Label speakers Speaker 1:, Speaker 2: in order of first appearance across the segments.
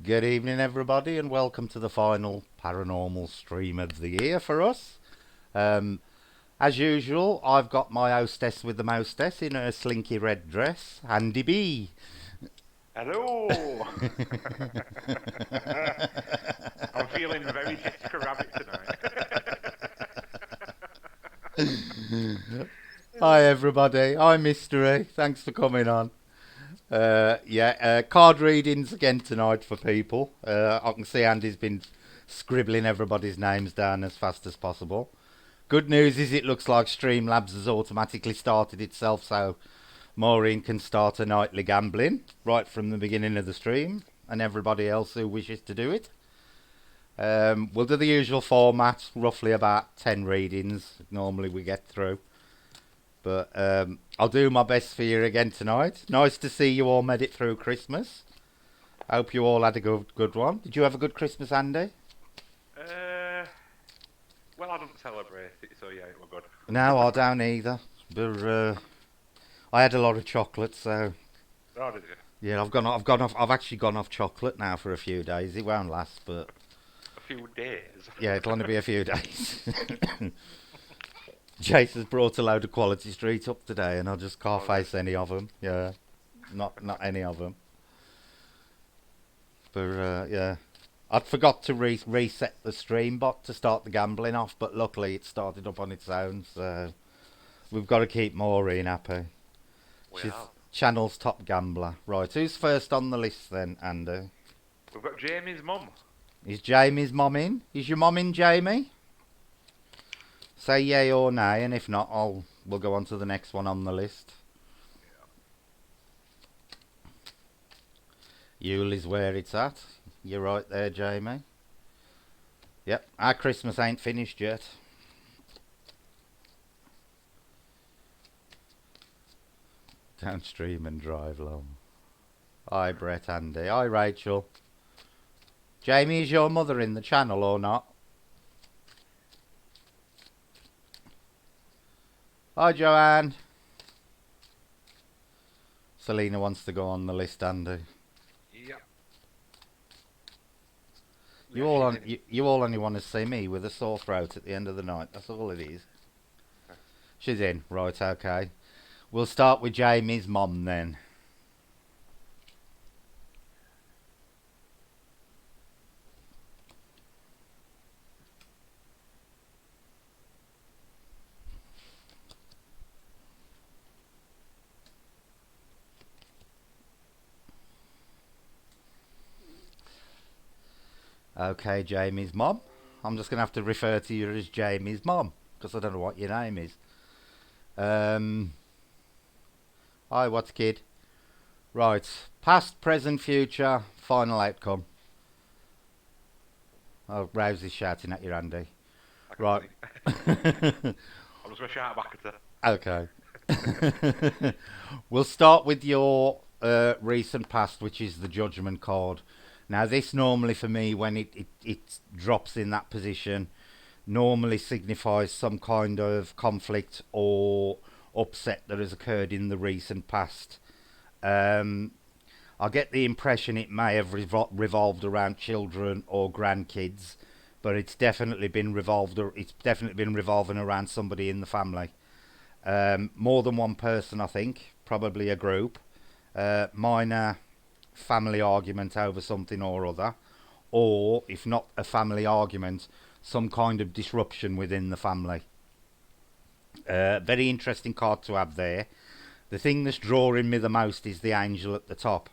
Speaker 1: Good evening, everybody, and welcome to the final paranormal stream of the year for us. As usual, I've got my hostess with the mostess in her slinky red dress, Andy B.
Speaker 2: Hello! I'm feeling very Jessica Rabbit tonight.
Speaker 1: Hi, everybody. Hi, Mystery. Thanks for coming on. Card readings again tonight for people. I can see Andy's been scribbling everybody's names down as fast as possible. Good news is it looks like Streamlabs has automatically started itself, so Maureen can start a nightly gambling right from the beginning of the stream, and everybody else who wishes to do it. We'll do the usual format, roughly about 10 readings normally we get through. But I'll do my best for you again tonight. Nice to see you all made it through Christmas. Hope you all had a good one. Did you have a good Christmas, Andy?
Speaker 2: Well, I don't celebrate it, so yeah, it was good.
Speaker 1: No, I don't either. But I had a lot of chocolate, so...
Speaker 2: Oh, did you?
Speaker 1: Yeah, I've actually gone off chocolate now for a few days. It won't last, but
Speaker 2: A few days.
Speaker 1: yeah, it'll only be a few days. Jason's brought a load of Quality Street up today, and I just can't
Speaker 2: Oh,
Speaker 1: face any of them. Yeah, not any of them. But yeah, I'd forgot to reset the stream bot to start the gambling off, but luckily it started up on its own. So we've got to keep Maureen happy.
Speaker 2: we
Speaker 1: She's
Speaker 2: have.
Speaker 1: channel's top gambler. Right, who's first on the list then, Andy?
Speaker 2: We've got Jamie's mum.
Speaker 1: Is Jamie's mum in? Is your mum in, Jamie? Say yay or nay, and if not, we'll go on to the next one on the list. Yule is where it's at. You're right there, Jamie. Yep, our Christmas ain't finished yet. Downstream and drive long. Hi, Brett, Andy. Hi, Rachel. Jamie, is your mother in the channel or not? Hi, Joanne. Selena wants to go on the list, Andy.
Speaker 2: Yep.
Speaker 1: You all only want to see me with a sore throat at the end of the night. That's all it is. She's in. Right, okay. We'll start with Jamie's mum then. Okay, Jamie's mum. I'm just going to have to refer to you as Jamie's mum because I don't know what your name is. Hi, what's kid? Right. Past, present, future, final outcome. Oh, Rosie's shouting at you, Andy. Right.
Speaker 2: I'm just going to shout back at her.
Speaker 1: Okay. We'll start with your recent past, which is the judgment card. Now, this normally for me, when it drops in that position, normally signifies some kind of conflict or upset that has occurred in the recent past. I get the impression it may have revolved around children or grandkids, but it's definitely been revolving around somebody in the family. More than one person, I think, probably a group. Minor family argument over something or other, or if not a family argument, some kind of disruption within the family. Very interesting card to have there. The thing that's drawing me the most is the angel at the top,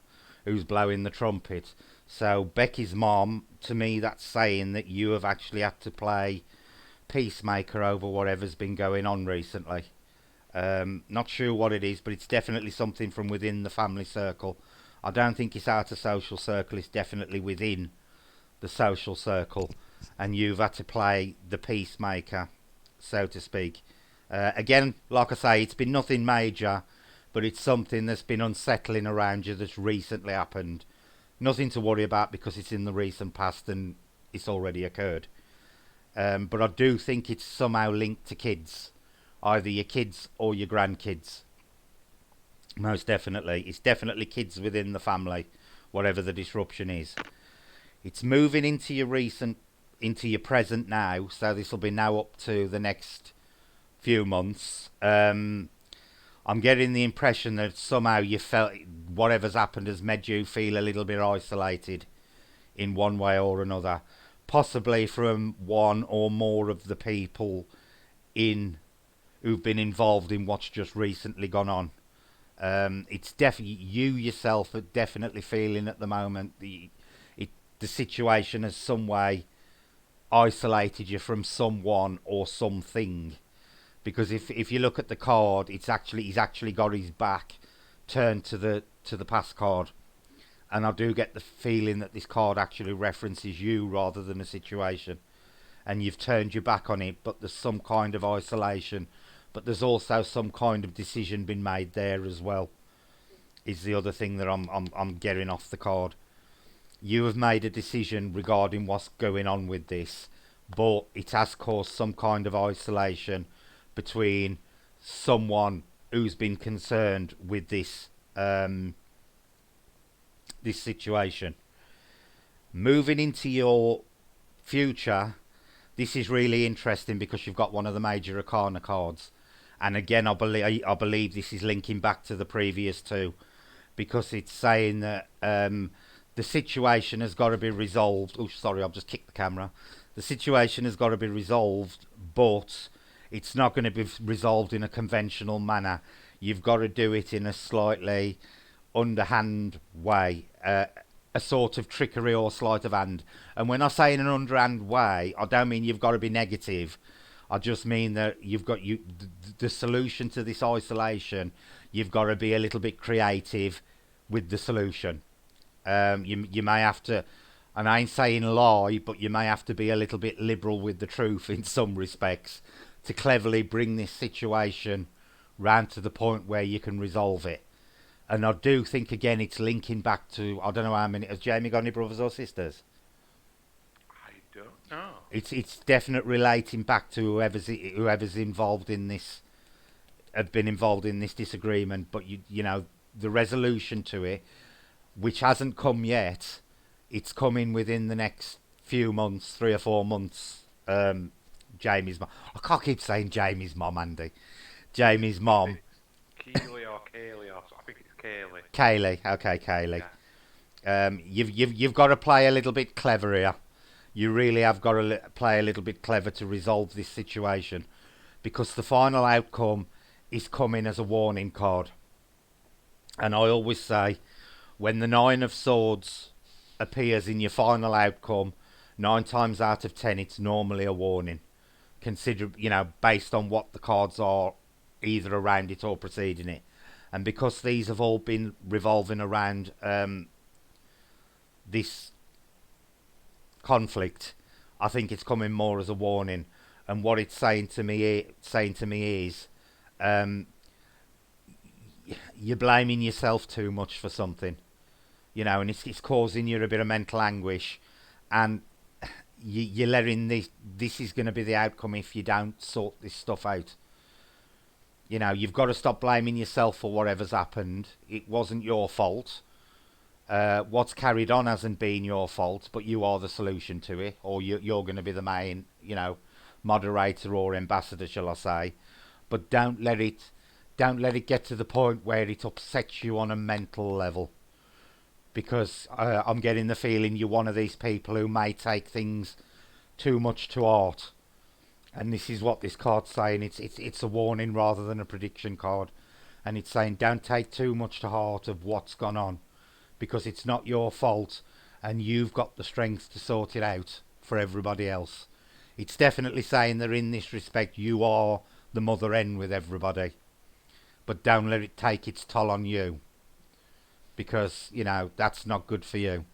Speaker 1: who's blowing the trumpet. So Becky's mom, to me, that's saying that you have actually had to play peacemaker over whatever's been going on recently. Not sure what it is, but it's definitely something from within the family circle. I don't think it's out of social circle, it's definitely within the social circle. And you've had to play the peacemaker, so to speak. Again, like I say, it's been nothing major, but it's something that's been unsettling around you that's recently happened. Nothing to worry about because it's in the recent past and it's already occurred. But I do think it's somehow linked to kids. Either your kids or your grandkids. Most definitely. It's definitely kids within the family, whatever the disruption is. It's moving into your present now, so this will be now up to the next few months. I'm getting the impression that somehow you felt whatever's happened has made you feel a little bit isolated in one way or another. Possibly from one or more of the people who've been involved in what's just recently gone on. It's definitely you yourself are definitely feeling at the moment the situation has some way isolated you from someone or something. Because if you look at the card, he's actually got his back turned to the past card, and I do get the feeling that this card actually references you rather than a situation, and you've turned your back on it. But there's some kind of isolation. But there's also some kind of decision been made there as well. Is the other thing that I'm getting off the card. You have made a decision regarding what's going on with this, but it has caused some kind of isolation between someone who's been concerned with this this situation. Moving into your future, this is really interesting because you've got one of the major arcana cards, and again, I believe this is linking back to the previous two, because it's saying that the situation has got to be resolved. Oh, sorry, I've just kicked the camera. The situation has got to be resolved, but it's not going to be resolved in a conventional manner. You've got to do it in a slightly underhand way, a sort of trickery or sleight of hand. And when I say in an underhand way, I don't mean you've got to be negative. I just mean that the solution to this isolation. You've got to be a little bit creative with the solution. You may have to, and I ain't saying lie, but you may have to be a little bit liberal with the truth in some respects to cleverly bring this situation round to the point where you can resolve it. And I do think again it's linking back to, I don't know how many. Has Jamie got any brothers or sisters?
Speaker 2: I don't know.
Speaker 1: It's definite relating back to whoever's involved in this, have been involved in this disagreement. But you know the resolution to it, which hasn't come yet, it's coming within the next few months, 3 or 4 months. Jamie's mom. I can't keep saying Jamie's mom, Andy. Jamie's mom.
Speaker 2: Keely or Kaylee, or I think it's Kaylee.
Speaker 1: Kaylee. Okay, Kaylee.
Speaker 2: Yeah.
Speaker 1: You've got to play a little bit clever here. You really have got to play a little bit clever to resolve this situation, because the final outcome is coming as a warning card. And I always say, when the Nine of Swords appears in your final outcome, 9 times out of 10, it's normally a warning. Consider, based on what the cards are, either around it or preceding it. And because these have all been revolving around this conflict, I think it's coming more as a warning. And what it's saying to me is, you're blaming yourself too much for something, and it's causing you a bit of mental anguish, and you're letting this is going to be the outcome if you don't sort this stuff out. You've got to stop blaming yourself for whatever's happened. It wasn't your fault. What's carried on hasn't been your fault, but you are the solution to it, or you're going to be the main, moderator or ambassador, shall I say. But don't let it get to the point where it upsets you on a mental level. Because I'm getting the feeling you're one of these people who may take things too much to heart. And this is what this card's saying. It's a warning rather than a prediction card. And it's saying don't take too much to heart of what's gone on, because it's not your fault and you've got the strength to sort it out for everybody else. It's definitely saying that in this respect you are the mother hen with everybody. But don't let it take its toll on you, because that's not good for you.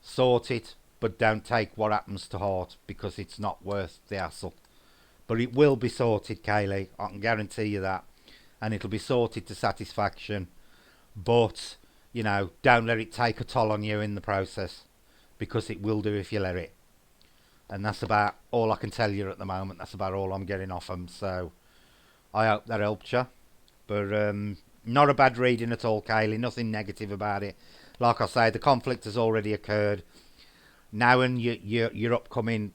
Speaker 1: Sort it, but don't take what happens to heart, because it's not worth the hassle. But it will be sorted, Kaylee, I can guarantee you that, and it'll be sorted to satisfaction. But don't let it take a toll on you in the process, because it will do if you let it. And that's about all I can tell you at the moment. That's about all I'm getting off them. So I hope that helped you. But not a bad reading at all, Kaylee. Nothing negative about it. Like I say, the conflict has already occurred. Now in your upcoming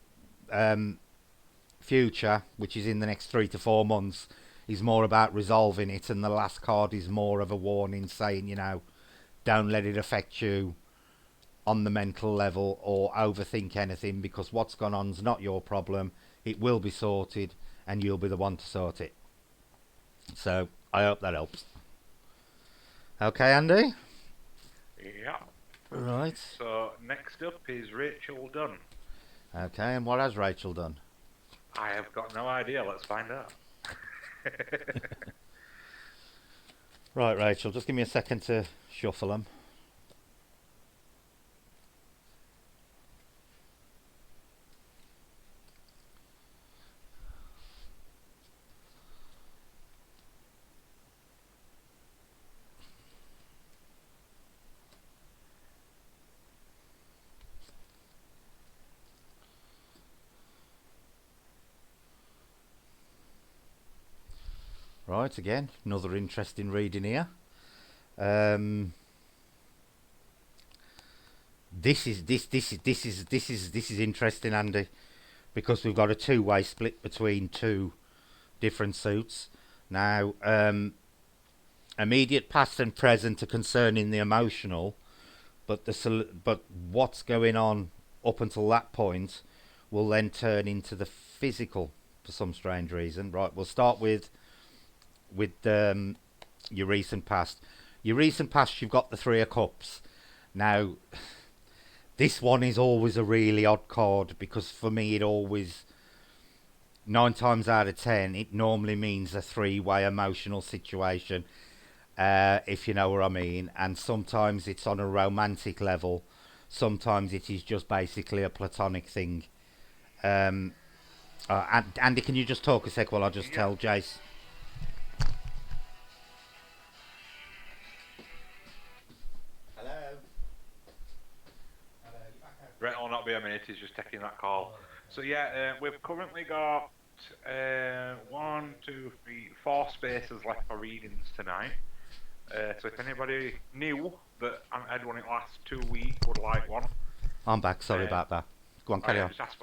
Speaker 1: future, which is in the next 3 to 4 months, is more about resolving it. And the last card is more of a warning, saying, don't let it affect you on the mental level or overthink anything, because what's gone on is not your problem. It will be sorted, and you'll be the one to sort it. So I hope that helps. Okay, Andy?
Speaker 2: Yeah.
Speaker 1: Right.
Speaker 2: So next up is Rachel Dunn.
Speaker 1: Okay, and what has Rachel done?
Speaker 2: I have got no idea. Let's find out.
Speaker 1: Right, Rachel, just give me a second to shuffle them. Right, again, another interesting reading here. This is interesting, Andy, because we've got a two-way split between two different suits. Now, immediate past and present are concerning the emotional, but what's going on up until that point will then turn into the physical for some strange reason. Right, we'll start with your recent past. Your recent past, you've got the Three of Cups. Now, this one is always a really odd card because for me, it always 9 times out of 10, it normally means a three-way emotional situation, if you know what I mean. And sometimes it's on a romantic level. Sometimes it is just basically a platonic thing. Um, Andy, can you just talk a sec while I just
Speaker 2: Yeah.
Speaker 1: tell Jace? Hello. Hello. You back out?
Speaker 2: Right, will not be a minute, he's just taking that call. So yeah, we've currently got 1, 2, 3, 4 spaces left for readings tonight. So if anybody new that haven't had one in the last 2 weeks would like one,
Speaker 1: I'm back. Sorry about that. Go on, carry on.
Speaker 2: just ask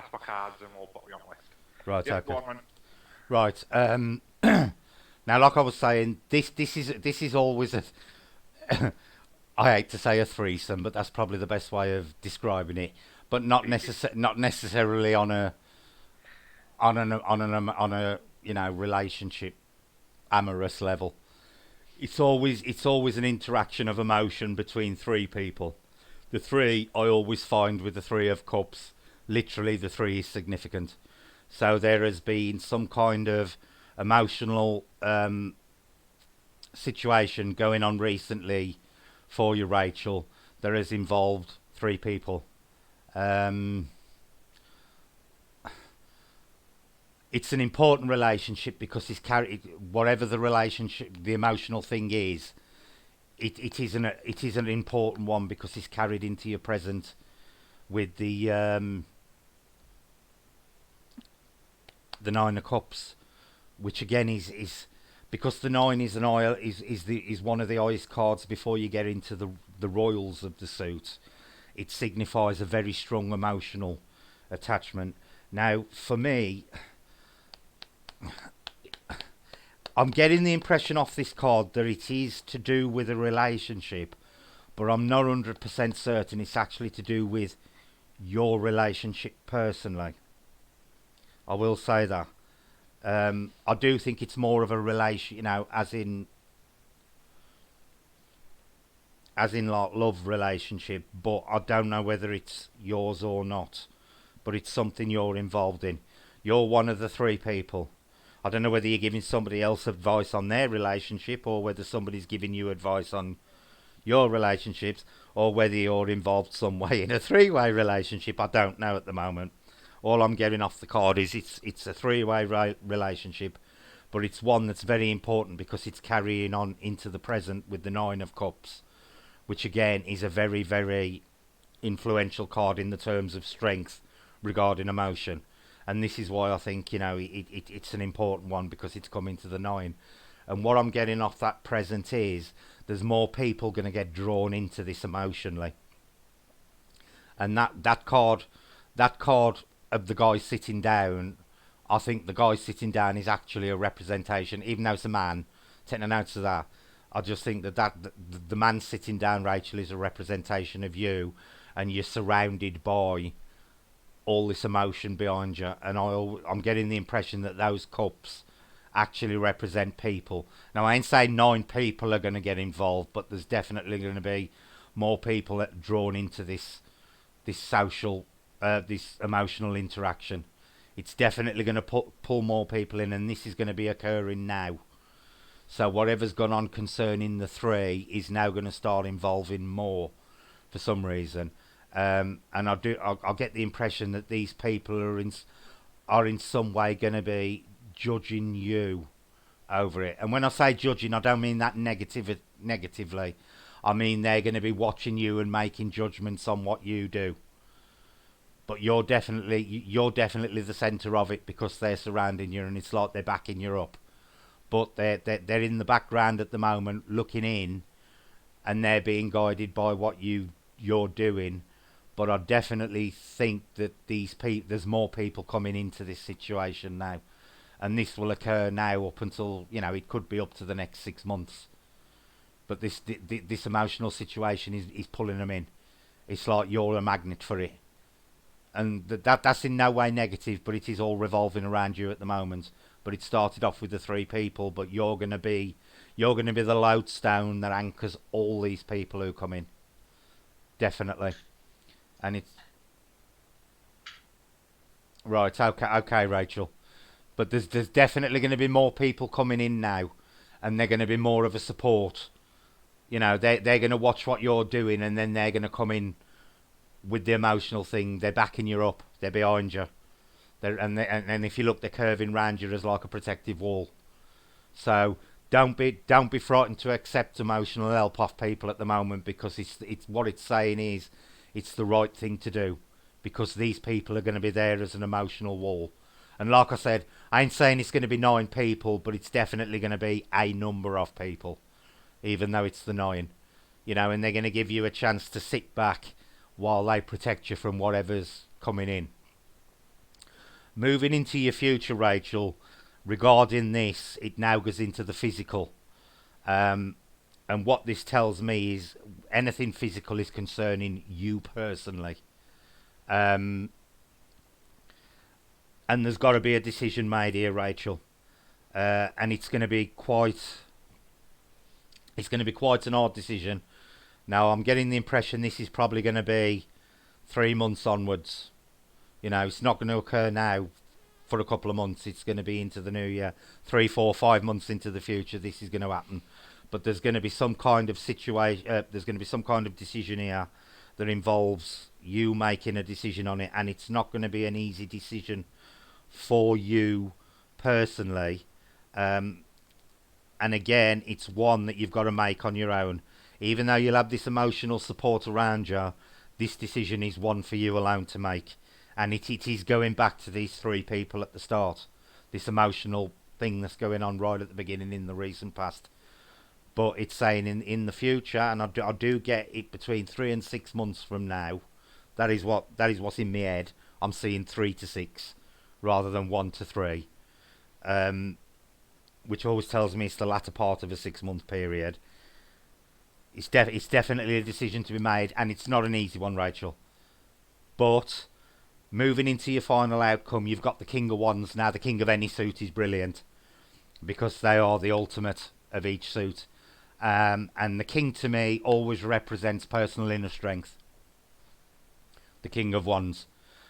Speaker 2: for cards and we'll put you on the list.
Speaker 1: Right.
Speaker 2: Yeah,
Speaker 1: Okay.
Speaker 2: go on, man.
Speaker 1: Right. Now, like I was saying, this is always a. I hate to say a threesome, but that's probably the best way of describing it. But not necessarily on a relationship amorous level. It's always an interaction of emotion between three people. The three I always find with the Three of Cups, literally the three is significant. So there has been some kind of emotional situation going on recently for you, Rachel, that has involved three people. Um, it's an important relationship because it's carried whatever the relationship, the emotional thing is. It is an important one because it's carried into your present with the Nine of Cups, which again is because the nine is an oil is one of the highest cards before you get into the royals of the suit. It signifies a very strong emotional attachment. Now, for me, I'm getting the impression off this card that it is to do with a relationship, but I'm not 100% certain it's actually to do with your relationship personally. I will say that. I do think it's more of a relation, as in like love relationship, but I don't know whether it's yours or not. But it's something you're involved in. You're one of the three people. I don't know whether you're giving somebody else advice on their relationship or whether somebody's giving you advice on your relationships or whether you're involved some way in a three-way relationship. I don't know at the moment. All I'm getting off the card is it's a three-way relationship, but it's one that's very important because it's carrying on into the present with the Nine of Cups, which again is a very, very influential card in the terms of strength regarding emotion. And this is why I think, it's an important one because it's coming to the nine. And what I'm getting off that present is there's more people going to get drawn into this emotionally. And that card of the guy sitting down, I think the guy sitting down is actually a representation, even though it's a man, taking notes of that. I just think that the man sitting down, Rachel, is a representation of you, and you're surrounded by all this emotion behind you. And I'm getting the impression that those cups actually represent people. Now, I ain't saying 9 people are going to get involved, but there's definitely going to be more people that are drawn into this social, this emotional interaction. It's definitely going to pull more people in, and this is going to be occurring now. So whatever's gone on concerning the three is now going to start involving more for some reason. And I'll get the impression that these people are in some way going to be judging you over it. And when I say judging, I don't mean that negatively. I mean they're going to be watching you and making judgments on what you do. But you're definitely the centre of it because they're surrounding you and it's like they're backing you up. But they're in the background at the moment, looking in, and they're being guided by what you you're doing, but I definitely think that there's more people coming into this situation now, and this will occur now up until it could be up to the next 6 months. But this emotional situation is pulling them in. It's like you're a magnet for it, and that's in no way negative, but it is all revolving around you at the moment. But it started off with the three people, but you're gonna be the lodestone that anchors all these people who come in, definitely. And it's right, okay, Rachel. But there's definitely going to be more people coming in now, and they're going to be more of a support. They're going to watch what you're doing, and then they're going to come in with the emotional thing. They're backing you up. They're behind you. And if you look, they're curving round you as like a protective wall. So don't be frightened to accept emotional help off people at the moment, because it's what it's saying is it's the right thing to do, because these people are going to be there as an emotional wall. And like I said, I ain't saying it's going to be 9 people, but it's definitely going to be a number of people, even though it's the 9. And they're going to give you a chance to sit back while they protect you from whatever's coming in. Moving into your future, Rachel, regarding this, it now goes into the physical. Um, and what this tells me is anything physical is concerning you personally. Um, and there's got to be a decision made here, Rachel. And it's going to be quite an hard decision. Now, I'm getting the impression this is probably going to be 3 months onwards. It's not going to occur now for a couple of months. It's going to be into the new year. 3, 4, 5 months into the future, this is going to happen. But there's going to be some kind of situation. There's going to be some kind of decision here that involves you making a decision on it, and it's not going to be an easy decision for you personally. Um, and again, it's one that you've got to make on your own. Even though you'll have this emotional support around you, this decision is one for you alone to make. And it is going back to these three people at the start. This emotional thing that's going on right at the beginning in the recent past. But it's saying in the future, and I do get it between 3 and 6 months from now. That is what's in my head. I'm seeing 3 to 6 rather than 1 to 3. Which always tells me it's the latter part of a 6 month period. It's definitely a decision to be made, and it's not an easy one, Rachel. But moving into your final outcome, you've got the King of Wands. Now, the King of any suit is brilliant, because they are the ultimate of each suit. And the King, to me, always represents personal inner strength. The King of Wands.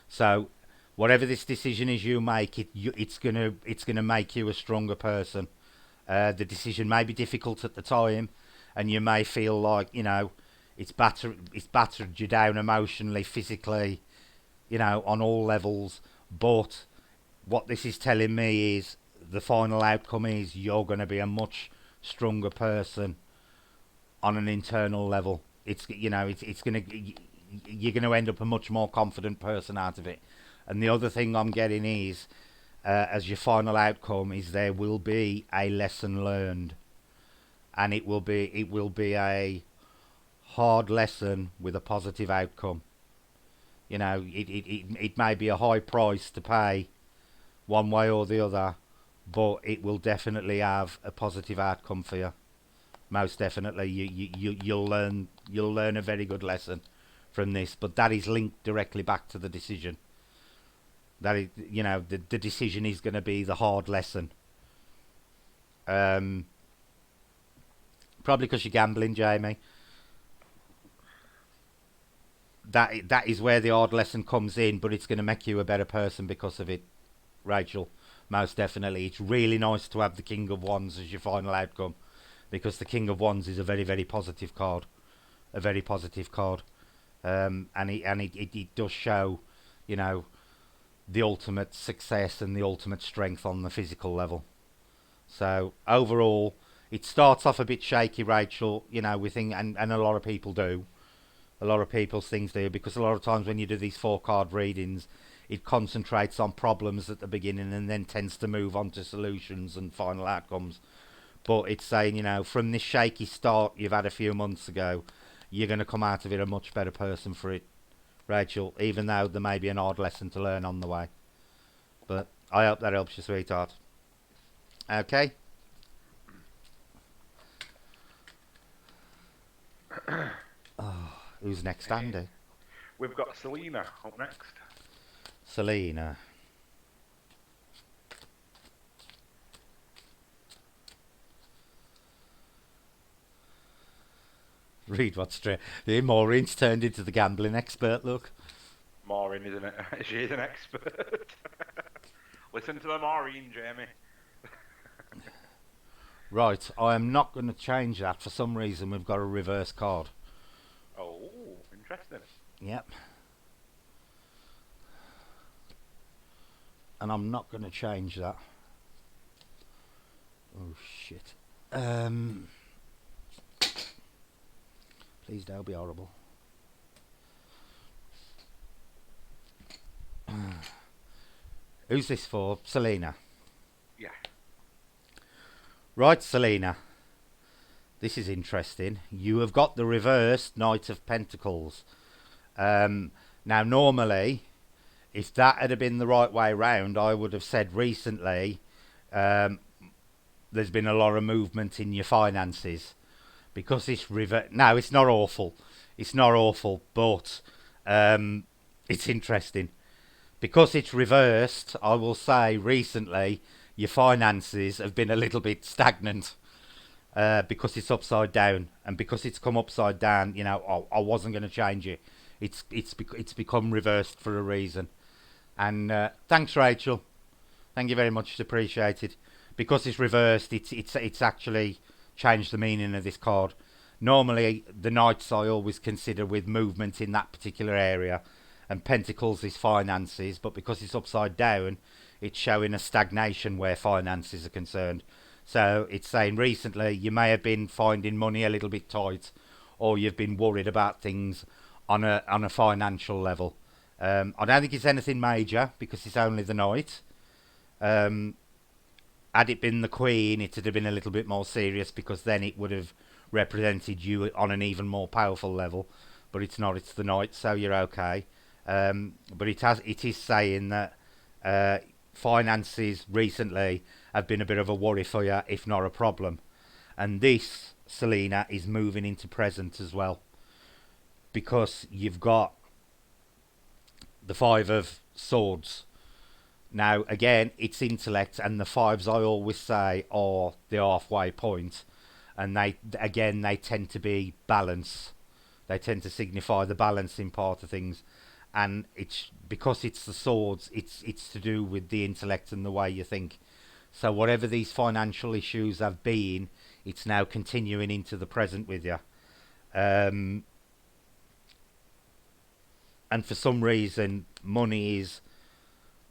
Speaker 1: So, whatever this decision is you make, it's gonna make you a stronger person. The decision may be difficult at the time, and you may feel like it's battered you down emotionally, physically, on all levels. But what this is telling me is the final outcome is you're going to be a much stronger person on an internal level. It's going to you're going to end up a much more confident person out of it. And the other thing I'm getting is, as your final outcome, is there will be a lesson learned, and it will be a hard lesson with a positive outcome. It may be a high price to pay one way or the other, but it will definitely have a positive outcome for you. Most definitely, you'll learn a very good lesson from this. But that is linked directly back to the decision. That is, the decision is going to be the hard lesson. Um, Probably because you're gambling, Jamie. That is where the hard lesson comes in, but it's going to make you a better person because of it, Rachel. Most definitely, it's really nice to have the King of Wands as your final outcome, because the King of Wands is a very, very positive card, a very positive card, and it does show, you know, the ultimate success and the ultimate strength on the physical level. So overall, it starts off a bit shaky, Rachel. We think, and a lot of people do. A lot of people's things do, because a lot of times when you do these 4 card readings, it concentrates on problems at the beginning and then tends to move on to solutions and final outcomes. But it's saying, from this shaky start you've had a few months ago, you're going to come out of it a much better person for it, Rachel, even though there may be an hard lesson to learn on the way. But I hope that helps you, sweetheart. Okay? Oh, who's next, Andy?
Speaker 2: We've got Selena up next.
Speaker 1: Selena. Read what's straight. The Maureen's turned into the gambling expert, look.
Speaker 2: Maureen, isn't it? She's an expert. Listen to the Maureen, Jamie.
Speaker 1: Right, I am not going to change that. For some reason, we've got a reverse card.
Speaker 2: Oh, interesting.
Speaker 1: Yep. And I'm not going to change that. Oh, shit. Please don't be horrible. Who's this for? Selena.
Speaker 2: Yeah.
Speaker 1: Right, Selena. This is interesting. You have got the reversed Knight of Pentacles. Now, normally, if that had been the right way round, I would have said recently there's been a lot of movement in your finances. Because it's no, it's not awful. It's not awful, but it's interesting. Because it's reversed, I will say recently your finances have been a little bit stagnant. Because it's upside down, and because it's come upside down, you know, I wasn't going to change it. It's become reversed for a reason. And thanks, Rachel. Thank you very much. It's appreciated. Because it's reversed, it's actually changed the meaning of this card. Normally, the Knights I always consider with movement in that particular area, and Pentacles is finances. But because it's upside down, it's showing a stagnation where finances are concerned. So it's saying recently you may have been finding money a little bit tight, or you've been worried about things on a financial level. I don't think it's anything major because it's only the Knight. Had it been the Queen, it would have been a little bit more serious because then it would have represented you on an even more powerful level. But it's not. It's the Knight, so you're okay. But it is saying that finances recently have been a bit of a worry for you, if not a problem. And this, Selena, is moving into present as well. Because you've got the Five of Swords. Now, again, it's intellect, and the fives, I always say, are the halfway point. And they tend to be balance. They tend to signify the balancing part of things. And it's because it's the swords, it's to do with the intellect and the way you think. So whatever these financial issues have been, it's now continuing into the present with you. And for some reason, money is...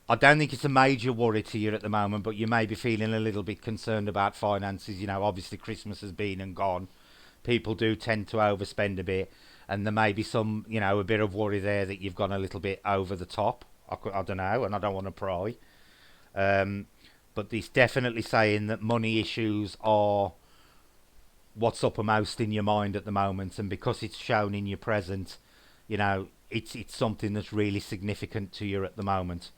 Speaker 1: I don't think it's a major worry to you at the moment, but you may be feeling a little bit concerned about finances. You know, obviously Christmas has been and gone. People do tend to overspend a bit. And there may be some, you know, a bit of worry there that you've gone a little bit over the top. I don't know, and I don't want to pry. But it's definitely saying that money issues are what's uppermost in your mind at the moment. And because it's shown in your present, you know, it's something that's really significant to you at the moment,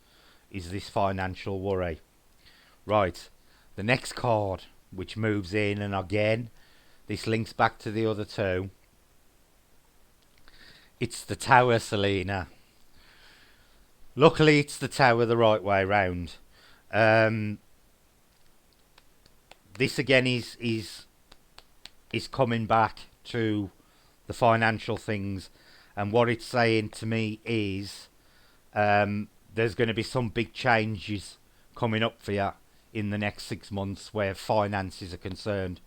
Speaker 1: is this financial worry. Right, the next card, which moves in, and again, this links back to the other two. It's the Tower, Selena. Luckily, it's the Tower the right way round. This again is coming back to the financial things, and what it's saying to me is there's going to be some big changes coming up for you in the next 6 months where finances are concerned.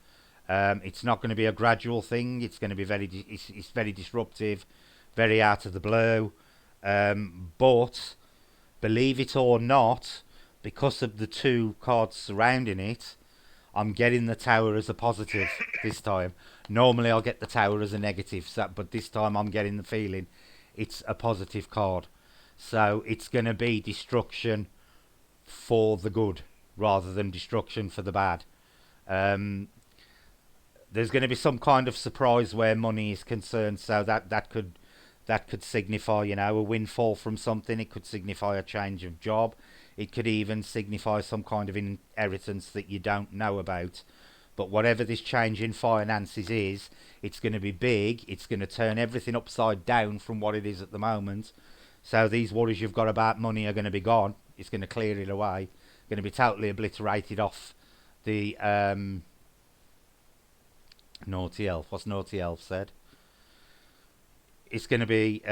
Speaker 1: It's not going to be a gradual thing. It's going to be it's very disruptive, very out of the blue. But believe it or not, because of the two cards surrounding it, I'm getting the Tower as a positive this time. Normally I'll get the Tower as a negative, but this time I'm getting the feeling it's a positive card. So it's going to be destruction for the good rather than destruction for the bad. there's going to be some kind of surprise where money is concerned. So that could signify, a windfall from something. It could signify a change of job. It could even signify some kind of inheritance that you don't know about. But whatever this change in finances is, it's going to be big. It's going to turn everything upside down from what it is at the moment. So these worries you've got about money are going to be gone. It's going to clear it away. Going to be totally obliterated off the naughty elf. What's naughty elf said? It's going to be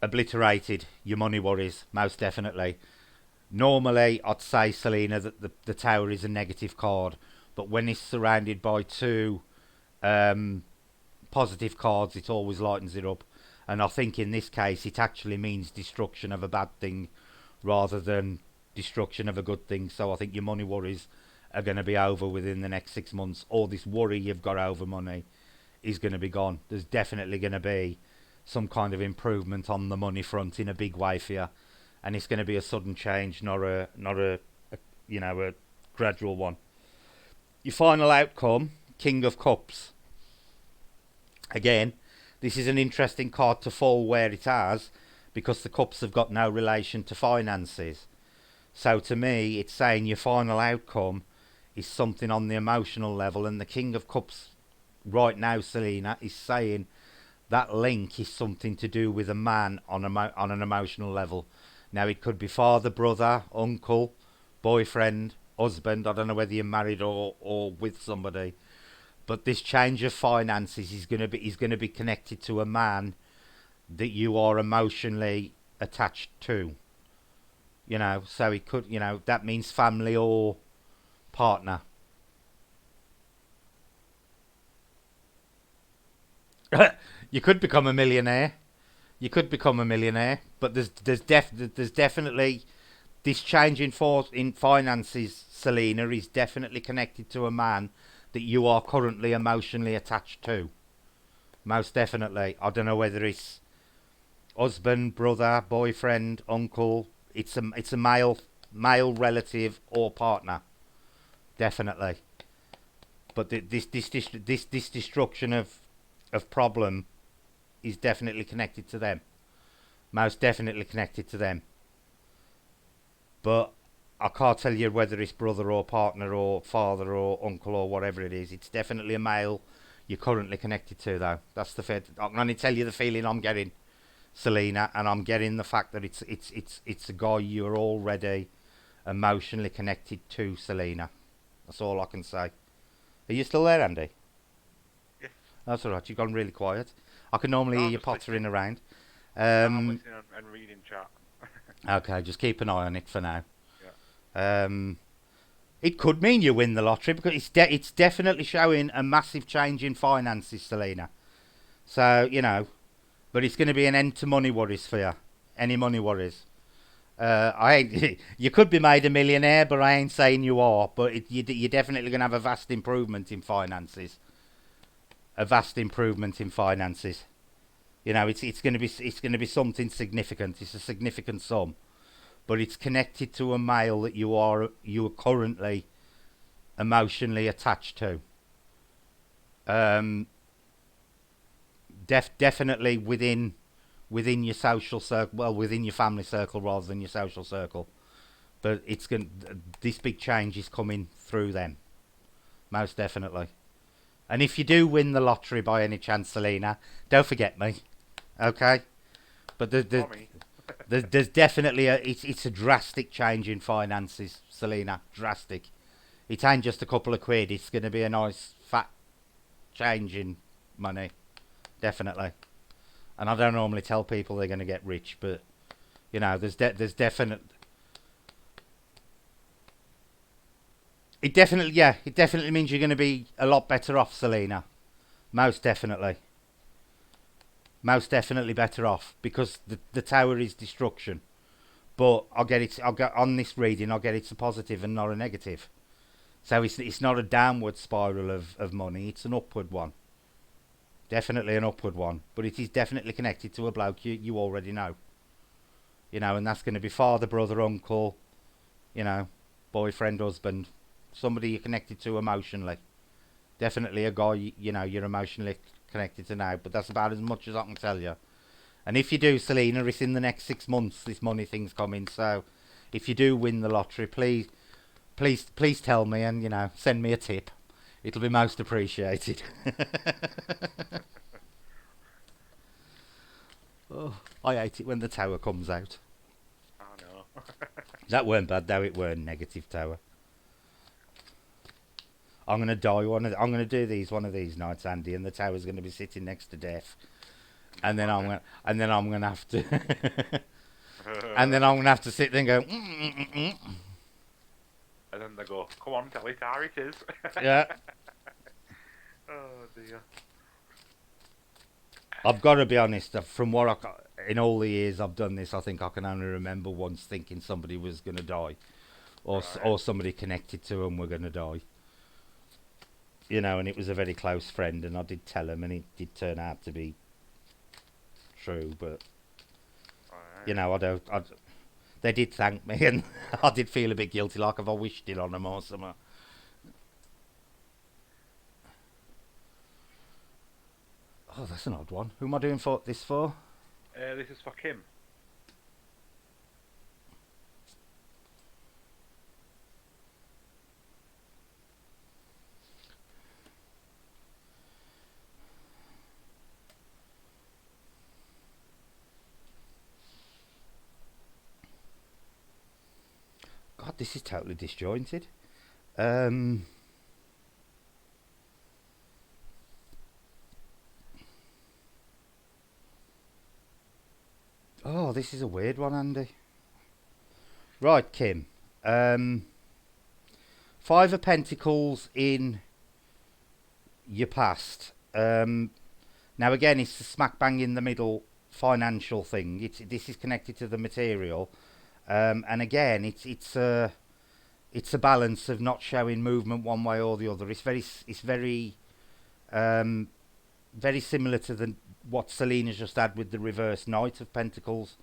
Speaker 1: obliterated. Your money worries, most definitely. Normally, I'd say, Selena, that the tower is a negative card, but when it's surrounded by two positive cards, it always lightens it up. And I think in this case, it actually means destruction of a bad thing rather than destruction of a good thing. So I think your money worries are going to be over within the next 6 months. All this worry you've got over money is going to be gone. There's definitely going to be some kind of improvement on the money front in a big way for you, and it's going to be a sudden change, not a gradual one. Your final outcome, King of Cups. Again, this is an interesting card to fall where it has, because the cups have got no relation to finances. So to me, it's saying your final outcome is something on the emotional level, and the King of Cups right now, Selena, is saying that link is something to do with a man on an emotional level. Now, it could be father, brother, uncle, boyfriend, husband. I don't know whether you're married or with somebody, but this change of finances is going to be connected to a man that you are emotionally attached to. So it could, that means family or partner. You could become a millionaire. But there's definitely this change in finances, Selena, is definitely connected to a man that you are currently emotionally attached to. Most definitely. I don't know whether it's husband, brother, boyfriend, uncle. It's a male relative or partner. Definitely. But this destruction of problem is definitely connected to them. Most definitely connected to them. But I can't tell you whether it's brother or partner or father or uncle or whatever it is. It's definitely a male you're currently connected to, though. That's the fact. I can only tell you the feeling I'm getting, Selena, and I'm getting the fact that it's a guy you're already emotionally connected to, Selena. That's all I can say. Are you still there, Andy?
Speaker 2: Yeah.
Speaker 1: That's all right. You've gone really quiet. I can normally hear you pottering around.
Speaker 2: I'm listening and reading chat.
Speaker 1: Okay, just keep an eye on it for now.
Speaker 2: Yeah.
Speaker 1: It could mean you win the lottery, because it's definitely showing a massive change in finances, Selena. So, but it's going to be an end to money worries for you. Any money worries. You could be made a millionaire, but I ain't saying you are. But you're definitely going to have a vast improvement in finances. A vast improvement in finances. It's going to be something significant. It's a significant sum, but it's connected to a male that you are currently emotionally attached to. Definitely within your social circle, well, within your family circle rather than your social circle. But this big change is coming through them, most definitely. And if you do win the lottery by any chance, Selena, don't forget me, okay? But there's definitely it's a drastic change in finances, Selena. Drastic. It ain't just a couple of quid. It's going to be a nice fat change in money, definitely. And I don't normally tell people they're going to get rich, but there's definite. It definitely means you're going to be a lot better off, Selena. Most definitely. Most definitely better off, because the tower is destruction. But I'll get on this reading. I'll get it's a positive and not a negative. So it's not a downward spiral of money. It's an upward one. Definitely an upward one. But it is definitely connected to a bloke you already know. And that's going to be father, brother, uncle. Boyfriend, husband. Somebody you're connected to emotionally. Definitely a guy, you know, you're emotionally connected to now, but that's about as much as I can tell you. And if you do, Selena, it's in the next 6 months, this money thing's coming, so if you do win the lottery, please tell me and, you know, send me a tip. It'll be most appreciated. Oh, I hate it when the tower comes out.
Speaker 2: Oh no.
Speaker 1: That weren't bad though, it weren't negative tower. I'm gonna die I'm gonna do these one of these nights, Andy, and the tower's gonna be sitting next to death. And then I'm gonna have to and then I'm gonna have to sit there and go
Speaker 2: And then they go, come on, tell it how it is.
Speaker 1: yeah.
Speaker 2: Oh dear.
Speaker 1: I've got to be honest. From what in all the years I've done this, I think I can only remember once thinking somebody was going to die, or somebody connected to them were going to die. You know, and it was a very close friend, and I did tell him, and it did turn out to be true. But you know, they did thank me, and I did feel a bit guilty, like if I wished it on them or something. Oh, that's an odd one. Who am I doing this for?
Speaker 2: This is for Kim.
Speaker 1: God, this is totally disjointed. Oh, this is a weird one, Andy. Right, Kim. 5 of Pentacles in your past. Now, again, it's a smack bang in the middle financial thing. This is connected to the material, and again, it's a balance of not showing movement one way or the other. It's very similar to what Selena's just had with the reverse Knight of Pentacles,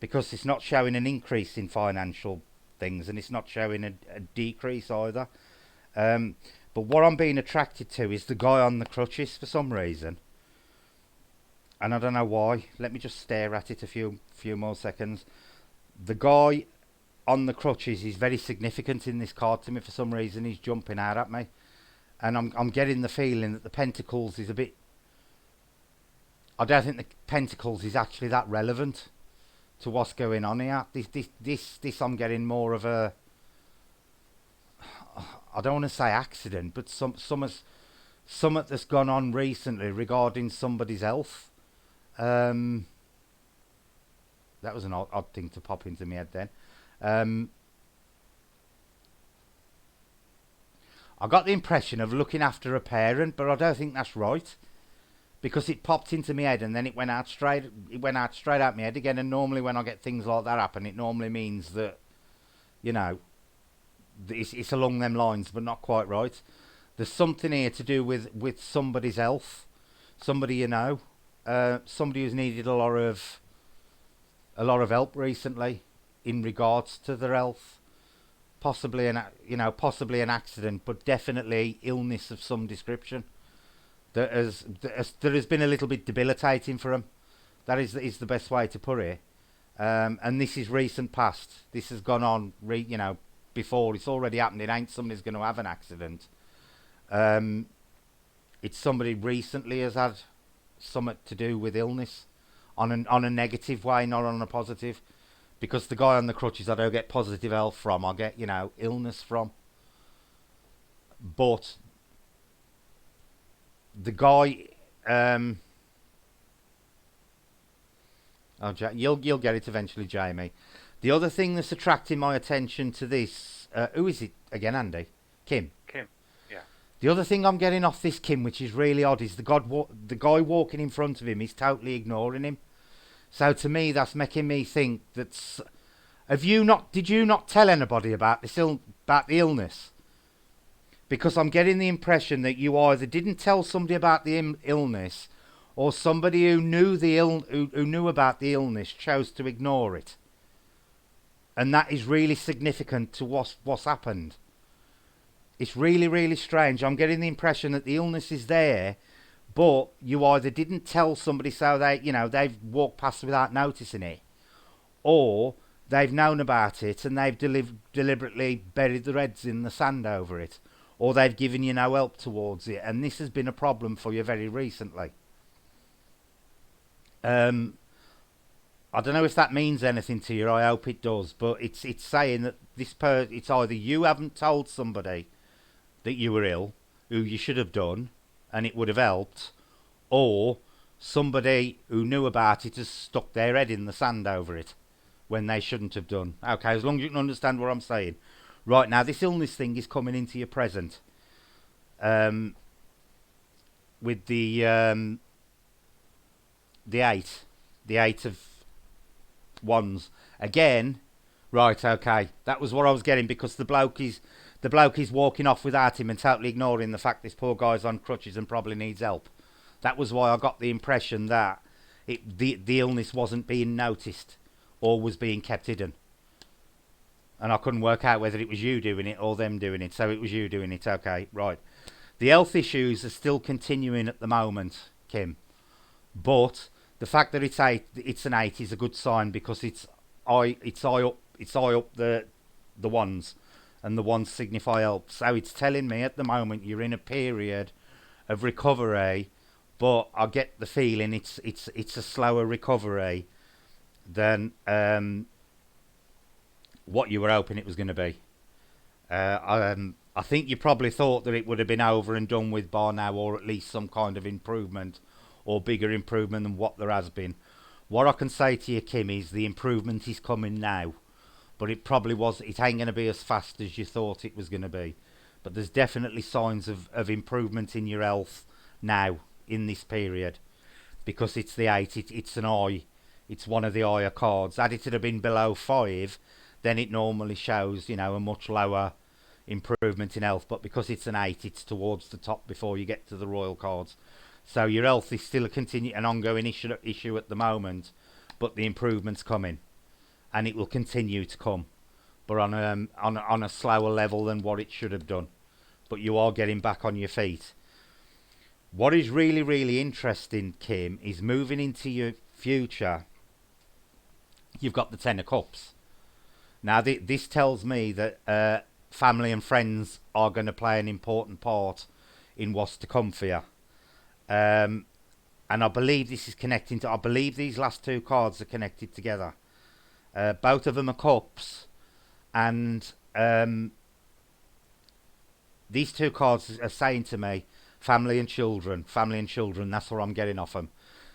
Speaker 1: because it's not showing an increase in financial things, and it's not showing a decrease either. But what I'm being attracted to is the guy on the crutches for some reason, and I don't know why. Let me just stare at it a few more seconds. The guy on the crutches is very significant in this card to me for some reason. He's jumping out at me, and I'm getting the feeling that the Pentacles is a bit. I don't think the Pentacles is actually that relevant to what's going on here. This I'm getting more of a. I don't want to say accident, but something that's gone on recently regarding somebody's health. That was an odd thing to pop into my head then. I got the impression of looking after a parent, but I don't think that's right, because it popped into my head and then it went out straight out my head again. And normally when I get things like that happen, it normally means that, you know, it's along them lines, but not quite right. There's something here to do with somebody's health, somebody you know, somebody who's needed a lot of help recently in regards to their health. Possibly an accident, but definitely illness of some description that has been a little bit debilitating for them. That is the best way to put it. And this is recent past. This has gone on, before. It's already happened. It ain't somebody's going to have an accident. It's somebody recently has had something to do with illness on a negative way, not on a positive. Because the guy on the crutches, I don't get positive health from. I get, illness from. But the guy, you'll get it eventually, Jamie. The other thing that's attracting my attention to this, who is it again, Andy? Kim.
Speaker 2: Kim, yeah.
Speaker 1: The other thing I'm getting off this Kim, which is really odd, is the guy walking in front of him is totally ignoring him. So to me, that's making me think that. Did you not tell anybody about the illness? Because I'm getting the impression that you either didn't tell somebody about the illness, or somebody who knew who knew about the illness chose to ignore it. And that is really significant to what's happened. It's really, really strange. I'm getting the impression that the illness is there, but you either didn't tell somebody so they've walked past without noticing it, or they've known about it and they've deliberately buried their heads in the sand over it, or they've given you no help towards it, and this has been a problem for you very recently. Um, I don't know if that means anything to you. I hope it does, but it's saying that it's either you haven't told somebody that you were ill, who you should have done, and it would have helped, or somebody who knew about it has stuck their head in the sand over it when they shouldn't have done. Okay, as long as you can understand what I'm saying. Right now, this illness thing is coming into your present. Um, with the eight of wands again. Right, okay, that was what I was getting, because the bloke is walking off without him and totally ignoring the fact this poor guy's on crutches and probably needs help. That was why I got the impression that the illness wasn't being noticed or was being kept hidden. And I couldn't work out whether it was you doing it or them doing it. So it was you doing it. Okay, right. The health issues are still continuing at the moment, Kim. But the fact that it's an 8 is a good sign, because it's eye up the ones, and the ones signify help. So it's telling me at the moment you're in a period of recovery, but I get the feeling it's a slower recovery than what you were hoping it was going to be. I think you probably thought that it would have been over and done with by now, or at least some kind of improvement, or bigger improvement than what there has been. What I can say to you, Kim, is the improvement is coming now, but it ain't going to be as fast as you thought it was going to be. But there's definitely signs of improvement in your health now, in this period, because it's the 8, it's an eye, it's one of the higher cards. Had it have been below 5, then it normally shows, a much lower improvement in health. But because it's an 8, it's towards the top before you get to the royal cards. So your health is still an ongoing issue at the moment, but the improvement's coming, and it will continue to come, but on a slower level than what it should have done. But you are getting back on your feet. What is really, really interesting, Kim, is moving into your future. You've got the 10 of Cups. Now, this tells me that family and friends are going to play an important part in what's to come for you. And I believe this is connecting to. I believe these last two cards are connected together. Both of them are cups, and these two cards are saying to me, family and children. That's what I'm getting off them.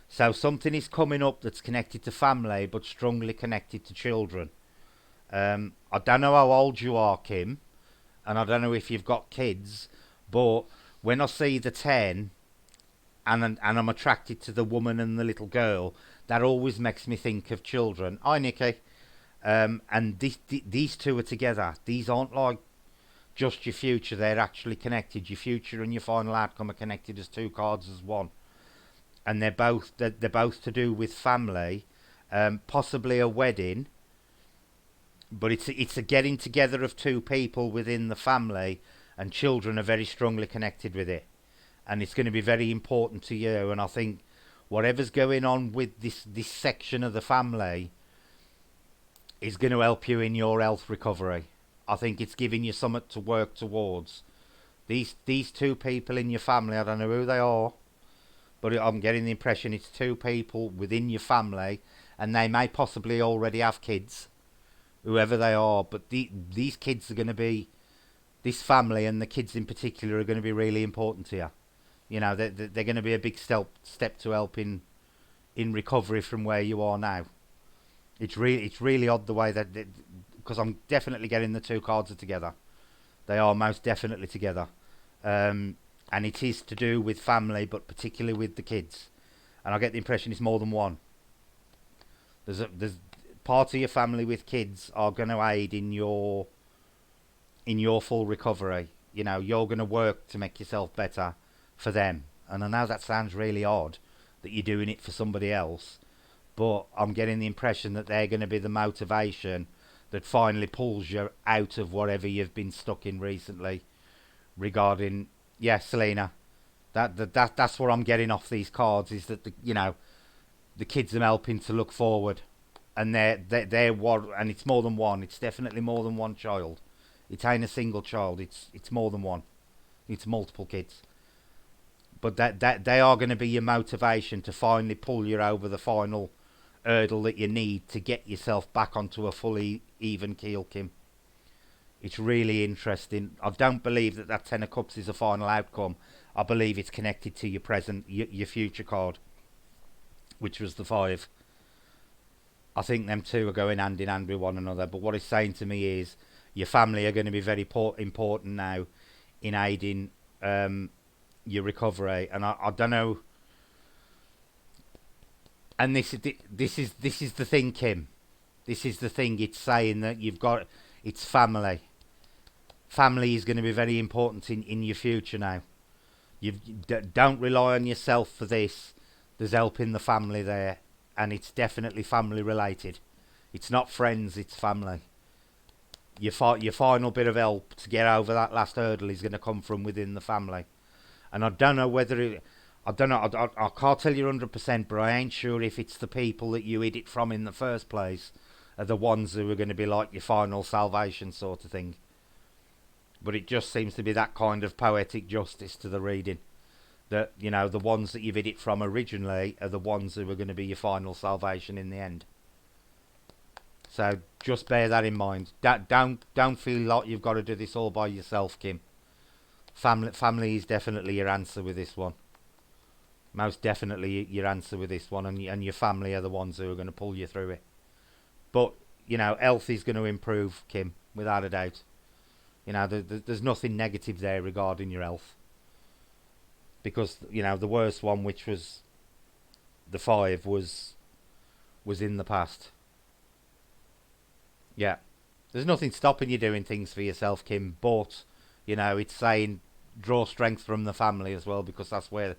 Speaker 1: So something is coming up that's connected to family, but strongly connected to children. I don't know how old you are, Kim, and I don't know if you've got kids, but when I see the 10, and I'm attracted to the woman and the little girl, that always makes me think of children. Hi, Nikki. And these two are together. These aren't like just your future. They're actually connected. Your future and your final outcome are connected as two cards as one. And they're both to do with family, possibly a wedding. But it's a getting together of two people within the family, and children are very strongly connected with it. And it's going to be very important to you. And I think whatever's going on with this section of the family is going to help you in your health recovery. I think it's giving you something to work towards. These two people in your family, I don't know who they are, but I'm getting the impression it's two people within your family, and they may possibly already have kids, whoever they are. But these kids are going to be, this family and the kids in particular are going to be really important to you. They're going to be a big step to help in recovery from where you are now. It's really odd the way that, because I'm definitely getting the two cards are together. They are most definitely together, and it is to do with family, but particularly with the kids. And I get the impression it's more than one. There's part of your family with kids are going to aid in your full recovery. You're going to work to make yourself better for them. And I know that sounds really odd that you're doing it for somebody else, but I'm getting the impression that they're going to be the motivation that finally pulls you out of whatever you've been stuck in recently regarding, yeah, Selena. That's what I'm getting off these cards is that the kids are helping to look forward, and they're one, and it's more than one. It's definitely more than one child. It ain't a single child. It's more than one. It's multiple kids. But that they are going to be your motivation to finally pull you over the final hurdle that you need to get yourself back onto a fully even keel, Kim. It's really interesting. I don't believe that Ten of Cups is a final outcome. I believe it's connected to your present, your future card, which was the 5. I think them two are going hand in hand with one another. But what it's saying to me is your family are going to be very important now in aiding your recovery. And I don't know. And this is the thing, Kim. This is the thing. It's saying that it's family. Family is going to be very important in your future now. Don't rely on yourself for this. There's help in the family there, and it's definitely family related. It's not friends, it's family. Your final bit of help to get over that last hurdle is going to come from within the family. And I don't know whether I don't know. I can't tell you 100%, but I ain't sure if it's the people that you hid it from in the first place are the ones who are going to be like your final salvation sort of thing. But it just seems to be that kind of poetic justice to the reading. That, the ones that you've hid it from originally are the ones who are going to be your final salvation in the end. So just bear that in mind. Don't feel like you've got to do this all by yourself, Kim. Family is definitely your answer with this one. Most definitely your answer with this one, and your family are the ones who are going to pull you through it. But, health is going to improve, Kim, without a doubt. There's nothing negative there regarding your health. Because, the worst one, which was the 5, was in the past. Yeah. There's nothing stopping you doing things for yourself, Kim, but, it's saying draw strength from the family as well, because that's where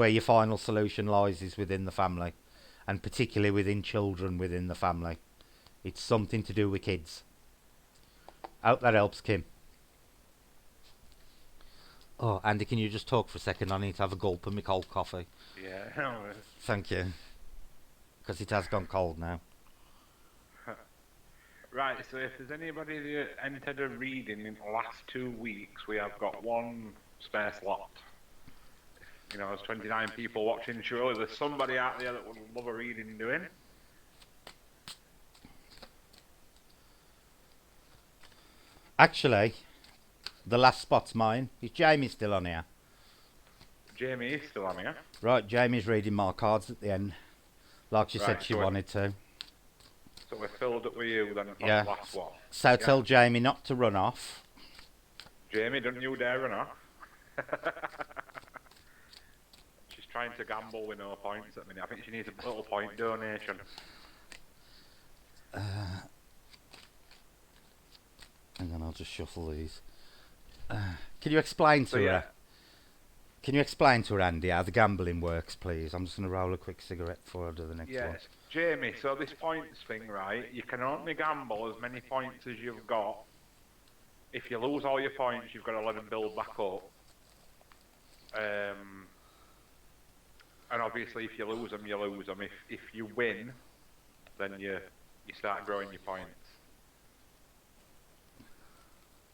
Speaker 1: your final solution lies, is within the family. And particularly within children within the family. It's something to do with kids. Hope that helps, Kim. Oh, Andy, can you just talk for a second? I need to have a gulp of my cold coffee.
Speaker 2: Yeah.
Speaker 1: Thank you. Because it has gone cold now.
Speaker 2: Right, so if there's anybody that entered a reading in the last 2 weeks, we have got one spare slot. There's 29 people watching. Surely there's somebody out there that would love a reading doing.
Speaker 1: Actually, the last spot's mine. Is Jamie still on here?
Speaker 2: Jamie is still on here.
Speaker 1: Right, Jamie's reading my cards at the end. Like she said she wanted to.
Speaker 2: So we're filled up with you then for
Speaker 1: Yeah.
Speaker 2: the last one.
Speaker 1: So tell Jamie not to run off.
Speaker 2: Jamie, don't you dare run off. She's trying to gamble with no points at the minute. I think she needs a little point donation.
Speaker 1: Hang on, I'll just shuffle these. Can you explain to her? Can you explain to her, Andy, how the gambling works, please? I'm just going to roll a quick cigarette before I do the next one.
Speaker 2: Yes, Jamie, so this points thing, right? You can only gamble as many points as you've got. If you lose all your points, you've got to let them build back up. And obviously, if you lose them, you lose them. If you win, then you start growing your points.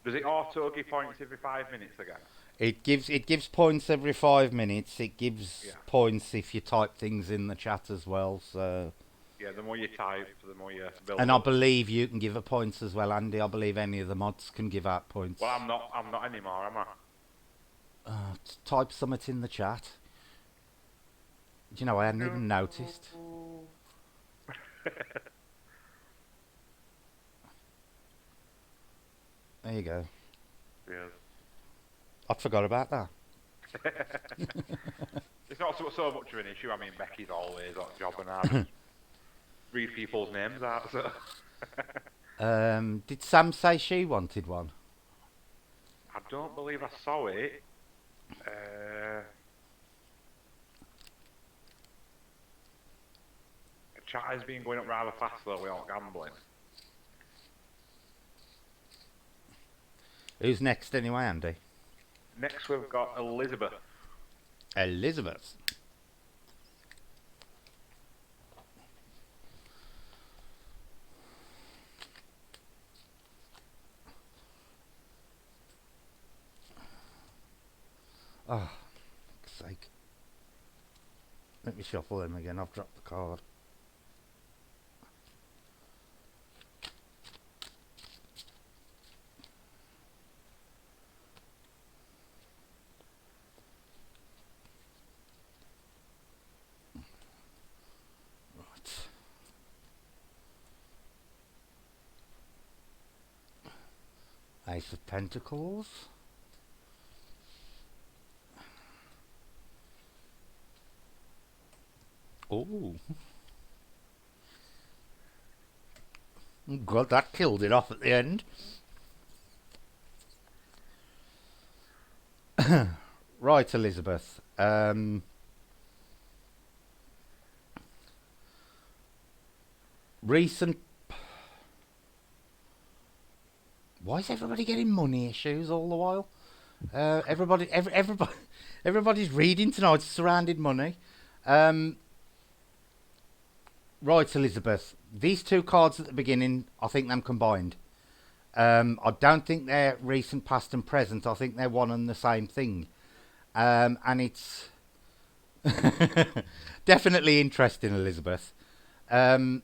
Speaker 2: Does it auto give points every 5 minutes again?
Speaker 1: It gives points every 5 minutes. It gives points if you type things in the chat as well. So
Speaker 2: yeah, the more you type, the more you build.
Speaker 1: And I believe you can give her points as well, Andy. I believe any of the mods can give out points.
Speaker 2: Well, I'm not anymore, am I?
Speaker 1: Type something in the chat. Do you know, I hadn't even noticed. There you go.
Speaker 2: Yeah.
Speaker 1: I forgot about that.
Speaker 2: It's not so much of an issue. I mean, Becky's always got job and I read people's names out. So.
Speaker 1: Did Sam say she wanted one?
Speaker 2: I don't believe I saw it. The chat has been going up rather fast though. We aren't gambling.
Speaker 1: Who's next anyway, Andy?
Speaker 2: Next we've got Elizabeth.
Speaker 1: Elizabeth. Oh, for fuck's sake. Let me shuffle them again. I've dropped the card. Right. Ace of Pentacles. Oh. God, that killed it off at the end. Right, Elizabeth. Recent. Why is everybody getting money issues all the while? Everybody's reading tonight surrounded money. Right, Elizabeth. These two cards at the beginning, I think them combined. I don't think they're recent, past, and present. I think they're one and the same thing. And it's definitely interesting, Elizabeth. Um,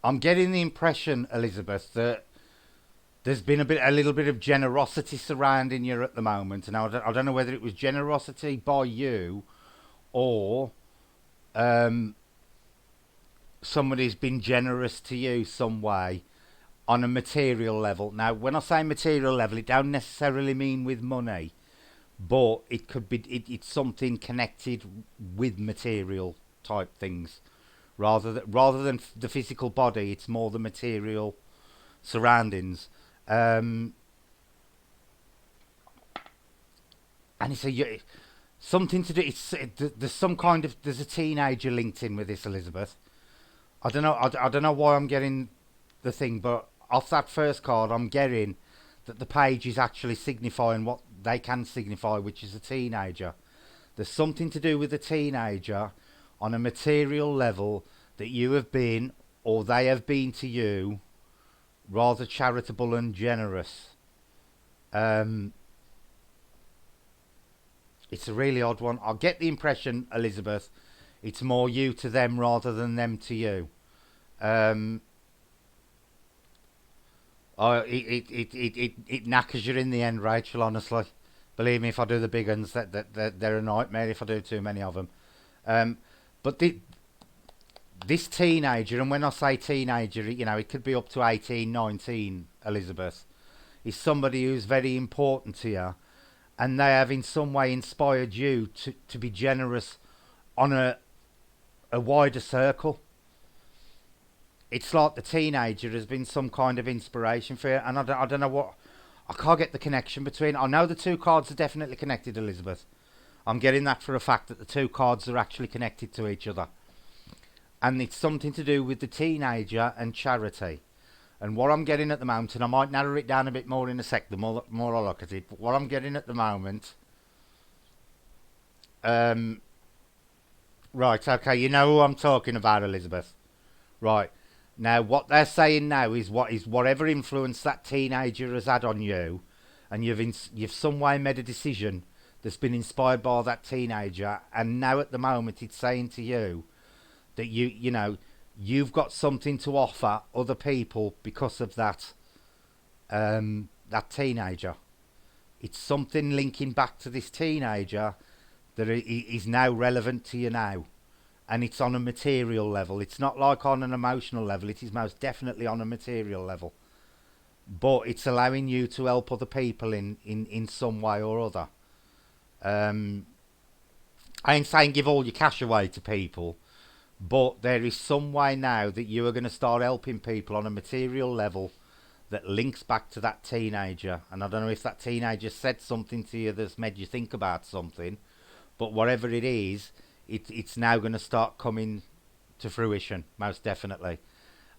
Speaker 1: I'm getting the impression, Elizabeth, that there's been a little bit of generosity surrounding you at the moment, and I don't know whether it was generosity by you or um, somebody's been generous to you some way on a material level. Now, when I say material level, it don't necessarily mean with money, but it could be it's something connected with material type things rather than the physical body. It's more the material surroundings. Um, and it's something to do. There's some kind of there's a teenager linked in with this, Elizabeth. I don't know. I don't know why I'm getting the thing, but off that first card, I'm getting that the page is actually signifying what they can signify, which is a teenager. There's something to do with a teenager on a material level that you have been, or they have been to you, rather charitable and generous. Um, it's a really odd one. I get the impression, Elizabeth, it's more you to them rather than them to you. Um, it knackers you in the end, Rachel. Honestly, believe me, if I do the big ones, that they're a nightmare if I do too many of them. Um, but this teenager, and when I say teenager, it could be up to 18, 19, Elizabeth, is somebody who's very important to you, and they have in some way inspired you to be generous on a wider circle. It's like the teenager has been some kind of inspiration for you, and I don't know what. I can't get the connection between. I know the two cards are definitely connected, Elizabeth. I'm getting that for a fact that the two cards are actually connected to each other. And it's something to do with the teenager and charity. And what I'm getting at the moment, and I might narrow it down a bit more in a sec, the more I look at it, but what I'm getting at the moment, um, right, okay, you know who I'm talking about, Elizabeth. Right. Now, what they're saying now is whatever influence that teenager has had on you, and you've some way made a decision that's been inspired by that teenager, and now at the moment it's saying to you that you've got something to offer other people because of that teenager. It's something linking back to this teenager that is now relevant to you now, and it's on a material level. It's not like on an emotional level. It is most definitely on a material level, but it's allowing you to help other people in some way or other. um, I ain't saying give all your cash away to people, but there is some way now that you are going to start helping people on a material level that links back to that teenager. And I don't know if that teenager said something to you that's made you think about something, but whatever it is, it's now going to start coming to fruition, most definitely.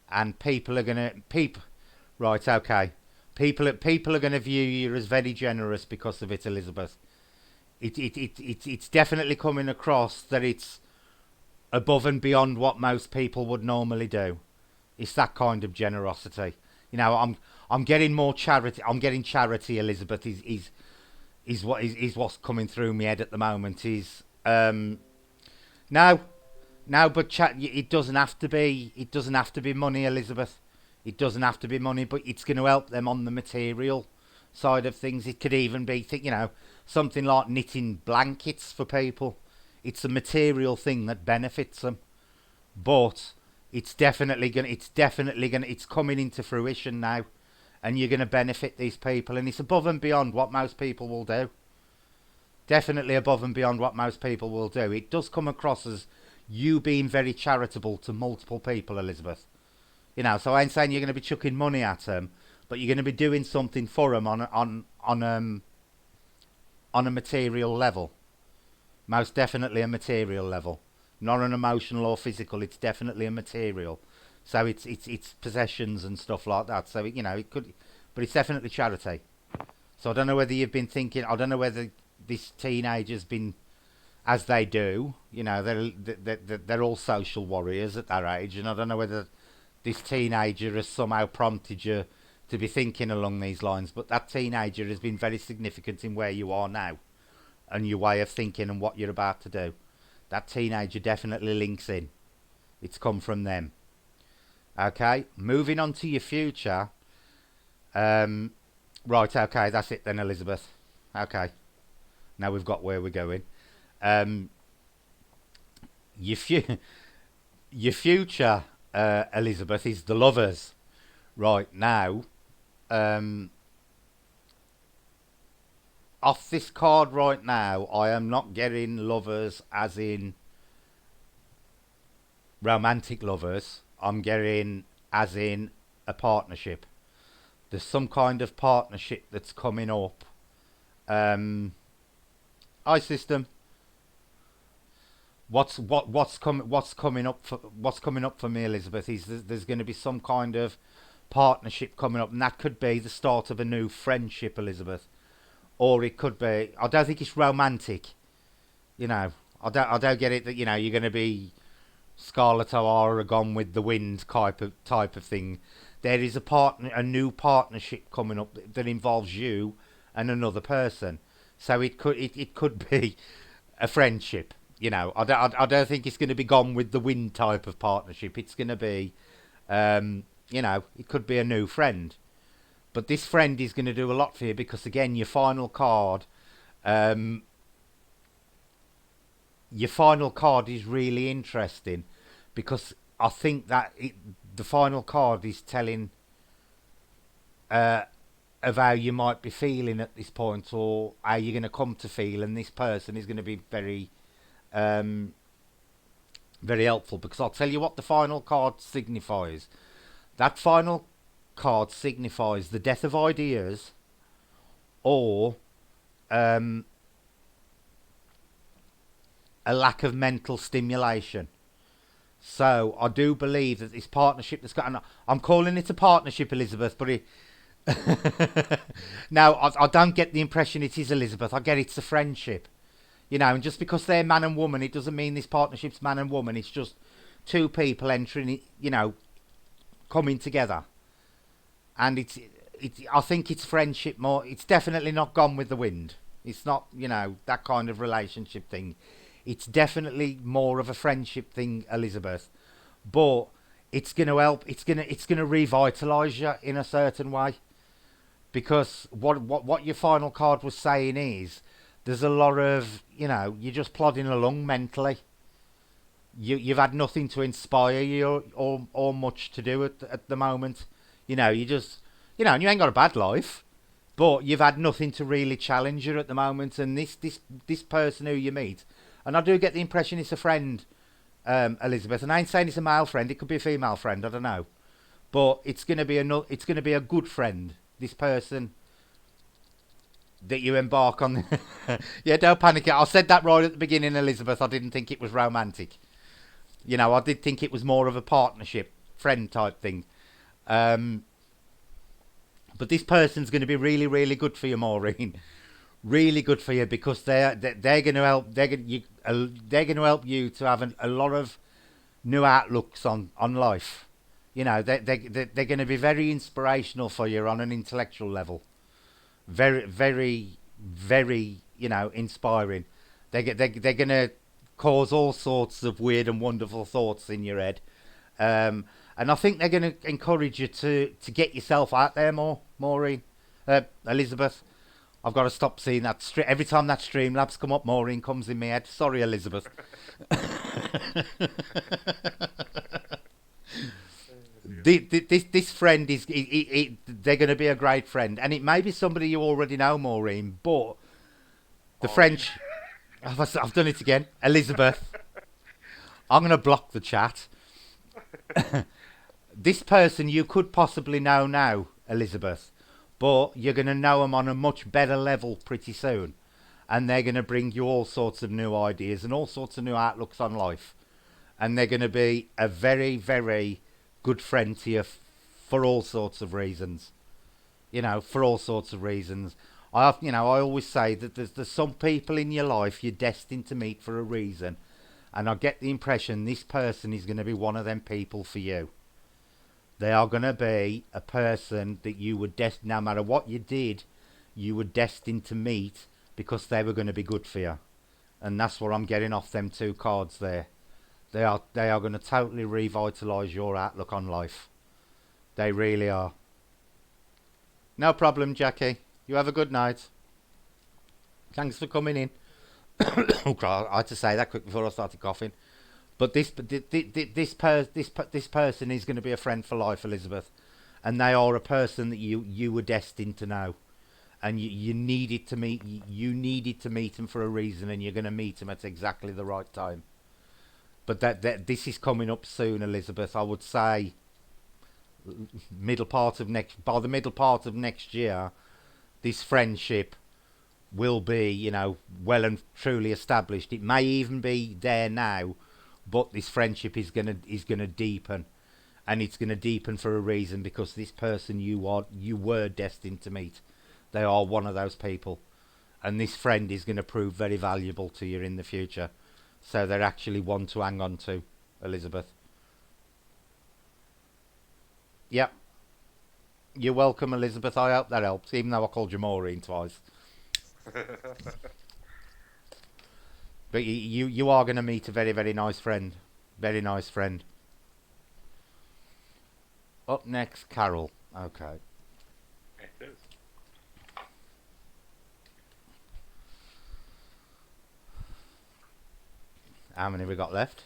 Speaker 1: And people are going to... Right, okay. People are going to view you as very generous because of it, Elizabeth. It's definitely coming across that it's above and beyond what most people would normally do. It's that kind of generosity. You know, I'm getting more charity. I'm getting charity, Elizabeth. Is what's coming through my head at the moment. No, no, but it doesn't have to be. It doesn't have to be money, Elizabeth. It doesn't have to be money, but it's going to help them on the material side of things. It could even be, something like knitting blankets for people. It's a material thing that benefits them, but it's coming into fruition now, and you're going to benefit these people, and it's above and beyond what most people will do. Definitely above and beyond what most people will do. It does come across as you being very charitable to multiple people, Elizabeth. So I ain't saying you're going to be chucking money at them, but you're going to be doing something for them on a material level. Most definitely a material level, not an emotional or physical. It's definitely a material. So it's possessions and stuff like that. So it could, but it's definitely charity. So I don't know whether you've been thinking. I don't know whether this teenager's been, as they do. They're all social warriors at their age, and I don't know whether this teenager has somehow prompted you to be thinking along these lines. But that teenager has been very significant in where you are now, and your way of thinking and what you're about to do. That teenager definitely links in. It's come from them. Okay, moving on to your future. Right, okay, that's it then, Elizabeth. Okay, now we've got where we're going. Your future, Elizabeth, is the lovers. Right now, off this card right now, I am not getting lovers as in romantic lovers. I'm getting as in a partnership. There's some kind of partnership that's coming up. Hi, system. What's coming up for me, Elizabeth? Is there's going to be some kind of partnership coming up, and that could be the start of a new friendship, Elizabeth. Or it could be. I don't think it's romantic. I don't get it that you're going to be Scarlett O'Hara Gone with the Wind type of thing. There is a new partnership coming up that involves you and another person. So it could be a friendship. I don't think it's going to be Gone with the Wind type of partnership. It's going to be, it could be a new friend. But this friend is going to do a lot for you because, again, your final card is really interesting because I think that the final card is telling of how you might be feeling at this point or how you're going to come to feel, and this person is going to be very, very helpful because I'll tell you what the final card signifies. That final card signifies the death of ideas or a lack of mental stimulation. So I do believe that this partnership that's got, and I'm calling it a partnership, Elizabeth, but now I don't get the impression it is, Elizabeth. I get it's a friendship, and just because they're man and woman, it doesn't mean this partnership's man and woman. It's just two people entering it, coming together. And I think it's friendship more. It's definitely not Gone with the Wind. It's not, that kind of relationship thing. It's definitely more of a friendship thing, Elizabeth. But it's going to help. It's going to revitalise you in a certain way. Because what your final card was saying is there's a lot of, you're just plodding along mentally. You've had nothing to inspire you or much to do at the moment. You just, and you ain't got a bad life, but you've had nothing to really challenge you at the moment. And this person who you meet, and I do get the impression it's a friend, Elizabeth. And I ain't saying it's a male friend; it could be a female friend. I don't know, but it's gonna be a good friend. This person that you embark on. Yeah, don't panic. I said that right at the beginning, Elizabeth. I didn't think it was romantic. I did think it was more of a partnership, friend type thing. But this person's going to be really, really good for you, Maureen. Really good for you because they're going to help. They're going to help you to have a lot of new outlooks on life. You know, they're going to be very inspirational for you on an intellectual level. Very, very, very, inspiring. They're going to cause all sorts of weird and wonderful thoughts in your head. And I think they're going to encourage you to get yourself out there more, Maureen. Elizabeth, I've got to stop seeing that. Every time that Streamlabs come up, Maureen comes in my head. Sorry, Elizabeth. This friend is they're going to be a great friend, and it may be somebody you already know, Maureen. But the French, I've done it again, Elizabeth. I'm going to block the chat. This person you could possibly know now, Elizabeth, but you're going to know them on a much better level pretty soon, and they're going to bring you all sorts of new ideas and all sorts of new outlooks on life, and they're going to be a very, very good friend to you for all sorts of reasons. For all sorts of reasons. I always say that there's some people in your life you're destined to meet for a reason, and I get the impression this person is going to be one of them people for you. They are going to be a person that you were no matter what you did, you were destined to meet because they were going to be good for you, and that's what I'm getting off them two cards there. They are going to totally revitalise your outlook on life. They really are. No problem, Jackie. You have a good night. Thanks for coming in. I had to say that quick before I started coughing. But this person is going to be a friend for life, Elizabeth, and they are a person that you were destined to know, and you needed to meet. You needed to meet them for a reason, and you're going to meet them at exactly the right time. But this is coming up soon, Elizabeth. I would say by the middle part of next year, this friendship will be, well and truly established. It may even be there now, but this friendship is gonna deepen, and it's gonna deepen for a reason because this person you were destined to meet, they are one of those people, and this friend is gonna prove very valuable to you in the future. So they're actually one to hang on to, Elizabeth. Yep. You're welcome, Elizabeth. I hope that helps, even though I called you Maureen twice. But you are going to meet a very, very nice friend. Very nice friend. Up next, Carol. Okay.
Speaker 2: It is.
Speaker 1: How many we got left?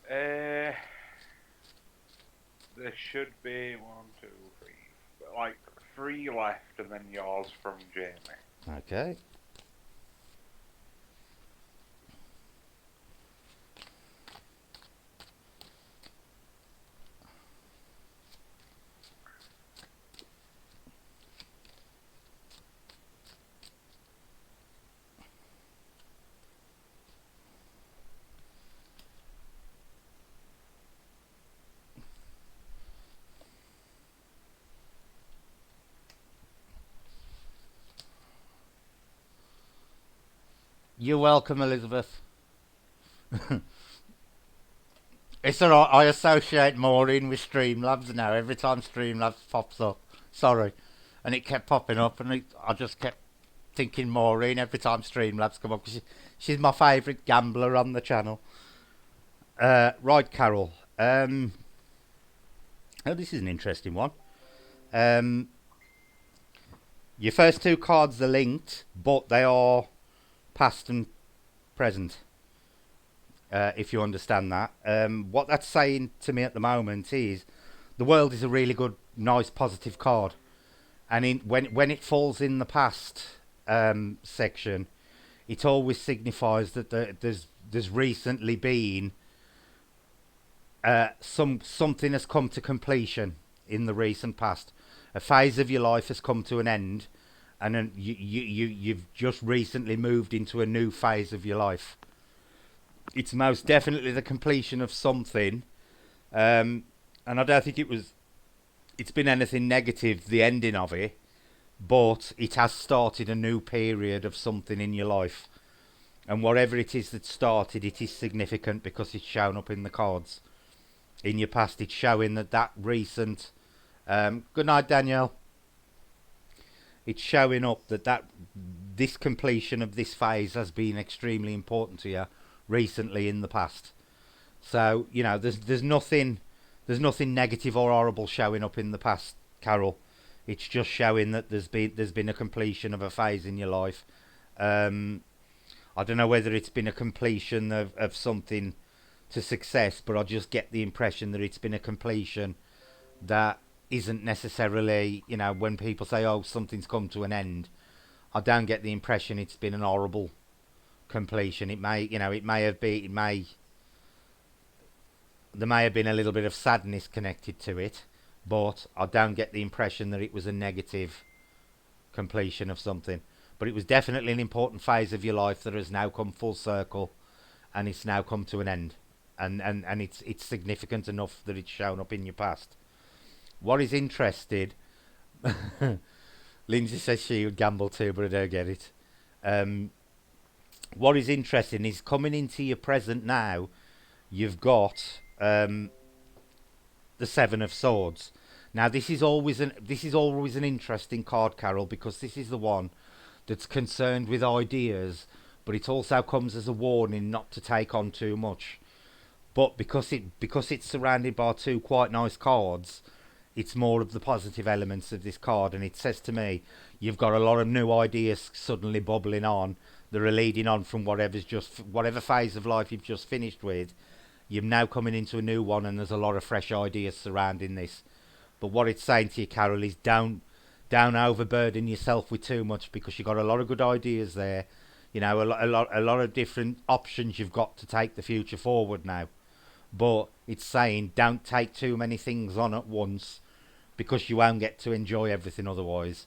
Speaker 2: There should be 1, 2, 3, like 3 left, and then yours from Jamie.
Speaker 1: Okay. You're welcome, Elizabeth. It's alright, I associate Maureen with Streamlabs now. Every time Streamlabs pops up. Sorry. And it kept popping up, and I just kept thinking Maureen every time Streamlabs come up. Cause she's my favourite gambler on the channel. Right, Carol. Oh, this is an interesting one. Your first 2 cards are linked, but they are past and present, if you understand that. What that's saying to me at the moment is the world is a really good, nice, positive card, and when it falls in the past section, it always signifies that there's recently been something has come to completion in the recent past. A phase of your life has come to an end, and then you've just recently moved into a new phase of your life. It's most definitely the completion of something, and I don't think it was it's been anything negative, the ending of it, but it has started a new period of something in your life. And whatever it is that started, it is significant because it's shown up in the cards. In your past, it's showing that recent. Good night, Danielle. It's showing up that this completion of this phase has been extremely important to you recently in the past. So there's nothing negative or horrible showing up in the past, Carol. It's just showing that there's been a completion of a phase in your life. I don't know whether it's been a completion of something to success, but I just get the impression that it's been a completion that isn't necessarily, when people say, oh, something's come to an end, I don't get the impression it's been an horrible completion. It may, there may have been a little bit of sadness connected to it, but I don't get the impression that it was a negative completion of something. But it was definitely an important phase of your life that has now come full circle, and it's now come to an end, and it's significant enough that it's shown up in your past. What is interested, Lindsay says she would gamble too, but I don't get it. What is interesting is coming into your present now, you've got the Seven of Swords. Now this is always an interesting card, Carol, because this is the one that's concerned with ideas, but it also comes as a warning not to take on too much. But because it's surrounded by two quite nice cards, it's more of the positive elements of this card, and it says to me you've got a lot of new ideas suddenly bubbling on that are leading on from whatever phase of life you've just finished with. You're now coming into a new one, and there's a lot of fresh ideas surrounding this. But what it's saying to you, Carol, is don't overburden yourself with too much, because you've got a lot of good ideas there. A lot of different options you've got to take the future forward now. But it's saying don't take too many things on at once, because you won't get to enjoy everything otherwise.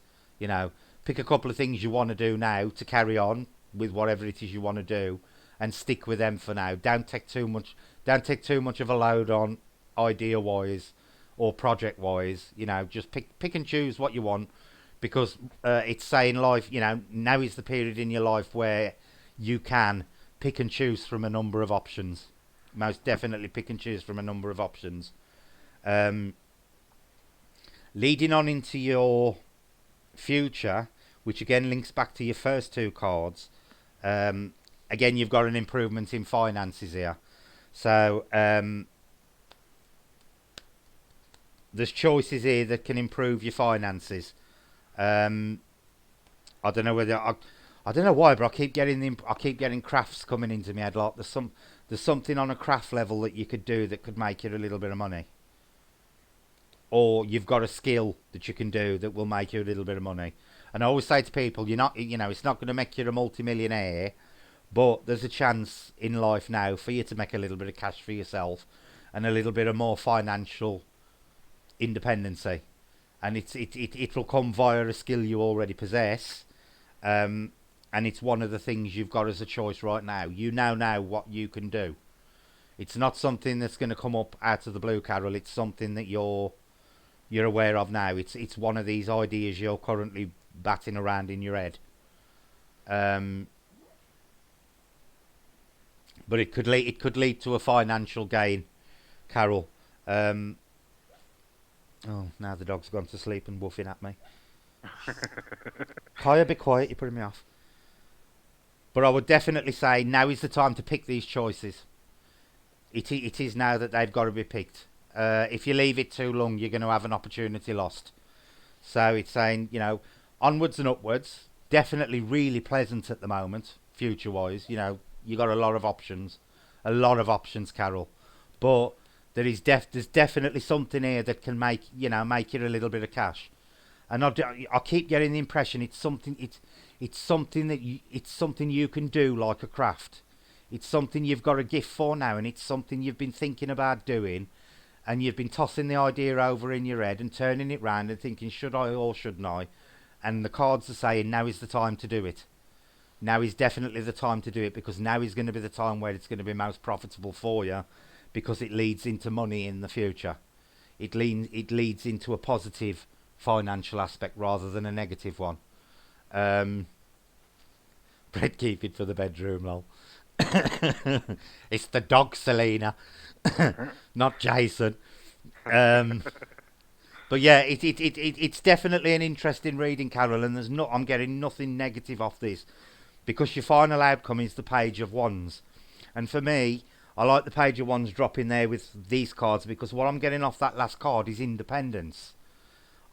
Speaker 1: Pick a couple of things you want to do now to carry on with whatever it is you want to do, and stick with them for now. Don't take too much of a load on idea wise or project wise. Just pick and choose what you want, because it's saying life, now is the period in your life where you can pick and choose from a number of options. Most definitely pick and choose from a number of options. Leading on into your future, which again links back to your first two cards. Again, you've got an improvement in finances here. So there's choices here that can improve your finances. I don't know whether I don't know why, but I keep getting crafts coming into my head. Like there's something on a craft level that you could do that could make you a little bit of money, or you've got a skill that you can do that will make you a little bit of money. And I always say to people, it's not going to make you a multi-millionaire, but there's a chance in life now for you to make a little bit of cash for yourself and a little bit of more financial independency. And it will come via a skill you already possess. And it's one of the things you've got as a choice right now. You now know what you can do. It's not something that's going to come up out of the blue, Carol. It's something that you're aware of now. It's one of these ideas you're currently batting around in your head. But it could lead to a financial gain, Carol. Oh, now the dog's gone to sleep and woofing at me. Kaya, be quiet. You're putting me off. But I would definitely say now is the time to pick these choices. It is now that they've got to be picked. If you leave it too long, you're going to have an opportunity lost. So it's saying, onwards and upwards. Definitely really pleasant at the moment, future-wise. You got a lot of options. Carol. But there's definitely something here that can make you a little bit of cash. And I keep getting the impression it's something you can do, like a craft. It's something you've got a gift for now, and it's something you've been thinking about doing, and you've been tossing the idea over in your head and turning it round and thinking, should I or shouldn't I? And the cards are saying now is the time to do it. Now is definitely the time to do it, because now is going to be the time where it's going to be most profitable for you, because it leads into money in the future. it leads into a positive financial aspect rather than a negative one. Um, Bread keep it for the bedroom, lol. It's the dog, Selena, not Jason. Um, but yeah, it's definitely an interesting reading, Carol, and I'm getting nothing negative off this because your final outcome is the Page of Wands, and for me, I like the Page of Wands dropping there with these cards because what I'm getting off that last card is independence.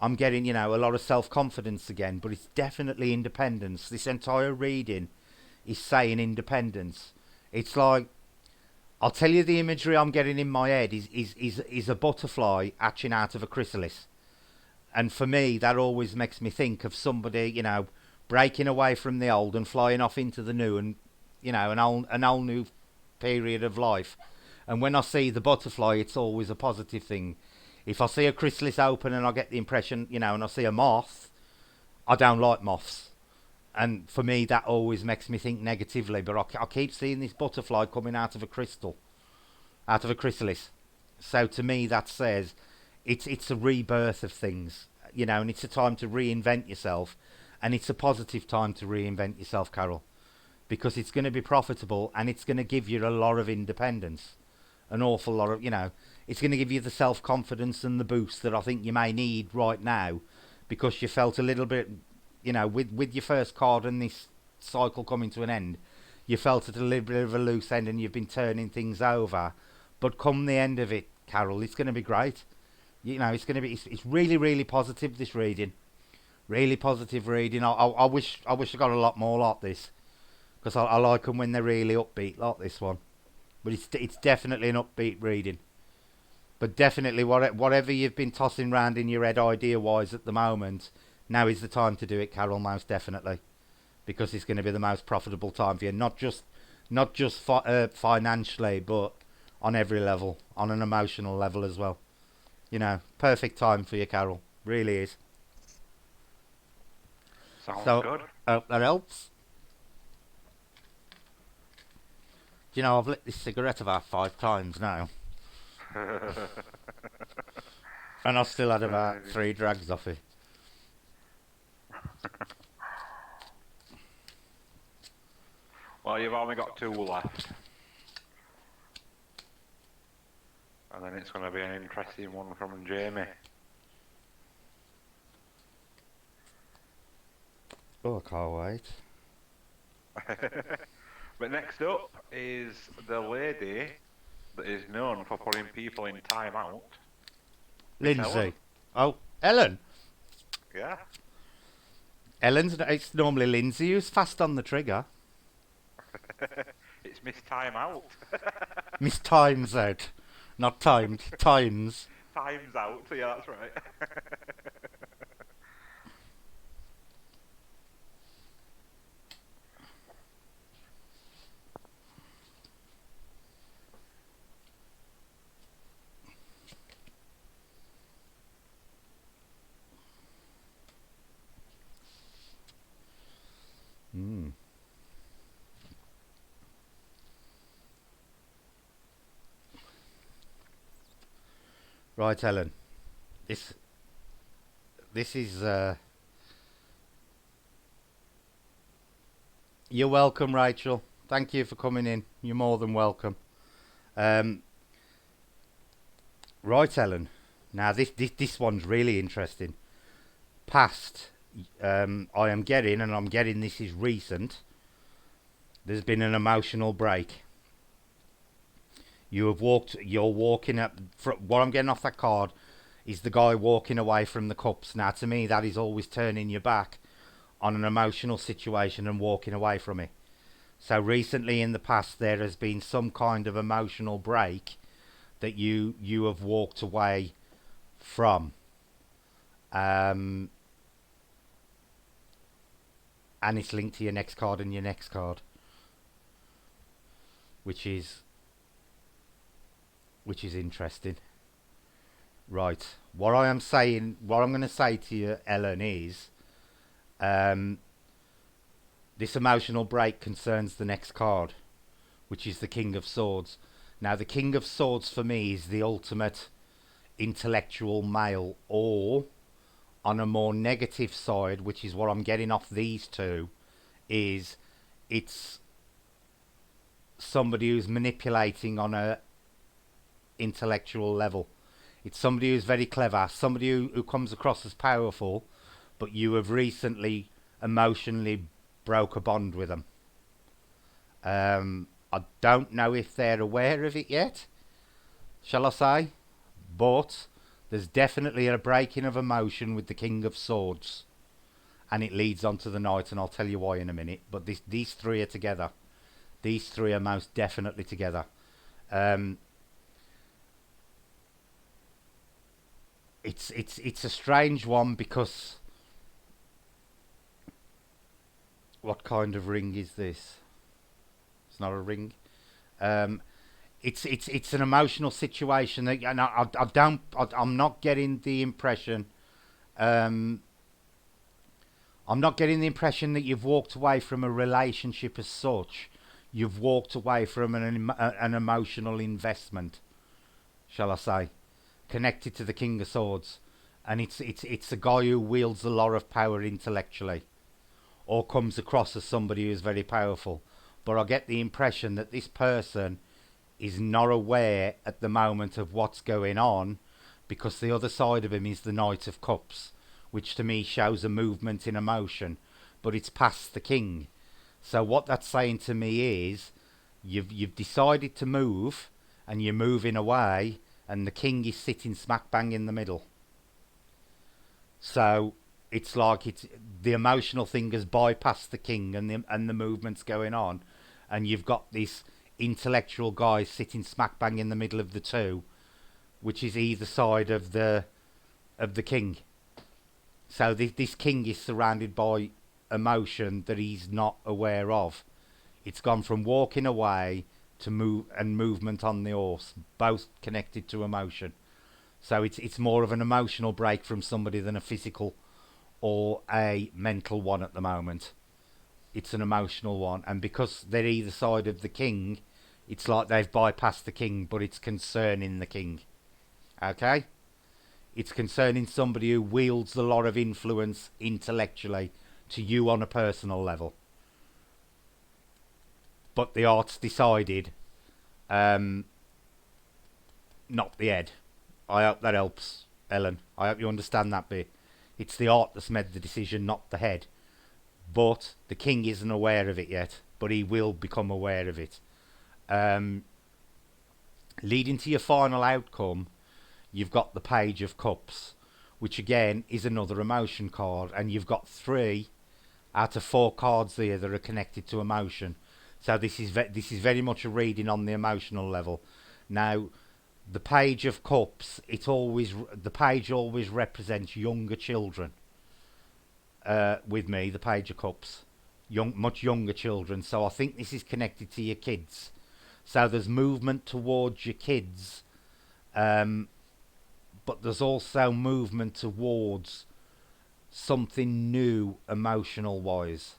Speaker 1: I'm getting, a lot of self-confidence again, but it's definitely independence. This entire reading is saying independence. It's like, I'll tell you the imagery I'm getting in my head is a butterfly hatching out of a chrysalis. And for me, that always makes me think of somebody, breaking away from the old and flying off into the new and, an old new period of life. And when I see the butterfly, it's always a positive thing. If I see a chrysalis open and I get the impression, and I see a moth, I don't like moths. And for me, that always makes me think negatively. But I keep seeing this butterfly coming out of a crystal, out of a chrysalis. So to me, that says it's a rebirth of things, and it's a time to reinvent yourself. And it's a positive time to reinvent yourself, Carol, because it's going to be profitable and it's going to give you a lot of independence. An awful lot of, it's going to give you the self-confidence and the boost that I think you may need right now because you felt a little bit, with your first card and this cycle coming to an end, you felt at a little bit of a loose end and you've been turning things over. But come the end of it, Carol, it's going to be great. It's going to be, it's really, really positive, this reading. Really positive reading. I wish I got a lot more like this because I like them when they're really upbeat like this one. But it's definitely an upbeat reading. But definitely whatever you've been tossing around in your head idea-wise at the moment, now is the time to do it, Carol, most definitely. Because it's going to be the most profitable time for you. Not just financially, but on every level. On an emotional level as well. Perfect time for you, Carol. Really is.
Speaker 2: Sounds
Speaker 1: so,
Speaker 2: good.
Speaker 1: Hope that helps. I've lit this cigarette about 5 times now. And I've still had about 3 drags off it.
Speaker 2: Well, you've only got 2 left. And then it's going to be an interesting one from Jamie.
Speaker 1: Oh, I can't wait.
Speaker 2: But next up is the lady that is known for putting people in time out.
Speaker 1: Lindsay.
Speaker 2: Ellen.
Speaker 1: Oh, Ellen.
Speaker 2: Yeah.
Speaker 1: It's normally Lindsay who's fast on the trigger.
Speaker 2: It's Miss Time Out.
Speaker 1: Miss Times Out. Not timed. Times.
Speaker 2: Time's Out, yeah, that's right.
Speaker 1: Right, Ellen. This is. You're welcome, Rachel. Thank you for coming in. You're more than welcome. Right, Ellen. Now this one's really interesting. Past. I am getting, and I'm getting this is recent. There's been an emotional break. You're walking up. What I'm getting off that card is the guy walking away from the cups. Now, to me, that is always turning your back on an emotional situation and walking away from it. So recently in the past, there has been some kind of emotional break that you have walked away from. And it's linked to your next card and your next card, which is interesting. Right. What I'm going to say to you, Ellen, is this emotional break concerns the next card, which is the King of Swords. Now, the King of Swords for me is the ultimate intellectual male, or on a more negative side, which is what I'm getting off these two, is it's somebody who's manipulating on a intellectual level. It's somebody who's very clever, somebody who comes across as powerful, but you have recently emotionally broke a bond with them. I don't know if they're aware of it yet, shall I say, but there's definitely a breaking of emotion with the King of Swords, and it leads on to the Knight, and I'll tell you why in a minute. But these three are together. These three are most definitely together. It's a strange one because what kind of ring is this? It's not a ring. Um, it's an emotional situation that, and I'm not getting the impression. Um, I'm not getting the impression that you've walked away from a relationship as such. You've walked away from an emotional investment, shall I say, connected to the King of Swords, and it's a guy who wields a lot of power intellectually, or comes across as somebody who's very powerful. But I get the impression that this person is not aware at the moment of what's going on, because the other side of him is the Knight of Cups, which to me shows a movement in emotion, but it's past the King. So what that's saying to me is you've decided to move, and you're moving away, and the King is sitting smack bang in the middle. So it's like the emotional thing has bypassed the King, and the movement's going on, and you've got this intellectual guy sitting smack bang in the middle of the two, which is either side of the King. So this King is surrounded by emotion that he's not aware of. It's gone from walking away to movement on the horse, both connected to emotion. So it's more of an emotional break from somebody than a physical or a mental one at the moment. It's an emotional one, and because they're either side of the King, it's like they've bypassed the King, but it's concerning the King. Okay? It's concerning somebody who wields a lot of influence intellectually to you on a personal level. But the art's decided, not the head. I hope that helps, Ellen. I hope you understand that bit. It's the art that's made the decision, not the head. But the King isn't aware of it yet, but he will become aware of it. Leading to your final outcome, you've got the Page of Cups, which again is another emotion card, and you've got 3 out of 4 cards there that are connected to emotion. So this is very much a reading on the emotional level. Now, the Page of Cups, the page always represents younger children. With me, the Page of Cups, much younger children. So I think this is connected to your kids. So there's movement towards your kids, but there's also movement towards something new, emotional wise.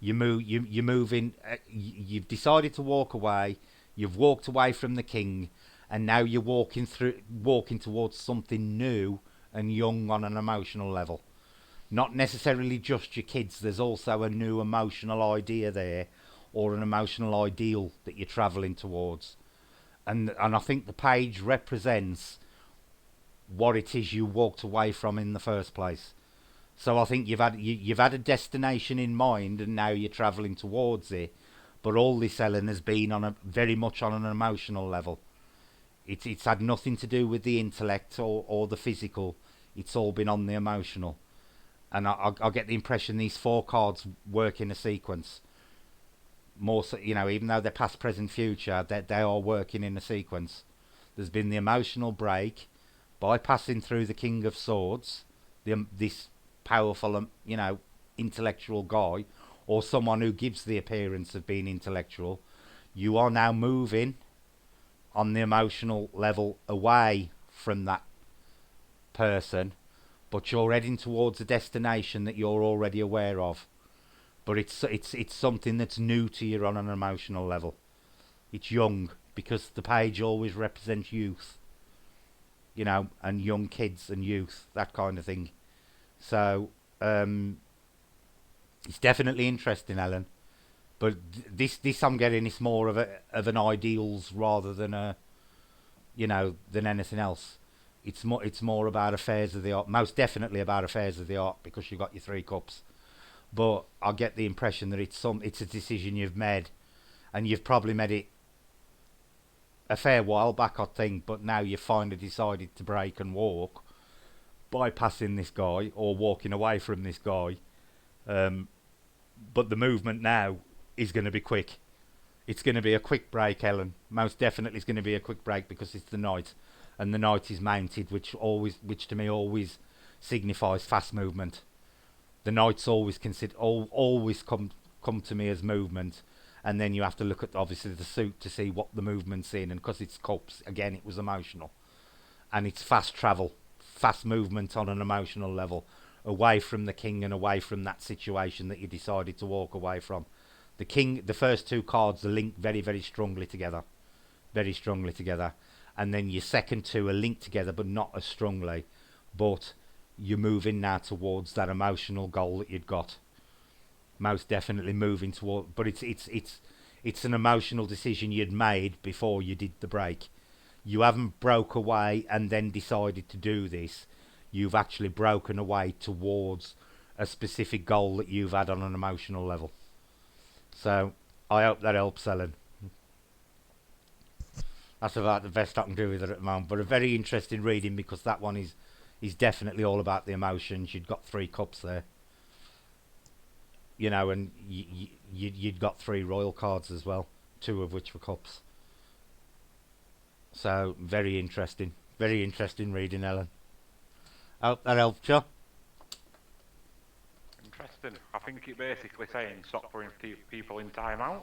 Speaker 1: You're moving. You've decided to walk away. You've walked away from the King, and now you're walking towards something new and young on an emotional level. Not necessarily just your kids. There's also a new emotional idea there, or an emotional ideal that you're travelling towards. And I think the page represents what it is you walked away from in the first place. So I think you've had a destination in mind, and now you're travelling towards it. But all this, Ellen, has been very much on an emotional level. It's had nothing to do with the intellect or the physical. It's all been on the emotional. And I get the impression these 4 cards work in a sequence. More so, even though they're past, present, future, they are working in a sequence. There's been the emotional break, bypassing through the King of Swords, this powerful, intellectual guy, or someone who gives the appearance of being intellectual. You are now moving on the emotional level away from that person, but you're heading towards a destination that you're already aware of. But it's something that's new to you on an emotional level. It's young, because the page always represents youth. and young kids and youth, that kind of thing. So um, it's definitely interesting, Alan. But this I'm getting is more of an ideals rather than than anything else. It's more about affairs of the art. Most definitely about affairs of the art because you've got your three cups. But I get the impression that it's a decision you've made, and you've probably made it a fair while back, I think. But now you finally decided to break and walk, bypassing this guy or walking away from this guy. Um, but the movement now is going to be quick. It's going to be a quick break, Helen. Most definitely, it's going to be a quick break because it's the night, and the night is mounted, which to me always signifies fast movement. The nights always come to me as movement, and then you have to look at obviously the suit to see what the movement's in, and because it's cups again, it was emotional, and it's fast travel, fast movement on an emotional level, away from the king and away from that situation that you decided to walk away from. The king, the first two cards are linked very, very strongly together, and then your second two are linked together, but not as strongly. But you're moving now towards that emotional goal that you'd got. Most definitely moving toward, but it's an emotional decision you'd made before you did the break. You haven't broke away and then decided to do this. You've actually broken away towards a specific goal that you've had on an emotional level. So I hope that helps, Ellen. That's about the best I can do with it at the moment. But a very interesting reading because that one is definitely all about the emotions. You'd got three cups there, and you'd got three royal cards as well, two of which were cups. So very interesting reading, Ellen. Hope that helped you.
Speaker 2: Interesting. I think it basically saying stop putting people in timeout.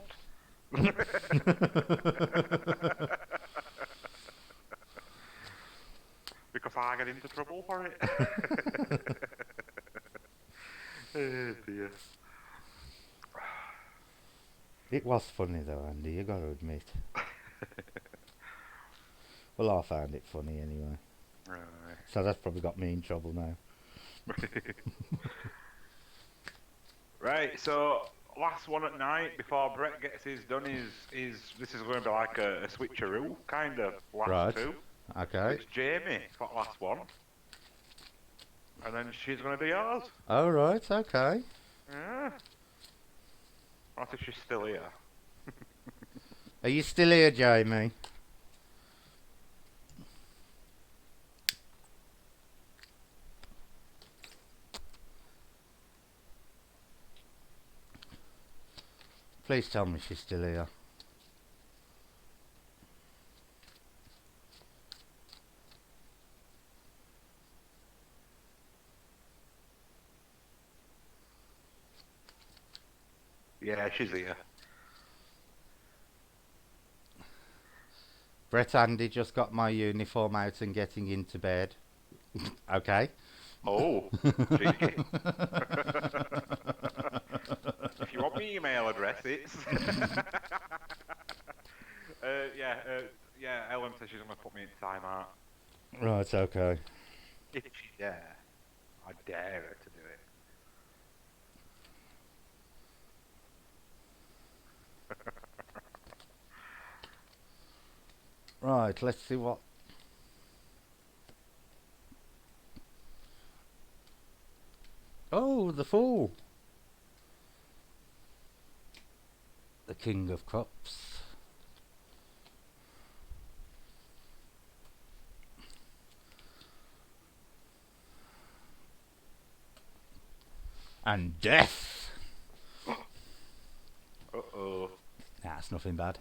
Speaker 2: Because I get into trouble for it. Oh dear.
Speaker 1: It was funny though, Andy, you got to admit. Well, I found it funny anyway.
Speaker 2: Right.
Speaker 1: So that's probably got me in trouble now.
Speaker 2: Right, so last one at night before Brett gets his done is this is going to be like a switcheroo kind of last
Speaker 1: Right.
Speaker 2: two.
Speaker 1: Okay.
Speaker 2: It's Jamie for last one, and then she's going to do yours.
Speaker 1: Oh, right, okay.
Speaker 2: Yeah. What if she's still here?
Speaker 1: Are you still here, Jamie? Please tell me she's still here.
Speaker 2: Yeah, she's here.
Speaker 1: Brett Andy just got my uniform out and getting into bed. Okay.
Speaker 2: Oh, cheeky. If you want my email address, it's... yeah, Ellen says she's going to put me in timeout.
Speaker 1: Right, okay.
Speaker 2: If she dare. I dare her to do it.
Speaker 1: Right, let's see what... Oh, the Fool. The King of Cups. And Death.
Speaker 2: Uh-oh.
Speaker 1: Nah, it's nothing bad.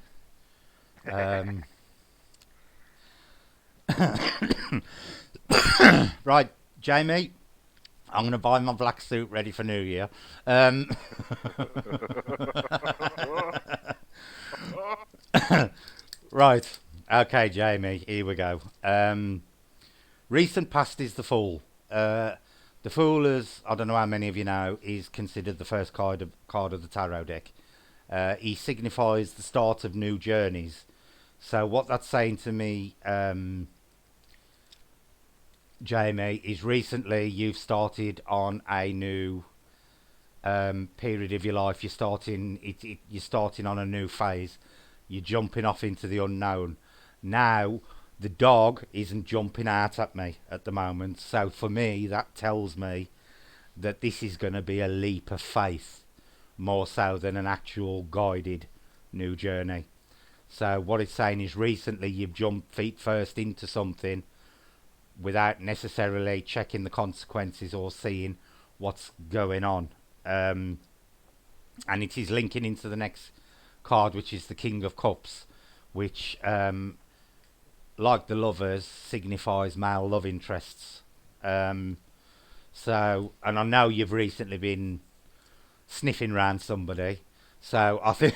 Speaker 1: Right, Jamie, I'm going to buy my black suit ready for New Year. Right, okay, Jamie, here we go. Recent past is the Fool. The Fool, as I don't know how many of you know, is considered the first card of the tarot deck. He signifies the start of new journeys. So what that's saying to me Jamie, is recently you've started on a new period of your life. You're starting on a new phase. You're jumping off into the unknown. Now, the dog isn't jumping out at me at the moment. So for me, that tells me that this is going to be a leap of faith more so than an actual guided new journey. So what it's saying is recently you've jumped feet first into something without necessarily checking the consequences or seeing what's going on. Um, and it is linking into the next card, which is the King of Cups, which, like the Lovers, signifies male love interests. Um, and I know you've recently been sniffing around somebody, so I think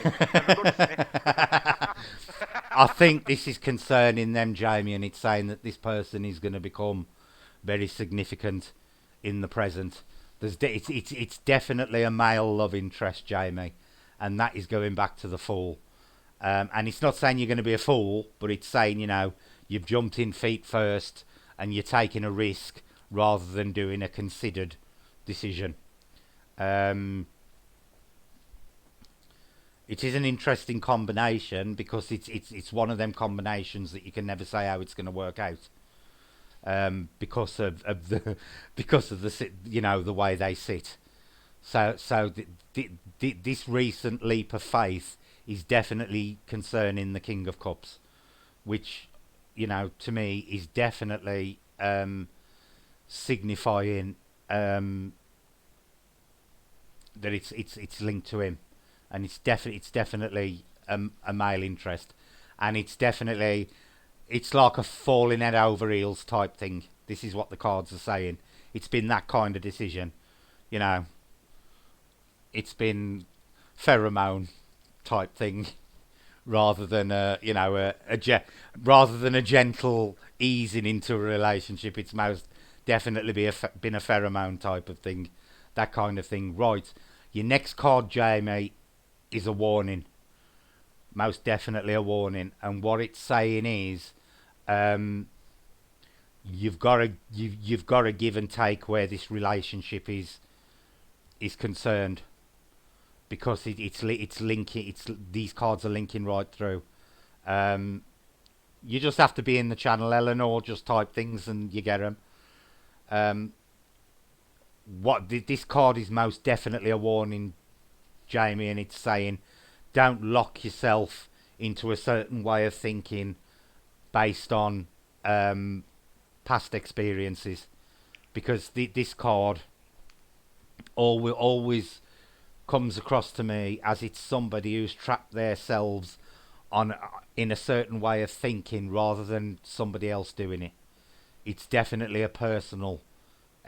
Speaker 1: I think this is concerning them, Jamie, and it's saying that this person is going to become very significant in the present. It's definitely a male love interest, Jamie, and that is going back to the Fool. And it's not saying you're going to be a fool, but it's saying, you've jumped in feet first and you're taking a risk rather than doing a considered decision. Um, it is an interesting combination because it's one of them combinations that you can never say how it's going to work out. Because of the the way they sit. So this recent leap of faith is definitely concerning the King of Cups, which to me is definitely signifying that it's linked to him, and it's definitely a male interest, and it's like a falling head over heels type thing. This is what the cards are saying. It's been that kind of decision, you know. It's been pheromone type thing rather than rather than a gentle easing into a relationship. It's most definitely been a pheromone type of thing, that kind of thing. Right, your next card, Jamie, is a warning. Most definitely a warning, and what it's saying is, um, you've got to give and take where this relationship is concerned, because it's linking. These cards are linking right through. Um, you just have to be in the channel, Eleanor. Just type things and you get them. Um, this card is most definitely a warning, Jamie, and it's saying don't lock yourself into a certain way of thinking based on past experiences, because this card always comes across to me as it's somebody who's trapped themselves on in a certain way of thinking rather than somebody else doing it. It's definitely a personal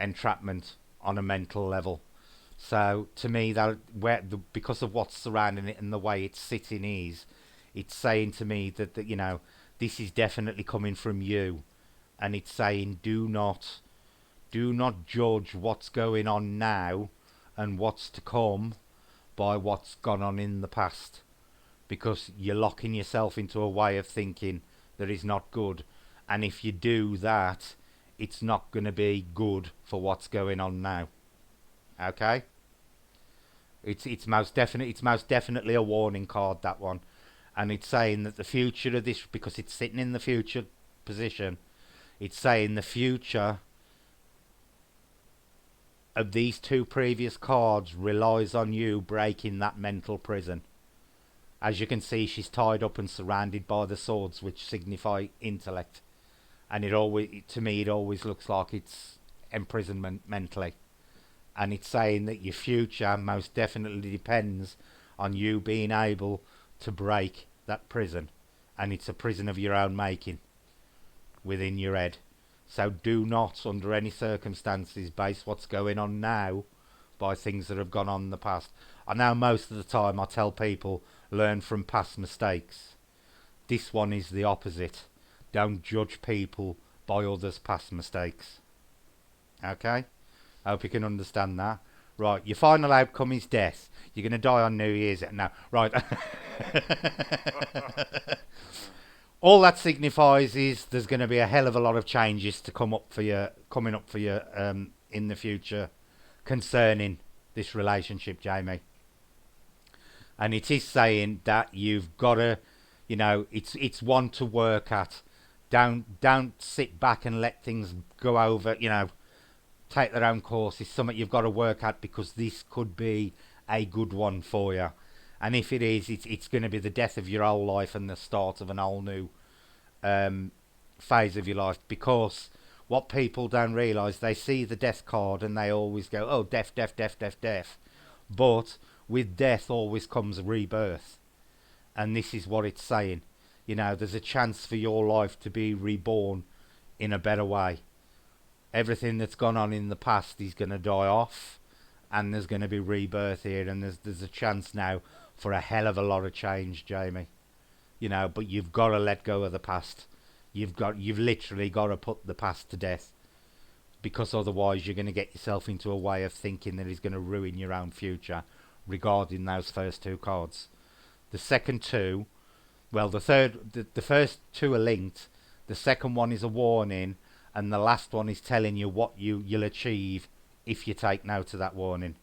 Speaker 1: entrapment on a mental level. So to me, because of what's surrounding it and the way it's sitting it's saying to me that this is definitely coming from you, and it's saying do not judge what's going on now and what's to come by what's gone on in the past, because you're locking yourself into a way of thinking that is not good, and if you do that, it's not going to be good for what's going on now. Okay, it's most definitely a warning card, that one, and it's saying that the future of this, because it's sitting in the future position, it's saying the future of these two previous cards relies on you breaking that mental prison. As you can see, she's tied up and surrounded by the swords, which signify intellect, and to me it always looks like it's imprisonment mentally, and it's saying that your future most definitely depends on you being able to break that prison, and it's a prison of your own making within your head. So do not, under any circumstances, base what's going on now by things that have gone on in the past. I know most of the time I tell people, learn from past mistakes. This one is the opposite. Don't judge people by others' past mistakes. Okay? I hope you can understand that. Right, your final outcome is death. You're going to die on New Year's. No, right. All that signifies is there's going to be a hell of a lot of changes to coming up for you in the future concerning this relationship, Jamie. And it is saying that you've got to, it's one to work at. Don't sit back and let things go over. Take their own course. It's something you've got to work at because this could be a good one for you. And if it is, it's going to be the death of your whole life and the start of an whole new phase of your life. Because what people don't realise, they see the death card and they always go, oh, death, death, death, death, death. But with death always comes rebirth. And this is what it's saying. There's a chance for your life to be reborn in a better way. Everything that's gone on in the past is going to die off. And there's going to be rebirth here. And there's a chance now for a hell of a lot of change, Jamie. But you've got to let go of the past. You've literally got to put the past to death, because otherwise you're going to get yourself into a way of thinking that is going to ruin your own future regarding those first two cards. The second two, well, the first two are linked. The second one is a warning, and the last one is telling you what you'll achieve if you take note of that warning.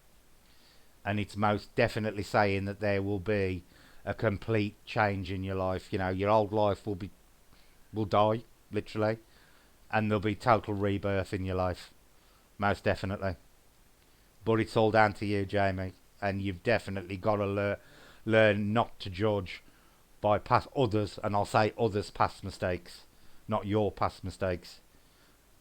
Speaker 1: And it's most definitely saying that there will be a complete change in your life. Your old life will die, literally, and there'll be total rebirth in your life, most definitely. But it's all down to you, Jamie, and you've definitely got to learn not to judge by past others, and I'll say others' past mistakes, not your past mistakes.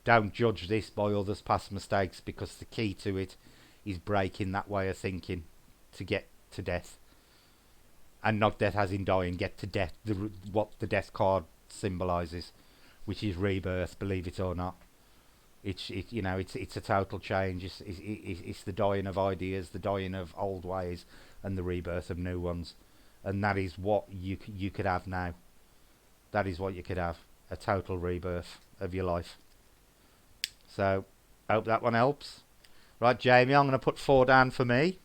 Speaker 1: Don't judge this by others' past mistakes, because the key to it is breaking that way of thinking to get to death. And not death as in dying, get to death, what the death card symbolises, which is rebirth, believe it or not. It's a total change. It's the dying of ideas, the dying of old ways, and the rebirth of new ones. And that is what you could have now. That is what you could have, a total rebirth of your life. So, hope that one helps. Right, Jamie, I'm going to put 4 down for me.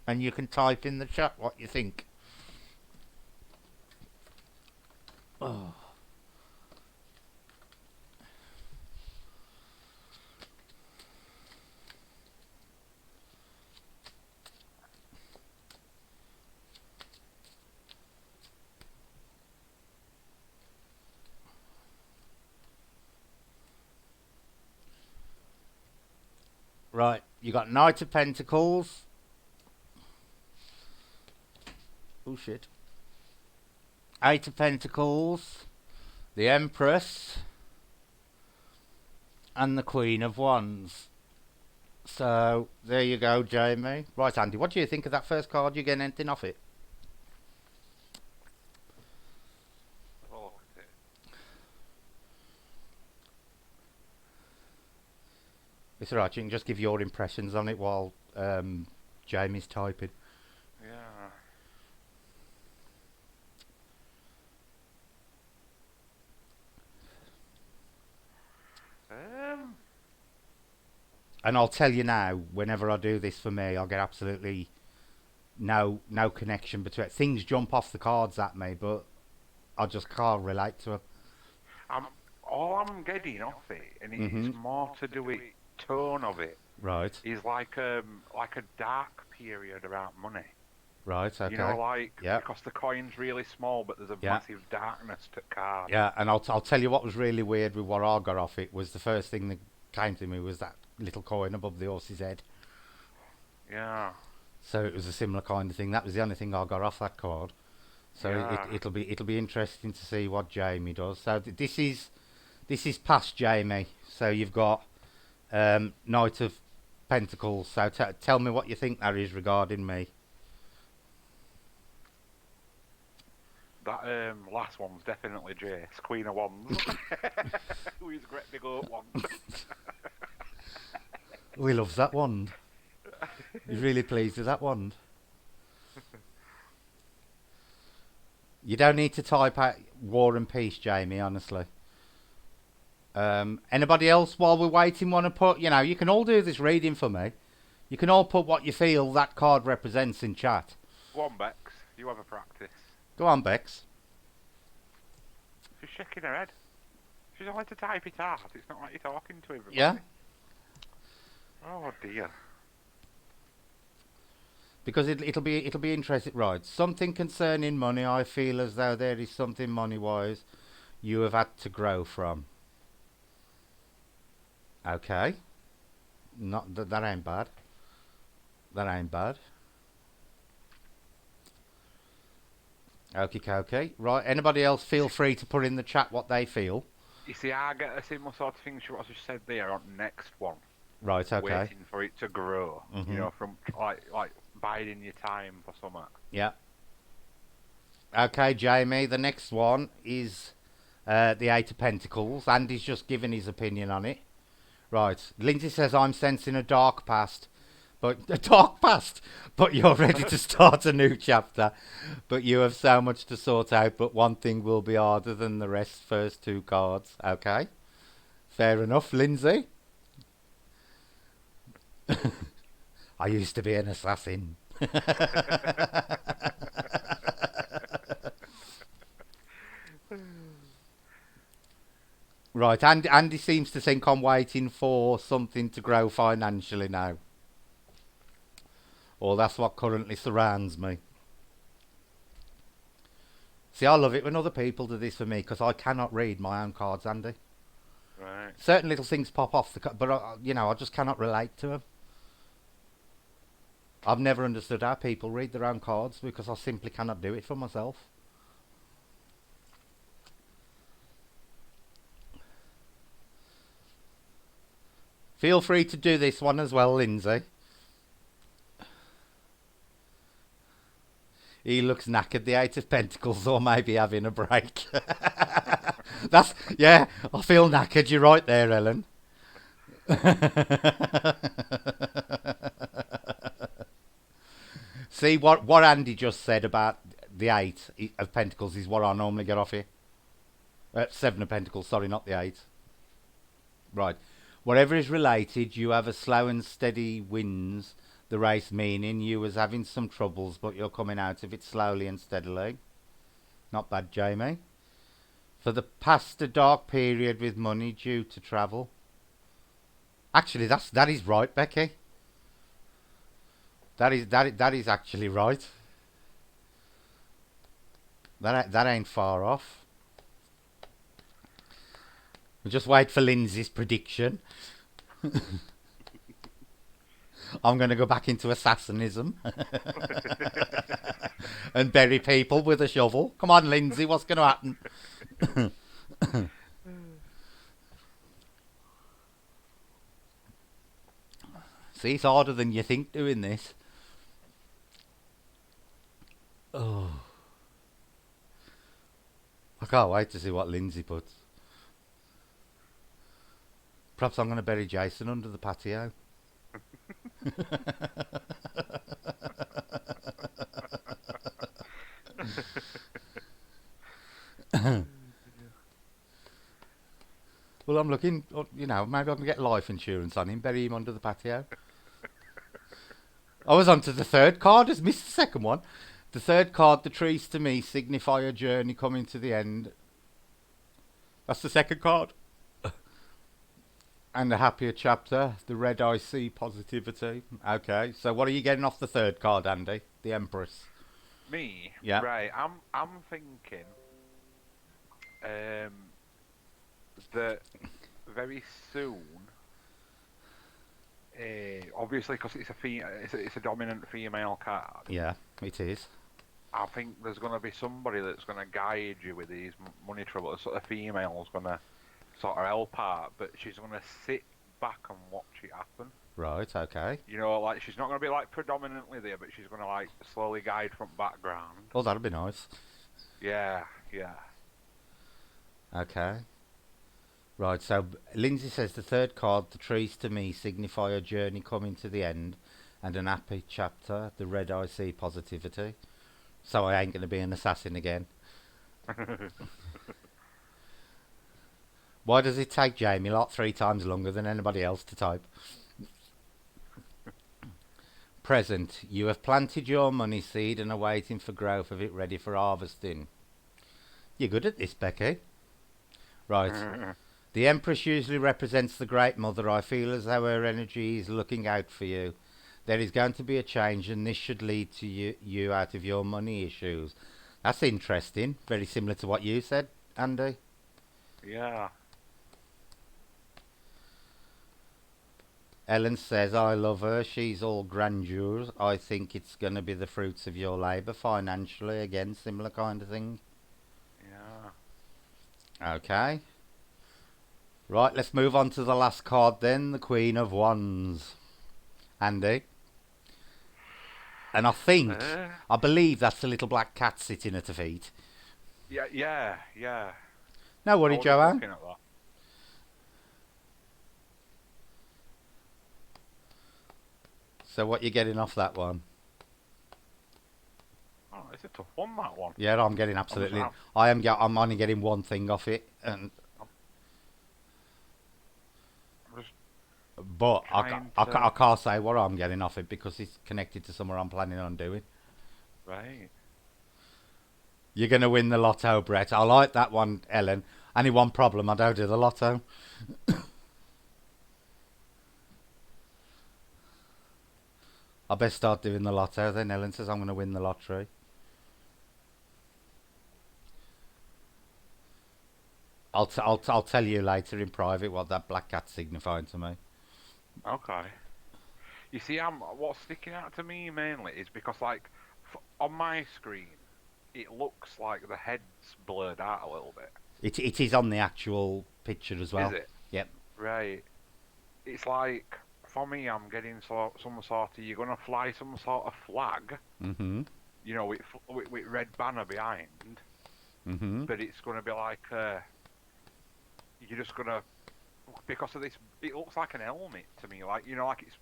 Speaker 1: And you can type in the chat what you think. Oh. Right, you got Knight of Pentacles. Oh shit. 8 of Pentacles, the Empress, and the Queen of Wands. So, there you go, Jamie. Right, Andy, what do you think of that first card? You getting anything off it?
Speaker 2: Have a look at it.
Speaker 1: It's alright, you can just give your impressions on it while Jamie's typing.
Speaker 2: Yeah.
Speaker 1: And I'll tell you now, whenever I do this for me, I'll get absolutely no connection between it. Things jump off the cards at me, but I just can't relate to them.
Speaker 2: All I'm getting off it, and it's more to do with tone of it.
Speaker 1: Right.
Speaker 2: Is like a dark period about money.
Speaker 1: Right, okay.
Speaker 2: Because the coin's really small, but there's a massive darkness to card.
Speaker 1: Yeah, and I'll tell you what was really weird with what I got off it was the first thing that came to me was that little coin above the horse's head.
Speaker 2: Yeah.
Speaker 1: So it was a similar kind of thing. That was the only thing I got off that card. So it'll be interesting to see what Jamie does. So this is past Jamie. So you've got Knight of Pentacles. So tell me what you think that is regarding me.
Speaker 2: That last one's definitely Jace, Queen of Wands. Who is great big oak wand.
Speaker 1: Oh, he loves that wand. He's really pleased with that wand. You don't need to type out War and Peace, Jamie, honestly. Anybody else while we're waiting want to put, you can all do this reading for me. You can all put what you feel that card represents in chat.
Speaker 2: Go on, Bex. You have a practice.
Speaker 1: Go on, Bex.
Speaker 2: She's shaking her head. She's only to type it out. It's not like you're talking to everybody.
Speaker 1: Yeah.
Speaker 2: Oh dear.
Speaker 1: Because it'll be interesting, right? Something concerning money. I feel as though there is something money-wise you have had to grow from. Okay. Not that ain't bad. That ain't bad. Okay. Right. Anybody else feel free to put in the chat what they feel.
Speaker 2: You see, I get a similar sort of thing to what I just said there on the next one.
Speaker 1: Right. Okay.
Speaker 2: Waiting for it to grow. You know, from like biding your time for something.
Speaker 1: Yeah. Okay, Jamie. The next one is the Eight of Pentacles. Andy's just given his opinion on it. Right. Lindsay says, I'm sensing a dark past. But you're ready to start a new chapter. But you have so much to sort out, but one thing will be harder than the rest. First two cards. Okay. Fair enough, Lindsay. I used to be an assassin. Right, Andy seems to think I'm waiting for something to grow financially now. Or that's what currently surrounds me. See, I love it when other people do this for me because I cannot read my own cards, Andy.
Speaker 2: Right.
Speaker 1: Certain little things pop off, but I just cannot relate to them. I've never understood how people read their own cards because I simply cannot do it for myself. Feel free to do this one as well, Lindsay. He looks knackered, the Eight of Pentacles, or maybe having a break. Yeah, I feel knackered. You're right there, Ellen. See, what Andy just said about the Eight of Pentacles is what I normally get off here. Seven of Pentacles, sorry, not the Eight. Right. Whatever is related, you have a slow and steady wins the race, meaning you was having some troubles, but you're coming out of it slowly and steadily. Not bad, Jamie. For the past a dark period with money due to travel. Actually, that is right, Becky. That is actually right. That ain't far off. We'll just wait for Lindsay's prediction. I'm going to go back into assassinism and bury people with a shovel. Come on, Lindsay, what's going to happen? See, it's harder than you think doing this. Oh. I can't wait to see what Lindsay puts. Perhaps I'm going to bury Jason under the patio. Well, I'm looking, maybe I can get life insurance on him, bury him under the patio. I was on to the third card, just missed the second one. The third card, the trees to me signify a journey coming to the end. That's the second card. And a happier chapter, the red I see positivity. Okay, so what are you getting off the third card, Andy? The Empress.
Speaker 2: Me?
Speaker 1: Yeah.
Speaker 2: Right, I'm thinking that very soon, obviously because it's a dominant female card.
Speaker 1: Yeah, it is.
Speaker 2: I think there's going to be somebody that's going to guide you with these money troubles. Sort of female's going to sort of help out, but she's going to sit back and watch it happen.
Speaker 1: Right, okay.
Speaker 2: You know, like she's not going to be like predominantly there, but she's going to like slowly guide from background.
Speaker 1: Oh, that'd be nice.
Speaker 2: Yeah.
Speaker 1: Okay. Right, so Lindsay says the third card, the trees to me signify a journey coming to the end and an happy chapter, the red I see positivity. So I ain't going to be an assassin again. Why does it take Jamie like 3 times longer than anybody else to type? Present. You have planted your money seed and are waiting for growth of it ready for harvesting. You're good at this, Becky. Right. The Empress usually represents the Great Mother. I feel as though her energy is looking out for you. There is going to be a change, and this should lead to you out of your money issues. That's interesting. Very similar to what you said, Andy.
Speaker 2: Yeah.
Speaker 1: Ellen says, I love her. She's all grandeur. I think it's going to be the fruits of your labour financially. Again, similar kind of thing.
Speaker 2: Yeah.
Speaker 1: Okay. Right, let's move on to the last card then. The Queen of Wands. Andy. And I believe that's the little black cat sitting at her feet.
Speaker 2: Yeah.
Speaker 1: No worry,
Speaker 2: I was
Speaker 1: Joanne.
Speaker 2: looking at that.
Speaker 1: So what you getting off that one?
Speaker 2: Oh, it's a tough one, that one.
Speaker 1: Yeah, I'm getting absolutely. I'm only getting one thing off it,
Speaker 2: I'm just
Speaker 1: but
Speaker 2: trying
Speaker 1: I can't say what I'm getting off it because it's connected to somewhere I'm planning on doing.
Speaker 2: Right.
Speaker 1: You're gonna win the lotto, Brett. I like that one, Ellen. Only one problem: I don't do the lotto. I best start doing the lotto then. Ellen says I'm gonna win the lottery. I'll tell you later in private what that black cat's signifying to me.
Speaker 2: Okay. You see, what's sticking out to me mainly is because, like, on my screen, it looks like the head's blurred out a little bit.
Speaker 1: It is on the actual picture as well.
Speaker 2: Is it?
Speaker 1: Yep.
Speaker 2: Right. It's like, for me, I'm getting some sort of, you're going to fly some sort of flag,
Speaker 1: Mm-hmm.
Speaker 2: you know, with red banner behind,
Speaker 1: Mm-hmm.
Speaker 2: but it's going to be like, you're just going to, because of this, it looks like an helmet to me, like, you know, like it's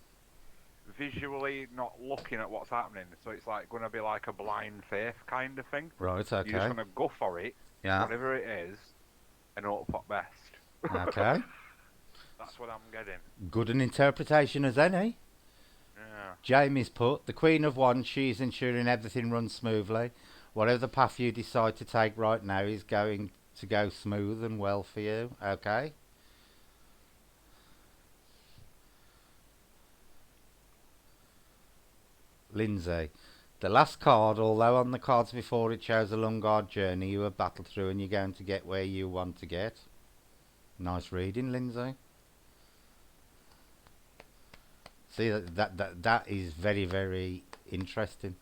Speaker 2: visually not looking at what's happening, so it's like going to be like a blind faith kind of thing.
Speaker 1: Right, okay.
Speaker 2: You're just going to go for it,
Speaker 1: Yeah.
Speaker 2: whatever it is, and hope for best.
Speaker 1: Okay.
Speaker 2: That's what I'm getting.
Speaker 1: Good an interpretation as any.
Speaker 2: Yeah.
Speaker 1: Jamie's put, the Queen of Wands, she's ensuring everything runs smoothly. Whatever the path you decide to take right now is going to go smooth and well for you. Okay. Lindsay. The last card, although on the cards before it shows a long hard journey you have battled through and you're going to get where you want to get. Nice reading, Lindsay. See, that is very, very interesting.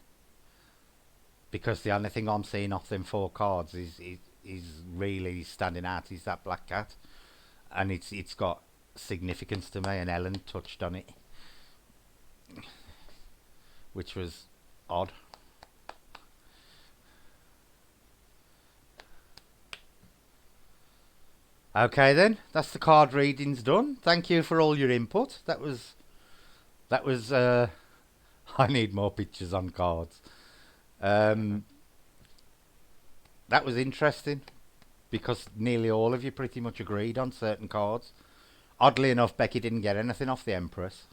Speaker 1: Because the only thing I'm seeing off them 4 cards is really standing out is that black cat. And it's got significance to me, and Ellen touched on it. Which was odd. Okay then, that's the card readings done. Thank you for all your input. That was I need more pictures on cards. That was interesting because nearly all of you pretty much agreed on certain cards. Oddly enough, Becky didn't get anything off the Empress.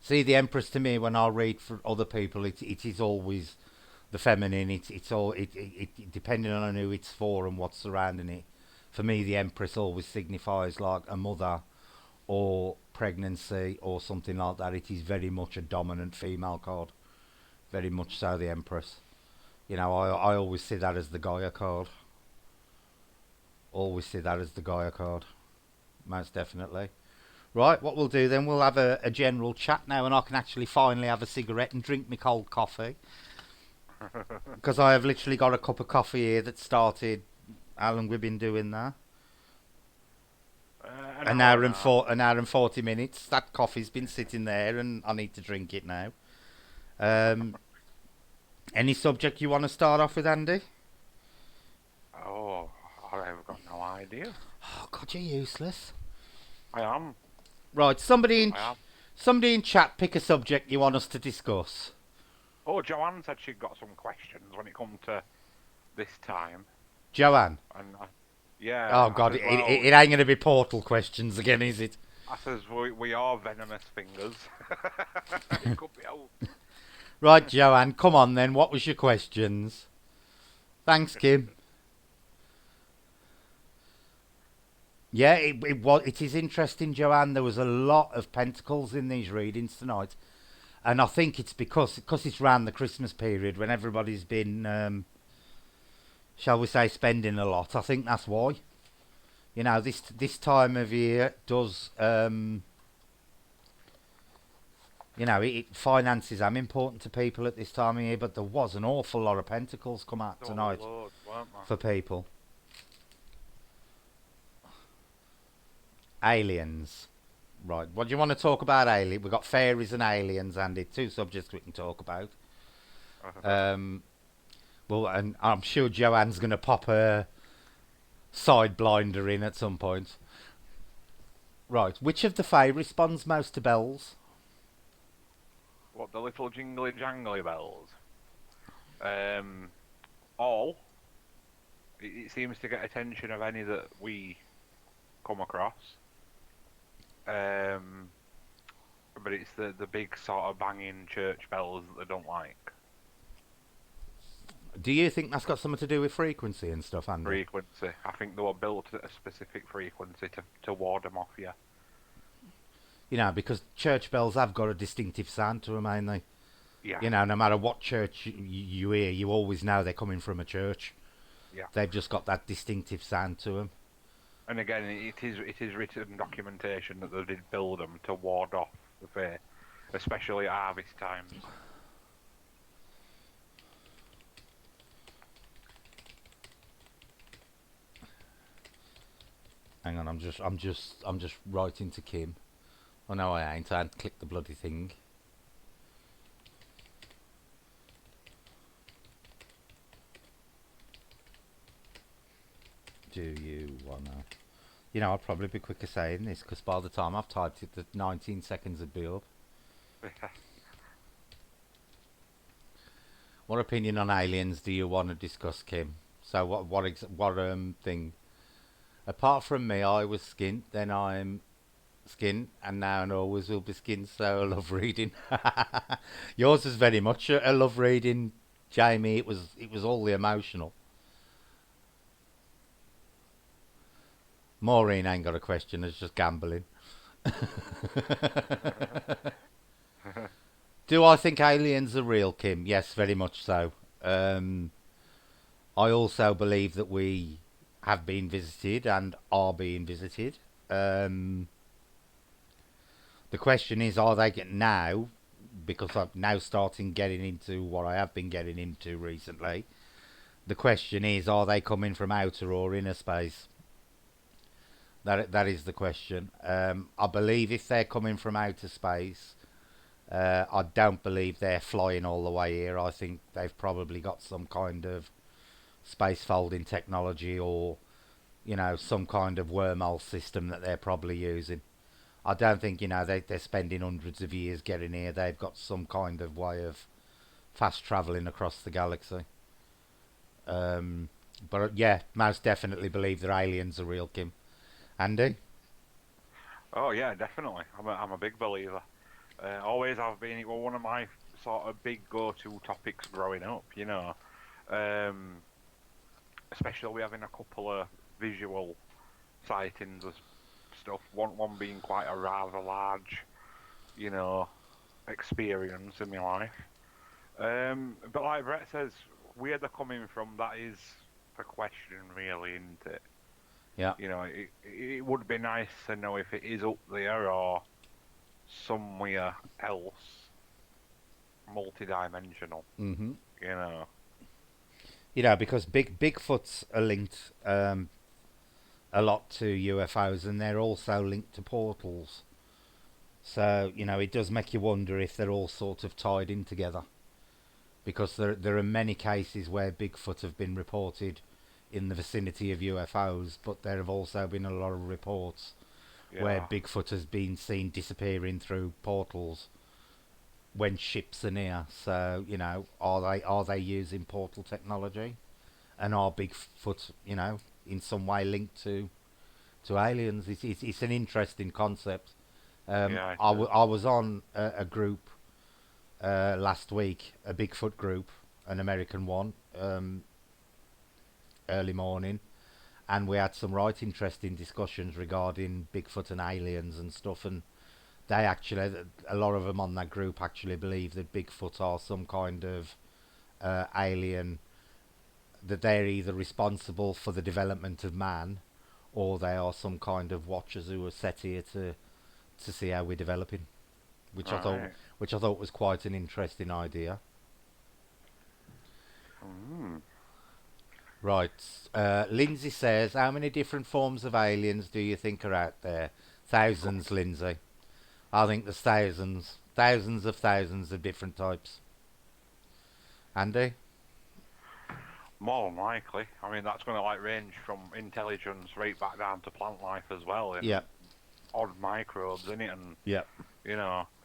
Speaker 1: See, the Empress to me, when I read for other people, it is always the feminine. It's all depending on who it's for and what's surrounding it. For me, the Empress always signifies like a mother or pregnancy or something like that. It is very much a dominant female card. Very much so, the Empress. You know, I always see that as the Gaia card. Always see that as the Gaia card. Most definitely. Right, what we'll do then, we'll have a general chat now, and I can actually finally have a cigarette and drink my cold coffee. Because I have literally got a cup of coffee here that started, how long we've been doing that? An hour and 40 minutes. That coffee's been sitting there, and I need to drink it now. Any subject you want to start off with, Andy?
Speaker 2: Oh, I've got no idea.
Speaker 1: Oh God, you're useless.
Speaker 2: I am.
Speaker 1: Right, somebody in chat, pick a subject you want us to discuss.
Speaker 2: Oh, Joanne said she'd got some questions when it come to this time.
Speaker 1: Joanne?
Speaker 2: And yeah.
Speaker 1: Oh God, it ain't going to be portal questions again, is it?
Speaker 2: I says we are venomous fingers. It could be out.
Speaker 1: Right, Joanne, come on then. What was your questions? Thanks, Kim. Yeah, it is interesting, Joanne. There was a lot of pentacles in these readings tonight, and I think it's because it's around the Christmas period when everybody's been, shall we say, spending a lot. I think that's why. This time of year does, finances are important to people at this time of year, but there was an awful lot of pentacles come out
Speaker 2: There were
Speaker 1: tonight
Speaker 2: loads, weren't there?
Speaker 1: for people. Aliens. Right. What do you want to talk about, alien? We've got fairies and aliens, Andy. Two subjects we can talk about. Um, well, and I'm sure Joanne's going to pop her side blinder in at some point. Right. Which of the fae responds most to bells?
Speaker 2: What, the little jingly jangly bells? All. It seems to get attention of any that we come across. But it's the big sort of banging church bells that they don't like.
Speaker 1: Do you think that's got something to do with frequency and stuff, Andy?
Speaker 2: Frequency. I think they were built at a specific frequency to ward them off you.
Speaker 1: Because church bells have got a distinctive sound to them, ain't they?
Speaker 2: Yeah.
Speaker 1: No matter what church you hear, you always know they're coming from a church.
Speaker 2: Yeah.
Speaker 1: They've just got that distinctive sound to them.
Speaker 2: And again, it is written documentation that they did build them to ward off the fae, especially at harvest times.
Speaker 1: Hang on, I'm just writing to Kim. Oh no, I ain't. I hadn't clicked the bloody thing. Do you wanna? I'd probably be quicker saying this because by the time I've typed it, the 19 seconds would be up. What opinion on aliens do you want to discuss, Kim? So what thing? Apart from me, I was skint, then I'm skint, and now and always will be skint. So I love reading. Yours is very much a love reading, Jamie. It was all the emotional. Maureen ain't got a question. It's just gambling. Do I think aliens are real, Kim? Yes, very much so. I also believe that we have been visited and are being visited. The question is, are they getting now? Because I'm now starting getting into what I have been getting into recently. The question is, are they coming from outer or inner space? That is the question. I believe if they're coming from outer space, I don't believe they're flying all the way here. I think they've probably got some kind of space folding technology or, some kind of wormhole system that they're probably using. I don't think, they're spending hundreds of years getting here. They've got some kind of way of fast travelling across the galaxy. But yeah, most definitely believe that aliens are real, Kim. Andy?
Speaker 2: Oh yeah, definitely. I'm a big believer. Always have been. It was one of my sort of big go-to topics growing up. Especially we having a couple of visual sightings of stuff. One being quite a rather large, experience in my life. But like Brett says, where they're coming from, that is the question, really, isn't it?
Speaker 1: Yeah.
Speaker 2: It would be nice to know if it is up there or somewhere else, multi-dimensional.
Speaker 1: Mm-hmm.
Speaker 2: You know.
Speaker 1: Because Bigfoots are linked a lot to UFOs, and they're also linked to portals. So it does make you wonder if they're all sort of tied in together, because there are many cases where Bigfoot have been reported in the vicinity of UFOs, but there have also been a lot of reports where Bigfoot has been seen disappearing through portals when ships are near. So are they using portal technology, and are Bigfoot in some way linked to aliens? It's an interesting concept. I was on a group last week, a Bigfoot group, an American one, early morning, and we had some right interesting discussions regarding Bigfoot and aliens and stuff. And they actually, a lot of them on that group actually believe that Bigfoot are some kind of alien, that they're either responsible for the development of man, or they are some kind of watchers who are set here to see how we're developing, which
Speaker 2: Right.
Speaker 1: I thought was quite an interesting idea.
Speaker 2: Mm.
Speaker 1: Right. Lindsay says, how many different forms of aliens do you think are out there? Thousands, Lindsay. I think there's thousands. Thousands of different types. Andy?
Speaker 2: More than likely. I mean, that's going to like range from intelligence right back down to plant life as well, and
Speaker 1: Yeah.
Speaker 2: odd microbes in it, and
Speaker 1: Yeah.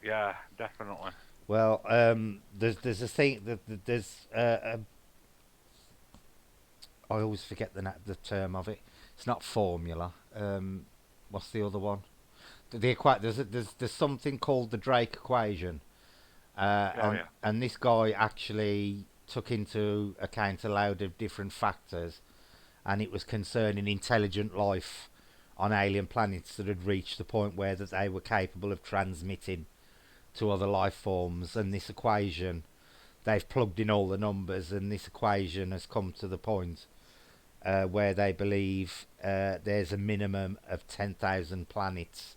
Speaker 2: yeah, definitely.
Speaker 1: Well, there's a thing there's I always forget the term of it. It's not formula. What's the other one? There's something called the Drake equation,
Speaker 2: Oh yeah.
Speaker 1: and this guy actually took into account a load of different factors, and it was concerning intelligent life on alien planets that had reached the point where that they were capable of transmitting to other life forms. And this equation, they've plugged in all the numbers, and this equation has come to the point where they believe there's a minimum of 10,000 planets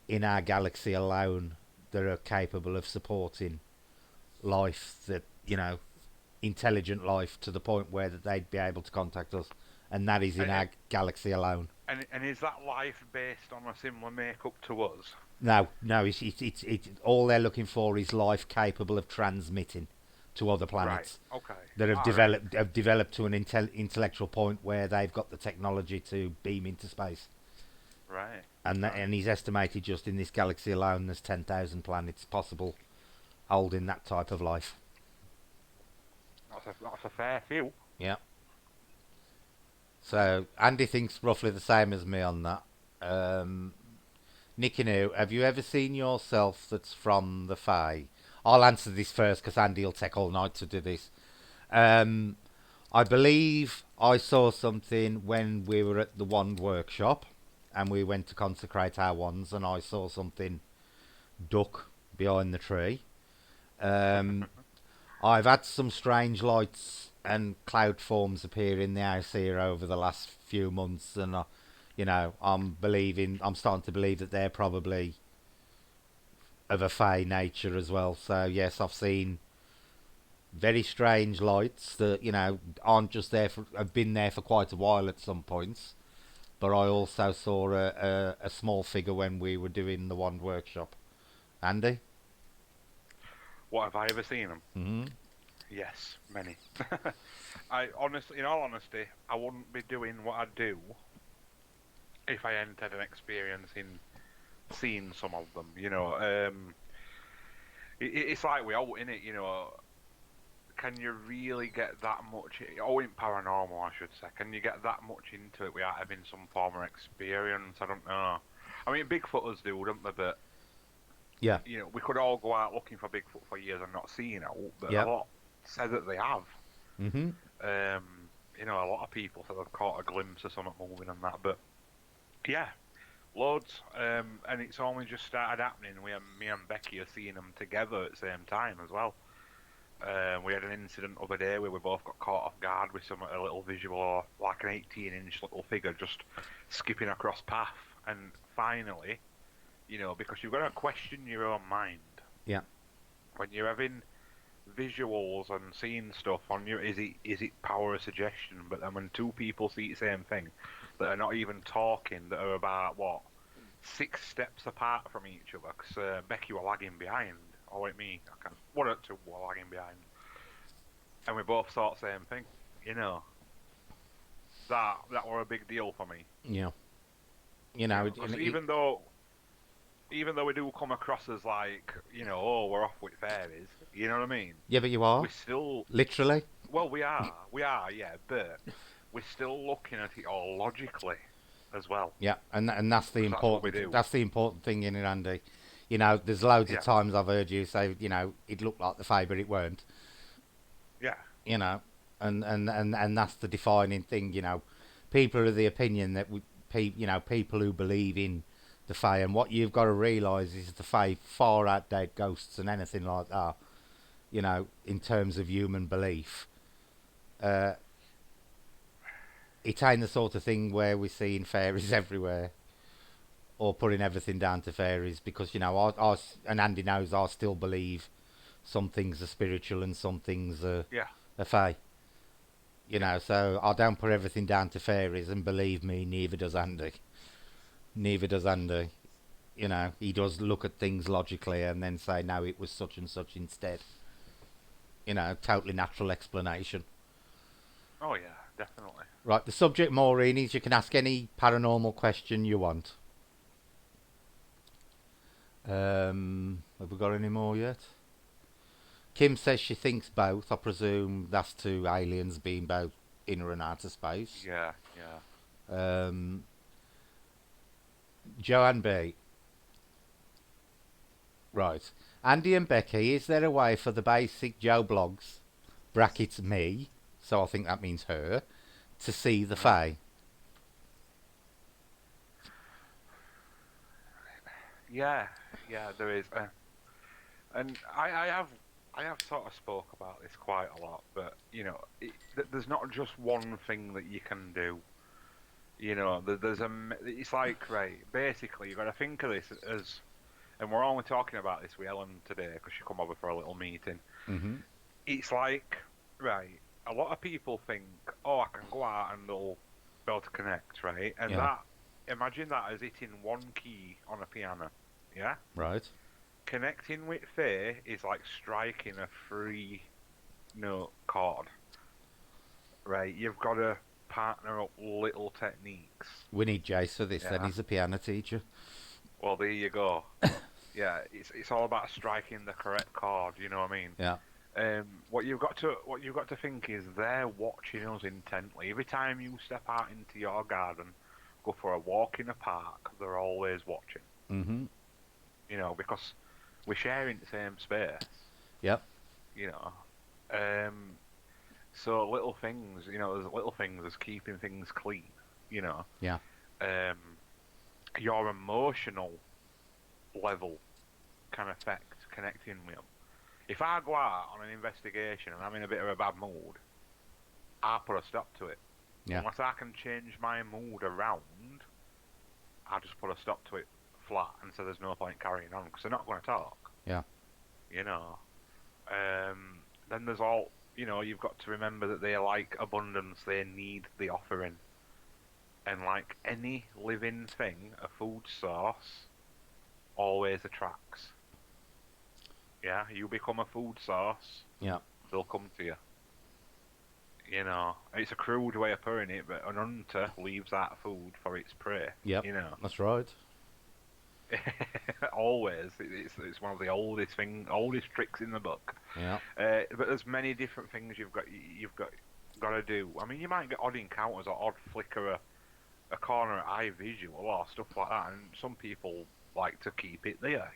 Speaker 1: in our galaxy alone that are capable of supporting life, that intelligent life, to the point where that they'd be able to contact us, and that is in
Speaker 2: And,
Speaker 1: our galaxy alone.
Speaker 2: and is that life based on a similar makeup to us?
Speaker 1: No, it's all they're looking for is life capable of transmitting to other
Speaker 2: Right.
Speaker 1: planets
Speaker 2: Okay.
Speaker 1: that have
Speaker 2: All right.
Speaker 1: developed to an intellectual point where they've got the technology to beam into space.
Speaker 2: Right.
Speaker 1: And
Speaker 2: Right.
Speaker 1: and he's estimated just in this galaxy alone there's 10,000 planets possible holding that type of life.
Speaker 2: That's a fair few.
Speaker 1: Yeah. So Andy thinks roughly the same as me on that. Nicky, now, have you ever seen yourself that's from the Fae? I'll answer this first because Andy will take all night to do this. Um, I believe I saw something when we were at the wand workshop, and we went to consecrate our wands, and I saw something duck behind the tree. Um, I've had some strange lights and cloud forms appear in the house here over the last few months, and I'm starting to believe that they're probably of a fey nature as well. So yes, I've seen very strange lights that aren't just there for, have been there for quite a while at some points. But I also saw a small figure when we were doing the wand workshop. Andy?
Speaker 2: What, have I ever seen them?
Speaker 1: Hmm.
Speaker 2: Yes, many. In all honesty, I wouldn't be doing what I do if I hadn't had an experience in seeing some of them. It's like we all in it. Can you really get that much? Oh, in paranormal, I should say. Can you get that much into it without having some form of experience? I don't know. I mean, Bigfooters do, don't they? But
Speaker 1: Yeah.
Speaker 2: we could all go out looking for Bigfoot for years and not seeing it. But
Speaker 1: Yeah.
Speaker 2: a lot say that they have.
Speaker 1: Hmm.
Speaker 2: A lot of people say they've caught a glimpse of something moving and that. But yeah, loads. And it's only just started happening. Me and Becky are seeing them together at the same time as well. We had an incident the other day where we both got caught off guard with a little visual, or like an 18-inch little figure just skipping across path. And finally, because you've got to question your own mind.
Speaker 1: Yeah.
Speaker 2: When you're having visuals and seeing stuff on you, is it power of suggestion? But then when two people see the same thing that are not even talking, that are about 6 steps apart from each other, because Becky were lagging behind, or like me, one or two were lagging behind, and we both thought the same thing. That were a big deal for me.
Speaker 1: Yeah.
Speaker 2: Because even though we do come across as like, we're off with fairies, you know what I mean?
Speaker 1: Yeah, but you are
Speaker 2: We still,
Speaker 1: literally.
Speaker 2: well, we are, yeah, but we're still looking at it all logically as well.
Speaker 1: Yeah, and that's the
Speaker 2: 'Cause that's what we
Speaker 1: important.
Speaker 2: do.
Speaker 1: That's the important thing in it, Andy. There's loads
Speaker 2: Yeah.
Speaker 1: of times I've heard you say, it looked like the Fae, but it weren't.
Speaker 2: Yeah.
Speaker 1: And that's the defining thing. people are of the opinion that people who believe in the Fae, and what you've got to realise is the Fae far outdate ghosts and anything like that. In terms of human belief, uh, it ain't the sort of thing where we're seeing fairies everywhere or putting everything down to fairies, because I and Andy knows I still believe some things are spiritual and some things
Speaker 2: Yeah.
Speaker 1: are Fae. So I don't put everything down to fairies, and believe me, neither does Andy. Neither does Andy. He does look at things logically and then say, no, it was such and such instead. Totally natural explanation.
Speaker 2: Oh yeah, definitely.
Speaker 1: Right, the subject, Maureen, is you can ask any paranormal question you want. Have we got any more yet? Kim says she thinks both. I presume that's to aliens being both inner and outer space.
Speaker 2: Yeah, yeah.
Speaker 1: Joanne B. Right. Andy and Becky, is there a way for the basic Joe Blogs, brackets me, so I think that means her, to see the Fae?
Speaker 2: Yeah, yeah, there is. And I have sort of spoke about this quite a lot, but there's not just one thing that you can do. It's like, right, basically you got to think of this as, and we're only talking about this with Ellen today because she come over for a little meeting.
Speaker 1: Mm-hmm.
Speaker 2: It's like, right, a lot of people think, oh, I can go out and they'll be able to connect, right? And
Speaker 1: Yeah.
Speaker 2: imagine that as hitting one key on a piano, yeah?
Speaker 1: Right.
Speaker 2: Connecting with Fae is like striking a 3-note chord, right? You've got to partner up little techniques.
Speaker 1: We need Jace for this, then.
Speaker 2: Yeah.
Speaker 1: He's a piano teacher.
Speaker 2: Well, there you go. Yeah, it's all about striking the correct chord. You know what I mean?
Speaker 1: Yeah.
Speaker 2: What you've got to think is they're watching us intently. Every time you step out into your garden, go for a walk in a park, they're always watching.
Speaker 1: Mm-hmm.
Speaker 2: Because we're sharing the same space.
Speaker 1: Yep.
Speaker 2: So little things, there's little things as keeping things clean.
Speaker 1: Yeah.
Speaker 2: Your emotional level can affect connecting with them. If I go out on an investigation and I'm in a bit of a bad mood, I put a stop to it.
Speaker 1: Yeah.
Speaker 2: Unless I can change my mood around, I just put a stop to it flat, and so there's no point carrying on because they're not going to talk.
Speaker 1: Yeah.
Speaker 2: Then there's all, you've got to remember that they like abundance, they need the offering. And like any living thing, a food source always attracts. Yeah, you become a food source,
Speaker 1: Yeah.
Speaker 2: they'll come to you. It's a crude way of putting it, but an hunter leaves that food for its prey.
Speaker 1: Yep. That's right.
Speaker 2: Always, it's one of the oldest tricks in the book.
Speaker 1: Yeah.
Speaker 2: But there's many different things you've got to do. I mean, you might get odd encounters or odd flicker a corner of eye visual or stuff like that, and some people like to keep it there,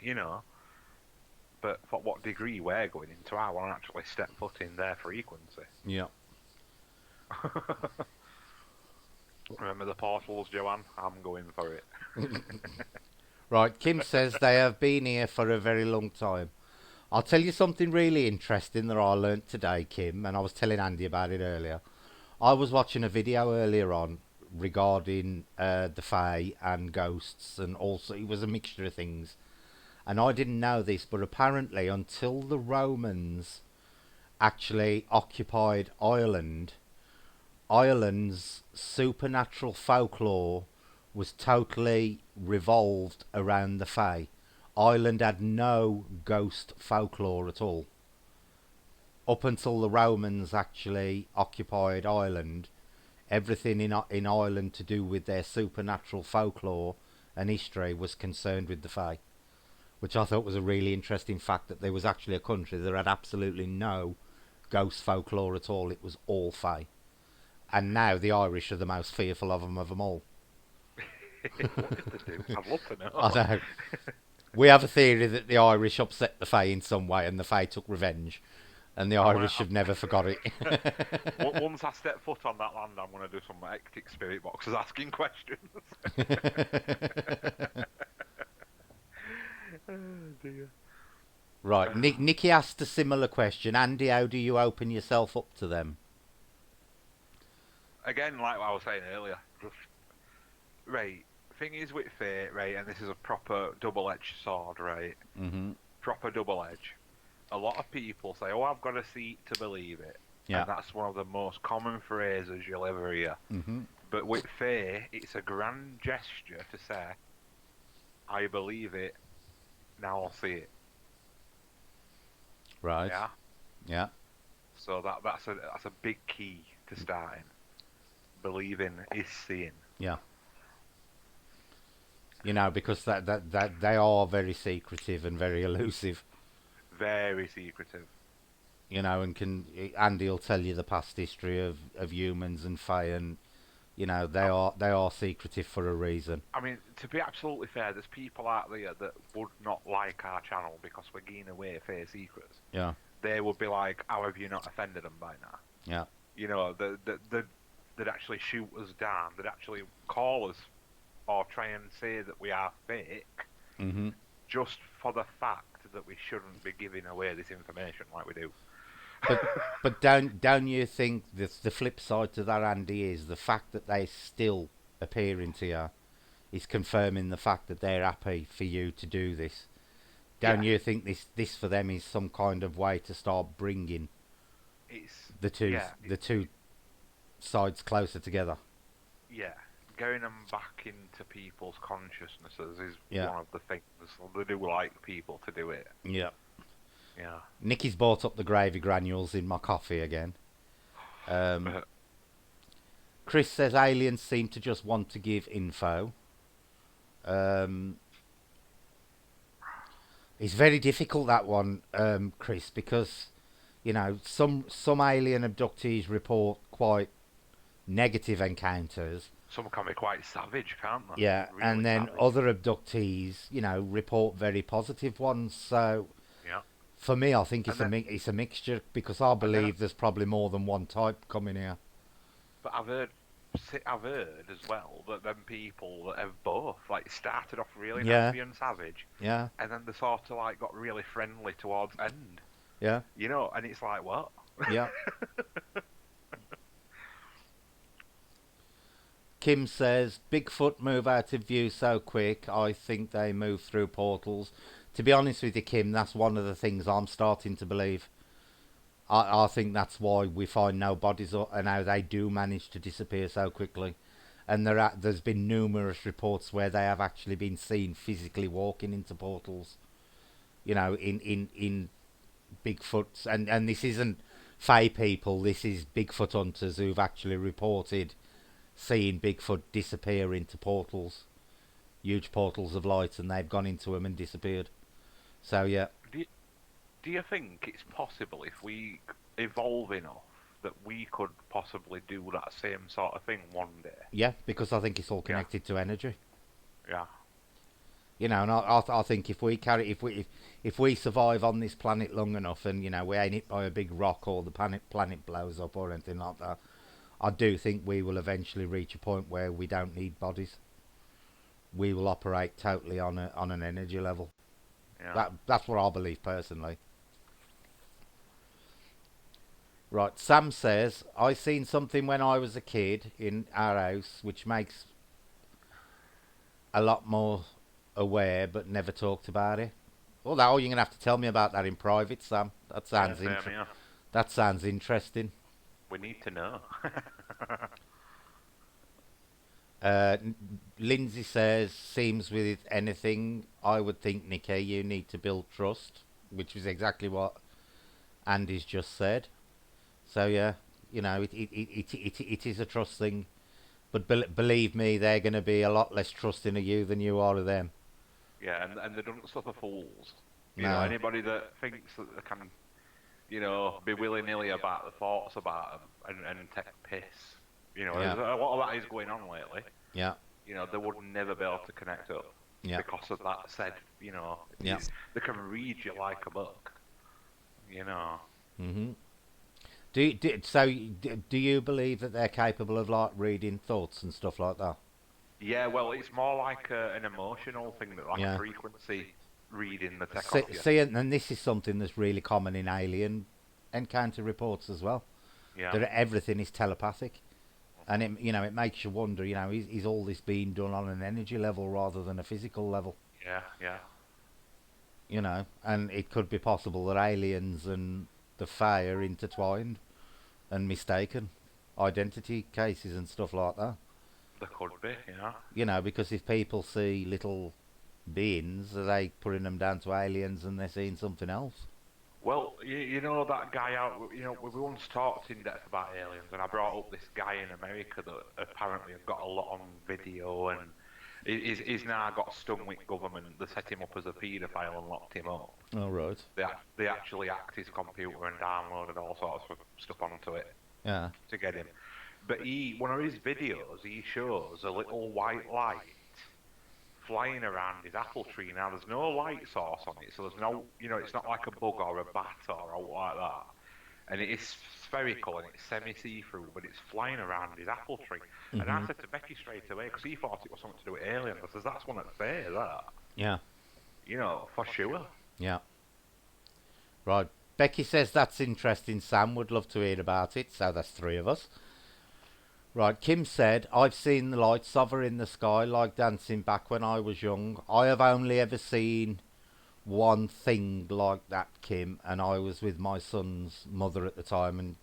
Speaker 2: But for what degree we're going into, I want to actually step foot in their frequency.
Speaker 1: Yeah.
Speaker 2: Remember the portals, Joanne? I'm going for it.
Speaker 1: Right, Kim says they have been here for a very long time. I'll tell you something really interesting that I learnt today, Kim, and I was telling Andy about it earlier. I was watching a video earlier on regarding the Fae and ghosts, and also it was a mixture of things. And I didn't know this, but apparently until the Romans actually occupied Ireland, Ireland's supernatural folklore was totally revolved around the Fae. Ireland had no ghost folklore at all. Up until the Romans actually occupied Ireland, everything in Ireland to do with their supernatural folklore and history was concerned with the Fae. Which I thought was a really interesting fact, that there was actually a country that had absolutely no ghost folklore at all. It was all Fae. And now the Irish are the most fearful of them all.
Speaker 2: What did they do? I'd love to know.
Speaker 1: I know. We have a theory that the Irish upset the Fae in some way and the Fae took revenge. And the
Speaker 2: I'm,
Speaker 1: Irish have never forgot it.
Speaker 2: once I step foot on that land, I'm going to do some hectic spirit boxes asking questions. Oh dear.
Speaker 1: Right, Nikki asked a similar question. Andy, how do you open yourself up to them?
Speaker 2: Again, like what I was saying earlier, just right. Thing is with fate, right, and this is a proper double-edged sword, right?
Speaker 1: Mm-hmm.
Speaker 2: Proper double edge. A lot of people say, "Oh, I've got to see it to believe it,"
Speaker 1: Yeah.
Speaker 2: and that's one of the most common phrases you'll ever hear.
Speaker 1: Mm-hmm.
Speaker 2: But with fate, it's a grand gesture to say, "I believe it. Now I'll see it."
Speaker 1: Right.
Speaker 2: Yeah.
Speaker 1: Yeah.
Speaker 2: So that's a big key to starting. Believing is seeing.
Speaker 1: Yeah. You know, because that they are very secretive and very elusive.
Speaker 2: Very secretive.
Speaker 1: You know, and Andy will tell you the past history of humans and Fae, and you know they are secretive for a reason.
Speaker 2: I mean, to be absolutely fair, there's people out there that would not like our channel because we're giving away fair secrets.
Speaker 1: Yeah.
Speaker 2: They would be like, "How have you not offended them by now?"
Speaker 1: Yeah.
Speaker 2: You know, they'd actually shoot us down. They'd actually call us or try and say that we are fake,
Speaker 1: Mm-hmm.
Speaker 2: just for the fact that we shouldn't be giving away this information like we do.
Speaker 1: But don't you think the flip side to that, Andy, is the fact that they still appearing to you is confirming the fact that they're happy for you to do this. Don't
Speaker 2: Yeah.
Speaker 1: you think this for them is some kind of way to start bringing
Speaker 2: It's
Speaker 1: the two
Speaker 2: yeah,
Speaker 1: the two sides closer together?
Speaker 2: yeah. Getting them back into people's consciousnesses is
Speaker 1: Yeah.
Speaker 2: one of the things. They do like people to do it.
Speaker 1: Yeah.
Speaker 2: Yeah.
Speaker 1: Nikki's brought up the gravy granules in my coffee again. Chris says aliens seem to just want to give info. Um, it's very difficult, that one, Chris, because you know some alien abductees report quite negative encounters.
Speaker 2: Some can be quite savage, can't they?
Speaker 1: Yeah,
Speaker 2: Really
Speaker 1: and then
Speaker 2: savage.
Speaker 1: other abductees, you know, report very positive ones. So
Speaker 2: Yeah.
Speaker 1: for me, I think
Speaker 2: And then,
Speaker 1: it's a mixture, because I
Speaker 2: and then,
Speaker 1: believe there's probably more than one type coming here.
Speaker 2: but I've heard as well that them people that have both like started off really
Speaker 1: Yeah,
Speaker 2: nasty and savage,
Speaker 1: yeah,
Speaker 2: and then they sort of like got really friendly towards end.
Speaker 1: yeah,
Speaker 2: You know, and it's like what?
Speaker 1: yeah. Kim says, Bigfoot move out of view so quick, I think they move through portals. To be honest with you, Kim, that's one of the things I'm starting to believe. I think that's why we find no bodies, and how they do manage to disappear so quickly. And there's been numerous reports where they have actually been seen physically walking into portals. You know, in Bigfoots, and this isn't Fae people. This is Bigfoot hunters who've actually reported seeing Bigfoot disappear into portals, huge portals of light, and they've gone into them and disappeared. So yeah,
Speaker 2: do you, do you think it's possible if we evolve enough that we could possibly do that same sort of thing one day?
Speaker 1: yeah, because I think it's all
Speaker 2: Yeah.
Speaker 1: connected to energy.
Speaker 2: Yeah.
Speaker 1: You know, and I think if we survive on this planet long enough, and you know we ain't hit by a big rock or the planet blows up or anything like that, I do think we will eventually reach a point where we don't need bodies. We will operate totally on an energy level.
Speaker 2: Yeah.
Speaker 1: That's what I believe personally. Right, Sam says, I seen something when I was a kid in our house which makes a lot more aware but never talked about it. Well, you're going to have to tell me about that in private, Sam.
Speaker 2: Yeah, same here.
Speaker 1: That sounds interesting.
Speaker 2: We need to know.
Speaker 1: Uh, Lindsay says, seems with anything, I would think, Nikki, you need to build trust, which is exactly what Andy's just said. So yeah, you know, it is a trust thing. But believe me, they're going to be a lot less trusting of you than you are of them.
Speaker 2: Yeah, and they don't suffer fools. You know,
Speaker 1: No.
Speaker 2: anybody that thinks that they can, you know, be willy-nilly about the thoughts about them and take piss. You know,
Speaker 1: Yeah.
Speaker 2: there's a lot of that is going on lately.
Speaker 1: Yeah.
Speaker 2: You know, they would never be able to connect up
Speaker 1: Yeah.
Speaker 2: because of that said, you know,
Speaker 1: Yeah.
Speaker 2: they can read you like a book. You know.
Speaker 1: Hmm. Do you believe that they're capable of like reading thoughts and stuff like that?
Speaker 2: Yeah, well, it's more like an emotional thing, that like a
Speaker 1: Yeah.
Speaker 2: frequency reading the tech off you.
Speaker 1: See, and this is something that's really common in alien encounter reports as well.
Speaker 2: Yeah.
Speaker 1: That everything is telepathic, and it makes you wonder. Is all this being done on an energy level rather than a physical level?
Speaker 2: Yeah, yeah.
Speaker 1: And it could be possible that aliens and the Fae are intertwined and mistaken identity cases and stuff like that.
Speaker 2: There could be, yeah.
Speaker 1: Because if people see little beings, are they putting them down to aliens and they're seeing something else?
Speaker 2: Well, you know that guy out. We once talked in depth about aliens, and I brought up this guy in America that apparently have got a lot on video, and he's now got stung with government. They set him up as a paedophile and locked him up.
Speaker 1: All right.
Speaker 2: They actually hacked his computer and downloaded all sorts of stuff onto it
Speaker 1: Yeah.
Speaker 2: to get him. But one of his videos, he shows a little white light flying around his apple tree. Now, there's no light source on it, so there's no, it's not like a bug or a bat or a, like that. And it is spherical and it's semi-see-through, but it's flying around his apple tree. And I
Speaker 1: Mhm.
Speaker 2: said to Becky straight away, because he thought it was something to do with aliens, I says, that's one that's fair, that.
Speaker 1: Yeah.
Speaker 2: For sure.
Speaker 1: Yeah. Right. Becky says that's interesting. Sam would love to hear about it. So that's three of us. Right. Kim said, I've seen the lights hover in the sky like dancing back when I was young. I have only ever seen one thing like that, Kim, and I was with my son's mother at the time, and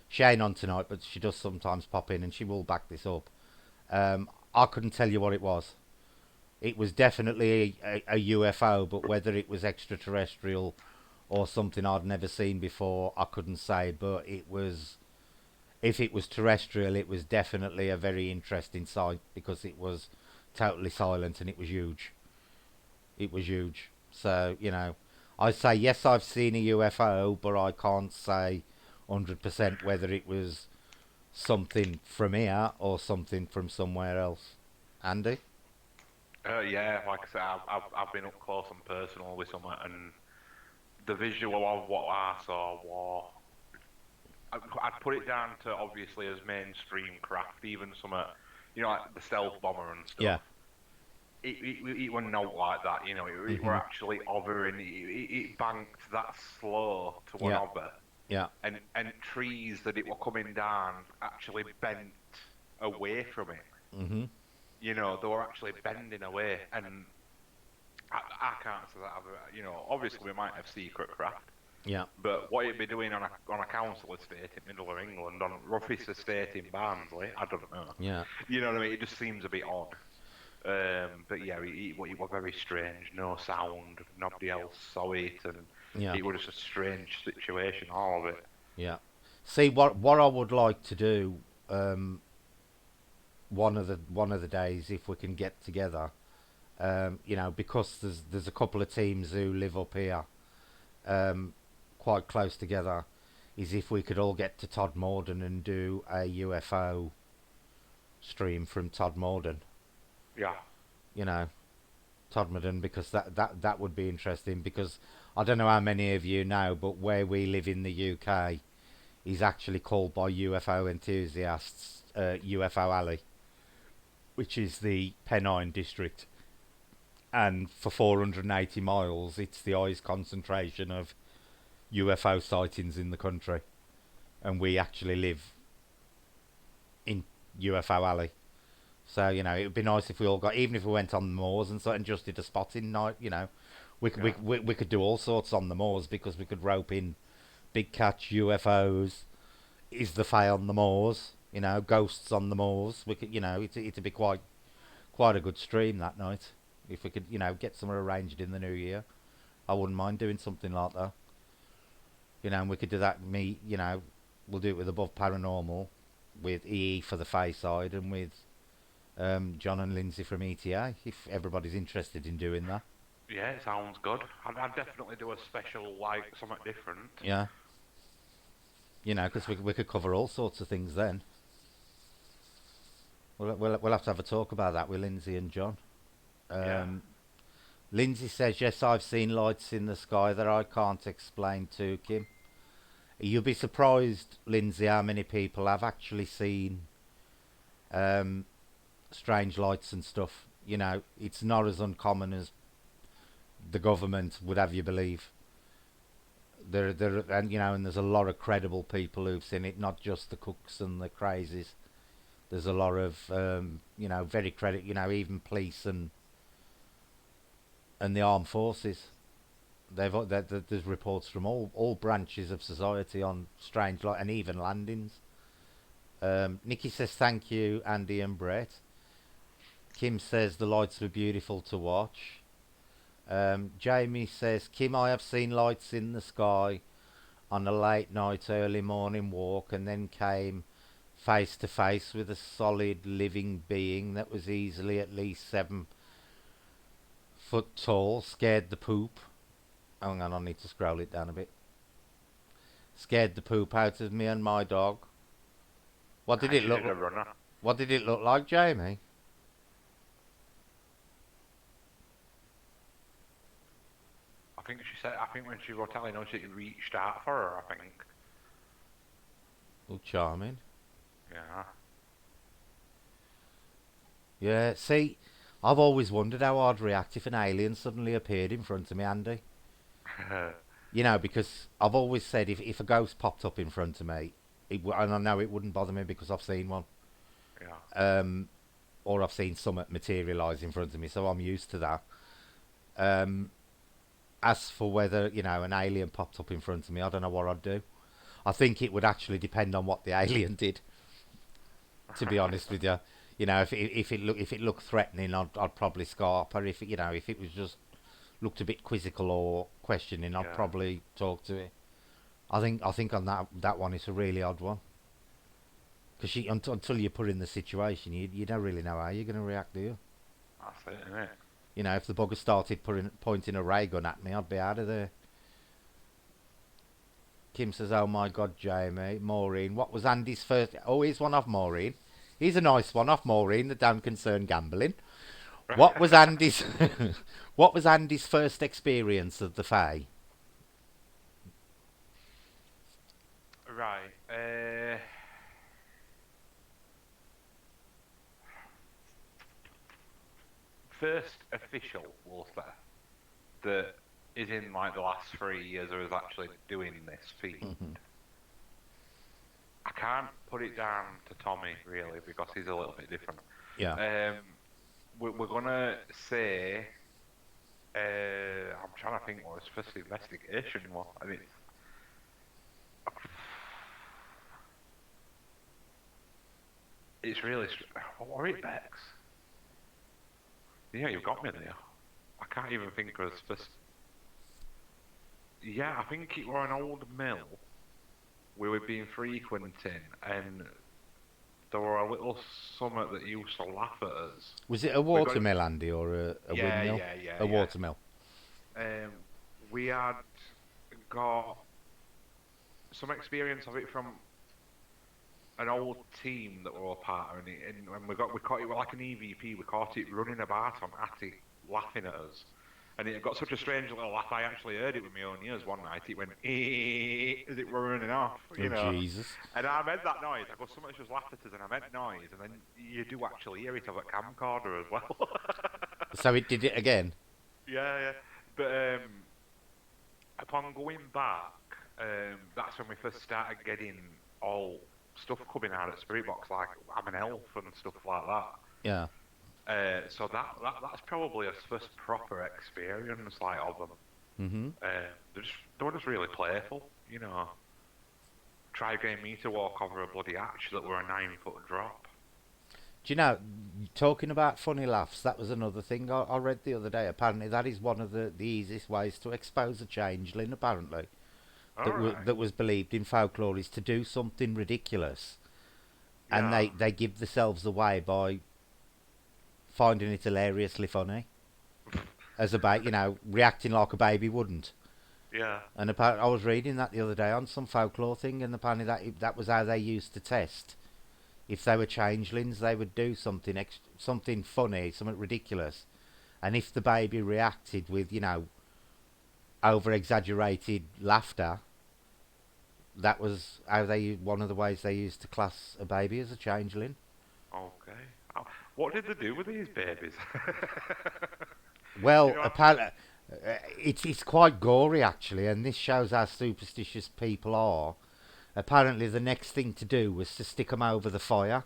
Speaker 1: she ain't on tonight, but she does sometimes pop in, and she will back this up. I couldn't tell you what it was. It was definitely a UFO, but whether it was extraterrestrial or something I'd never seen before, I couldn't say. But it was, if it was terrestrial, it was definitely a very interesting sight because it was totally silent and it was huge. It was huge. So, I say yes, I've seen a UFO, but I can't say 100% whether it was something from here or something from somewhere else. Andy?
Speaker 2: Yeah, like I said, I've been up close and personal with some, and the visual of what I saw was, I'd put it down to obviously as mainstream craft, even some, like the stealth bomber and stuff.
Speaker 1: Yeah.
Speaker 2: It was not like that, it were
Speaker 1: Mhm.
Speaker 2: actually hovering, it banked that slow to one
Speaker 1: Yeah.
Speaker 2: hover,
Speaker 1: Yeah.
Speaker 2: and trees that it were coming down actually bent away from it.
Speaker 1: Mhm.
Speaker 2: They were actually bending away, and I can't say that. Obviously we might have secret craft,
Speaker 1: Yeah.
Speaker 2: but what it'd be doing on a council estate in middle of England, on Ruffy's estate in Barnsley, I don't know.
Speaker 1: Yeah.
Speaker 2: You know what I mean? It just seems a bit odd. But yeah, it was very strange. No sound, nobody else saw it, and
Speaker 1: Yeah.
Speaker 2: it was just a strange situation, all of it.
Speaker 1: Yeah. See, what I would like to do, one of the days, if we can get together, because there's a couple of teams who live up here, um, quite close together, is if we could all get to Todd Morden and do a UFO stream from Todd Morden.
Speaker 2: Yeah,
Speaker 1: You know, Todd Morden, because that would be interesting. Because I don't know how many of you know, but where we live in the UK is actually called by UFO enthusiasts UFO Alley, which is the Pennine district. And for 480 miles, it's the highest concentration of UFO sightings in the country. And we actually live in UFO Alley. So, it would be nice if we all got, even if we went on the moors and so, and just did a spotting night,
Speaker 2: yeah,
Speaker 1: we could do all sorts on the moors because we could rope in big catch UFOs, is the Fae on the moors, ghosts on the moors. We could, it'd be quite a good stream that night if we could, get somewhere arranged in the new year. I wouldn't mind doing something like that. And we could do that. We'll do it with Above Paranormal, with EE for the Fae side, and with John and Lindsay from ETA. If everybody's interested in doing that,
Speaker 2: yeah, it sounds good. I'd definitely do a special, like something different.
Speaker 1: yeah, because we could cover all sorts of things then. We'll have to have a talk about that with Lindsay and John.
Speaker 2: Yeah,
Speaker 1: Um, Lindsay says, yes, I've seen lights in the sky that I can't explain to Kim. You'll be surprised, Lindsay, how many people have actually seen um, strange lights and stuff. You know, it's not as uncommon as the government would have you believe. And and there's a lot of credible people who've seen it, not just the cooks and the crazies. There's a lot of very even police and the armed forces. There's reports from all branches of society on strange light and even landings. Nikki says thank you, Andy and Brett. Kim says the lights were beautiful to watch. Jamie says, Kim, I have seen lights in the sky on a late night, early morning walk, and then came face to face with a solid living being that was easily at least 7 foot tall. Scared the poop. Hang on, I need to scroll it down a bit. Scared the poop out of me and my dog. What did it look? What did it look like, Jamie?
Speaker 2: I think she said. I think when she was telling us, it reached out for her. I think.
Speaker 1: Oh, charming.
Speaker 2: Yeah.
Speaker 1: Yeah. See, I've always wondered how I'd react if an alien suddenly appeared in front of me, Andy. Because I've always said if a ghost popped up in front of me, and I know it wouldn't bother me because I've seen one.
Speaker 2: Yeah.
Speaker 1: Or I've seen something materialise in front of me, so I'm used to that. As for whether, an alien popped up in front of me, I don't know what I'd do. I think it would actually depend on what the alien did, to be honest with you. If it looked threatening, I'd probably scarp her. If it was just looked a bit quizzical or questioning, I'd probably talk to it. I think on that one, it's a really odd one. Because until you're put in the situation, you don't really know how you're going to react, do you?
Speaker 2: That's it, isn't it?
Speaker 1: If the bugger started pointing a ray gun at me, I'd be out of there. Kim says, oh my God, Jamie. Maureen, what was Andy's first... Oh, here's one off Maureen. Here's a nice one off Maureen, the damn concerned gambling. What was Andy's... what was Andy's first experience of the Fae?
Speaker 2: Right. First official, we'll say, that is in like the last 3 years or is actually doing this feed.
Speaker 1: Mm-hmm.
Speaker 2: I can't put it down to Tommy really because he's a little bit different.
Speaker 1: Yeah.
Speaker 2: We're gonna say I'm trying to think what his first investigation was. I mean, it's really what were it, Bex? Yeah, you've got me there. I can't even think of his first. Yeah, I think it were an old mill we were being frequenting, and there were a little summit that used to laugh at us.
Speaker 1: Was it a watermill, Andy, or a windmill?
Speaker 2: Yeah.
Speaker 1: A watermill.
Speaker 2: We had got some experience of it from an old team that we were part of, and we caught it like an EVP. We caught it running about on attic, laughing at us, and it got such a strange little laugh. I actually heard it with my own ears one night. It went as it were running off, you know.
Speaker 1: Jesus!
Speaker 2: And I made that noise. I go, someone just laughed at us, and I made noise, and then you do actually hear it of a camcorder as well.
Speaker 1: So it did it again.
Speaker 2: Yeah. But upon going back, that's when we first started getting all stuff coming out at Spirit Box, like I'm an elf and stuff like that.
Speaker 1: Yeah.
Speaker 2: So that's probably his first proper experience, like, of them.
Speaker 1: Mm-hmm.
Speaker 2: They were just really playful, you know. Try getting me to walk over a bloody hatch that were a 9-foot drop.
Speaker 1: Do you know, talking about funny laughs, that was another thing I read the other day. Apparently that is one of the easiest ways to expose a changeling, apparently. That was believed in folklore, is to do something ridiculous. And they give themselves away by finding it hilariously funny. As reacting like a baby wouldn't.
Speaker 2: Yeah.
Speaker 1: And apparently, I was reading that the other day on some folklore thing, and apparently that was how they used to test. If they were changelings, they would do something funny, something ridiculous. And if the baby reacted with, over-exaggerated laughter, that was how one of the ways they used to class a baby as a changeling.
Speaker 2: Okay. What did they do with these babies? You
Speaker 1: Well,
Speaker 2: know,
Speaker 1: apparently, it's quite gory actually, and this shows how superstitious people are. Apparently, the next thing to do was to stick them over the fire,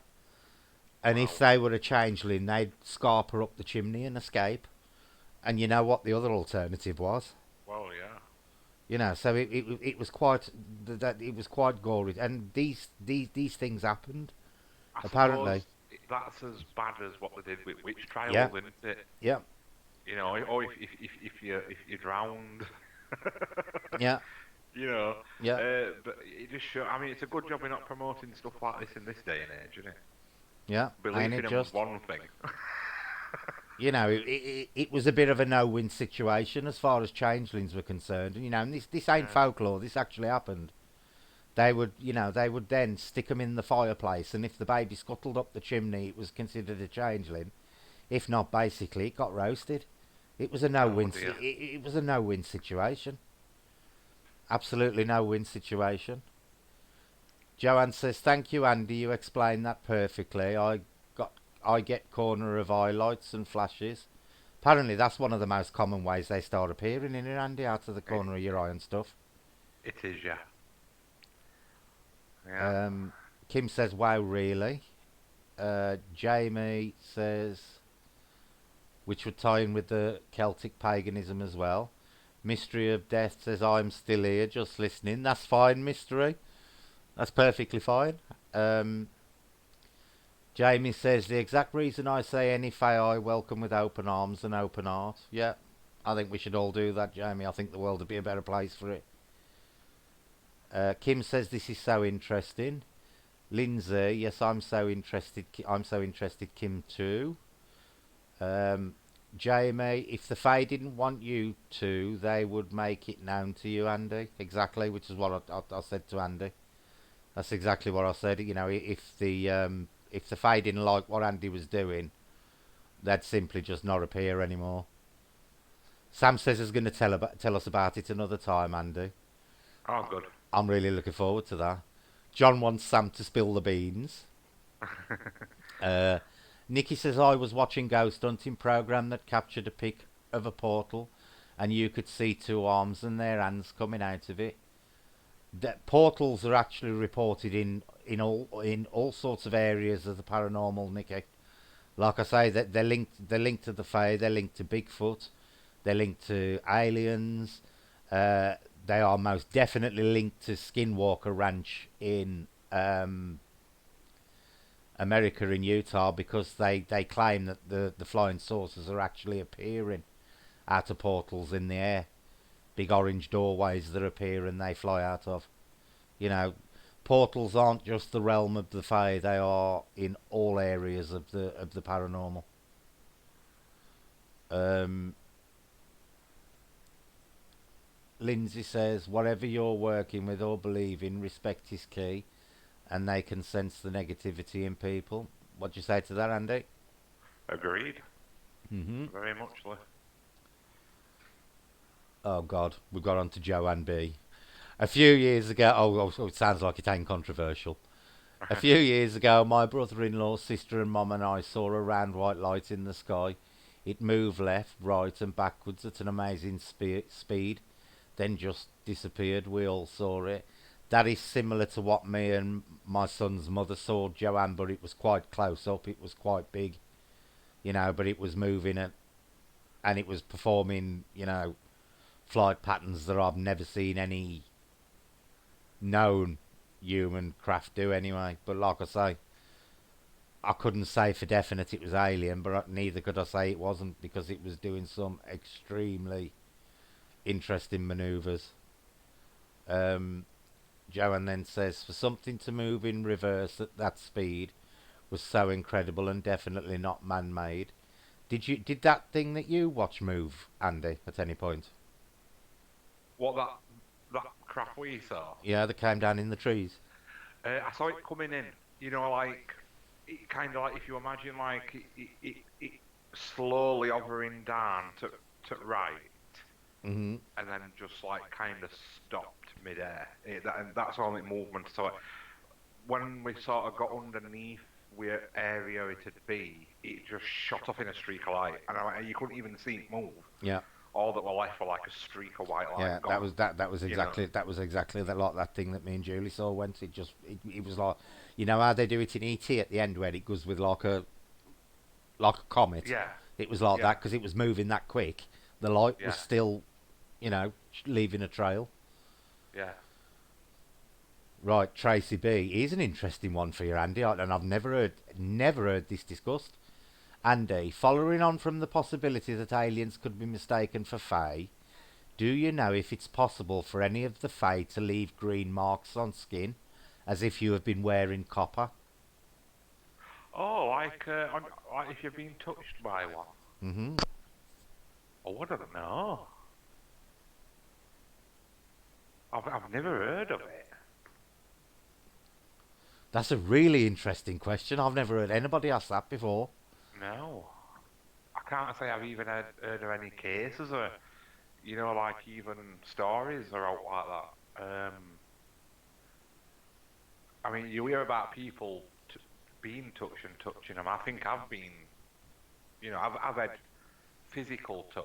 Speaker 1: and if
Speaker 2: wow.
Speaker 1: they were a changeling, they'd scarper up the chimney and escape. And you know what the other alternative was?
Speaker 2: Well, yeah.
Speaker 1: So it was quite that it was quite gory, and these things happened
Speaker 2: I
Speaker 1: apparently.
Speaker 2: suppose that's as bad as what they did with witch
Speaker 1: Yeah,
Speaker 2: trials, isn't it?
Speaker 1: yeah,
Speaker 2: You know, or if you drowned,
Speaker 1: yeah,
Speaker 2: you know.
Speaker 1: yeah,
Speaker 2: But it just shows. I mean, it's a good job we're not promoting stuff like this in this day and age, isn't it?
Speaker 1: yeah. Ain't
Speaker 2: Belief
Speaker 1: it
Speaker 2: in 'em's
Speaker 1: just?
Speaker 2: one thing.
Speaker 1: It was a bit of a no-win situation as far as changelings were concerned. And this ain't
Speaker 2: Yeah.
Speaker 1: folklore. This actually happened. They would then stick them in the fireplace, and if the baby scuttled up the chimney, it was considered a changeling. If not, basically, it got roasted. It was a
Speaker 2: Oh
Speaker 1: no-win.
Speaker 2: dear.
Speaker 1: It was a no-win situation. Absolutely no-win situation. Joanne says, "Thank you, Andy. You explained that perfectly. Got, I get corner of eye lights and flashes. Apparently, that's one of the most common ways they start appearing in it, Andy, out of the
Speaker 2: It,
Speaker 1: corner of your eye and stuff."
Speaker 2: it is, yeah. Yeah.
Speaker 1: Um, Kim says, "Wow, really?" Jamie says, which would tie in with the Celtic paganism as well. Mystery of Death says, "I'm still here, just listening." That's fine, Mystery. That's perfectly fine. Um, Jamie says, "The exact reason I say any fae I welcome with open arms and open heart." Yeah, I think we should all do that, Jamie. I think the world would be a better place for it. Kim says, "This is so interesting." Lindsay, yes, I'm so interested. I'm so interested, Kim, too. Um, Jamie, if the Fae didn't want you to, they would make it known to you, Andy. Exactly, which is what I said to Andy. That's exactly what I said. If the Fae didn't like what Andy was doing, they'd simply just not appear anymore. Sam says he's going to tell us about it another time, Andy.
Speaker 2: Oh, good.
Speaker 1: I'm really looking forward to that. John wants Sam to spill the beans. Uh, Nikki says, "I was watching ghost hunting program that captured a pic of a portal, and you could see two arms and their hands coming out of it." That portals are actually reported in all sorts of areas of the paranormal, Nikki. Like I say, that they're linked to the Fae, they're linked to Bigfoot, they're linked to aliens. Uh, they are most definitely linked to Skinwalker Ranch in America, in Utah, because they claim that the flying saucers are actually appearing out of portals in the air, big orange doorways that appear and they fly out of. You know, portals aren't just the realm of the Fae; they are in all areas of the paranormal. Um, Lindsay says, "Whatever you're working with or believe in, respect is key, and they can sense the negativity in people." What do you say to that, Andy?
Speaker 2: Agreed.
Speaker 1: Hmm.
Speaker 2: Very much so.
Speaker 1: Oh God, we've got on to Joanne B. A few years ago, it sounds like it ain't controversial. A few years ago, my brother-in-law, sister, and mum and I saw a round white light in the sky. It moved left, right, and backwards at an amazing speed, then just disappeared. We all saw it. That is similar to what me and my son's mother saw, Joanne, but it was quite close up. It was quite big, but it was moving and it was performing, flight patterns that I've never seen any known human craft do anyway. But like I say, I couldn't say for definite it was alien, but neither could I say it wasn't, because it was doing some extremely interesting manoeuvres. Um, Joanne then says, "For something to move in reverse at that speed was so incredible and definitely not man-made." Did that thing that you watch move, Andy, at any point?
Speaker 2: What that crap we saw?
Speaker 1: Yeah, that came down in the trees.
Speaker 2: I saw it coming in. You know, like it kind of like if you imagine like it slowly hovering down to right,
Speaker 1: Hmm.
Speaker 2: and then just like kind of stopped midair. And that's all it movement. So when we sort of got underneath where area it'd be, it just shot off in a streak of light, and you couldn't even see it move.
Speaker 1: Yeah.
Speaker 2: All that were left were like a streak of white light.
Speaker 1: Yeah,
Speaker 2: gone,
Speaker 1: that was exactly like that thing that me and Julie saw once. It was like, you know how they do it in ET at the end where it goes with like a comet.
Speaker 2: Yeah.
Speaker 1: It was like
Speaker 2: Yeah.
Speaker 1: that because it was moving that quick. The light was
Speaker 2: Yeah.
Speaker 1: still, leaving a trail.
Speaker 2: Yeah.
Speaker 1: Right, Tracy B. Here's an interesting one for you, Andy, and I've never heard this discussed. Andy, following on from the possibility that aliens could be mistaken for Fae, do you know if it's possible for any of the Fae to leave green marks on skin, as if you have been wearing copper?
Speaker 2: Oh, like if you've been touched by one.
Speaker 1: Mm-hmm.
Speaker 2: Oh, I don't know. I've never heard of it.
Speaker 1: That's a really interesting question. I've never heard anybody ask that before.
Speaker 2: No. I can't say I've even heard of any cases or, like even stories are out like that. I mean, you hear about people being touched and touching them. I think I've been, I've had physical touch.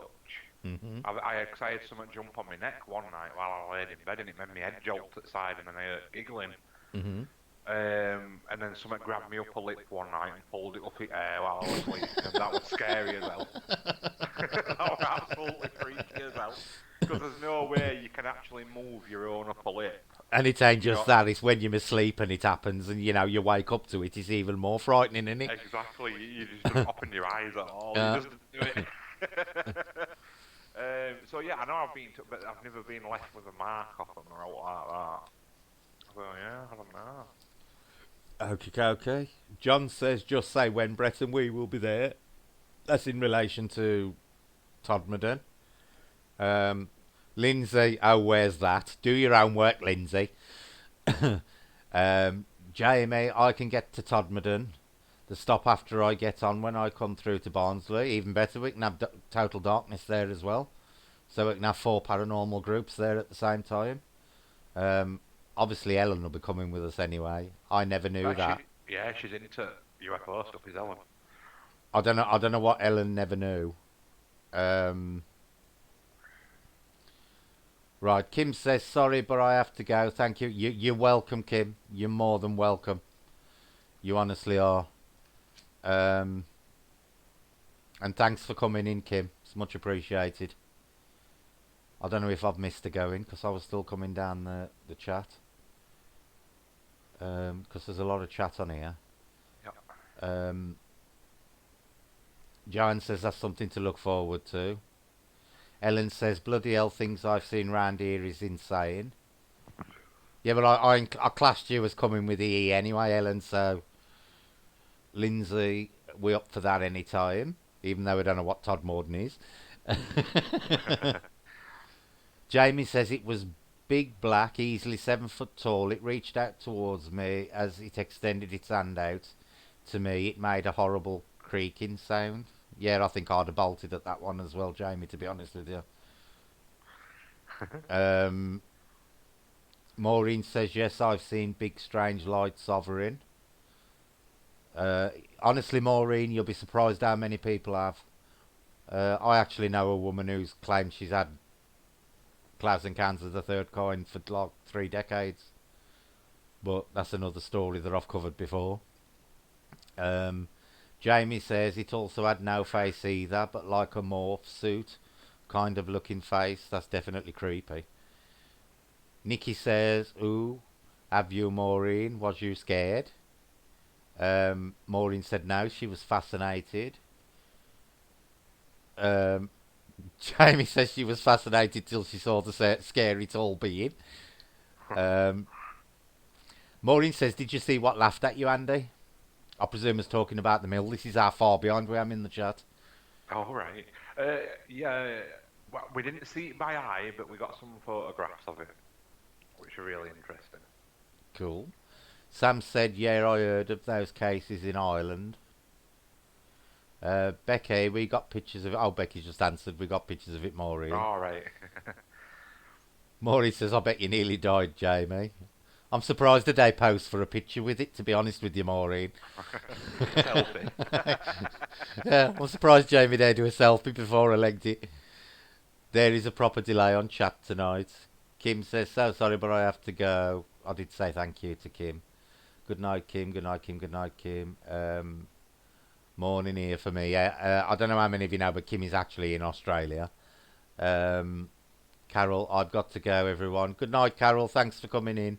Speaker 1: Mm-hmm.
Speaker 2: I had someone jump on my neck one night while I laid in bed, and it made my head jolt to the side, and then I heard giggling.
Speaker 1: Mm-hmm.
Speaker 2: And then someone grabbed me up a lip one night and pulled it up the air while I was sleeping, and that was scary as hell. That was absolutely freaky as hell. Because there's no way you can actually move your own upper lip.
Speaker 1: And it ain't just that, it's when you're asleep and it happens and, you wake up to it, it's even more frightening, isn't it?
Speaker 2: Exactly, you just don't open your eyes at all, you just do it. So yeah, I know I've been but I've never been left with a mark off them or out like that. So yeah, I don't know.
Speaker 1: Okay. John says, just say when Brett and we will be there. That's in relation to Todmorden. Lindsay, oh, where's that? Do your own work, Lindsay. Jamie, I can get to Todmorden. The stop after I get on when I come through to Barnsley. Even better, we can have Total Darkness there as well. So we can have 4 paranormal groups there at the same time. Obviously, Ellen will be coming with us anyway. I never knew that.
Speaker 2: She's into UFO stuff, is Ellen.
Speaker 1: I don't know what Ellen never knew. Right, Kim says, sorry, but I have to go. Thank you. You're welcome, Kim. You're more than welcome. You honestly are. And thanks for coming in, Kim. It's much appreciated. I don't know if I've missed a going, because I was still coming down the chat. Because there's a lot of chat on here.
Speaker 2: Yep.
Speaker 1: Joanne says that's something to look forward to. Ellen says, bloody hell, things I've seen round here is insane. Yeah, but I classed you as coming with EE anyway, Ellen, so... Lindsay, we're up for that any time, even though we don't know what Todd Morden is. Jamie says it was big, black, easily 7 foot tall. It reached out towards me as it extended its hand out to me. It made a horrible creaking sound. Yeah, I think I'd have bolted at that one as well, Jamie, to be honest with you. Maureen says, yes, I've seen big, strange lights hovering. Honestly, Maureen, you'll be surprised how many people have. I actually know a woman who's claimed she's had clouds and cans of the third kind for like 3 decades. But that's another story that I've covered before. Jamie says it also had no face either, but like a morph suit kind of looking face. That's definitely creepy. Nikki says, ooh, have you, Maureen? Was you scared? Maureen said no, she was fascinated. Jamie says she was fascinated till she saw the scary tall being. Maureen says, did you see what laughed at you, Andy? I presume it's talking about the mill. This is how far behind we am in the chat.
Speaker 2: Oh, right. Yeah, well, we didn't see it by eye, but we got some photographs of it, which are really interesting.
Speaker 1: Cool. Sam said, yeah, I heard of those cases in Ireland. Becky, we got pictures of it. Oh, Becky just answered, we got pictures of it, Maureen.
Speaker 2: All right.
Speaker 1: Maury says, I bet you nearly died, Jamie. I'm surprised that they post for a picture with it, to be honest with you, Maureen.
Speaker 2: Selfie.
Speaker 1: Yeah, I'm surprised Jamie there do a selfie before I legged it. There is a proper delay on chat tonight. Kim says, so sorry, but I have to go. I did say thank you to Kim. Good night, Kim. Good night, Kim. Good night, Kim. Morning here for me. Yeah, I don't know how many of you know, but Kim is actually in Australia. Um, Carol, I've got to go, everyone. Good night, Carol. Thanks for coming in.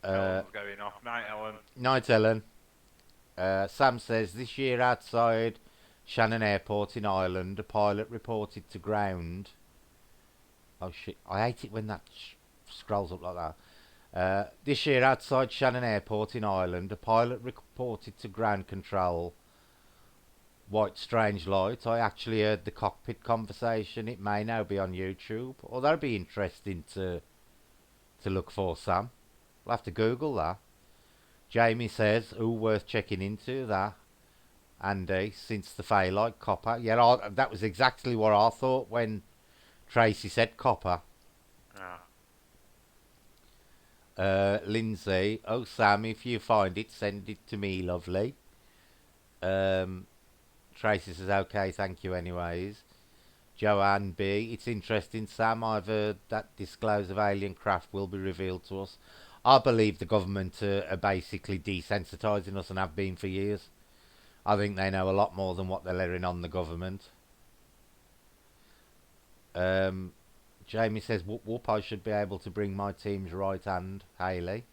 Speaker 2: Ellen's going off. Night, Ellen.
Speaker 1: Night, Ellen. Sam says, this year outside Shannon Airport in Ireland, a pilot reported to ground. Oh, shit. I hate it when that scrolls up like that. This year outside Shannon Airport in Ireland, a pilot reported to ground control. White strange light. I actually heard the cockpit conversation. It may now be on YouTube. Or that'd be interesting to look for, Sam. I'll have to Google that. Jamie says, "Ooh, worth checking into that." Andy, since the Faylight copper. Yeah, that was exactly what I thought when Tracy said copper. Lindsay, oh Sam, if you find it, send it to me, lovely. Tracy says, okay, thank you anyways. Joanne B, it's interesting, Sam, I've heard that disclose of alien craft will be revealed to us. I believe the government are basically desensitising us and have been for years. I think they know a lot more than what they're letting on the government. Jamie says, whoop whoop, I should be able to bring my team's right hand, Hayley.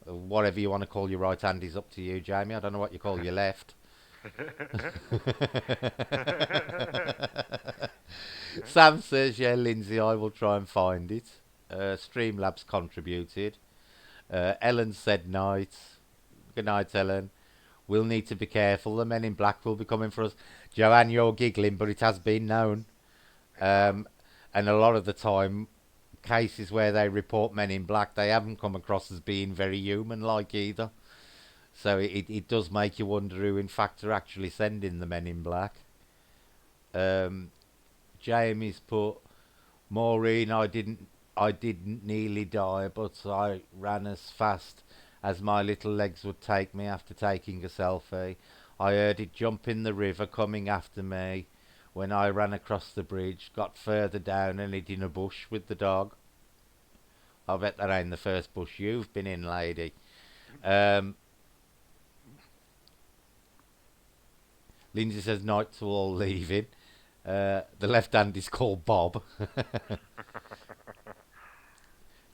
Speaker 1: Whatever you want to call your right hand is up to you, Jamie. I don't know what you call your left. Sam says, yeah, Lindsay, I will try and find it. Streamlabs contributed. Ellen said night. Good night, Ellen. We'll need to be careful. The men in black will be coming for us. Joanne, you're giggling, but it has been known. And a lot of the time, cases where they report men in black, they haven't come across as being very human-like either. So it does make you wonder who, in fact, are actually sending the men in black. Jamie's put, Maureen, I didn't nearly die, but I ran as fast as my little legs would take me after taking a selfie. I heard it jump in the river coming after me when I ran across the bridge, got further down and hid in a bush with the dog. I bet that ain't the first bush you've been in, lady. Lindsay says night to all leaving. The left hand is called Bob.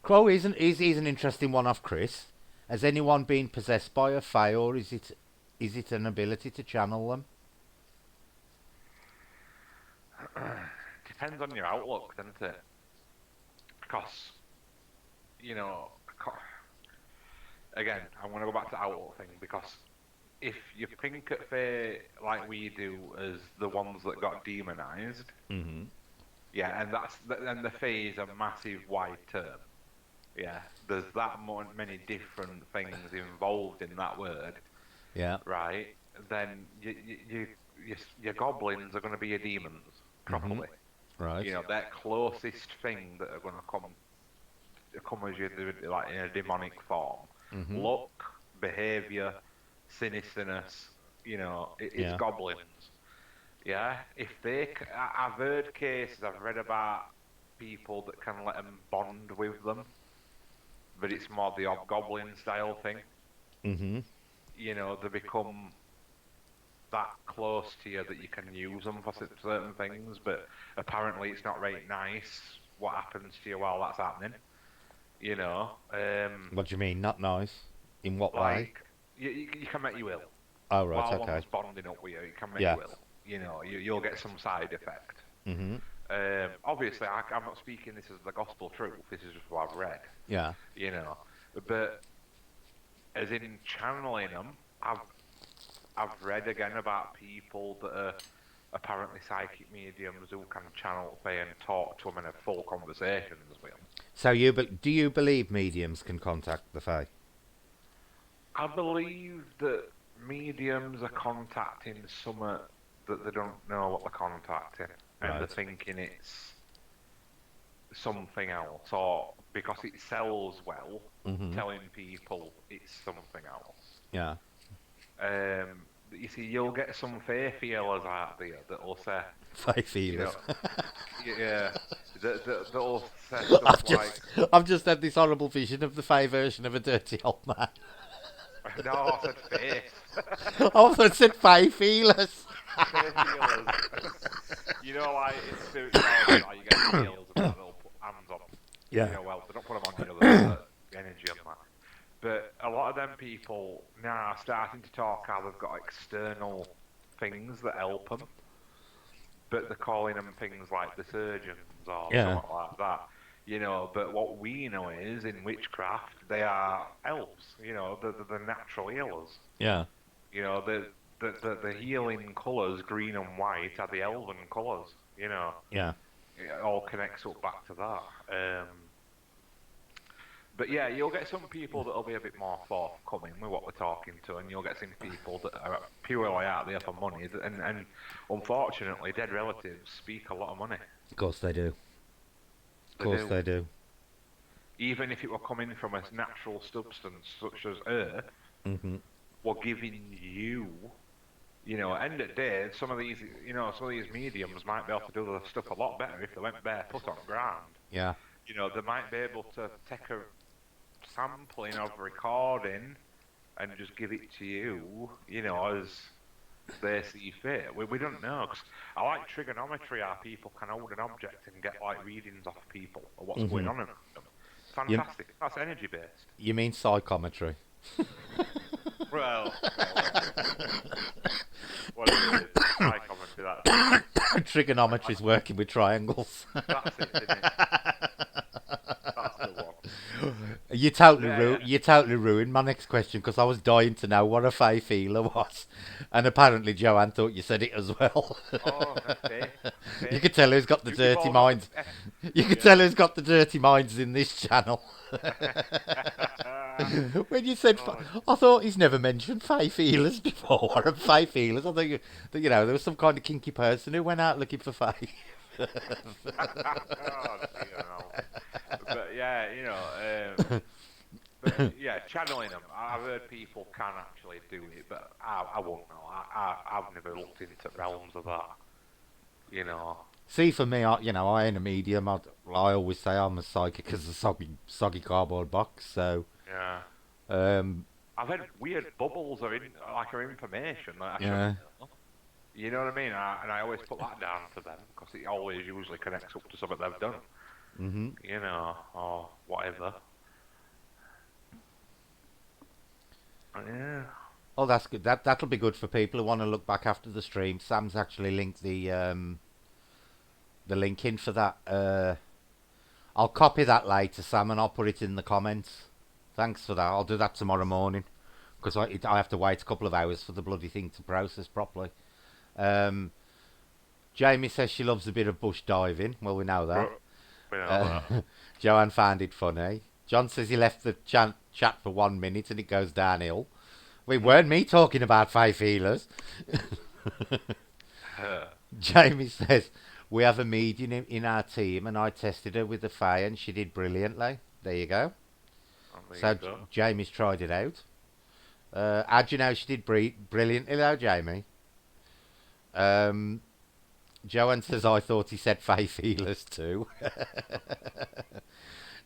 Speaker 1: Crow is an interesting one off Chris. Has anyone been possessed by a fae, or is it an ability to channel them?
Speaker 2: Depends on your outlook, doesn't it? Because, you know, again, I'm going to go back to outlook thing, because if you think at fae like we do as the ones that got demonized, yeah, and the fae is a massive wide term. Yeah, there's that many different things involved in that word.
Speaker 1: Yeah.
Speaker 2: Right. Then your goblins are going to be your demons properly.
Speaker 1: Right.
Speaker 2: You know, that closest thing that are going to come as you like in a demonic form. Look, behaviour, sinisterness. You know, it's goblins. Yeah. If I've heard cases. I've read about people that can let them bond with them. But it's more the hobgoblin style thing. You know, they become that close to you that you can use them for certain things, but apparently it's not very nice what happens to you while that's happening. You know.
Speaker 1: What do you mean, not nice? In what way?
Speaker 2: You can make you ill.
Speaker 1: Oh, right,
Speaker 2: While
Speaker 1: okay.
Speaker 2: one's bonding up with you, it can make you ill. You know, you'll get some side effect. Obviously, I'm not speaking this as the gospel truth. This is just what I've read.
Speaker 1: Yeah.
Speaker 2: You know, but as in channeling them, I've read again about people that are apparently psychic mediums who can channel fae and talk to them and have full conversations with them.
Speaker 1: So do you believe mediums can contact the fae?
Speaker 2: I believe that mediums are contacting something that they don't know what they're contacting, and they're thinking it's something else, or because it sells well,
Speaker 1: Mhm.
Speaker 2: telling people it's something else.
Speaker 1: Yeah.
Speaker 2: You see, you'll get some faith healers out there that'll say,
Speaker 1: Five
Speaker 2: you know,
Speaker 1: feelers.
Speaker 2: yeah, that'll say stuff
Speaker 1: I've
Speaker 2: like,
Speaker 1: just I've just had this horrible vision of the Faye version of a dirty old man.
Speaker 2: no, I said faith.
Speaker 1: I also said Faye feelers.
Speaker 2: Faith healers. Like in spirituality, like you get healers and that they'll put hands on.
Speaker 1: Yeah.
Speaker 2: Well, they don't put them on you, they put energy on that. But a lot of them people now are starting to talk how they've got external things that help them, but they're calling them things like the surgeons or
Speaker 1: Yeah.
Speaker 2: something like that. But what we know is in witchcraft they are elves. The natural healers.
Speaker 1: Yeah.
Speaker 2: The healing colours, green and white, are the elven colours.
Speaker 1: Yeah.
Speaker 2: It all connects up back to that. But yeah, you'll get some people that'll be a bit more forthcoming with what we're talking to, and you'll get some people that are purely out there for money, and unfortunately, dead relatives speak a lot of money.
Speaker 1: Of course they do. Of
Speaker 2: They
Speaker 1: course
Speaker 2: do.
Speaker 1: they do.
Speaker 2: Even if it were coming from a natural substance such as earth,
Speaker 1: Mhm.
Speaker 2: we're giving you, end of the day, some of these mediums might be able to do the stuff a lot better if they went barefoot on ground.
Speaker 1: Yeah.
Speaker 2: They might be able to take a sampling of recording and just give it to you, as they see fit. We don't know, 'cause I like trigonometry, how people can hold an object and get like readings off people or what's going on in them.
Speaker 1: You
Speaker 2: Fantastic. That's energy based.
Speaker 1: you mean psychometry?
Speaker 2: Well, what is it? Psychometry, that's
Speaker 1: Trigonometry's working with triangles.
Speaker 2: that's it, isn't it? That's the one. Yeah.
Speaker 1: You totally ruined my next question because I was dying to know what a Faye feeler was, and apparently Joanne thought you said it as well.
Speaker 2: Oh, faith.
Speaker 1: You could tell who's got the
Speaker 2: You've
Speaker 1: dirty
Speaker 2: all got
Speaker 1: minds.
Speaker 2: the
Speaker 1: You could
Speaker 2: yeah.
Speaker 1: tell who's got the dirty minds in this channel. When you said,
Speaker 2: Oh,
Speaker 1: I thought he's never mentioned Faye feelers before. What are Faye feelers? I thought there was some kind of kinky person who went out looking for Faye.
Speaker 2: oh dear, no. But yeah, but yeah, channeling them. I've heard people can actually do it, but I won't know. I've never looked into realms of that.
Speaker 1: See, for me, I ain't a medium. I always say I'm a psychic as a soggy cardboard box. So,
Speaker 2: Yeah.
Speaker 1: um,
Speaker 2: I've had weird bubbles or information that I
Speaker 1: yeah,
Speaker 2: shouldn't know. You know what I mean? And I always put that down to them because it always usually connects up to something they've done.
Speaker 1: mhm.
Speaker 2: Or whatever. Yeah.
Speaker 1: Oh, that's good. That'll be good for people who want to look back after the stream. Sam's actually linked the link in for that. I'll copy that later, Sam, and I'll put it in the comments. Thanks for that. I'll do that tomorrow morning because I have to wait a couple of hours for the bloody thing to process properly. Jamie says she loves a bit of bush diving. Well, we know that.
Speaker 2: We know that.
Speaker 1: Joanne found it funny. John says he left the chat for 1 minute and it goes downhill. We weren't me talking about Faye feelers. Jamie says, we have a medium in our team and I tested her with the Faye and she did brilliantly. There you go. So Jamie's tried it out. How do you know she did brilliantly though, Jamie? Joanne says, I thought he said Faye feelers too.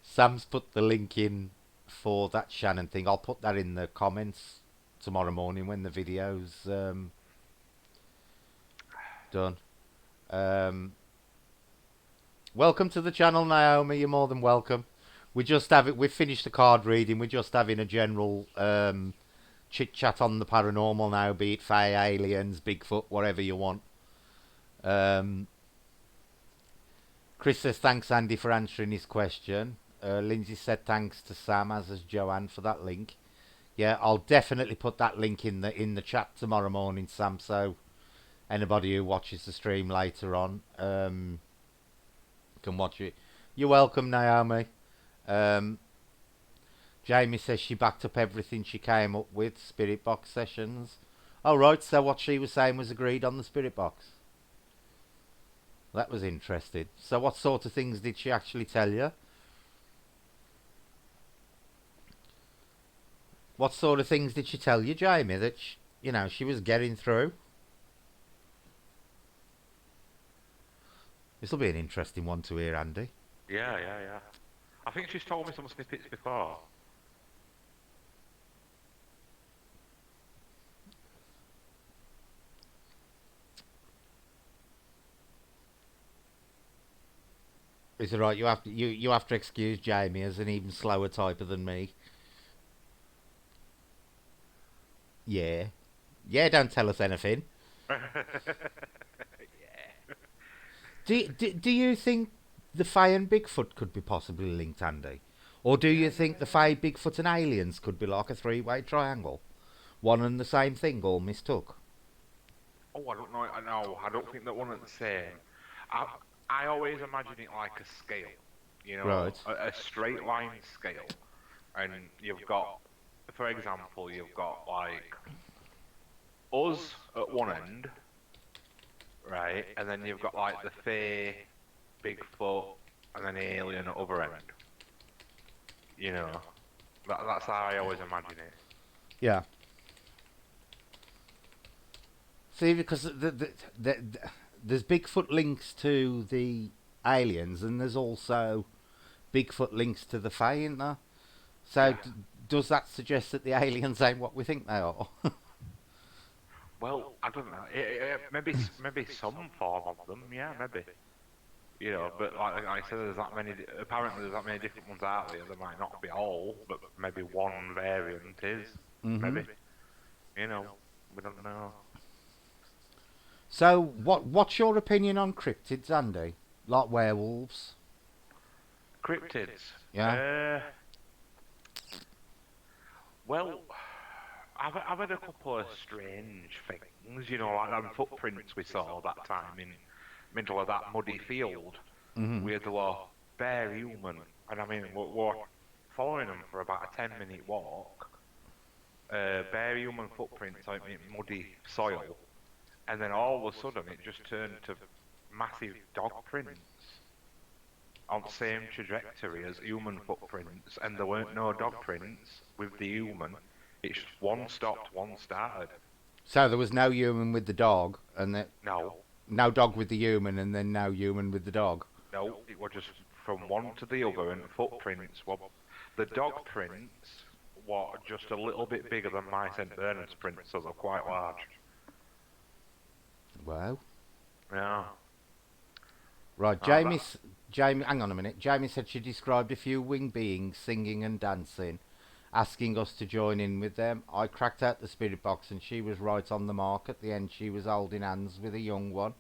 Speaker 1: Sam's put the link in for that Shannon thing. I'll put that in the comments tomorrow morning when the video's done. Welcome to the channel, Naomi. You're more than welcome. We've finished the card reading. We're just having a general chit chat on the paranormal now, be it Fae, aliens, Bigfoot, whatever you want. Chris says thanks, Andy, for answering his question. Lindsay said thanks to Sam, as has Joanne, for that link. Yeah, I'll definitely put that link in the chat tomorrow morning, Sam. So anybody who watches the stream later on can watch it. You're welcome, Naomi. Jamie says she backed up everything she came up with. Spirit box sessions. Oh right, so what she was saying was agreed on the spirit box. That was interesting. So, what sort of things did she actually tell you? What sort of things did she tell you, Jamie, that she was getting through? This will be an interesting one to hear, Andy.
Speaker 2: Yeah, yeah, yeah. I think she's told me some snippets before.
Speaker 1: Is it right? You have to excuse Jamie as an even slower typer than me. Yeah, yeah. Don't tell us anything.
Speaker 2: Yeah.
Speaker 1: Do you think the Fae and Bigfoot could be possibly linked, Andy? Or do you think the Fae, Bigfoot, and aliens could be like a three-way triangle? One and the same thing, all mistook.
Speaker 2: Oh, I don't know. I know. I don't think that one is the same. I I always imagine it like a scale,
Speaker 1: Right.
Speaker 2: a straight line scale, and you've got, for example, you've got like us at one end, right, and then you've got like the Fae, Bigfoot, and then alien at other end. You know, that's how I always imagine it.
Speaker 1: Yeah. See, because there's Bigfoot links to the aliens, and there's also Bigfoot links to the Fae, isn't there? So
Speaker 2: Yeah.
Speaker 1: does that suggest that the aliens ain't what we think they are?
Speaker 2: Well, I don't know. Maybe maybe some form of them. Yeah, maybe. But like I said, there's that many. Apparently, there's that many different ones out there. There might not be all, but maybe one variant is.
Speaker 1: hmm
Speaker 2: Maybe. You know, we don't know.
Speaker 1: So what's your opinion on cryptids, Andy? Like werewolves?
Speaker 2: Cryptids.
Speaker 1: Yeah.
Speaker 2: Uh, well, I've had a couple of strange things. Like them footprints we saw that time in middle of that muddy field.
Speaker 1: hmm
Speaker 2: Where there were bare human, and I mean, we're following them for about a 10-minute walk. Bare human footprints out in muddy soil, and then all of a sudden it just turned to massive dog prints on the same trajectory as human footprints, and there weren't no dog prints with the human. It's just one stopped, one started.
Speaker 1: So there was no human with the dog, and
Speaker 2: No,
Speaker 1: no dog with the human, and then no human with the dog.
Speaker 2: no, it was just from one to the other, and footprints were the dog prints were just a little bit bigger than my St. Bernard's prints, so they're quite large.
Speaker 1: Wow.
Speaker 2: Yeah.
Speaker 1: Right,
Speaker 2: That,
Speaker 1: Jamie, hang on a minute. Jamie said she described a few winged beings singing and dancing, asking us to join in with them. I cracked out the spirit box and she was right on the mark. At the end, she was holding hands with a young one.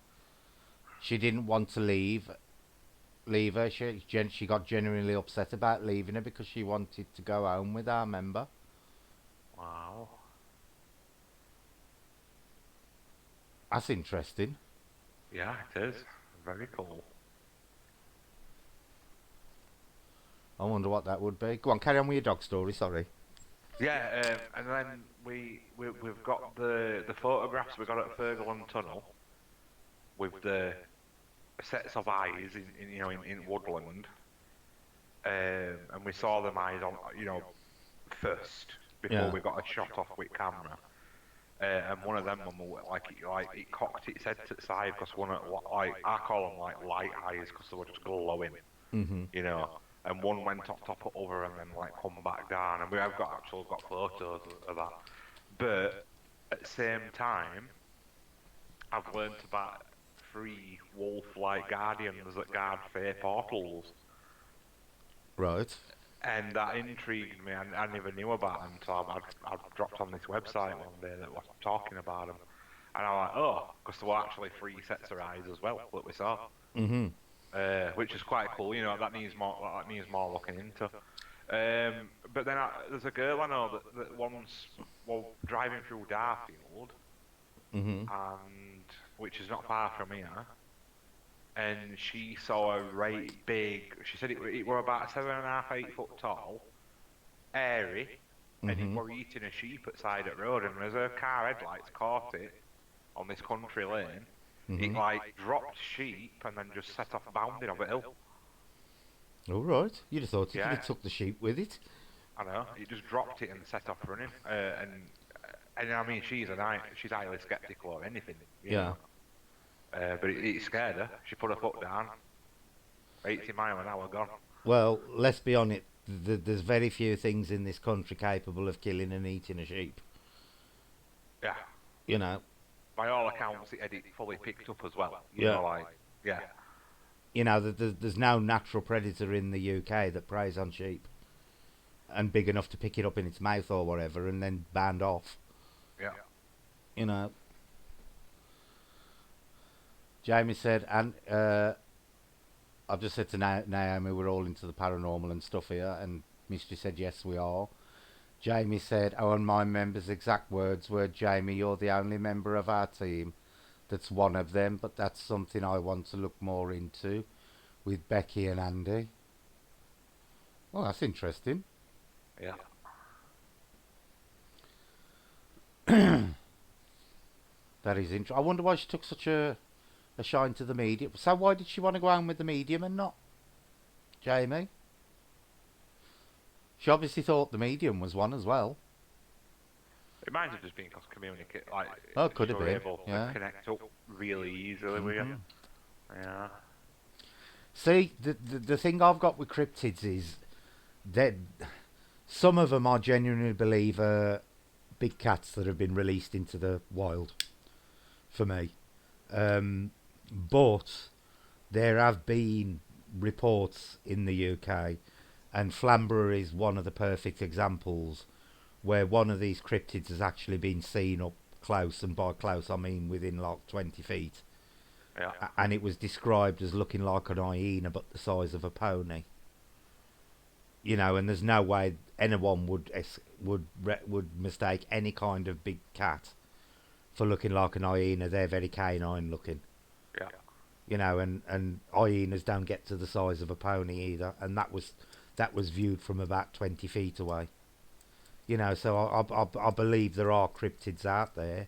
Speaker 1: She didn't want to leave her. She got genuinely upset about leaving her because she wanted to go home with our member.
Speaker 2: wow.
Speaker 1: That's interesting.
Speaker 2: Yeah, it is. Very cool.
Speaker 1: I wonder what that would be. Go on, carry on with your dog story. Sorry.
Speaker 2: Yeah, and then we've got the photographs we got at Ferguson Tunnel with the sets of eyes in woodland, and we saw them eyes on first before
Speaker 1: Yeah.
Speaker 2: we got a shot off with camera. And one of them, it cocked its head to the side because one of like I call them like light eyes because they were just glowing,
Speaker 1: Mhm.
Speaker 2: you know. And one went up top of over and then like come back down, and we have got photos of that. But at the same time, I've learnt about three wolf-like guardians that guard fae portals,
Speaker 1: Right.
Speaker 2: and that intrigued me. I never knew about them, so I've dropped on this website one day that was talking about them, and I'm like, oh, because there were actually three sets of eyes as well that we saw,
Speaker 1: Mhm.
Speaker 2: which is quite cool. That needs more looking into. But then there's a girl I know that once, well, driving through Darfield,
Speaker 1: Mhm.
Speaker 2: and which is not far from here, and she saw a right big. She said it were about 7.5, 8 foot tall, airy, and it
Speaker 1: Mhm.
Speaker 2: were eating a sheep at side of the road. And as her car headlights caught it on this country lane, It
Speaker 1: Mhm.
Speaker 2: like dropped sheep and then just set off bounding up a hill.
Speaker 1: All right. You'd have thought it would
Speaker 2: Yeah,
Speaker 1: have took the sheep with it.
Speaker 2: I know. It just dropped it and set off running. And I mean, she's highly skeptical of anything, you
Speaker 1: Yeah.
Speaker 2: know. But it scared her. She put her foot down. 80 mile an hour gone.
Speaker 1: Well, let's be honest. There's very few things in this country capable of killing and eating a sheep.
Speaker 2: Yeah.
Speaker 1: You know.
Speaker 2: By all accounts, it had it fully picked up as well. You
Speaker 1: Yeah.
Speaker 2: know, like yeah,
Speaker 1: You know, there's no natural predator in the UK that preys on sheep and big enough to pick it up in its mouth or whatever and then band off.
Speaker 2: yeah,
Speaker 1: You know. Jamie said, and I've just said to Naomi, we're all into the paranormal and stuff here, and Mystery said, yes, we are. Jamie said, oh, and my member's exact words were, Jamie, you're the only member of our team that's one of them, but that's something I want to look more into with Becky and Andy. Oh, that's interesting.
Speaker 2: yeah.
Speaker 1: That is interesting. I wonder why she took such a shine to the medium. So why did she want to go home with the medium and not Jamie? She obviously thought the medium was one as well.
Speaker 2: It might have just been because communicate, like
Speaker 1: Oh, it could
Speaker 2: she
Speaker 1: have
Speaker 2: were
Speaker 1: been.
Speaker 2: able to
Speaker 1: Yeah.
Speaker 2: connect up really easily with you.
Speaker 1: Mhm.
Speaker 2: Yeah,
Speaker 1: See, the thing I've got with cryptids is that some of them I genuinely believe are big cats that have been released into the wild. For me, but there have been reports in the UK, and Flamborough is one of the perfect examples where one of these cryptids has actually been seen up close, and by close I mean within like 20 feet.
Speaker 2: yeah,
Speaker 1: And it was described as looking like an hyena but the size of a pony. You know, and there's no way anyone would mistake any kind of big cat for looking like an hyena. They're very canine looking.
Speaker 2: yeah,
Speaker 1: You know, and hyenas don't get to the size of a pony either, and that was viewed from about 20 feet away. You know, so I believe there are cryptids out there,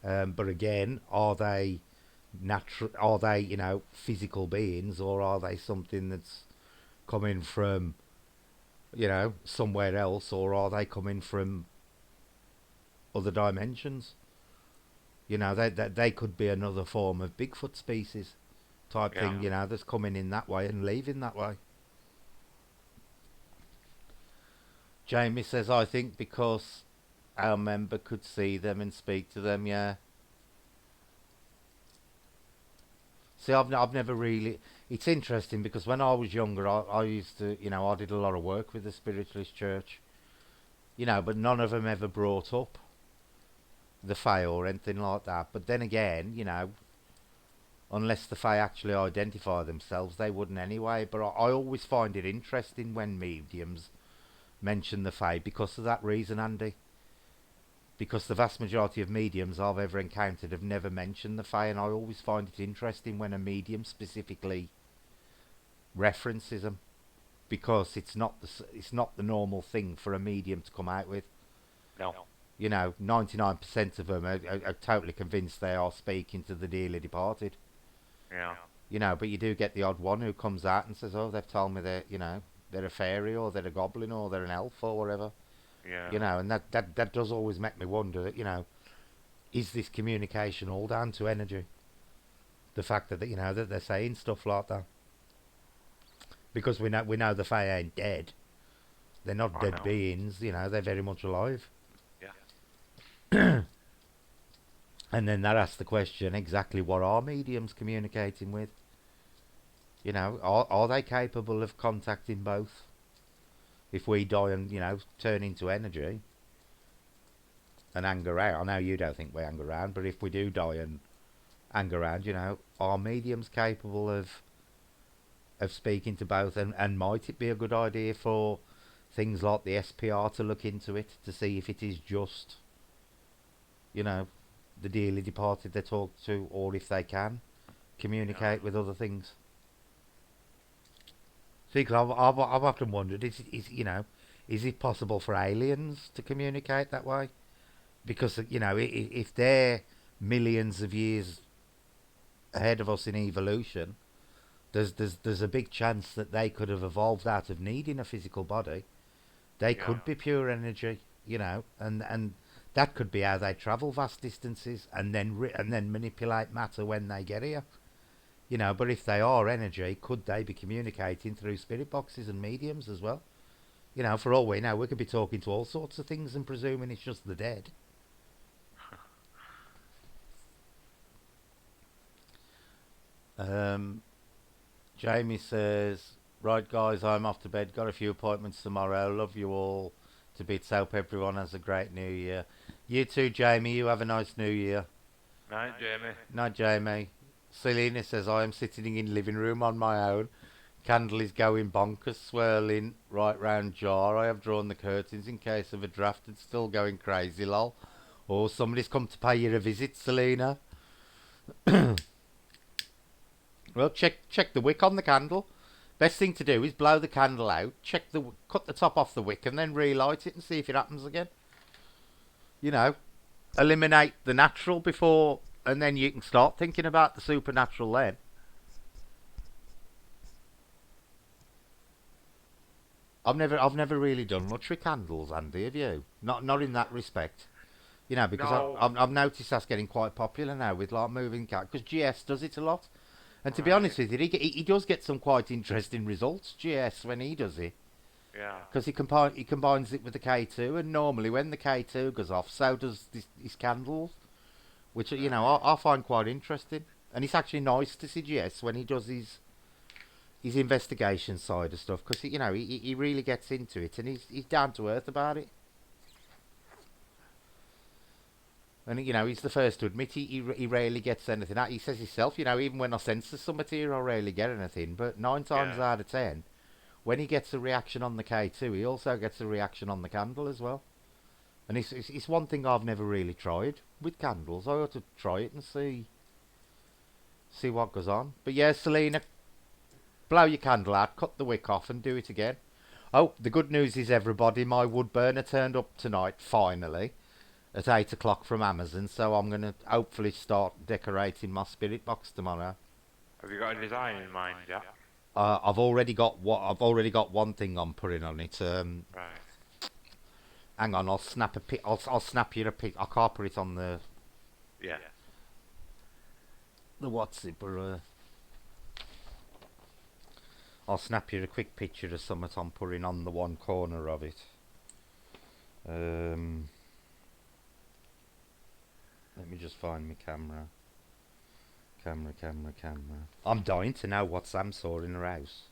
Speaker 1: but again, are they natural? Are they, you know, physical beings, or are they something that's coming from, you know, somewhere else, or are they coming from other dimensions? You know, they could be another form of Bigfoot species type
Speaker 2: yeah.
Speaker 1: thing. You know, that's coming in that way and leaving that way. Jamie says, I think because our member could see them and speak to them. Yeah. See, I've never really. It's interesting because when I was younger, I used to, you know, I did a lot of work with the Spiritualist Church, you know, but none of them ever brought up the Fae or anything like that. But then again, you know, unless the Fae actually identify themselves, they wouldn't anyway. But I always find it interesting when mediums mention the Fae because of that reason, Andy. Because the vast majority of mediums I've ever encountered have never mentioned the Fae, and I always find it interesting when a medium specifically references them, because it's not the normal thing for a medium to come out with.
Speaker 2: No,
Speaker 1: You know, 99% of them are totally convinced they are speaking to the dearly departed.
Speaker 2: yeah,
Speaker 1: You know, but you do get the odd one who comes out and says, "Oh, they've told me they're, you know, they're a fairy or they're a goblin or they're an elf or whatever."
Speaker 2: yeah,
Speaker 1: You know, and that does always make me wonder. You know, is this communication all down to energy? The fact that, you know, that they're saying stuff like that, because we know the Fae ain't dead. They're not
Speaker 2: I
Speaker 1: dead
Speaker 2: know.
Speaker 1: beings. You know, they're very much alive.
Speaker 2: Yeah,
Speaker 1: And then that asks the question: exactly what are mediums communicating with? You know, are they capable of contacting both? If we die and, you know, turn into energy and hang around, I know you don't think we hang around, but if we do die and hang around, you know, are mediums capable of speaking to both? And might it be a good idea for things like the SPR to look into it to see if it is just, you know, the dearly departed they talk to, or if they can communicate with other things? See, because I've often wondered, you know, is it possible for aliens to communicate that way? Because, you know, if they're millions of years ahead of us in evolution, there's a big chance that they could have evolved out of needing a physical body. They
Speaker 2: Yeah.
Speaker 1: could be pure energy, and that could be how they travel vast distances and then manipulate matter when they get here. But if they are energy, could they be communicating through spirit boxes and mediums as well? For all we know, we could be talking to all sorts of things and presuming it's just the dead. Um, Jamie says, right guys, I'm off to bed. Got a few appointments tomorrow. Love you all to bits. Hope everyone has a great new year. You too, Jamie. You have a nice new year.
Speaker 2: Night, Jamie.
Speaker 1: Night, Jamie. Selena says, I am sitting in living room on my own. Candle is going bonkers, swirling right round jar. I have drawn the curtains in case of a draft. It's still going crazy, lol. Oh, somebody's come to pay you a visit, Selena. Well, check the wick on the candle. Best thing to do is blow the candle out, cut the top off the wick, and then relight it and see if it happens again. Eliminate the natural before, and then you can start thinking about the supernatural then. I've never really done much with candles, Andy. Have you? Not in that respect. Because
Speaker 2: No.
Speaker 1: I've noticed that's getting quite popular now with like moving cat. Because GS does it a lot, and to be
Speaker 2: Right.
Speaker 1: honest with you, he does get some quite interesting results. GS when he does it,
Speaker 2: Yeah.
Speaker 1: because he combines it with the K2, and normally when the K2 goes off, so does his candles, which
Speaker 2: Right.
Speaker 1: I find quite interesting. And it's actually nice to see GS when he does his investigation side of stuff, because he really gets into it and he's down to earth about it. And he's the first to admit he rarely gets anything out. He says himself, even when I censor some material, I rarely get anything. But nine times
Speaker 2: Yeah.
Speaker 1: out of 10, when he gets a reaction on the K2, he also gets a reaction on the candle as well. And it's one thing I've never really tried with candles. I ought to try it and see what goes on. But yeah, Selena, blow your candle out, cut the wick off, and do it again. Oh, the good news is, everybody, my wood burner turned up tonight, finally, at 8 o'clock from Amazon, so I'm going to hopefully start decorating my spirit box tomorrow.
Speaker 2: Have you got a design in mind, yeah?
Speaker 1: I've already got one thing I'm putting on it.
Speaker 2: Right.
Speaker 1: Hang on, I'll snap a pic. I'll snap you a pic. I can't put it on
Speaker 2: Yeah.
Speaker 1: the what's it, but I'll snap you a quick picture of something I'm putting on the one corner of it. Let me just find my camera. Camera. I'm dying to know what Sam saw in her house.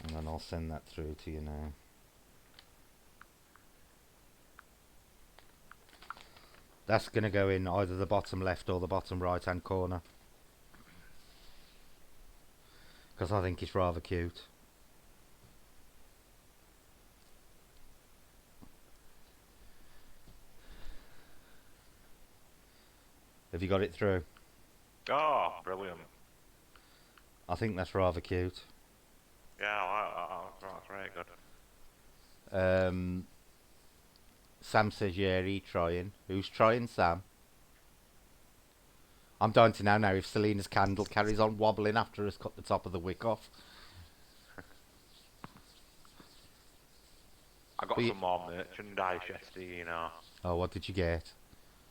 Speaker 1: And then I'll send that through to you now. That's going to go in either the bottom left or the bottom right hand corner, because I think it's rather cute. Have you got it through?
Speaker 2: Oh, brilliant.
Speaker 1: I think that's rather cute.
Speaker 2: Yeah, that's very good.
Speaker 1: Sam says, yeah, he trying. Who's trying, Sam? I'm dying to know now if Selena's candle carries on wobbling after us cut the top of the wick off.
Speaker 2: I got
Speaker 1: But
Speaker 2: some more merchandise yesterday,
Speaker 1: Oh, what did you get?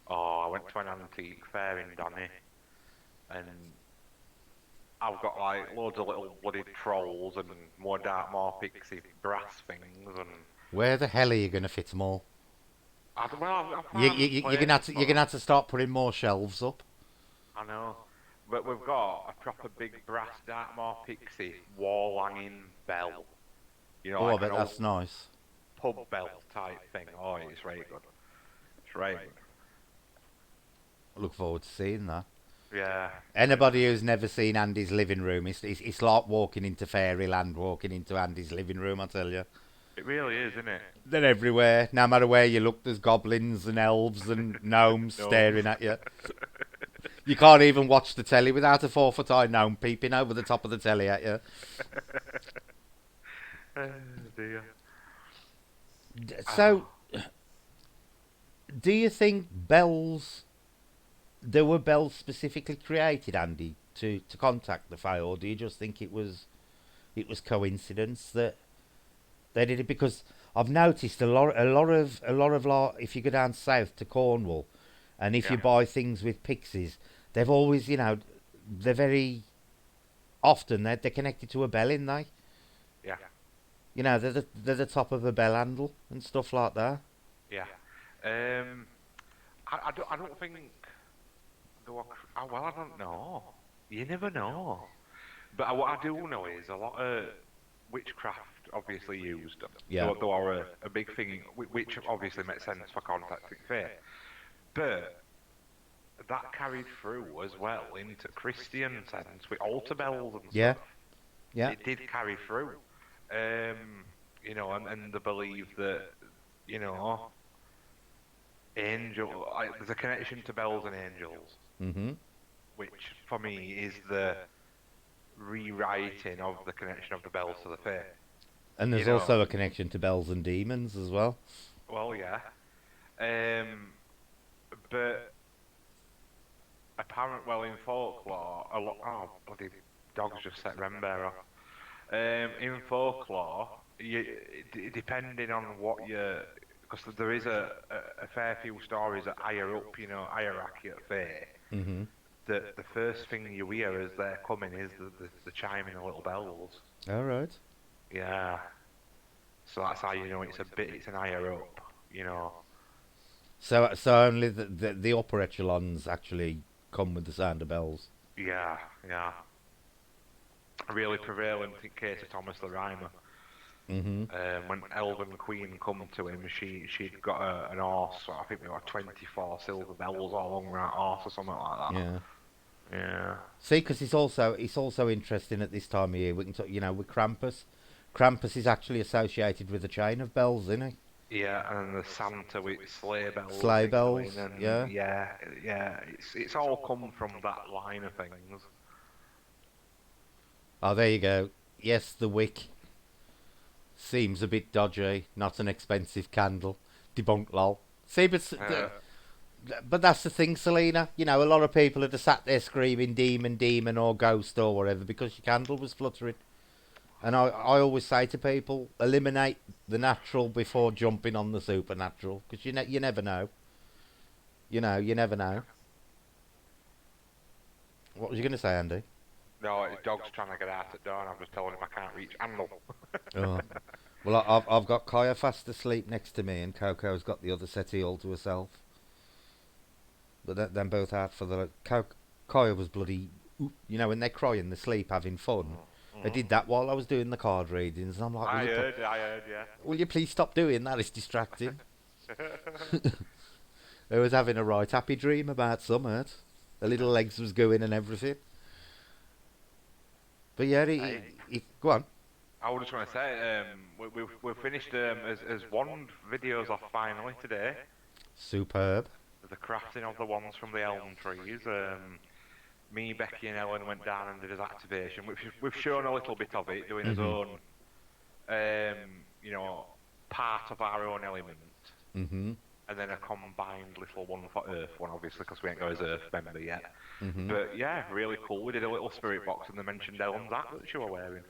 Speaker 2: Oh, I went to an antique fair in Danny, and I've got like loads of little bloody trolls and more Dartmoor pixie brass things, and
Speaker 1: Where the hell are you going to fit them all?
Speaker 2: I
Speaker 1: You,
Speaker 2: found
Speaker 1: you, you're
Speaker 2: places
Speaker 1: gonna have to
Speaker 2: for
Speaker 1: you're gonna
Speaker 2: them.
Speaker 1: have to start putting more shelves up.
Speaker 2: I know, but we've got a proper big brass Dartmoor pixie wall hanging bell.
Speaker 1: Oh, I
Speaker 2: Like an
Speaker 1: bet
Speaker 2: old
Speaker 1: that's nice.
Speaker 2: pub bell type thing. Oh, it's very good. It's very good.
Speaker 1: I look forward to seeing that.
Speaker 2: Yeah, very
Speaker 1: Anybody
Speaker 2: nice.
Speaker 1: who's never seen Andy's living room, it's like walking into fairyland, walking into Andy's living room, I tell you.
Speaker 2: It really is, isn't it?
Speaker 1: They're everywhere. No matter where you look, there's goblins and elves and gnomes
Speaker 2: Gnomes.
Speaker 1: staring at you. You can't even watch the telly without a 4 foot high gnome peeping over the top of the telly at you.
Speaker 2: Oh dear.
Speaker 1: So,
Speaker 2: Oh,
Speaker 1: Do you think bells? There were bells specifically created, Andy, to contact the Fae, or do you just think it was coincidence that they did it? Because I've noticed if you go down south to Cornwall, and if
Speaker 2: Yeah,
Speaker 1: you buy things with pixies, they've always, they're very often they're connected to a bell, in they.
Speaker 2: yeah,
Speaker 1: They're the top of a bell handle and stuff like that.
Speaker 2: yeah. Um, I don't think there were. Oh, well, I don't know. You never know. But what I do know is a lot of witchcraft obviously used them.
Speaker 1: Yeah.
Speaker 2: There were a big thing, which obviously makes sense for contacting faith. But that carried through as well into Christian sense with altar bells and
Speaker 1: Yeah.
Speaker 2: stuff.
Speaker 1: Yeah.
Speaker 2: It did carry through. And the belief that, you know, there's a connection to bells and angels,
Speaker 1: Mhm.
Speaker 2: which for me is the rewriting of the connection of the bells to the faith.
Speaker 1: And
Speaker 2: You
Speaker 1: there's
Speaker 2: know,
Speaker 1: also a connection to bells and demons as well.
Speaker 2: well, yeah. But apparent, well, in folklore, a lot. Oh, bloody dogs just set Rembear off. In folklore, depending on what you, because there is a fair few stories that higher up, hierarchy at fair,
Speaker 1: Mhm.
Speaker 2: that the first thing you hear as they're coming is the chiming of little bells.
Speaker 1: All right.
Speaker 2: Yeah. So that's how you know it's an higher up,
Speaker 1: So only the upper echelons actually come with the sound of bells.
Speaker 2: Yeah, yeah. Really prevalent in case of Thomas the Rhymer.
Speaker 1: Mhm.
Speaker 2: When Elven Queen come to him, she'd got an horse. I think there were 24 silver bells all along that horse or something like that.
Speaker 1: Yeah.
Speaker 2: Yeah,
Speaker 1: See, because it's also interesting at this time of year. We can talk, with Krampus. Krampus is actually associated with a chain of bells, isn't he?
Speaker 2: yeah, and the Santa with sleigh bells
Speaker 1: Sleigh
Speaker 2: jingling,
Speaker 1: bells.
Speaker 2: and
Speaker 1: Yeah.
Speaker 2: yeah, yeah. It's all come from that line of things.
Speaker 1: Oh, there you go. Yes, the wick seems a bit dodgy. Not an expensive candle. Debunk lol. See,
Speaker 2: Uh,
Speaker 1: but that's the thing, Selena. A lot of people are just sat there screaming demon, demon, or ghost or whatever because your candle was fluttering. And I always say to people, eliminate the natural before jumping on the supernatural because you never know. You never know. What was you going to say, Andy?
Speaker 2: no, his dog's trying to get out at door, and I'm just telling him I can't reach handle.
Speaker 1: Oh. Well, I've got Kaya fast asleep next to me, and Coco's got the other settee all to herself. But them both out for the Kaya was bloody. When they're crying, they sleep, having fun. They did that while I was doing the card readings, and I'm like,
Speaker 2: I heard, yeah.
Speaker 1: will you please stop doing that? It's distracting. They was having a right happy dream about Summit. The little legs was going and everything. But yeah, go on.
Speaker 2: I was just going to say, we've finished as one videos off finally today.
Speaker 1: Superb.
Speaker 2: The crafting of the ones from the elm trees. Me, Becky, and Ellen went down and did his activation, which we've shown a little bit of it, doing his own, part of our own element,
Speaker 1: Mhm.
Speaker 2: and then a combined little one for Earth one, obviously, because we ain't got his Earth member yet.
Speaker 1: Mhm.
Speaker 2: But yeah, really cool. We did a little spirit box and they mentioned Ellen's hat that she was wearing.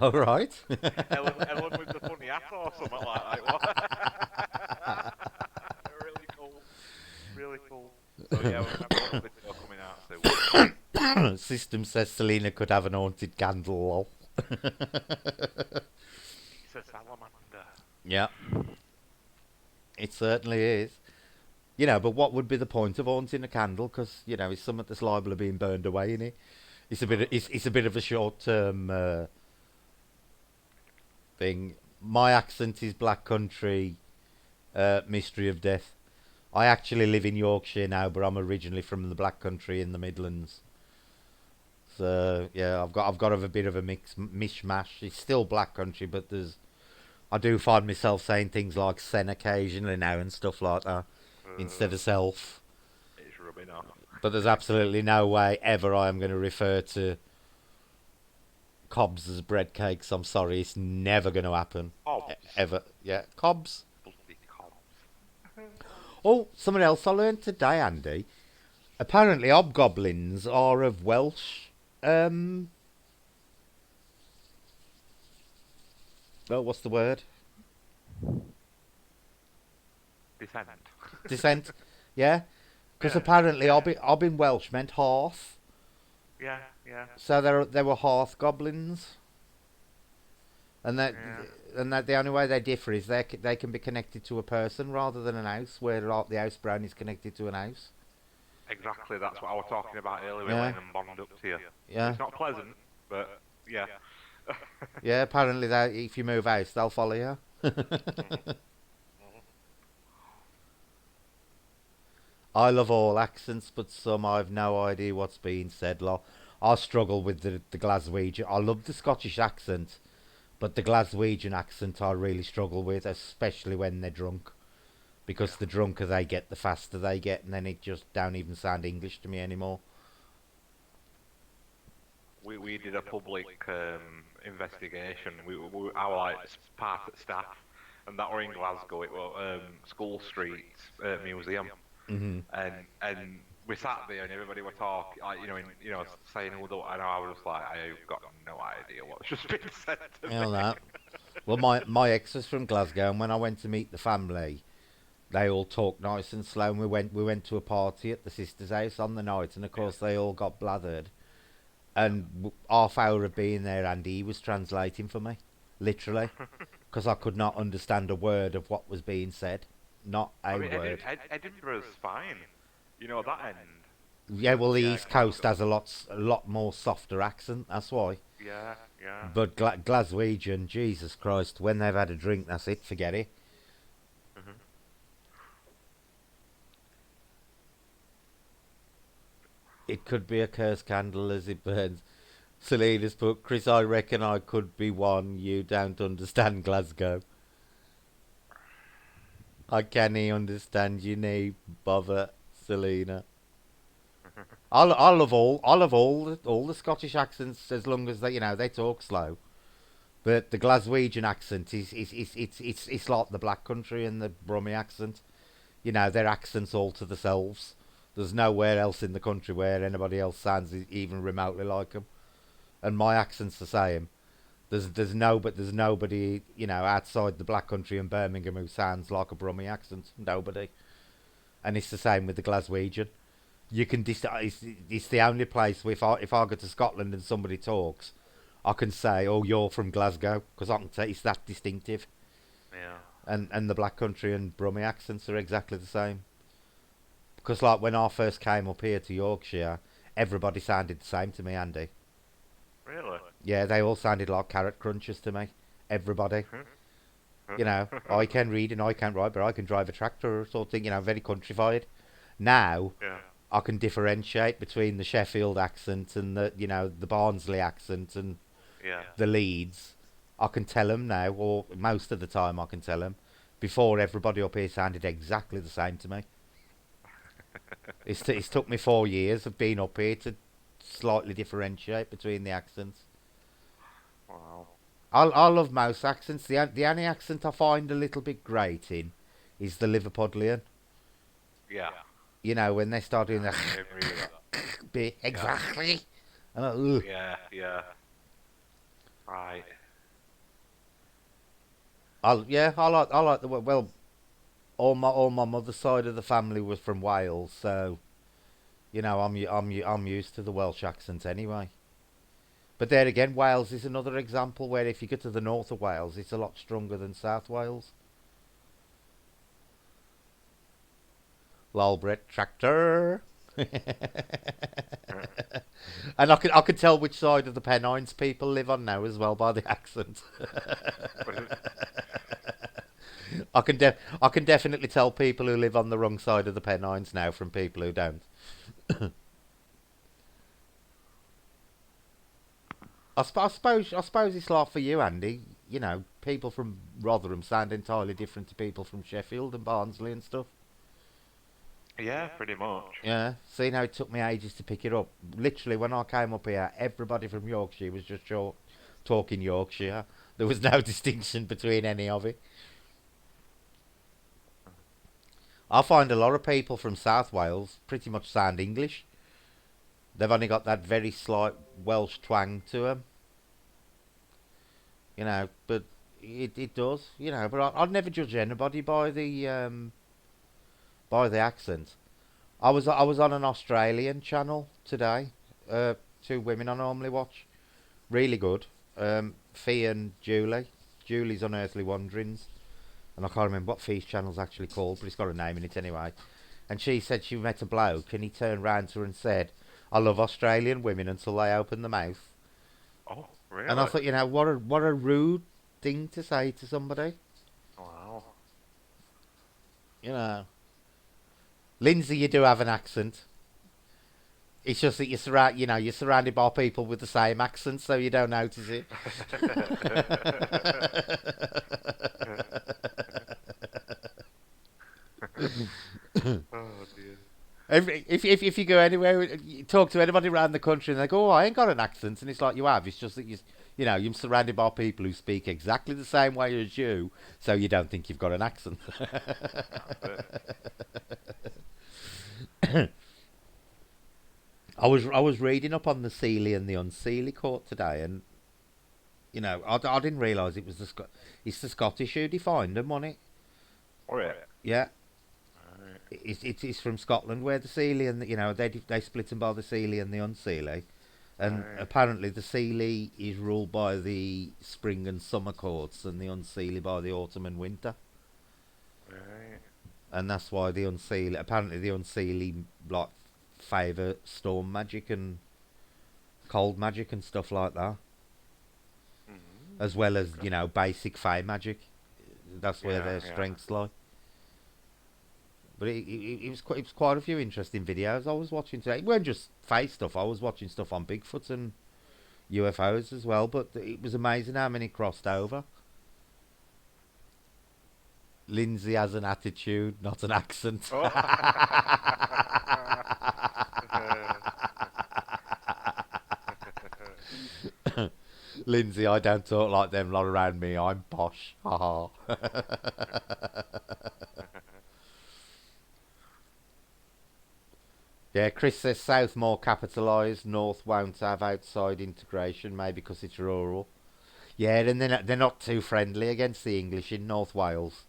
Speaker 1: All right.
Speaker 2: Ellen with the funny hat or something like that. Really cool. Really cool. So yeah, we're gonna have a little video coming out soon.
Speaker 1: System says Selena could have an haunted candle. Lol.
Speaker 2: It's a salamander.
Speaker 1: Yeah, it certainly is. But what would be the point of haunting a candle? Because it's something that's liable to being burned away in it. It's a bit of a short term thing. My accent is Black Country, Mystery of Death. I actually live in Yorkshire now, but I'm originally from the Black Country in the Midlands. So yeah, I've got a bit of a mishmash. It's still Black Country, but I do find myself saying things like "sen" occasionally now and stuff like that instead of "self."
Speaker 2: It's rubbing off.
Speaker 1: But there's absolutely no way ever I am going to refer to Cobbs as bread cakes. I'm sorry, it's never going to happen.
Speaker 2: Hobbs.
Speaker 1: Ever. Yeah, Cobbs.
Speaker 2: Bloody Cobbs.
Speaker 1: Oh, something else I learned today, Andy. Apparently, hobgoblins are of Welsh. Um, well, what's the word?
Speaker 2: Descent.
Speaker 1: Descent. Yeah, because
Speaker 2: Yeah,
Speaker 1: apparently,
Speaker 2: yeah,
Speaker 1: Hobbin Welsh meant hearth,
Speaker 2: yeah, yeah,
Speaker 1: so there were hearth goblins, and
Speaker 2: yeah.
Speaker 1: that the only way they differ is they can be connected to a person rather than an house, where like the house brown is connected to an house.
Speaker 2: Exactly, that's what I was talking about earlier with
Speaker 1: Yeah,
Speaker 2: letting them bond up to you.
Speaker 1: yeah,
Speaker 2: It's not pleasant, but yeah.
Speaker 1: yeah. Apparently, if you move house, they'll follow you.
Speaker 2: Mhm, mhm.
Speaker 1: I love all accents, but some I've no idea what's being said. Like, I struggle with the Glaswegian. I love the Scottish accent, but the Glaswegian accent I really struggle with, especially when they're drunk. Because
Speaker 2: Yeah.
Speaker 1: the drunker they get, the faster they get, and then it just don't even sound English to me anymore.
Speaker 2: We did a public investigation. Our like part of staff, and that were in Glasgow. It was School Street Museum,
Speaker 1: Hmm.
Speaker 2: and we sat there and everybody were talking, like saying who don't. And I was just like, I've got no idea what's just been said to
Speaker 1: You
Speaker 2: me.
Speaker 1: know that. Well, my ex was from Glasgow, and when I went to meet the family, they all talked nice and slow. And we went to a party at the sister's house on the night, and of
Speaker 2: Yeah,
Speaker 1: course they all got blathered.
Speaker 2: yeah.
Speaker 1: And half hour of being there, Andy he was translating for me, literally, because I could not understand a word of what was being said, not
Speaker 2: I
Speaker 1: a
Speaker 2: mean,
Speaker 1: word.
Speaker 2: Edinburgh's fine. That end.
Speaker 1: Yeah, well, the
Speaker 2: Yeah,
Speaker 1: East Coast has a lot more softer accent. That's why.
Speaker 2: yeah, yeah.
Speaker 1: But Glaswegian, Jesus Christ, when they've had a drink, that's it. Forget it.
Speaker 2: Hmm.
Speaker 1: It could be a cursed candle as it burns. Selena's put, Chris, I reckon I could be one. You don't understand Glasgow. I can't understand you, need bother, Selena. I love all the Scottish accents as long as they talk slow. But the Glaswegian accent is like the Black Country and the Brummie accent. Their accents all to themselves. There's nowhere else in the country where anybody else sounds even remotely like them. And my accent's the same. There's nobody outside the Black Country and Birmingham who sounds like a Brummie accent. Nobody. And it's the same with the Glaswegian. You can it's the only place where if I go to Scotland and somebody talks, I can say, "Oh, you're from Glasgow," because I can say it's that distinctive.
Speaker 2: Yeah.
Speaker 1: And the Black Country and Brummie accents are exactly the same. Because like when I first came up here to Yorkshire, everybody sounded the same to me, Andy.
Speaker 2: Really?
Speaker 1: Yeah, they all sounded like carrot crunchers to me. Everybody. I can read and I can't write, but I can drive a tractor or something. Very countrified. Now
Speaker 2: Yeah.
Speaker 1: I can differentiate between the Sheffield accent and the Barnsley accent and
Speaker 2: Yeah.
Speaker 1: the Leeds. I can tell them now, or most of the time I can tell them. Before, everybody up here sounded exactly the same to me. It's took me 4 years of being up here to slightly differentiate between the accents.
Speaker 2: Wow.
Speaker 1: I love most accents. The only accent I find a little bit grating is the Liverpudlian.
Speaker 2: Yeah.
Speaker 1: When they start doing the
Speaker 2: I agree with that.
Speaker 1: bit
Speaker 2: Yeah.
Speaker 1: exactly. And ugh.
Speaker 2: Yeah. Yeah. Right.
Speaker 1: I like the well. All my mother's side of the family was from Wales, so I'm used to the Welsh accent anyway. But there again, Wales is another example where if you get to the north of Wales, it's a lot stronger than South Wales. Lolbret tractor. And I can tell which side of the Pennines people live on now as well by the accent. I can definitely tell people who live on the wrong side of the Pennines now from people who don't. I suppose it's like for you, Andy. People from Rotherham sound entirely different to people from Sheffield and Barnsley and stuff.
Speaker 2: Yeah, pretty much.
Speaker 1: Yeah, see how it took me ages to pick it up. Literally, when I came up here, everybody from Yorkshire was just talking Yorkshire. There was no distinction between any of it. I find a lot of people from South Wales pretty much sound English. They've only got that very slight Welsh twang to them, but it does, But I'd never judge anybody by the accent. I was on an Australian channel today. Two women I normally watch, really good. Fee and Julie. Julie's Unearthly Wanderings, and I can't remember what Fee's channel's actually called, but it's got a name in it anyway. And she said she met a bloke, and he turned round to her and said, "I love Australian women until they open the mouth."
Speaker 2: Oh,
Speaker 1: And I
Speaker 2: really?
Speaker 1: thought, what a rude thing to say to somebody.
Speaker 2: Wow.
Speaker 1: You know, Lindsay, you do have an accent. It's just that you're surrounded by people with the same accent, so you don't notice it.
Speaker 2: Oh dear.
Speaker 1: If you go anywhere, you talk to anybody around the country, and they go, "Oh, I ain't got an accent," and it's like you have. It's just that you're surrounded by people who speak exactly the same way as you, so you don't think you've got an accent.
Speaker 2: That's it.
Speaker 1: I was reading up on the Seelie and the Unseelie court today, and I didn't realise it was it's the Scottish who defined them, wasn't it?
Speaker 2: Alright.
Speaker 1: Yeah,
Speaker 2: Alright.
Speaker 1: it's from Scotland where the Seelie and they split them by the Seelie and the Unseelie, and
Speaker 2: Right.
Speaker 1: apparently the Seelie is ruled by the spring and summer courts, and the Unseelie by the autumn and winter,
Speaker 2: Right.
Speaker 1: and that's why apparently the Unseelie like favour storm magic and cold magic and stuff like that,
Speaker 2: Mm-hmm.
Speaker 1: as well as
Speaker 2: Okay.
Speaker 1: basic fey magic. That's where
Speaker 2: Yeah,
Speaker 1: their
Speaker 2: yeah.
Speaker 1: strengths lie. But it was quite a few interesting videos I was watching today. It weren't just face stuff. I was watching stuff on Bigfoot and UFOs as well. But it was amazing how many crossed over. Lindsay has an attitude, not an accent.
Speaker 2: Oh.
Speaker 1: Lindsay, I don't talk like them lot around me. I'm posh. Ha ha. Yeah, Chris says South more capitalised, North won't have outside integration, maybe because it's rural. Yeah, and they're not too friendly against the English in North Wales.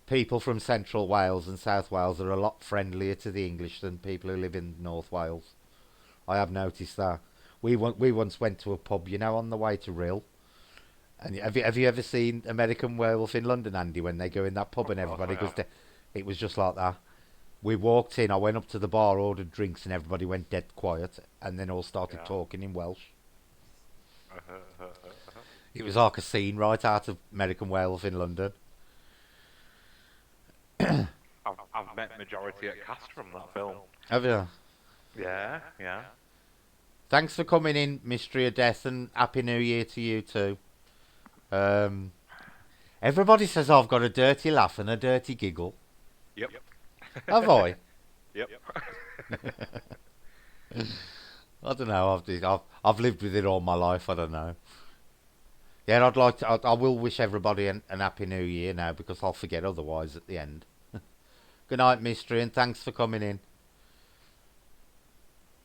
Speaker 1: People from Central Wales and South Wales are a lot friendlier to the English than people who live in North Wales. I have noticed that. We once went to a pub, on the way to Rill. And have you ever seen American Werewolf in London, Andy, when they go in that pub
Speaker 2: Of
Speaker 1: and
Speaker 2: course I
Speaker 1: everybody goes
Speaker 2: have.
Speaker 1: to... It was just like that. We walked in, I went up to the bar, ordered drinks, and everybody went dead quiet, and then all started
Speaker 2: Yeah.
Speaker 1: talking in Welsh. It was like a scene right out of American Werewolf in London.
Speaker 2: I've met majority at cast from that film.
Speaker 1: Have you?
Speaker 2: Yeah, yeah.
Speaker 1: Thanks for coming in, Mystery of Death, and Happy New Year to you too. Um, Everybody says I've got a dirty laugh and a dirty giggle.
Speaker 2: Yep.
Speaker 1: Have I?
Speaker 2: Yep.
Speaker 1: I don't know. I've lived with it all my life. I don't know. Yeah, I'd like to. I will wish everybody an happy New Year now because I'll forget otherwise at the end. Good night, Mystery, and thanks for coming in.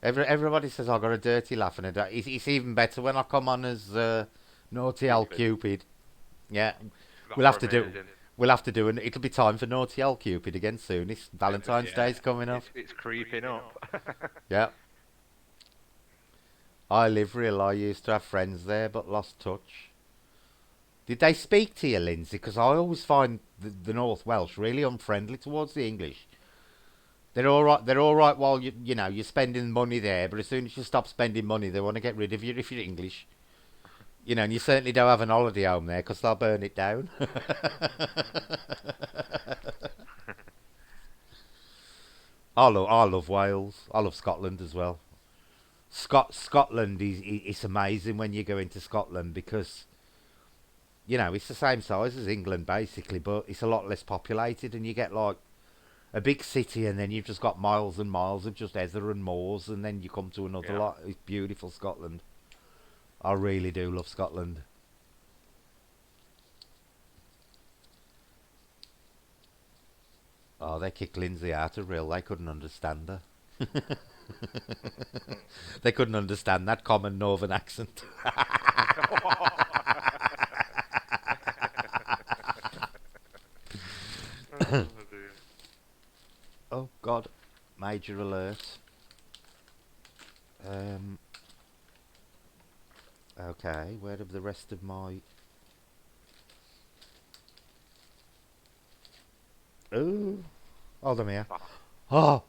Speaker 1: Everybody says I've got a dirty laugh and it's even better when I come on as Naughty Al
Speaker 2: Cupid.
Speaker 1: Cupid. Yeah, we'll
Speaker 2: That's
Speaker 1: have to do.
Speaker 2: amazing.
Speaker 1: We'll have to do, and it'll be time for Naughty Al Cupid again soon. It's Valentine's
Speaker 2: Yeah.
Speaker 1: Day's coming up.
Speaker 2: It's creeping up.
Speaker 1: Yeah, I live real. I used to have friends there, but lost touch. Did they speak to you, Lindsay? Because I always find the North Welsh really unfriendly towards the English. They're all right. They're all right while you're spending money there, but as soon as you stop spending money, they want to get rid of you if you're English. And you certainly don't have an holiday home there because they'll burn it down. I love Wales. I love Scotland as well. Scotland is it's amazing when you go into Scotland because it's the same size as England basically, but it's a lot less populated, and you get like a big city, and then you've just got miles and miles of just heather and moors, and then you come to another
Speaker 2: Yeah.
Speaker 1: lot. It's beautiful Scotland. I really do love Scotland. Oh, they kicked Lindsay out of real. They couldn't understand her. They couldn't understand that common northern accent.
Speaker 2: Oh dear.
Speaker 1: Oh God, major alert. Um. Okay, where have the rest of my? Oh, hold on here.
Speaker 2: Ah,
Speaker 1: Oh,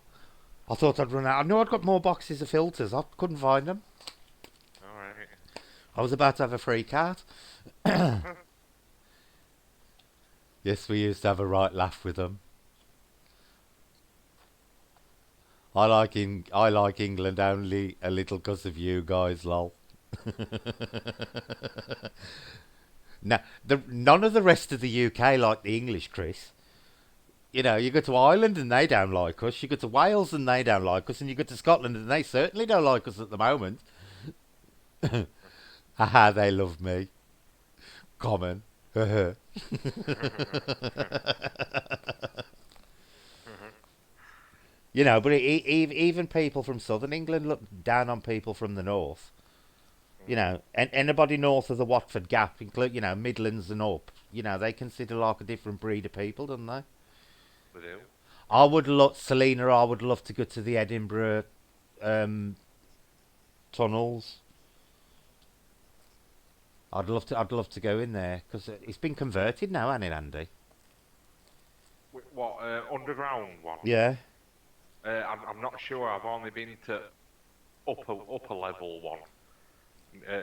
Speaker 1: I thought I'd run out. I knew I'd got more boxes of filters. I couldn't find them.
Speaker 2: all right.
Speaker 1: I was about to have a free card. Yes, we used to have a right laugh with them. I like England only a little 'cause of you guys, lol. Now, none of the rest of the UK like the English, Chris. You know, you go to Ireland and they don't like us. You go to Wales and they don't like us, and you go to Scotland and they certainly don't like us at the moment. Haha, they love me. Common. You know, but even people from southern England look down on people from the north. You know, and anybody north of the Watford Gap, include Midlands and up. You know, they consider like a different breed of people, don't they?
Speaker 2: We do.
Speaker 1: I would love Selena. I would love to go to the Edinburgh um, tunnels. I'd love to. I'd love to go in there because it's been converted now, hasn't it, Andy?
Speaker 2: What underground one?
Speaker 1: Yeah.
Speaker 2: I'm not sure. I've only been to upper level one,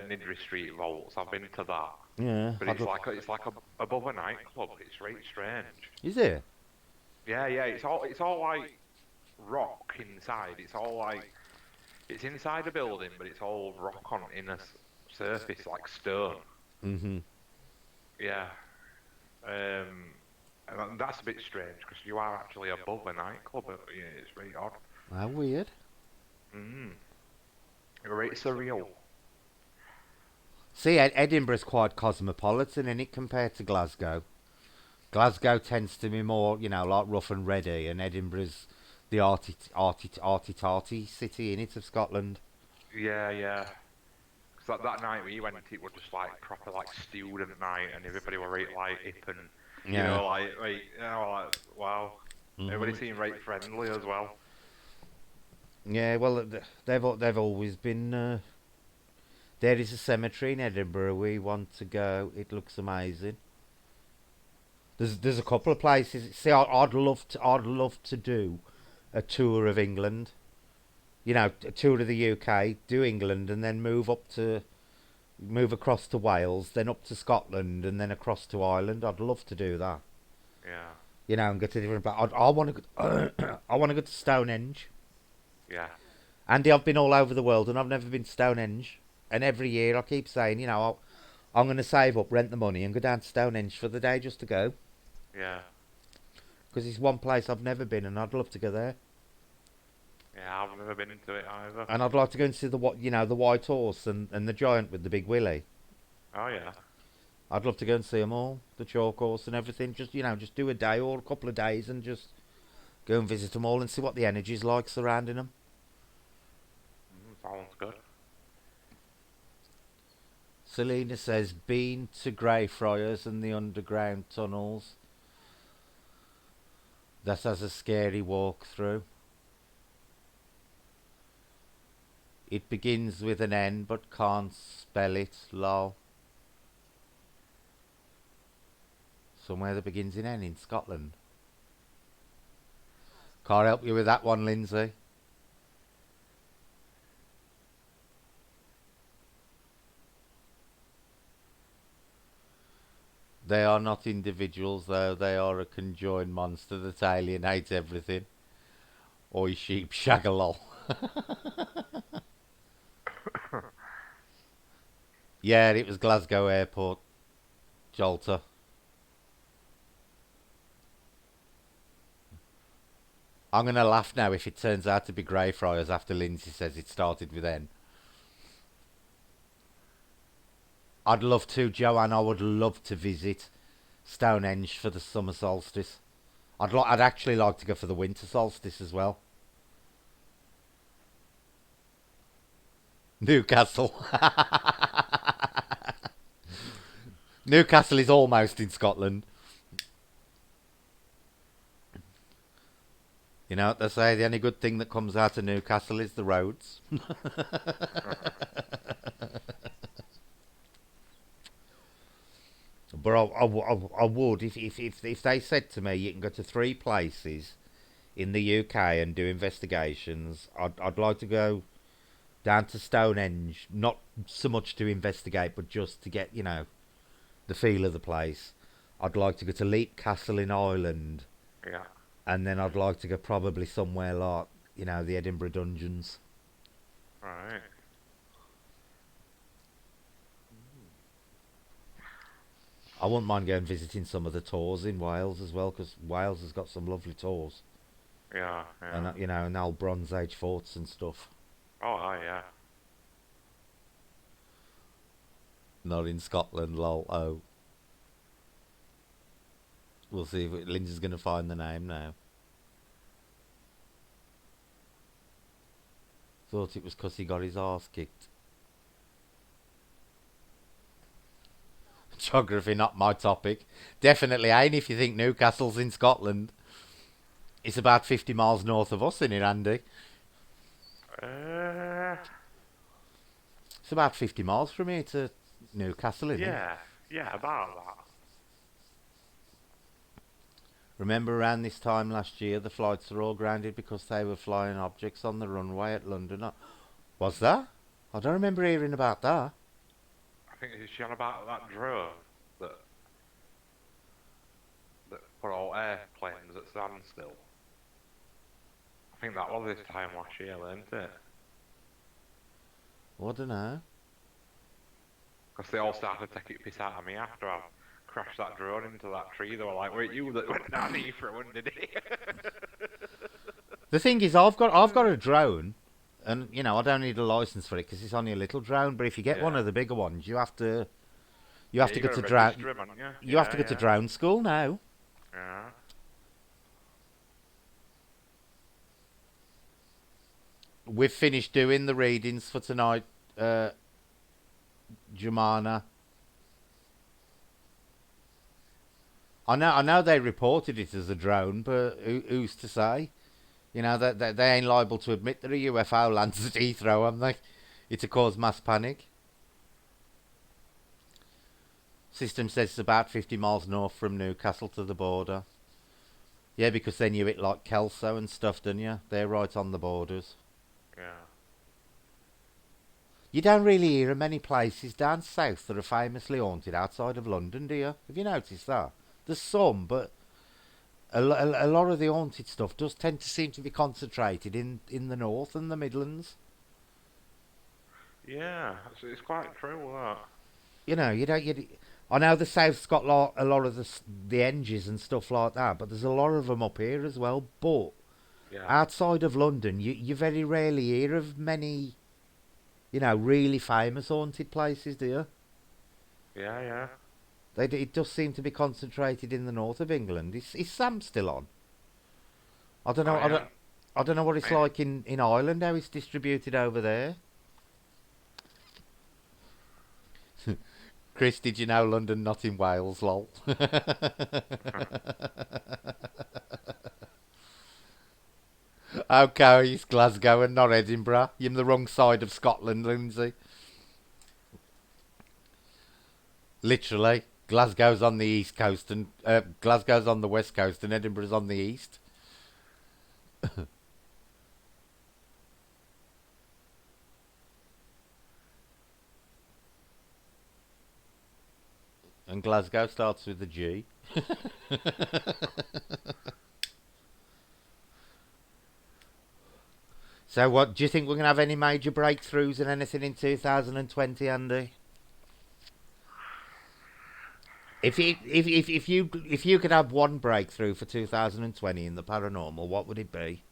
Speaker 2: Nidri Street Vaults. I've been to that,
Speaker 1: Yeah.
Speaker 2: but it's like above a nightclub. It's very strange.
Speaker 1: Is it?
Speaker 2: Yeah, yeah. It's all like rock inside. It's inside a building, but it's all rock on inner surface, like stone.
Speaker 1: Mm-hmm.
Speaker 2: Yeah. And that's a bit strange because you are actually above a nightclub. Yeah, it's very odd.
Speaker 1: How weird.
Speaker 2: Mm. Very surreal.
Speaker 1: See, Edinburgh's quite cosmopolitan, in it compared to Glasgow. Glasgow tends to be more, like rough and ready, and Edinburgh's the arty-tarty city in it of Scotland.
Speaker 2: Yeah, yeah. 'Cause that night we went, it was just like proper like student night, and everybody were right like hip and
Speaker 1: Yeah.
Speaker 2: like wow.
Speaker 1: Hmm.
Speaker 2: Everybody seemed right friendly as well.
Speaker 1: Yeah, well, they've always been. There is a cemetery in Edinburgh we want to go. It looks amazing. There's a couple of places. See, I'd love to do a tour of England. A tour of the UK, do England, and then move across to Wales, then up to Scotland, and then across to Ireland. I'd love to do that.
Speaker 2: Yeah,
Speaker 1: And go to different. But I want to. I want to go to Stonehenge.
Speaker 2: yeah.
Speaker 1: Andy, I've been all over the world, and I've never been to Stonehenge. And every year I keep saying, I'm going to save up, rent the money, and go down to Stonehenge for the day just to go.
Speaker 2: Yeah,
Speaker 1: Because it's one place I've never been, and I'd love to go there.
Speaker 2: yeah. I've never been into it either.
Speaker 1: And I'd like to go and see the white horse and the giant with the big willy.
Speaker 2: Oh yeah,
Speaker 1: I'd love to go and see them all, the chalk horse and everything. Just do a day or a couple of days and just go and visit them all and see what the energy's like surrounding them.
Speaker 2: sounds good.
Speaker 1: Selena says, been to Greyfriars and the underground tunnels. That has a scary walk through. It begins with an N but can't spell it, lol. Somewhere that begins in N in Scotland. Can't help you with that one, Lindsay. They are not individuals, though. They are a conjoined monster that alienates everything. Oi, sheep, shagalol. Yeah, it was Glasgow Airport. Jolter. I'm going to laugh now if it turns out to be Greyfriars after Lindsay says it started with N. I'd love to, Joanne. I would love to visit Stonehenge for the summer solstice. I'd actually like to go for the winter solstice as well. Newcastle. Newcastle is almost in Scotland. You know what they say? The only good thing that comes out of Newcastle is the roads. But I would if they said to me you can go to 3 places in the UK and do investigations. I'd like to go down to Stonehenge, not so much to investigate, but just to get the feel of the place. I'd like to go to Leap Castle in Ireland,
Speaker 2: Yeah.
Speaker 1: and then I'd like to go probably somewhere like the Edinburgh Dungeons.
Speaker 2: Right.
Speaker 1: I wouldn't mind going visiting some of the tours in Wales as well, because Wales has got some lovely tours,
Speaker 2: Yeah. Yeah.
Speaker 1: and and old Bronze Age forts and stuff.
Speaker 2: Oh, hi, yeah.
Speaker 1: Not in Scotland, lol. Oh, we'll see if Lindsay's going to find the name now. Thought it was 'cause he got his arse kicked. Geography, not my topic. Definitely ain't if you think Newcastle's in Scotland. It's about 50 miles north of us, isn't it, Andy?
Speaker 2: Uh,
Speaker 1: It's about 50 miles from here to Newcastle, isn't it?
Speaker 2: yeah. Yeah, about that.
Speaker 1: Remember around this time last year, the flights were all grounded because they were flying objects on the runway at London. Was that? I don't remember hearing about that.
Speaker 2: I think it's on about that drone that put all airplanes at standstill. I think that was this time last year, wasn't it?
Speaker 1: I don't know.
Speaker 2: Because they all started taking piss out of me after I crashed that drone into that tree. They were like, "Wait, you that went down Heathrow, did he?"
Speaker 1: The thing is, I've got a drone, and I don't need a license for it because it's only a little drone. But if you get one
Speaker 2: Yeah.
Speaker 1: of the bigger ones, you have to you
Speaker 2: Yeah,
Speaker 1: have to
Speaker 2: you
Speaker 1: go
Speaker 2: got
Speaker 1: to
Speaker 2: to
Speaker 1: drone.
Speaker 2: register 'em, haven't you?
Speaker 1: You have to go to
Speaker 2: Yeah.
Speaker 1: drone school now.
Speaker 2: Yeah.
Speaker 1: We've finished doing the readings for tonight, Jumana. I know they reported it as a drone, but who's to say? That they ain't liable to admit that a UFO lands at Heathrow, am they? It's to cause mass panic. System says it's about 50 miles north from Newcastle to the border. Yeah, because they knew it like Kelso and stuff, didn't you? They're right on the borders.
Speaker 2: Yeah.
Speaker 1: You don't really hear of many places down south that are famously haunted outside of London, do you? Have you noticed that? There's some, but a lot of the haunted stuff does tend to seem to be concentrated in the north and the Midlands.
Speaker 2: Yeah, it's quite true, that.
Speaker 1: You don't. I know the south's got a lot of the enges and stuff like that, but there's a lot of them up here as well. But
Speaker 2: Yeah.
Speaker 1: outside of London, you very rarely hear of many, really famous haunted places, do you?
Speaker 2: Yeah, yeah.
Speaker 1: It does seem to be concentrated in the north of England. Is Sam still on? I don't know.
Speaker 2: Oh, yeah.
Speaker 1: I don't know what it's
Speaker 2: Yeah.
Speaker 1: like in Ireland. How it's distributed over there. Chris, did you know London, not in Wales? Lol. Okay, it's Glasgow and not Edinburgh. You're on the wrong side of Scotland, Lindsay. Literally, Glasgow's on the east coast and Glasgow's on the west coast, and Edinburgh's on the east. And Glasgow starts with a G. So, what do you think we're gonna have any major breakthroughs and anything in 2020, Andy? If you could have one breakthrough for 2020 in the paranormal, what would it be?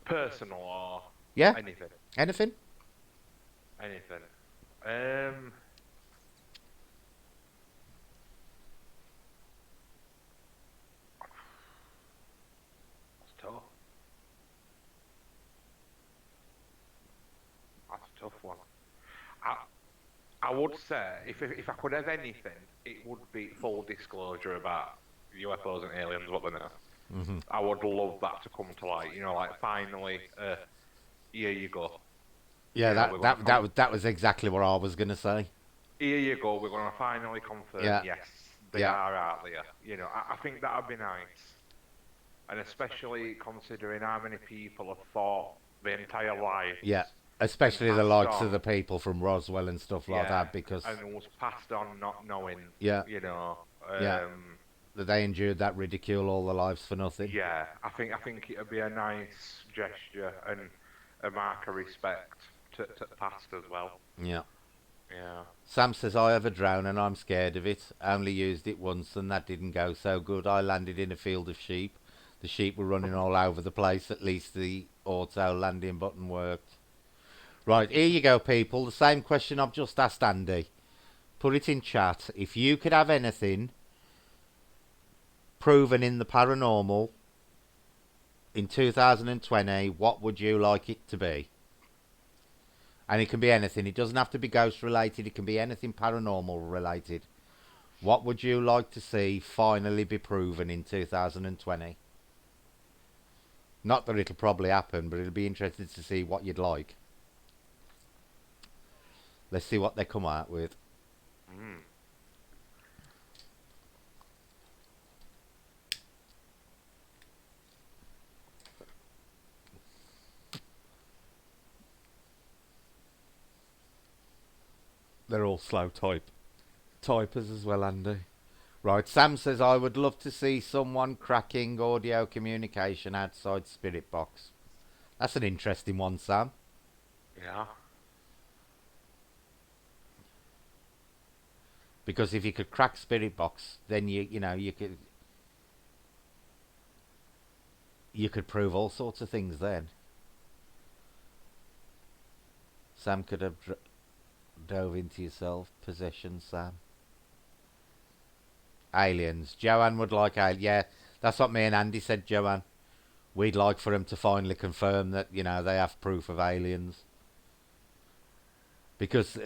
Speaker 2: Personal or
Speaker 1: Yeah,
Speaker 2: anything.
Speaker 1: anything?
Speaker 2: Anything. Um. tough one. I, I would say if I could have anything, it would be full disclosure about UFOs and aliens, what they're not.
Speaker 1: Hmm.
Speaker 2: I would love that to come to light. Like finally, here you go.
Speaker 1: Yeah,
Speaker 2: We're
Speaker 1: that
Speaker 2: gonna
Speaker 1: that that was that was exactly what I was gonna say.
Speaker 2: here you go. We're gonna finally confirm.
Speaker 1: Yeah,
Speaker 2: Yes, they
Speaker 1: yeah,
Speaker 2: are out there. I think that'd be nice, and especially considering how many people have fought their entire lives
Speaker 1: yeah.
Speaker 2: and
Speaker 1: Especially the
Speaker 2: passed
Speaker 1: likes of
Speaker 2: on.
Speaker 1: the people from Roswell and stuff like
Speaker 2: Yeah,
Speaker 1: that, because
Speaker 2: and was passed on not knowing.
Speaker 1: yeah,
Speaker 2: You know.
Speaker 1: yeah, that they endured that ridicule all their lives for nothing.
Speaker 2: Yeah, I think it'd be a nice gesture and a mark of respect to the past as well.
Speaker 1: Yeah.
Speaker 2: Yeah.
Speaker 1: Sam says I have a drone and I'm scared of it. I only used it once and that didn't go so good. I landed in a field of sheep. The sheep were running all over the place. At least the auto landing button worked. Right, here you go, people. The same question I've just asked Andy. Put it in chat. If you could have anything proven in the paranormal in 2020, what would you like it to be? And it can be anything. It doesn't have to be ghost related. It can be anything paranormal related. What would you like to see finally be proven in 2020? Not that it'll probably happen, but it'll be interesting to see what you'd like. Let's see what they come out with.
Speaker 2: Mm.
Speaker 1: They're all slow typers as well, Andy. Right, Sam says I would love to see someone cracking audio communication outside Spirit Box. That's an interesting one, Sam.
Speaker 2: Yeah.
Speaker 1: Because if you could crack Spirit Box, then you could prove all sorts of things then. Sam could have dove into yourself. Possession, Sam. Aliens. Joanne would like aliens. Yeah, that's what me and Andy said, Joanne. We'd like for them to finally confirm that, they have proof of aliens. Because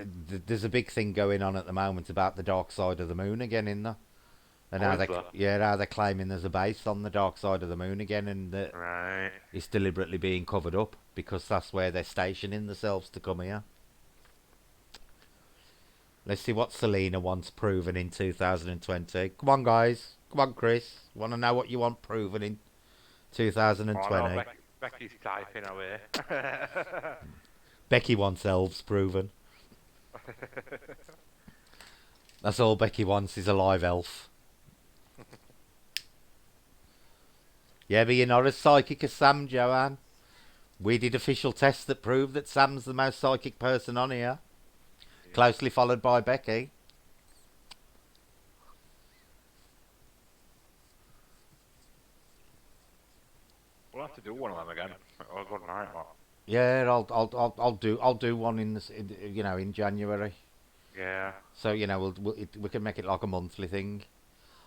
Speaker 1: there's a big thing going on at the moment about the dark side of the moon again, in there. And how they're claiming there's a base on the dark side of the moon again, and that
Speaker 2: Right.
Speaker 1: it's deliberately being covered up because that's where they're stationing themselves to come here. Let's see what Selena wants proven in 2020. Come on, guys. Come on, Chris. Want to know what you want proven in 2020?
Speaker 2: Oh, no, Becky's typing away.
Speaker 1: Becky wants elves proven. That's all Becky wants is a live elf. Yeah, but you're not as psychic as Sam, Joanne. We did official tests that proved that Sam's the most psychic person on here. Yeah. Closely followed by Becky.
Speaker 2: We'll have to do one of them again. Oh, good night, what?
Speaker 1: Yeah, I'll do one in January.
Speaker 2: Yeah.
Speaker 1: So we can make it like a monthly thing.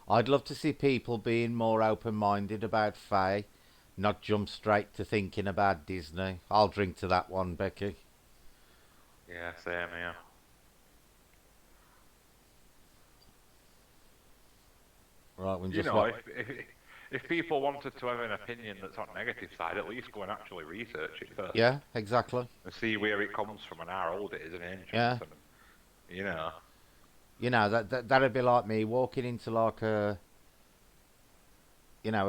Speaker 1: I'd love to see people being more open-minded about Faye, not jump straight to thinking about Disney. I'll drink to that one, Becky.
Speaker 2: Yeah, same here.
Speaker 1: Right, we
Speaker 2: You
Speaker 1: just
Speaker 2: know, if people wanted to have an opinion that's on the negative side, at least go and actually research it first.
Speaker 1: Yeah, exactly.
Speaker 2: And see where it comes from and how old it is and ancient.
Speaker 1: Yeah.
Speaker 2: And,
Speaker 1: that'd be like me walking into like a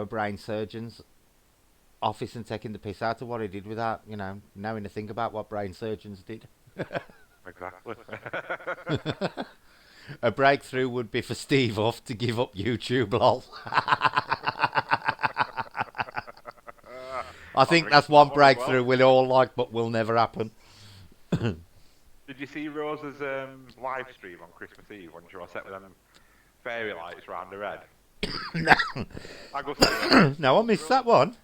Speaker 1: brain surgeon's office and taking the piss out of what he did without, knowing a thing about what brain surgeons did.
Speaker 2: Exactly.
Speaker 1: A breakthrough would be for Steve Huff to give up YouTube, lol. I think that's one breakthrough we'll all like, but will never happen.
Speaker 2: Did you see Rose's live stream on Christmas Eve when she was set with them fairy lights round her head?
Speaker 1: No.
Speaker 2: I go see
Speaker 1: No, I missed that one.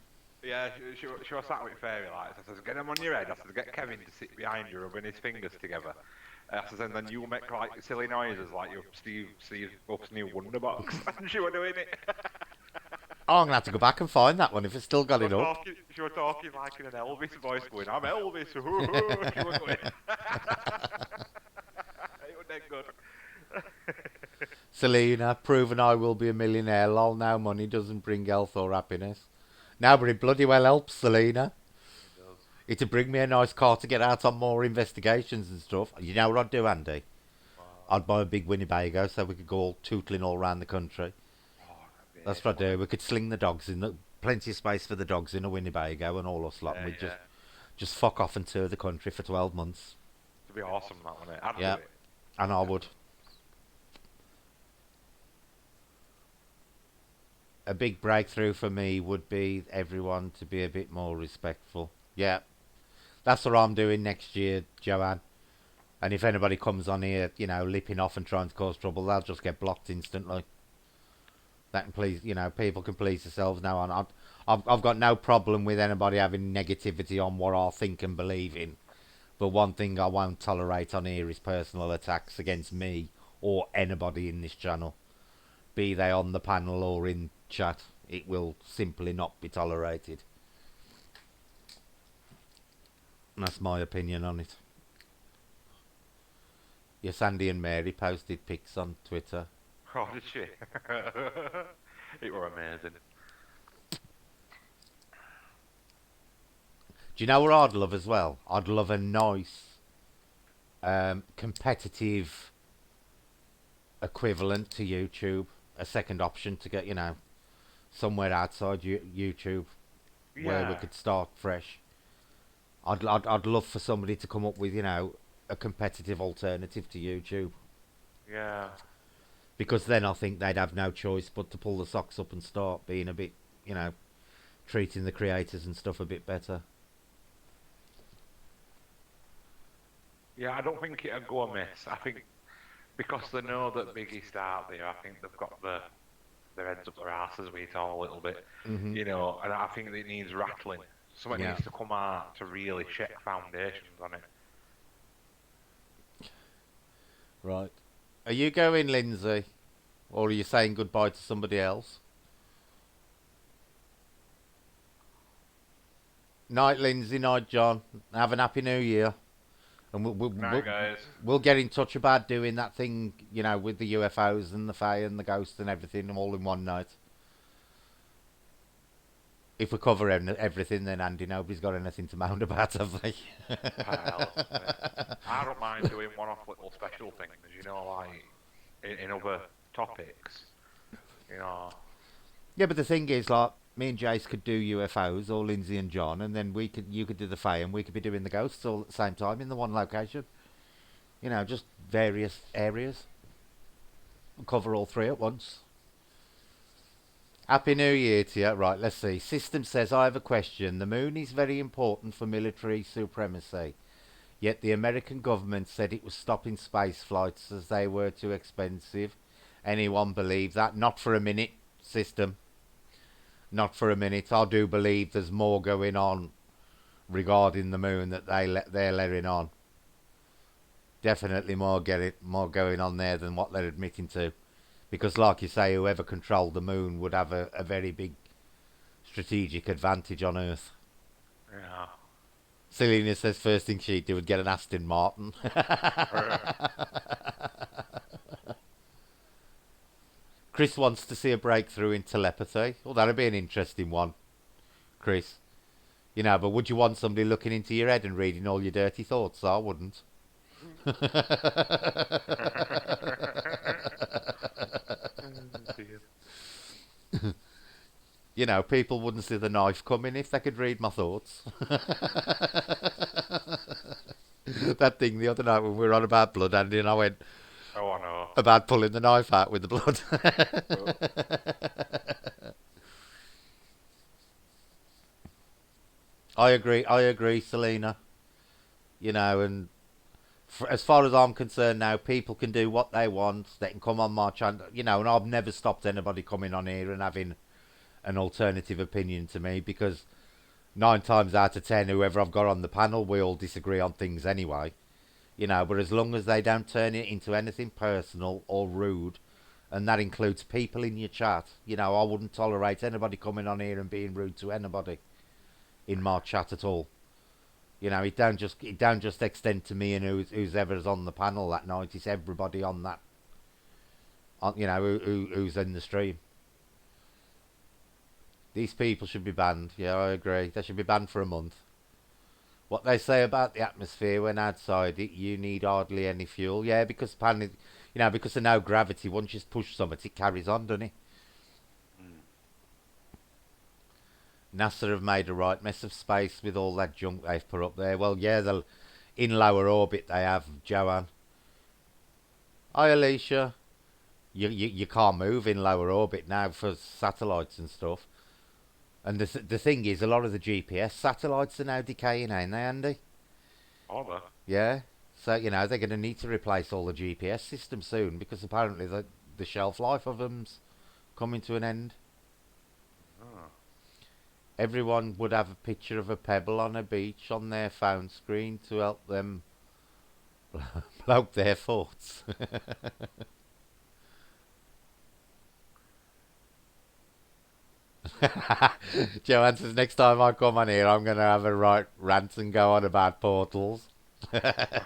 Speaker 2: Yeah, she was sat with fairy lights. I says, get them on your head. I says, get Kevin to sit behind you rubbing his fingers together. I says, and then you make like silly noises like your Steve Buff's new Wonderbox. And she was doing it.
Speaker 1: Oh, I'm gonna have to go back and find that one if it's still got it up.
Speaker 2: She were talking like in an Elvis voice, going, "I'm Elvis." She were going. It was that good.
Speaker 1: Selena, proven I will be a millionaire. Lol, now money doesn't bring health or happiness. Now, but it bloody well helps, Selena.
Speaker 2: It does.
Speaker 1: It'd bring me a nice car to get out on more investigations and stuff. You know what I'd do, Andy?
Speaker 2: Wow.
Speaker 1: I'd buy a big Winnebago so we could go all tootling all around the country.
Speaker 2: Oh, that'd be
Speaker 1: That's
Speaker 2: ace,
Speaker 1: what I'd
Speaker 2: wouldn't
Speaker 1: do. We could sling the dogs in the plenty of space for the dogs in a Winnebago and all us
Speaker 2: it?
Speaker 1: lot. And
Speaker 2: Yeah,
Speaker 1: we'd
Speaker 2: yeah.
Speaker 1: just fuck off and tour the country for 12 months.
Speaker 2: It'd be awesome, that one. I'd do
Speaker 1: Yeah,
Speaker 2: it.
Speaker 1: and I would. A big breakthrough for me would be everyone to be a bit more respectful. Yeah, that's what I'm doing next year, Joanne. And if anybody comes on here, lipping off and trying to cause trouble, they'll just get blocked instantly. That can please, people can please themselves now. And I've got no problem with anybody having negativity on what I think and believe in. But one thing I won't tolerate on here is personal attacks against me or anybody in this channel, be they on the panel or in chat. It will simply not be tolerated. And that's my opinion on it. Yes, Andy and Mary posted pics on Twitter.
Speaker 2: Oh, did she? It were amazing.
Speaker 1: Do you know what I'd love as well? I'd love a nice, competitive equivalent to YouTube. A second option to get, somewhere outside YouTube where we
Speaker 2: Yeah,
Speaker 1: could start fresh. I'd love for somebody to come up with, a competitive alternative to YouTube.
Speaker 2: yeah.
Speaker 1: Because then I think they'd have no choice but to pull the socks up and start being a bit, treating the creators and stuff a bit better.
Speaker 2: Yeah, I don't think it'll go amiss. I think because they know that Biggie's out there, I think they've got their heads up their asses with it all a little bit,
Speaker 1: Hmm.
Speaker 2: and I think it needs rattling. Something
Speaker 1: Yeah.
Speaker 2: needs to come out to really check foundations on it.
Speaker 1: Right. Are you going, Lindsay? Or are you saying goodbye to somebody else? Night, Lindsay. Night, John. Have an happy new year. And
Speaker 2: Night, guys.
Speaker 1: we'll get in touch about doing that thing, with the UFOs and the Fae and the ghosts and everything all in one night. If we cover everything, then Andy, nobody's got anything to moan about, have they?
Speaker 2: Hell, I don't mind doing one-off little special things, like in other topics.
Speaker 1: Yeah, but the thing is, like, me and Jace could do UFOs, or Lindsay and John, and then you could do the Fae, and we could be doing the ghosts all at the same time in the one location. Just various areas. We'll cover all three at once. Happy New Year to you. Right, let's see. System says, I have a question. The moon is very important for military supremacy. Yet the American government said it was stopping space flights as they were too expensive. Anyone believe that? Not for a minute, System. Not for a minute. I do believe there's more going on regarding the moon that they're letting on. Definitely more going on there than what they're admitting to. Because, like you say, whoever controlled the moon would have a very big strategic advantage on Earth.
Speaker 2: Yeah.
Speaker 1: Selena says first thing she'd do would get an Aston Martin. Chris wants to see a breakthrough in telepathy. Well, that'd be an interesting one, Chris. But would you want somebody looking into your head and reading all your dirty thoughts? I wouldn't. People wouldn't see the knife coming if they could read my thoughts. That thing the other night when we were on about blood, Andy, and I went
Speaker 2: Oh, I know.
Speaker 1: about pulling the knife out with the blood.
Speaker 2: Oh,
Speaker 1: I agree, Selena. And as far as I'm concerned now, people can do what they want. They can come on my channel, and I've never stopped anybody coming on here and having an alternative opinion to me because 9 times out of 10, whoever I've got on the panel, we all disagree on things anyway. But as long as they don't turn it into anything personal or rude and that includes people in your chat. You know, I wouldn't tolerate anybody coming on here and being rude to anybody in my chat at all. You know, it don't just extend to me and who's ever's on the panel that night. It's everybody on that, you know, who's in the stream. These people should be banned. Yeah, I agree. They should be banned for a month. What they say about the atmosphere when outside it, you need hardly any fuel. Yeah, because because of no gravity, once you push something, it carries on, doesn't it? NASA have made a right mess of space with all that junk they've put up there. Well, yeah, in lower orbit they have, Joanne. Hi, Alicia. You can't move in lower orbit now for satellites and stuff. And the thing is, a lot of the GPS satellites are now decaying, ain't they, Andy?
Speaker 2: Are they?
Speaker 1: Yeah. So, you know, they're going to need to replace all the GPS systems soon because apparently the shelf life of them's coming to an end.
Speaker 2: Oh.
Speaker 1: Everyone would have a picture of a pebble on a beach on their phone screen to help them bloke their thoughts. Joanne says, next time I come on here, I'm going to have a right rant and go on about portals. I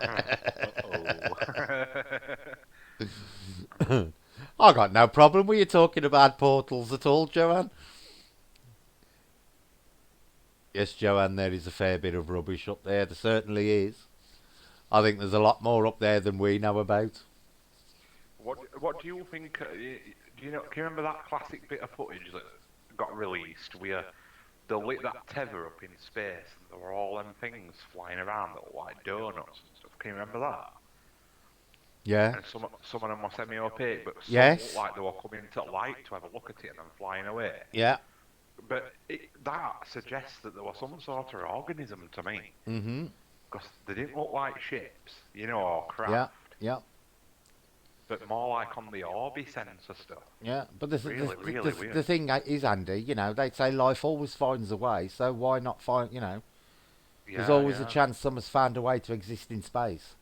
Speaker 1: got no problem with you talking about portals at all, Joanne. Yes, Joanne, there is a fair bit of rubbish up there. There certainly is. I think there's a lot more up there than we know about.
Speaker 2: What do you think? Do you know? Can you remember that classic bit of footage that got released where they lit that tether up in space and there were all them things flying around that were like donuts and stuff? Can you remember that?
Speaker 1: Yeah.
Speaker 2: And some of them were semi-opaque, but some
Speaker 1: Yes.
Speaker 2: looked like they were coming to light to have a look at it and then flying away.
Speaker 1: Yeah.
Speaker 2: But that suggests that there was some sort of organism to me.
Speaker 1: Mm-hmm.
Speaker 2: Because they didn't look like ships, you know, or craft.
Speaker 1: Yeah. Yeah.
Speaker 2: But more like on the Orbi sensor stuff.
Speaker 1: Yeah. But
Speaker 2: Really weird.
Speaker 1: the thing is, Andy, you know, they say life always finds a way, so why not find, you know, there's always a chance someone's found a way to exist in space.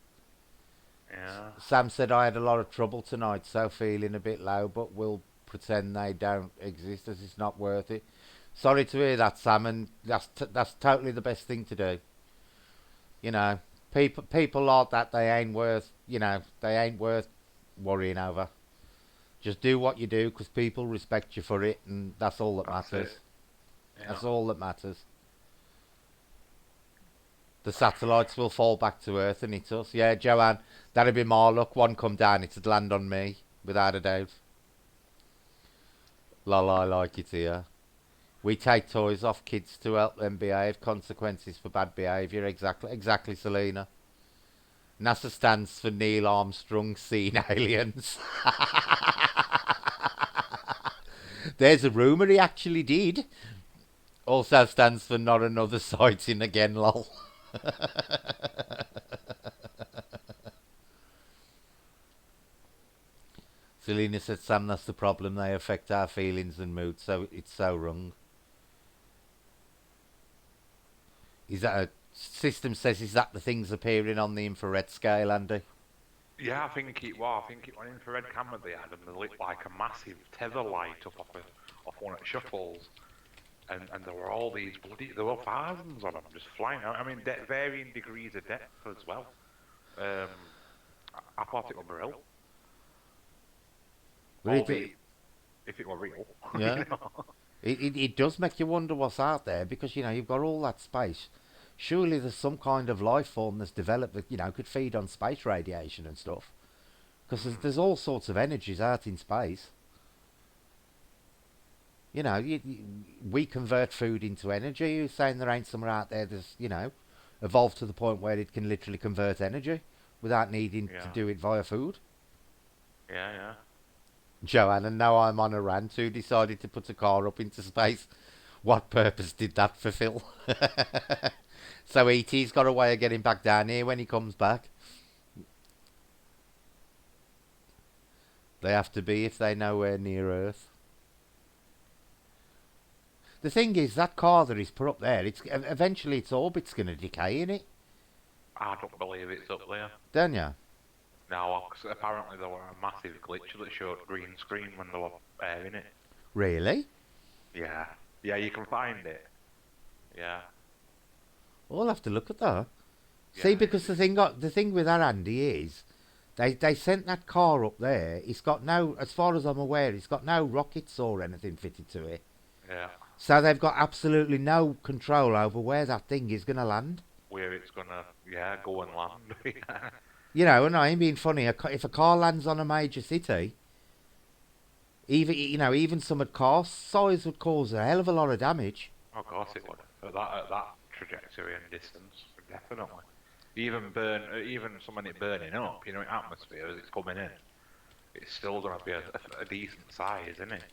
Speaker 2: Yeah.
Speaker 1: Sam said I had a lot of trouble tonight, so feeling a bit low, but we'll pretend they don't exist as it's not worth it. Sorry to hear that, Sam, and that's totally the best thing to do. You know, people like that, they ain't worth, you know, they ain't worth worrying over. Just do what you do because people respect you for it, and that's all that matters.
Speaker 2: Yeah.
Speaker 1: That's all that matters. The satellites will fall back to Earth and hit us. Yeah, Joanne, that'd be my luck. One come down, it'd land on me, without a doubt. Lol, I like it here. We take toys off kids to help them behave. Consequences for bad behaviour. Exactly, Selena. NASA stands for Neil Armstrong seen aliens. There's a rumour he actually did. Also stands for not another sighting again, lol. Selena said, Sam, that's the problem. They affect our feelings and mood, so it's so wrong. Is that a system says, is that the things appearing on the infrared scale, Andy?
Speaker 2: Yeah, I think it was. I think it was an infrared camera they had, and they lit like a massive tether light up off one of the shuttles. And there were all these there were thousands of them just flying out. I mean, varying degrees of depth as well. I thought it was real. If it were real.
Speaker 1: Yeah.
Speaker 2: You know?
Speaker 1: It does make you wonder what's out there because, you know, you've got all that space. Surely there's some kind of life form that's developed that, you know, could feed on space radiation and stuff. Because there's all sorts of energies out in space. You know, we convert food into energy. You're saying there ain't somewhere out there that's, you know, evolved to the point where it can literally convert energy without needing to do it via food?
Speaker 2: Yeah.
Speaker 1: Joanne, and now I'm on a rant. Who decided to put a car up into space? What purpose did that fulfill? So E.T.'s got a way of getting back down here when he comes back. They have to be if they're nowhere near Earth. The thing is, that car that he's put up there, eventually its orbit's going to decay, innit?
Speaker 2: I don't believe it's up there.
Speaker 1: Don't you?
Speaker 2: Now, 'cause apparently there were a massive glitch that showed green screen when they were airing it.
Speaker 1: Really?
Speaker 2: Yeah. Yeah, you can find it. Yeah.
Speaker 1: I'll have to look at that. See,
Speaker 2: Yeah,
Speaker 1: because the thing with that Andy is, they sent that car up there. It's got no, as far as I'm aware, it's got no rockets or anything fitted to it.
Speaker 2: yeah.
Speaker 1: So they've got absolutely no control over where that thing is going to land.
Speaker 2: Where it's gonna, yeah, go and land. Yeah.
Speaker 1: You know, and I ain't being funny. If a car lands on a major city, even some of car size would cause a hell of a lot of damage.
Speaker 2: Of course it would. At that trajectory and distance, definitely. Even something it burning up, atmosphere as it's coming in, it's still gonna be a decent size, isn't it?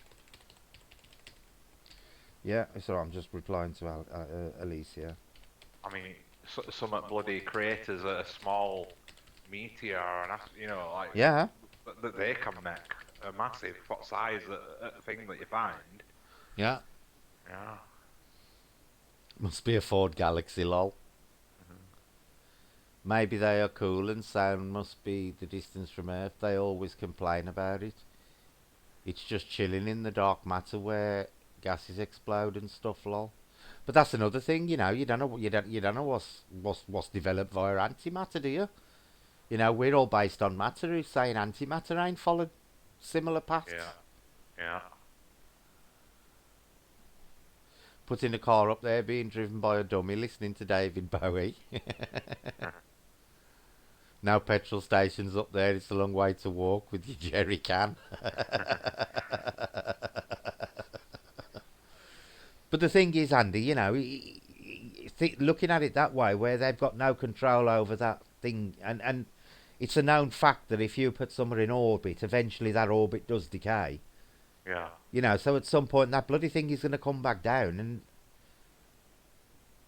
Speaker 1: Yeah, so I'm just replying to Alicia.
Speaker 2: I mean, some bloody craters at a small meteor, and like
Speaker 1: Yeah,
Speaker 2: that they can make a massive size thing that you find.
Speaker 1: yeah.
Speaker 2: Yeah.
Speaker 1: Must be a Ford Galaxy, lol.
Speaker 2: Mhm.
Speaker 1: Maybe they are cool and sound must be the distance from Earth. They always complain about it. It's just chilling in the dark matter where gases explode and stuff, lol. But that's another thing, You don't know you don't know what's developed via antimatter, do you? We're all based on matter. Who's saying antimatter ain't followed similar
Speaker 2: Yeah.
Speaker 1: paths?
Speaker 2: Yeah.
Speaker 1: Putting a car up there being driven by a dummy listening to David Bowie. No petrol stations up there. It's a long way to walk with your jerry can. But the thing is, Andy, looking at it that way, where they've got no control over that thing, and it's a known fact that if you put somewhere in orbit, eventually that orbit does decay.
Speaker 2: Yeah.
Speaker 1: So at some point that bloody thing is going to come back down, and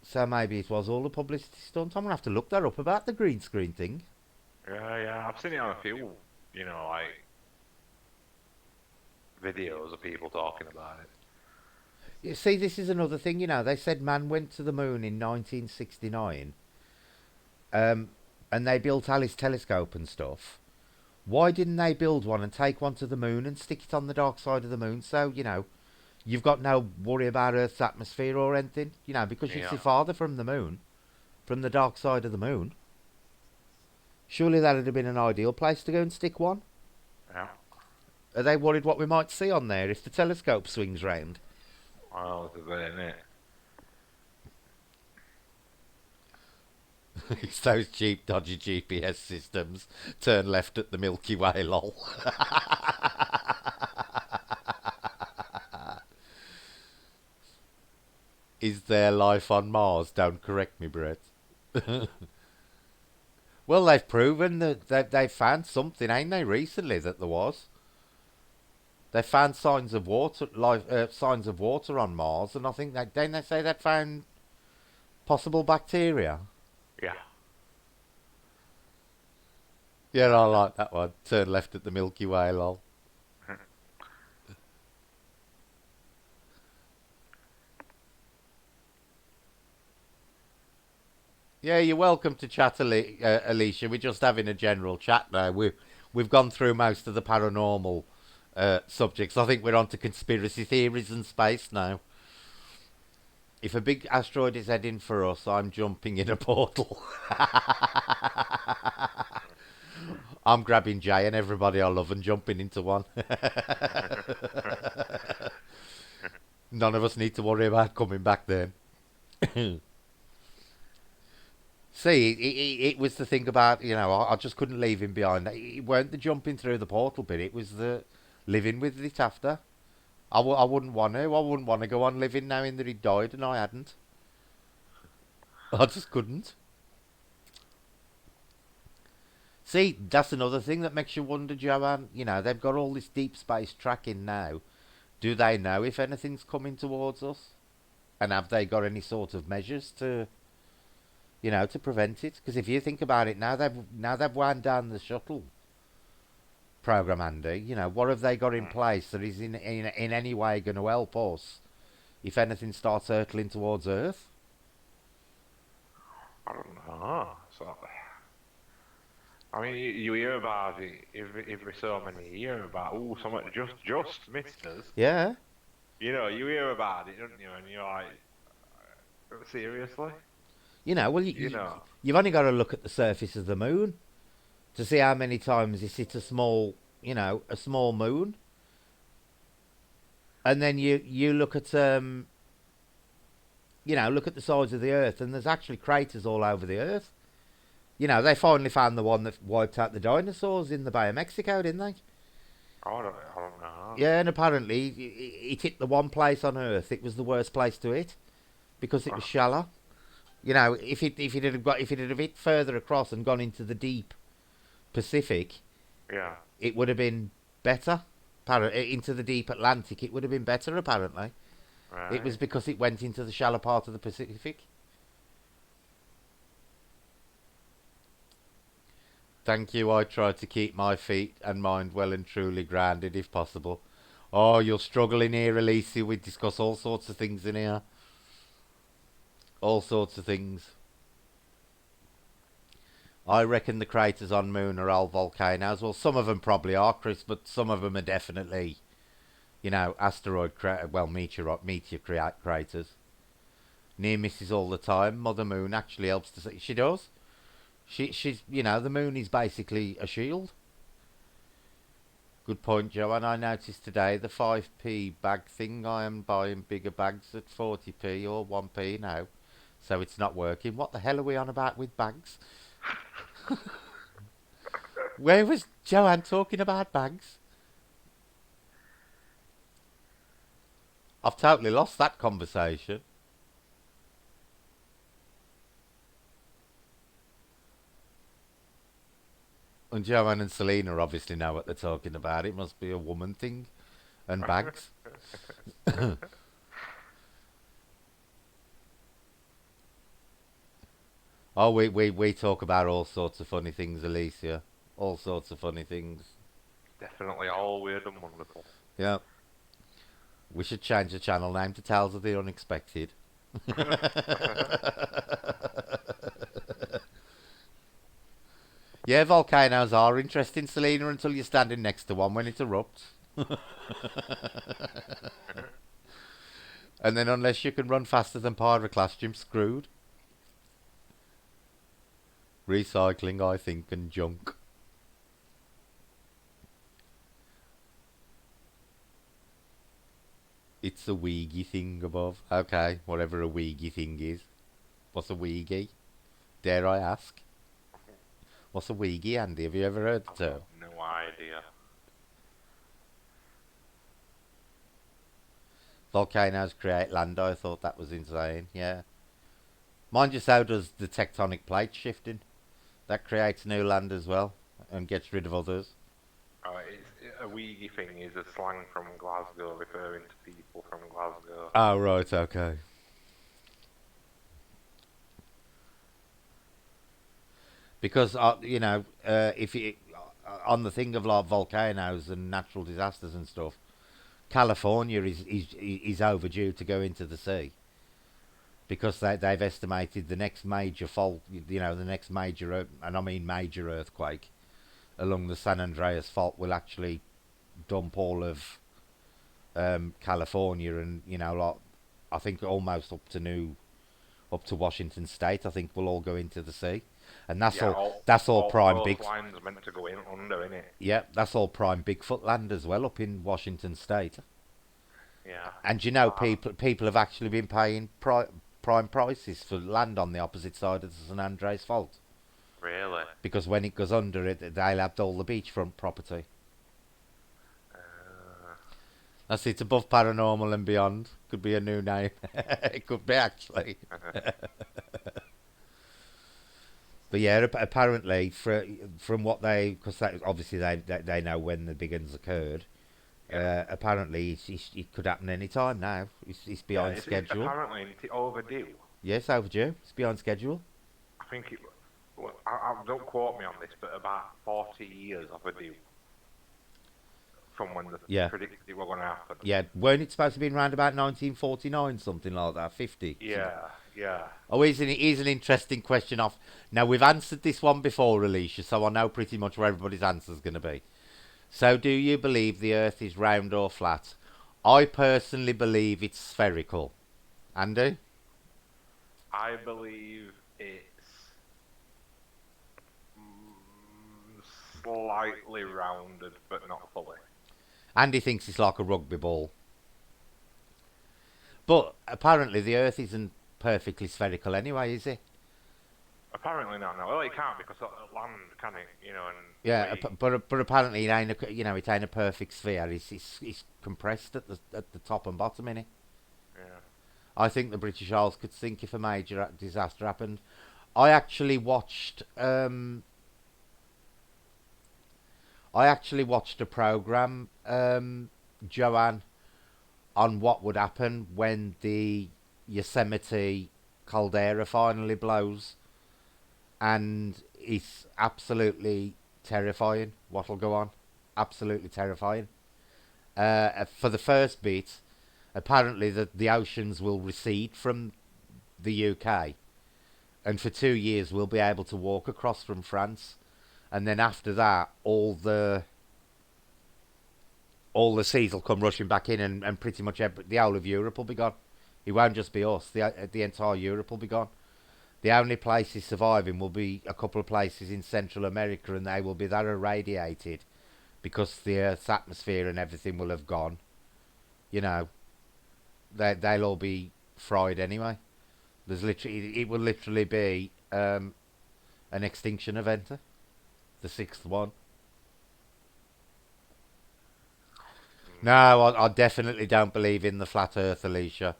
Speaker 1: so maybe it was all a publicity stunt. I'm going to have to look that up about the green screen thing.
Speaker 2: Yeah. Yeah. I've seen it on a few, like videos of people talking about it.
Speaker 1: You see, this is another thing, They said man went to the moon in 1969, um, and they built Alice telescope and stuff. Why didn't they build one and take one to the moon and stick it on the dark side of the moon? So, you've got no worry about Earth's atmosphere or anything, because you're
Speaker 2: Yeah.
Speaker 1: so farther from the moon, from the dark side of the moon. Surely that would have been an ideal place to go and stick one.
Speaker 2: Yeah.
Speaker 1: Are they worried what we might see on there if the telescope swings round?
Speaker 2: Well, this is it, isn't it?
Speaker 1: It's those cheap, dodgy GPS systems. Turn left at the Milky Way, lol. Is there life on Mars? Don't correct me, Brett. Well, they've proven that they've found something, ain't they, recently that there was. They found signs of water on Mars, and I think didn't they say they found possible bacteria?
Speaker 2: Yeah.
Speaker 1: Yeah, I like that one. Turn left at the Milky Way, lol. Yeah, you're welcome to chat, Alicia. We're just having a general chat now. We've gone through most of the paranormal subjects. I think we're on to conspiracy theories and space now. If a big asteroid is heading for us, I'm jumping in a portal. I'm grabbing Jay and everybody I love and jumping into one. None of us need to worry about coming back then. See, it was the thing about, I just couldn't leave him behind. It weren't the jumping through the portal bit, it was the living with it after. I wouldn't want to. I wouldn't want to go on living knowing that he died and I hadn't. I just couldn't. See, that's another thing that makes you wonder, Joanne. They've got all this deep space tracking now. Do they know if anything's coming towards us? And have they got any sort of measures to prevent it? Because if you think about it, now they've wound down the shuttle program, Andy. What have they got in place that is in any way going to help us if anything starts hurtling towards Earth?
Speaker 2: I don't know. So I mean, you hear about it every so many years about, oh, something just missed us.
Speaker 1: Yeah.
Speaker 2: You know, you hear about it, don't you? And you're like, seriously?
Speaker 1: You know, well,
Speaker 2: You know,
Speaker 1: you've only got to look at the surface of the moon to see how many times it's hit a small moon. And then you look at look at the size of the Earth, and there's actually craters all over the Earth. You know, they finally found the one that wiped out the dinosaurs in the Bay of Mexico, didn't they?
Speaker 2: I don't know.
Speaker 1: Yeah, and apparently it hit the one place on Earth. It was the worst place to hit because it was shallow. You know, if it had hit further across and gone into the deep Pacific,
Speaker 2: Yeah,
Speaker 1: it would have been better. Into the deep Atlantic, it would have been better. Apparently, it was
Speaker 2: right.
Speaker 1: because it went into the shallow part of the Pacific. Thank you. I try to keep my feet and mind well and truly grounded if possible. Oh, you're struggling here, Alicia. We discuss all sorts of things in here. All sorts of things. I reckon the craters on Moon are all volcanoes. Well, some of them probably are, Chris, but some of them are definitely, meteor craters. Near misses all the time. Mother Moon actually helps to see. She does. The moon is basically a shield. Good point, Joe. And I noticed today the 5p bag thing. I am buying bigger bags at 40p or 1p now. So it's not working. What the hell are we on about with bags? Where was Joanne talking about bags? I've totally lost that conversation. And Joanne and Selena obviously know what they're talking about. It must be a woman thing. And bags. Oh, we talk about all sorts of funny things, Alicia. All sorts of funny things.
Speaker 2: Definitely all weird and wonderful.
Speaker 1: Yeah. We should change the channel name to Tales of the Unexpected. Yeah, volcanoes are interesting, Selena, until you're standing next to one when it erupts. And then unless you can run faster than Pyroclast, you're screwed. Recycling, I think, and junk. It's a Ouija thing above. Okay, whatever a Ouija thing is. What's a Ouija? Dare I ask? What's a Ouija, Andy? Have you ever heard the
Speaker 2: I've
Speaker 1: term?
Speaker 2: got no idea.
Speaker 1: Volcanoes create land. I thought that was insane. Yeah. Mind you, so does the tectonic plate shifting. That creates new land as well and gets rid of others.
Speaker 2: A Ouija thing is a slang from Glasgow referring to people from Glasgow.
Speaker 1: Oh, right, okay. Because, if you, on the thing of like volcanoes and natural disasters and stuff, California is overdue to go into the sea because they've estimated the next major fault, the next major, and I mean major earthquake along the San Andreas fault will actually dump all of California and like I think almost up to Washington State. I think will all go into the sea, and that's
Speaker 2: Yeah,
Speaker 1: all. That's all prime big.
Speaker 2: lines meant to go in under, innit?
Speaker 1: Yeah, that's all prime Bigfoot land as well up in Washington State.
Speaker 2: Yeah.
Speaker 1: And people have actually been paying prime prices for land on the opposite side of the San Andreas fault
Speaker 2: Really?
Speaker 1: because when it goes under it, they'll have all the beachfront property.
Speaker 2: Uh,
Speaker 1: That's it's above paranormal and beyond. Could be a new name. It could be actually. But yeah, apparently from what because obviously they know when the big ones occurred.
Speaker 2: yeah.
Speaker 1: Apparently it could happen any time now. It's
Speaker 2: Yeah,
Speaker 1: behind
Speaker 2: it's
Speaker 1: schedule.
Speaker 2: apparently it's overdue.
Speaker 1: Yes, overdue. It's behind schedule.
Speaker 2: I think it. Well, don't quote me on this, but about 40 years overdue from when they
Speaker 1: Yeah.
Speaker 2: predicted it was going to happen.
Speaker 1: Yeah, weren't it supposed to be around about 1949, something like that, 50?
Speaker 2: Yeah, Yeah.
Speaker 1: Oh, here's an interesting question. Off now, we've answered this one before, Alicia, so I know pretty much where everybody's answer is going to be. So, do you believe the Earth is round or flat? I personally believe it's spherical. Andy?
Speaker 2: I believe it's mm, slightly rounded, but not fully.
Speaker 1: Andy thinks it's like a rugby ball. But apparently the Earth isn't perfectly spherical anyway, is it?
Speaker 2: Apparently not. No, well, it can't because of land, can it? And the
Speaker 1: Yeah,
Speaker 2: way.
Speaker 1: but apparently it ain't it ain't a perfect sphere. It's compressed at the top and bottom in it.
Speaker 2: Yeah.
Speaker 1: I think the British Isles could sink if a major disaster happened. I actually watched a program, Joanne, on what would happen when the Yosemite caldera finally blows, and it's absolutely terrifying what'll go on. Absolutely terrifying. For the first bit, apparently the oceans will recede from the UK, and for 2 years we'll be able to walk across from France, and then after that, all the seas will come rushing back in, and pretty much the whole of Europe will be gone. It won't just be us; the entire Europe will be gone. The only places surviving will be a couple of places in Central America, and they will be that irradiated because the Earth's atmosphere and everything will have gone. You know, they'll all be fried anyway. It will literally be an extinction event, the sixth one. No,
Speaker 2: Mm.
Speaker 1: I definitely don't believe in the flat Earth, Alicia.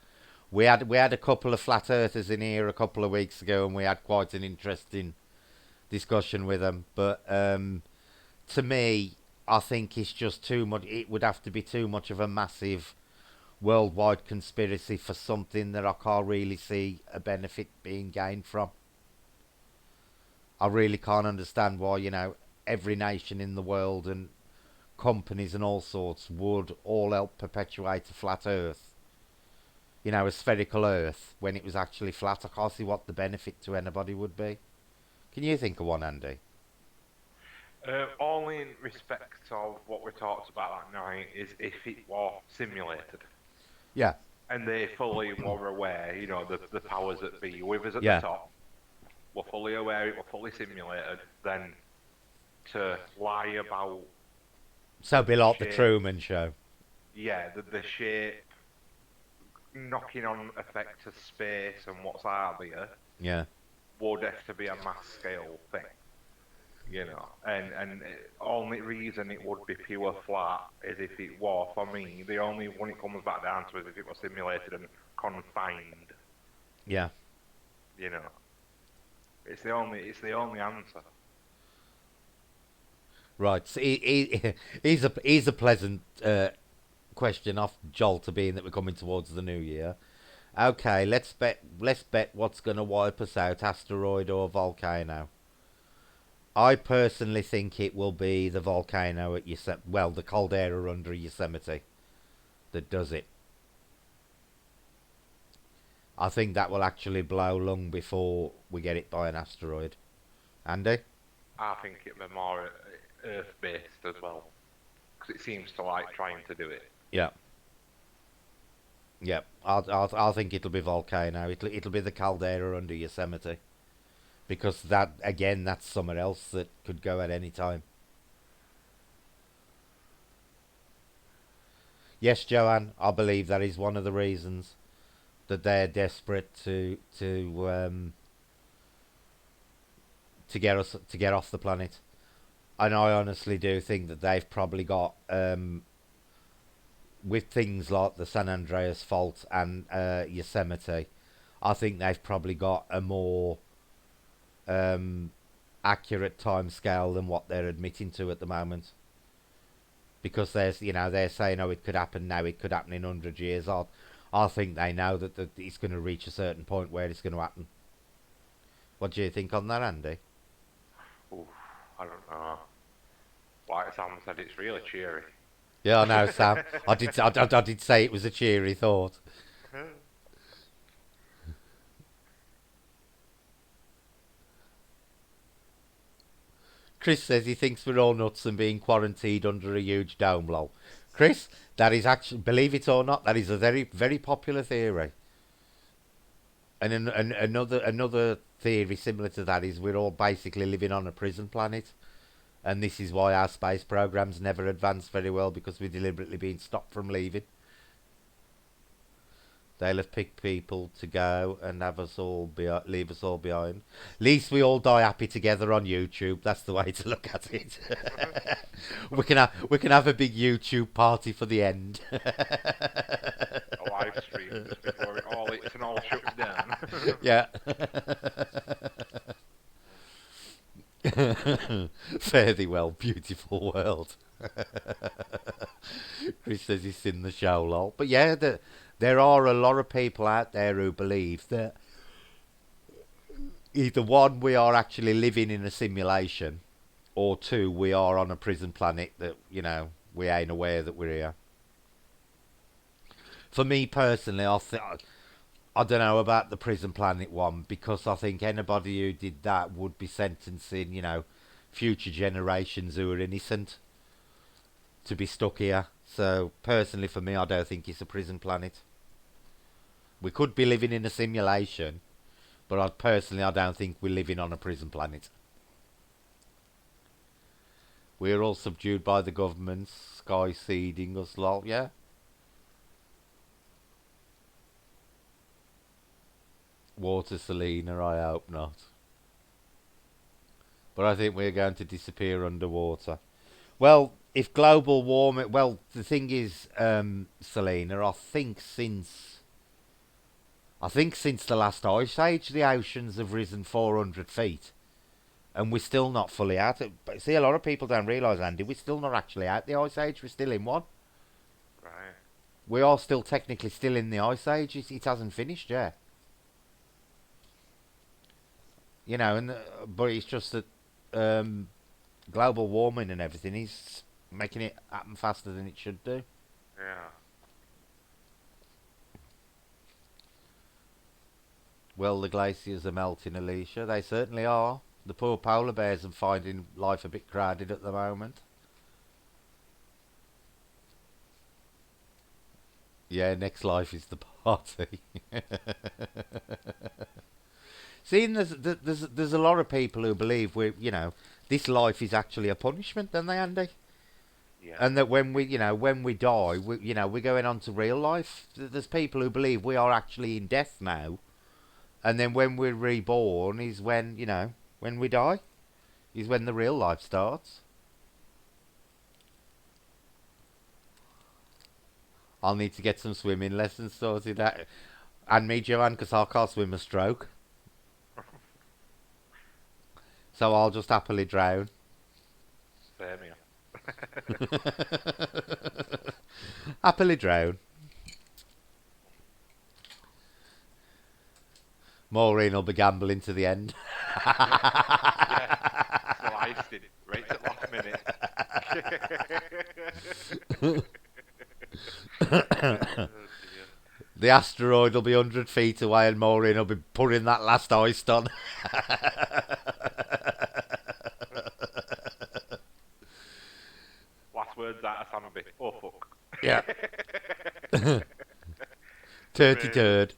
Speaker 1: We had a couple of flat earthers in here a couple of weeks ago, and we had quite an interesting discussion with them. But to me, I think it's just too much. It would have to be too much of a massive worldwide conspiracy for something that I can't really see a benefit being gained from. I really can't understand why every nation in the world and companies and all sorts would all help perpetuate a flat Earth. A spherical Earth when it was actually flat. I can't see what the benefit to anybody would be. Can you think of one, Andy?
Speaker 2: Only in respect of what we talked about that night is if it was simulated
Speaker 1: Yeah,
Speaker 2: and they fully were aware, the powers that be with us at the
Speaker 1: yeah.
Speaker 2: top were fully aware it was fully simulated, then to lie about
Speaker 1: So it'd be
Speaker 2: the
Speaker 1: like the
Speaker 2: shape,
Speaker 1: Truman Show.
Speaker 2: yeah, the shape knocking on effect of space and what's out there
Speaker 1: Yeah,
Speaker 2: would have to be a mass scale thing. And only reason it would be pure flat is if it was, for me, the only one it comes back down to is if it was simulated and confined,
Speaker 1: yeah.
Speaker 2: you know. It's the only answer.
Speaker 1: Right. So he's a pleasant question off Joel to being that we're coming towards the new year. Okay, let's bet what's gonna wipe us out, asteroid or volcano. I personally think it will be the volcano at the caldera under Yosemite that does it. I think that will actually blow long before we get it by an asteroid. Andy?
Speaker 2: I think it'd be more Earth-based as well, because it seems to like trying to do it.
Speaker 1: Yeah. Yeah. I think it'll be volcano. It'll be the caldera under Yosemite because that again that's somewhere else that could go at any time. Yes, Joanne, I believe that is one of the reasons that they're desperate to get off the planet. And I honestly do think that they've probably got with things like the San Andreas fault and Yosemite. I think they've probably got a more um, accurate time scale than what they're admitting to at the moment. Because they're saying, oh, it could happen now, it could happen in 100 years. I think they know that it's going to reach a certain point where it's going to happen. What do you think on that, Andy?
Speaker 2: Oof, I don't know. Like Sam said, it's really cheery.
Speaker 1: Yeah, I know, Sam. I did say it was a cheery thought. Chris says he thinks we're all nuts and being quarantined under a huge dome lol. Chris, that is actually, believe it or not, that is a very, very popular theory. And another theory similar to that is we're all basically living on a prison planet, and this is why our space programs never advance very well because we're deliberately being stopped from leaving. They'll have picked people to go and have us all leave us all behind. At least we all die happy together on YouTube. That's the way to look at it. we can have a big YouTube party for the end.
Speaker 2: A live stream just before it's all shut down.
Speaker 1: Yeah. Fare thee well, beautiful world. Chris says he's seen the show, lol. But yeah, there are a lot of people out there who believe that either one, we are actually living in a simulation, or two, we are on a prison planet that, we ain't aware that we're here. For me personally, I don't know about the prison planet one, because I think anybody who did that would be sentencing, future generations who are innocent to be stuck here. So personally, for me, I don't think it's a prison planet. We could be living in a simulation, but I don't think we're living on a prison planet. We're all subdued by the government, sky seeding us, lol. Yeah. Water Selena, I hope not. But I think we're going to disappear underwater. Well, if global warming... Well, the thing is, Selena, I think since the last ice age, the oceans have risen 400 feet. And we're still not fully out. But see, a lot of people don't realise, Andy, we're still not actually out the ice age. We're still in one.
Speaker 2: Right.
Speaker 1: We are still technically still in the ice age. It hasn't finished yet. But it's just that global warming and everything is making it happen faster than it should do.
Speaker 2: Yeah.
Speaker 1: Well, the glaciers are melting, Alicia. They certainly are. The poor polar bears are finding life a bit crowded at the moment. Yeah, next life is the party. See, there's a lot of people who believe this life is actually a punishment, don't they, Andy?
Speaker 2: Yeah.
Speaker 1: And that when we die, we're going on to real life. There's people who believe we are actually in death now, and then when we're reborn is when we die, is when the real life starts. I'll need to get some swimming lessons sorted out, and me, Joanne, because I can't swim a stroke. So I'll just happily drown.
Speaker 2: Same here.
Speaker 1: Happily drown. Maureen will be gambling to the end.
Speaker 2: Yeah. Sliced it right at last minute. Oh,
Speaker 1: The asteroid will be 100 feet away and Maureen will be putting that last ice on.
Speaker 2: Last words out of Sammy. Oh, fuck.
Speaker 1: Yeah. Turty turd.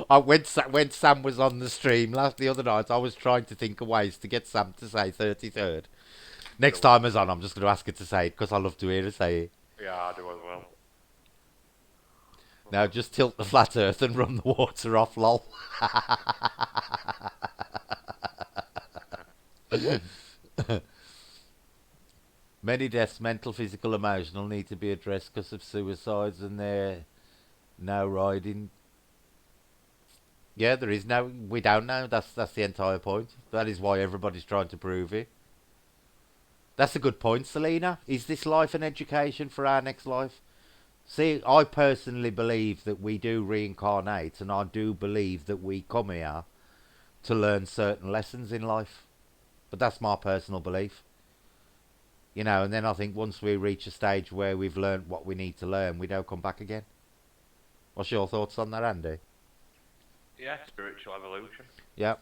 Speaker 1: When Sam was on the stream the other night, I was trying to think of ways to get Sam to say 33rd. Next time he's on, I'm just going to ask her to say it because I love to hear her say it.
Speaker 2: Yeah, I do as well.
Speaker 1: Now just tilt the flat earth and run the water off, lol. Many deaths, mental, physical, emotional, need to be addressed because of suicides, and they're now riding. Yeah, there is no. We don't know. That's the entire point. That is why everybody's trying to prove it. That's a good point, Selena. Is this life an education for our next life? See, I personally believe that we do reincarnate, and I do believe that we come here to learn certain lessons in life. But that's my personal belief. And then I think once we reach a stage where we've learned what we need to learn, we don't come back again. What's your thoughts on that, Andy?
Speaker 2: Yeah, spiritual evolution.
Speaker 1: Yeah.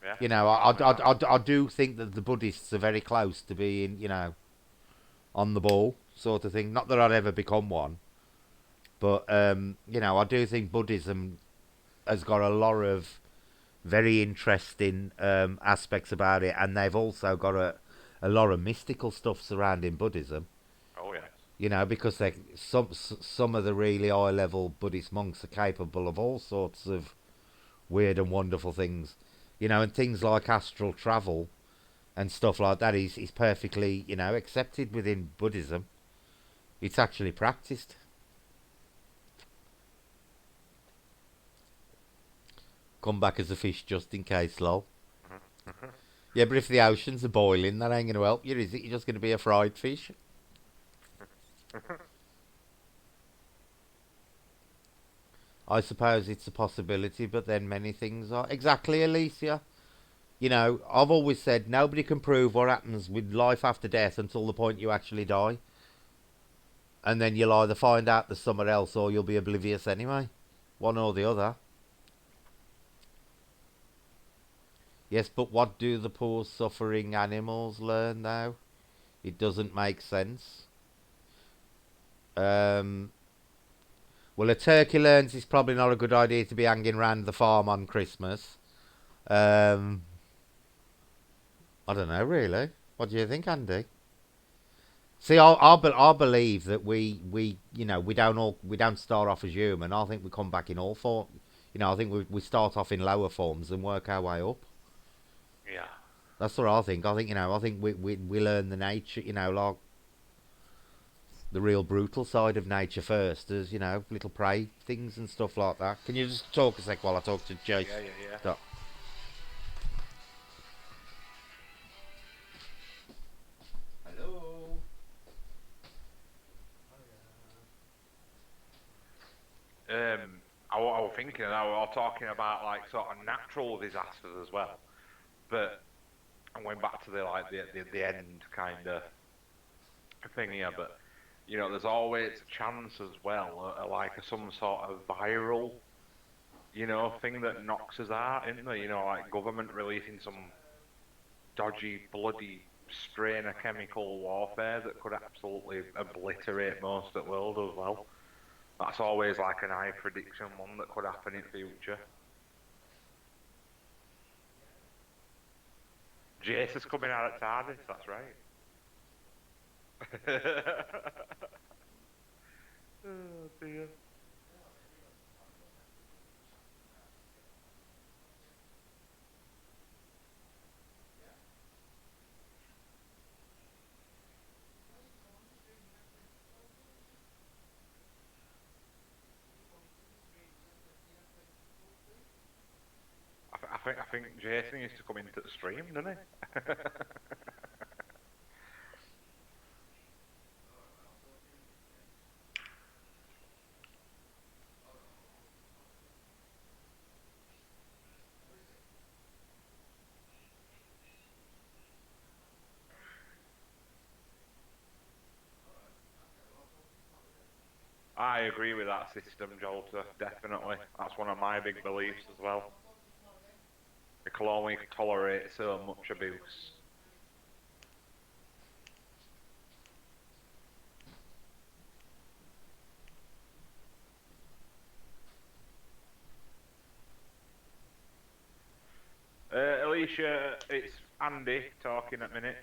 Speaker 2: Yeah,
Speaker 1: You know,
Speaker 2: I can't be that.
Speaker 1: I do think that the Buddhists are very close to being, you know, on the ball sort of thing. Not that I'd ever become one, but you know, I do think Buddhism has got a lot of very interesting aspects about it, and they've also got a lot of mystical stuff surrounding Buddhism.
Speaker 2: Oh yes.
Speaker 1: You know, because some of the really high level Buddhist monks are capable of all sorts of weird and wonderful things. You know, and things like astral travel and stuff like that is perfectly, you know, accepted within Buddhism. It's actually practiced. Come back as a fish just in case, lol. Yeah, but if the oceans are boiling, that ain't going to help you, is it? You're just going to be a fried fish. I suppose it's a possibility, but then many things are. Exactly, Alicia. You know, I've always said nobody can prove what happens with life after death until the point you actually die. And then you'll either find out there's somewhere else or you'll be oblivious anyway. One or the other. Yes, but what do the poor suffering animals learn now? It doesn't make sense. Um, well, a turkey learns it's probably not a good idea to be hanging around the farm on Christmas. Um, I don't know, really. What do you think, Andy? See, I believe that we you know we don't start off as human. I think we come back in all form. You know, I think we start off in lower forms and work our way up.
Speaker 2: Yeah.
Speaker 1: That's what I think. I think, you know, I think we learn the nature, you know, like the real brutal side of nature first, as you know, little prey things and stuff like that. Can you just talk a sec while I talk to Jace?
Speaker 2: Yeah, yeah, yeah.
Speaker 1: Stop. Hello.
Speaker 2: I was thinking, I was talking about like sort of natural disasters as well, but I'm going back to the like the end kind of thing here. But you know, there's always a chance as well, like some sort of viral, you know, thing that knocks us out, isn't there? You know, like government releasing some dodgy, bloody strain of chemical warfare that could absolutely obliterate most of the world as well. That's always like an eye prediction one that could happen in future. Jace is coming out at TARDIS, that's right. Oh dear. I think Jason used to come into the stream, didn't he? I agree with that system, Jolter, definitely. That's one of my big beliefs as well. We can only tolerate so much abuse. Alicia, it's Andy talking at minute.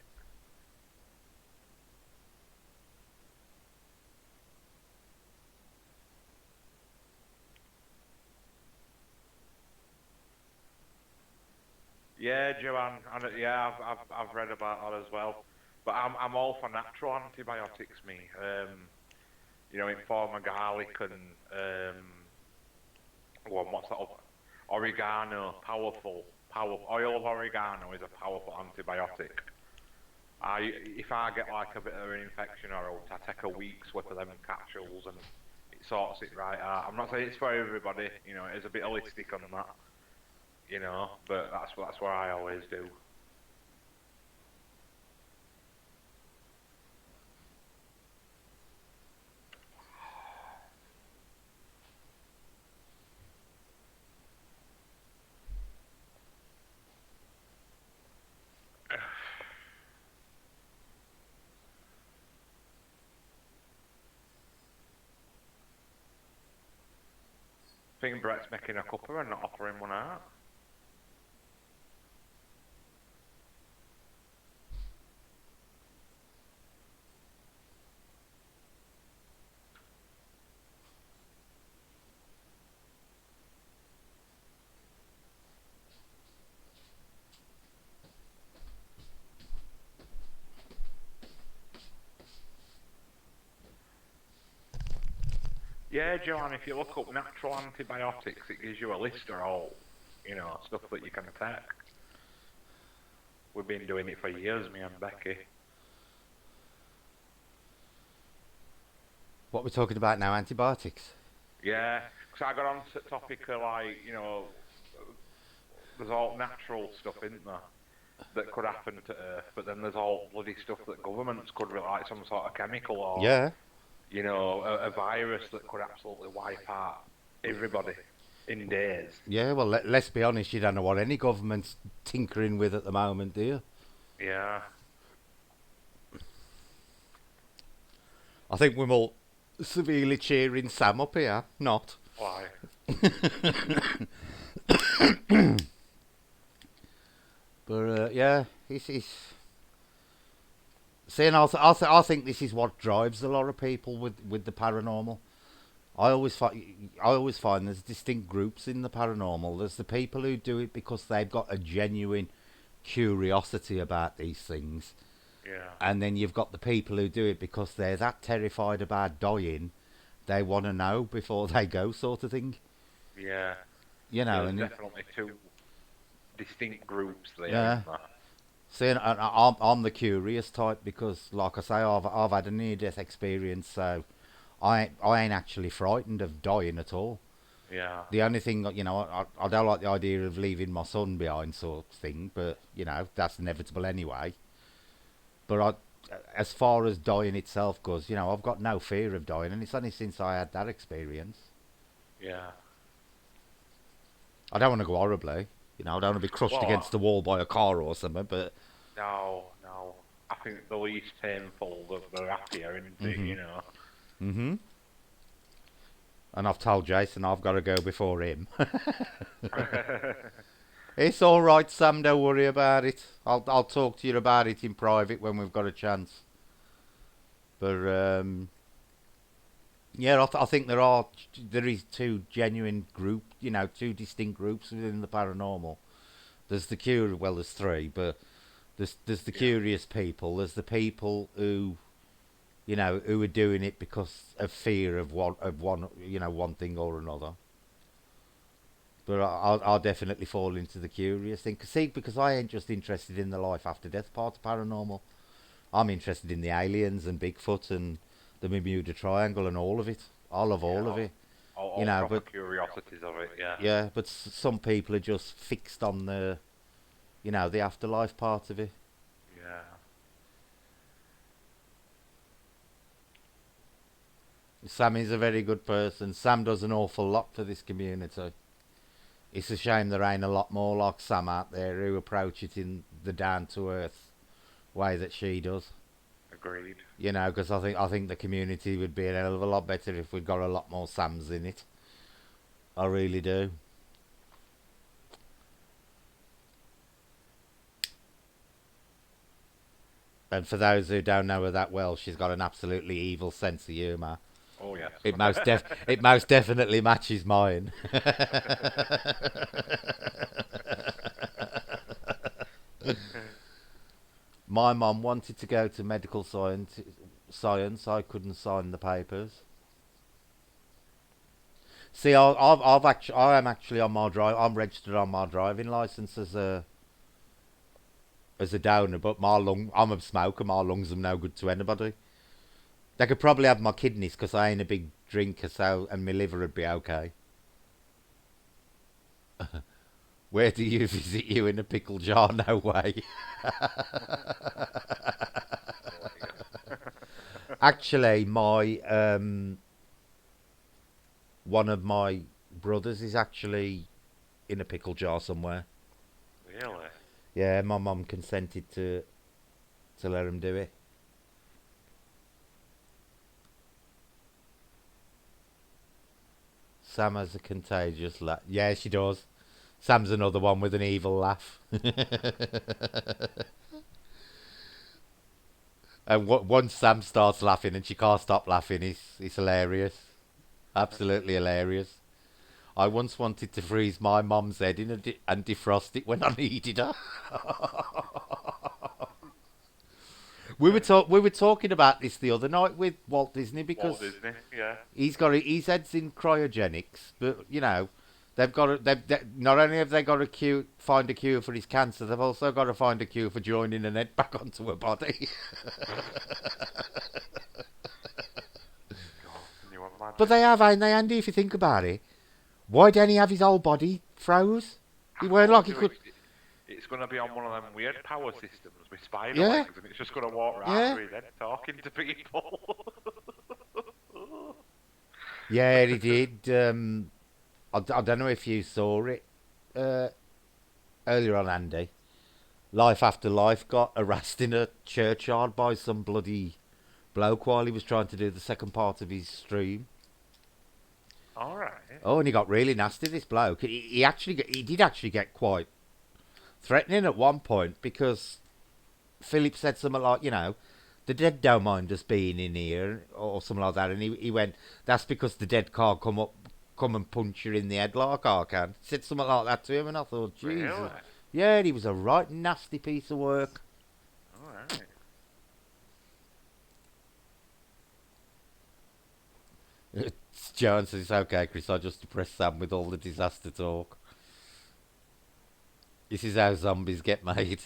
Speaker 2: Yeah, Joanne, yeah, I've read about that as well. But I'm all for natural antibiotics, me. You know, in form of garlic and what's that? Oregano, powerful. Oil of oregano is a powerful antibiotic. If I get like a bit of an infection or out, I take a week's worth of them capsules and it sorts it right out. I'm not saying it's for everybody, you know, it's a bit holistic on that, you know, but that's what I always do. think Brett's making a cuppa and not offering one out. Yeah, Joanne, if you look up natural antibiotics, it gives you a list of all, stuff that you can take. We've been doing it for years, me and Becky.
Speaker 1: What we're talking about now, antibiotics?
Speaker 2: Yeah, because I got on to the topic of, there's all natural stuff, isn't there, that could happen to Earth, but then there's all bloody stuff that governments could, like some sort of chemical or...
Speaker 1: Yeah.
Speaker 2: A virus that could absolutely wipe out everybody in days.
Speaker 1: Yeah, well, let's be honest, you don't know what any government's tinkering with at the moment, do you?
Speaker 2: Yeah.
Speaker 1: I think we're all severely cheering Sam up here. Not.
Speaker 2: Why?
Speaker 1: But, yeah, he's... See, and I think this is what drives a lot of people with the paranormal. I always find there's distinct groups in the paranormal. There's the people who do it because they've got a genuine curiosity about these things.
Speaker 2: Yeah.
Speaker 1: And then you've got the people who do it because they're that terrified about dying, they want to know before they go, sort of thing.
Speaker 2: Yeah.
Speaker 1: There's
Speaker 2: definitely two distinct groups there.
Speaker 1: Yeah. See, and I'm the curious type because, like I say, I've had a near-death experience, so I ain't actually frightened of dying at all.
Speaker 2: Yeah.
Speaker 1: The only thing, I don't like the idea of leaving my son behind, sort of thing, but that's inevitable anyway. But as far as dying itself goes, I've got no fear of dying, and it's only since I had that experience.
Speaker 2: Yeah.
Speaker 1: I don't want to go horribly. I don't want to be crushed against the wall by a car or something, but...
Speaker 2: No. I think the least painful, the happier, isn't it,
Speaker 1: Mm-hmm. And I've told Jason I've got to go before him. It's all right, Sam, don't worry about it. I'll talk to you about it in private when we've got a chance. But, yeah, I think there is two genuine two distinct groups within the paranormal. There's there's three, but there's the curious people. There's the people who are doing it because of fear of one thing or another. But I'll definitely fall into the curious thing. Because I ain't just interested in the life after death part of paranormal. I'm interested in the aliens and Bigfoot and the Bermuda Triangle and all of it. I love all of it.
Speaker 2: All but curiosities of it, yeah.
Speaker 1: Yeah, but some people are just fixed on the afterlife part of it.
Speaker 2: Yeah.
Speaker 1: Sam is a very good person. Sam does an awful lot for this community. It's a shame there ain't a lot more like Sam out there who approach it in the down-to-earth way that she does.
Speaker 2: Agreed.
Speaker 1: Because I think the community would be a hell of a lot better if we'd got a lot more Sams in it. I really do. And for those who don't know her that well, she's got an absolutely evil sense of humour.
Speaker 2: Oh yes.
Speaker 1: It most definitely matches mine. My mum wanted to go to medical science. I couldn't sign the papers. See, I am actually on my drive. I'm registered on my driving license as a downer, but I'm a smoker. My lungs are no good to anybody. They could probably have my kidneys because I ain't a big drinker, and my liver would be okay. Where do you visit you in a pickle jar? No way. Actually, my one of my brothers is actually in a pickle jar somewhere.
Speaker 2: Really?
Speaker 1: Yeah, my mum consented to let him do it. Sam has a contagious laugh. Yeah, she does. Sam's another one with an evil laugh. And once Sam starts laughing and she can't stop laughing, it's hilarious. Absolutely hilarious. I once wanted to freeze my mum's head in and defrost it when I needed her. We were talking about this the other night with Walt Disney because
Speaker 2: Walt Disney, yeah.
Speaker 1: his head's in cryogenics, but they've got not only have they got to find a cure for his cancer, they've also got to find a cure for joining an head back onto her body.
Speaker 2: God, can you imagine?
Speaker 1: But they have, ain't they, Andy? If you think about it, why didn't he have his whole body froze? He weren't like he could.
Speaker 2: It's going to be on one of them weird power systems with spider
Speaker 1: Yeah.
Speaker 2: legs, and it's just going to walk around
Speaker 1: Yeah.
Speaker 2: through his head talking to people.
Speaker 1: Yeah, he did. I don't know if you saw it earlier on, Andy. Life After Life got harassed in a churchyard by some bloody bloke while he was trying to do the second part of his stream.
Speaker 2: All right.
Speaker 1: Oh, and he got really nasty, this bloke. He did actually get quite threatening at one point because Philip said something like, the dead don't mind us being in here or something like that, and he went, that's because the dead can't come and punch you in the head like I can. He said something like that to him, and I thought, Jesus.
Speaker 2: Really?
Speaker 1: Yeah, he was a right nasty piece of work.
Speaker 2: All right.
Speaker 1: Joan says, it's okay, Chris, I just depressed Sam with all the disaster talk. This is how zombies get made.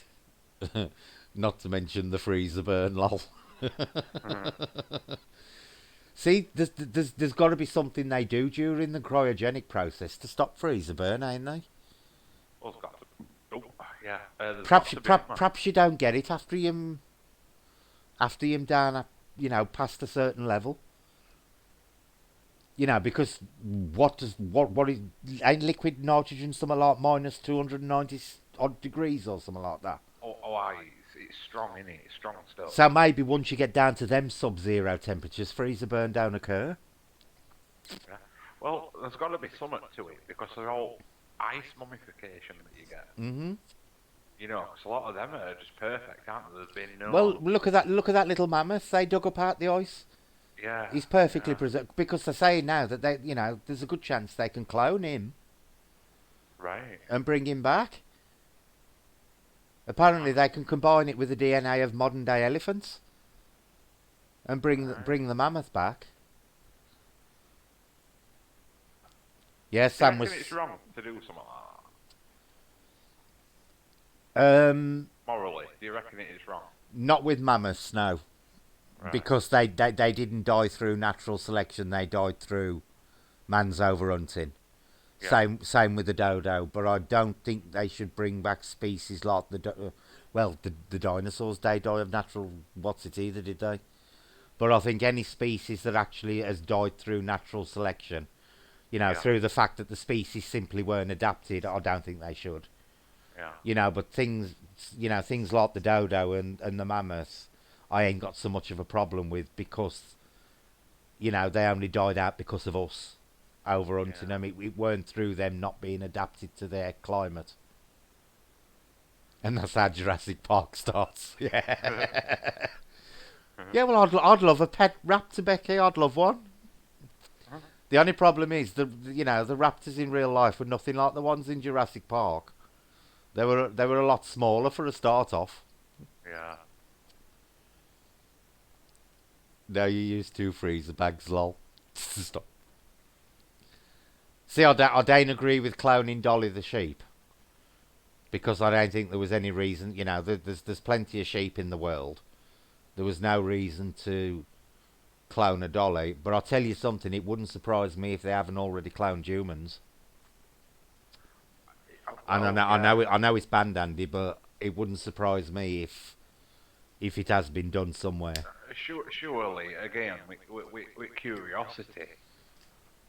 Speaker 1: Not to mention the freezer burn, lol. See, there's got to be something they do during the cryogenic process to stop freezer burn, ain't they?
Speaker 2: Well, it's got to. Oh, yeah.
Speaker 1: Perhaps you don't get it after you down, past a certain level. Because what is ain't liquid nitrogen something like minus 290 odd degrees or something like that?
Speaker 2: It's strong, isn't it? It's strong stuff.
Speaker 1: So maybe once you get down to them sub-zero temperatures, freezer burn don't occur.
Speaker 2: Yeah. Well, there's got to be something to it because they're all ice mummification that you get.
Speaker 1: Mm-hmm.
Speaker 2: Because a lot of them are just perfect, aren't they? There's been no.
Speaker 1: Well, look at that little mammoth they dug up out the ice.
Speaker 2: Yeah.
Speaker 1: He's perfectly preserved because they're saying now that there's a good chance they can clone him.
Speaker 2: Right.
Speaker 1: And bring him back. Apparently, they can combine it with the DNA of modern day elephants, and bring the mammoth back. Yes, Sam was.
Speaker 2: It's wrong to do something like that. Morally, do you reckon it is wrong?
Speaker 1: Not with mammoths, no. Right. Because they didn't die through natural selection; they died through man's overhunting. Yeah. Same with the dodo, but I don't think they should bring back species like the dinosaurs. They die of natural did they? But I think any species that actually has died through natural selection, through the fact that the species simply weren't adapted, I don't think they should. Yeah. But things like the dodo and the mammoths, I ain't got so much of a problem with because, they only died out because of us. Overhunting them, it weren't through them not being adapted to their climate, and that's how Jurassic Park starts. Yeah, yeah. Well, I'd love a pet raptor, Becky. I'd love one. The only problem is the raptors in real life were nothing like the ones in Jurassic Park. They were a lot smaller for a start off.
Speaker 2: Yeah.
Speaker 1: No, you use 2 freezer bags, lol. Stop. See, I don't agree with cloning Dolly the sheep because I don't think there was any reason. There's plenty of sheep in the world. There was no reason to clone a Dolly. But I'll tell you something: it wouldn't surprise me if they haven't already cloned humans. And I know it's banned, Andy, but it wouldn't surprise me if it has been done somewhere.
Speaker 2: Surely, again, with curiosity.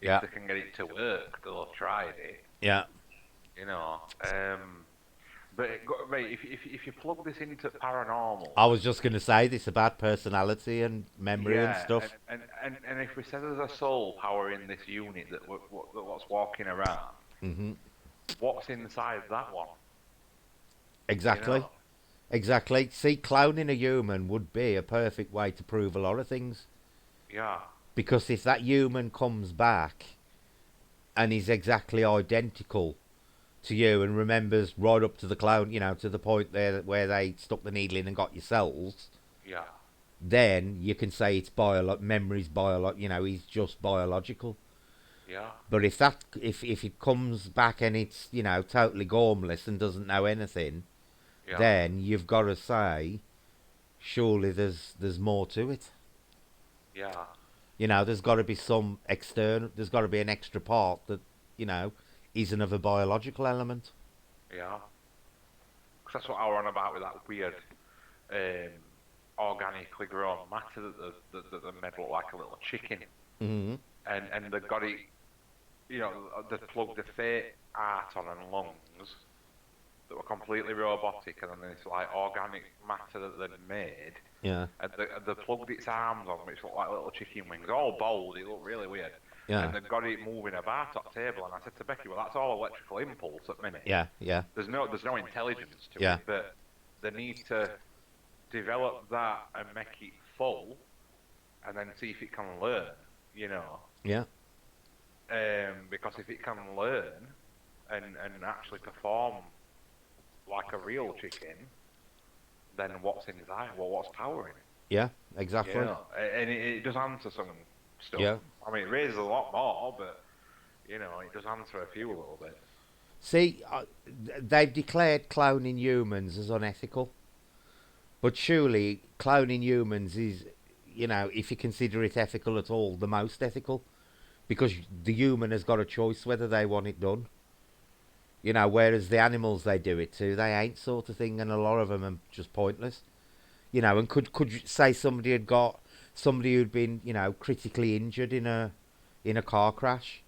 Speaker 1: Yeah.
Speaker 2: If they can get it to work, they'll have tried it.
Speaker 1: Yeah.
Speaker 2: But if you plug this into paranormal,
Speaker 1: I was just going to say this about personality and memory and stuff.
Speaker 2: And and if we say there's a soul power in this unit what's walking around,
Speaker 1: Hmm.
Speaker 2: what's inside that one? You
Speaker 1: Exactly.
Speaker 2: know?
Speaker 1: Exactly. See, cloning a human would be a perfect way to prove a lot of things.
Speaker 2: Yeah,
Speaker 1: Because if that human comes back and is exactly identical to you and remembers right up to the clone, to the point there where they stuck the needle in and got your cells,
Speaker 2: yeah,
Speaker 1: then you can say it's memory's he's just biological.
Speaker 2: yeah,
Speaker 1: But if it comes back and it's totally gormless and doesn't know anything,
Speaker 2: yeah,
Speaker 1: then you've got to say surely there's more to it.
Speaker 2: yeah,
Speaker 1: There's got to be some external. There's got to be an extra part that you know isn't of a biological element.
Speaker 2: yeah. 'Cause that's what I were on about with that weird um, organically grown matter that they made look like a little chicken,
Speaker 1: Hmm.
Speaker 2: and they got it. They plugged the fake heart on and lungs that were completely robotic, and then this like organic matter that they'd made,
Speaker 1: Yeah,
Speaker 2: and they plugged its arms on, which looked like little chicken wings, all bold. It looked really weird,
Speaker 1: yeah,
Speaker 2: and they got it moving about at table. And I said to Becky, "Well, that's all electrical impulse at minute.
Speaker 1: yeah, yeah,
Speaker 2: There's no intelligence to
Speaker 1: yeah,
Speaker 2: it, but they need to develop that and make it full, and then see if it can learn. You know,
Speaker 1: yeah,
Speaker 2: because if it can learn and actually perform like a real chicken, then what's inside? Well, what's powering
Speaker 1: yeah.
Speaker 2: it?
Speaker 1: Exactly.
Speaker 2: And it does answer some stuff.
Speaker 1: Yeah.
Speaker 2: I mean, it raises a lot more, but it does answer a few a little bit.
Speaker 1: See, they've declared cloning humans as unethical, but surely cloning humans is, if you consider it ethical at all, the most ethical because the human has got a choice whether they want it done. Whereas the animals they do it to, they ain't sort of thing, and a lot of them are just pointless. And could you say somebody who'd been critically injured in a car crash,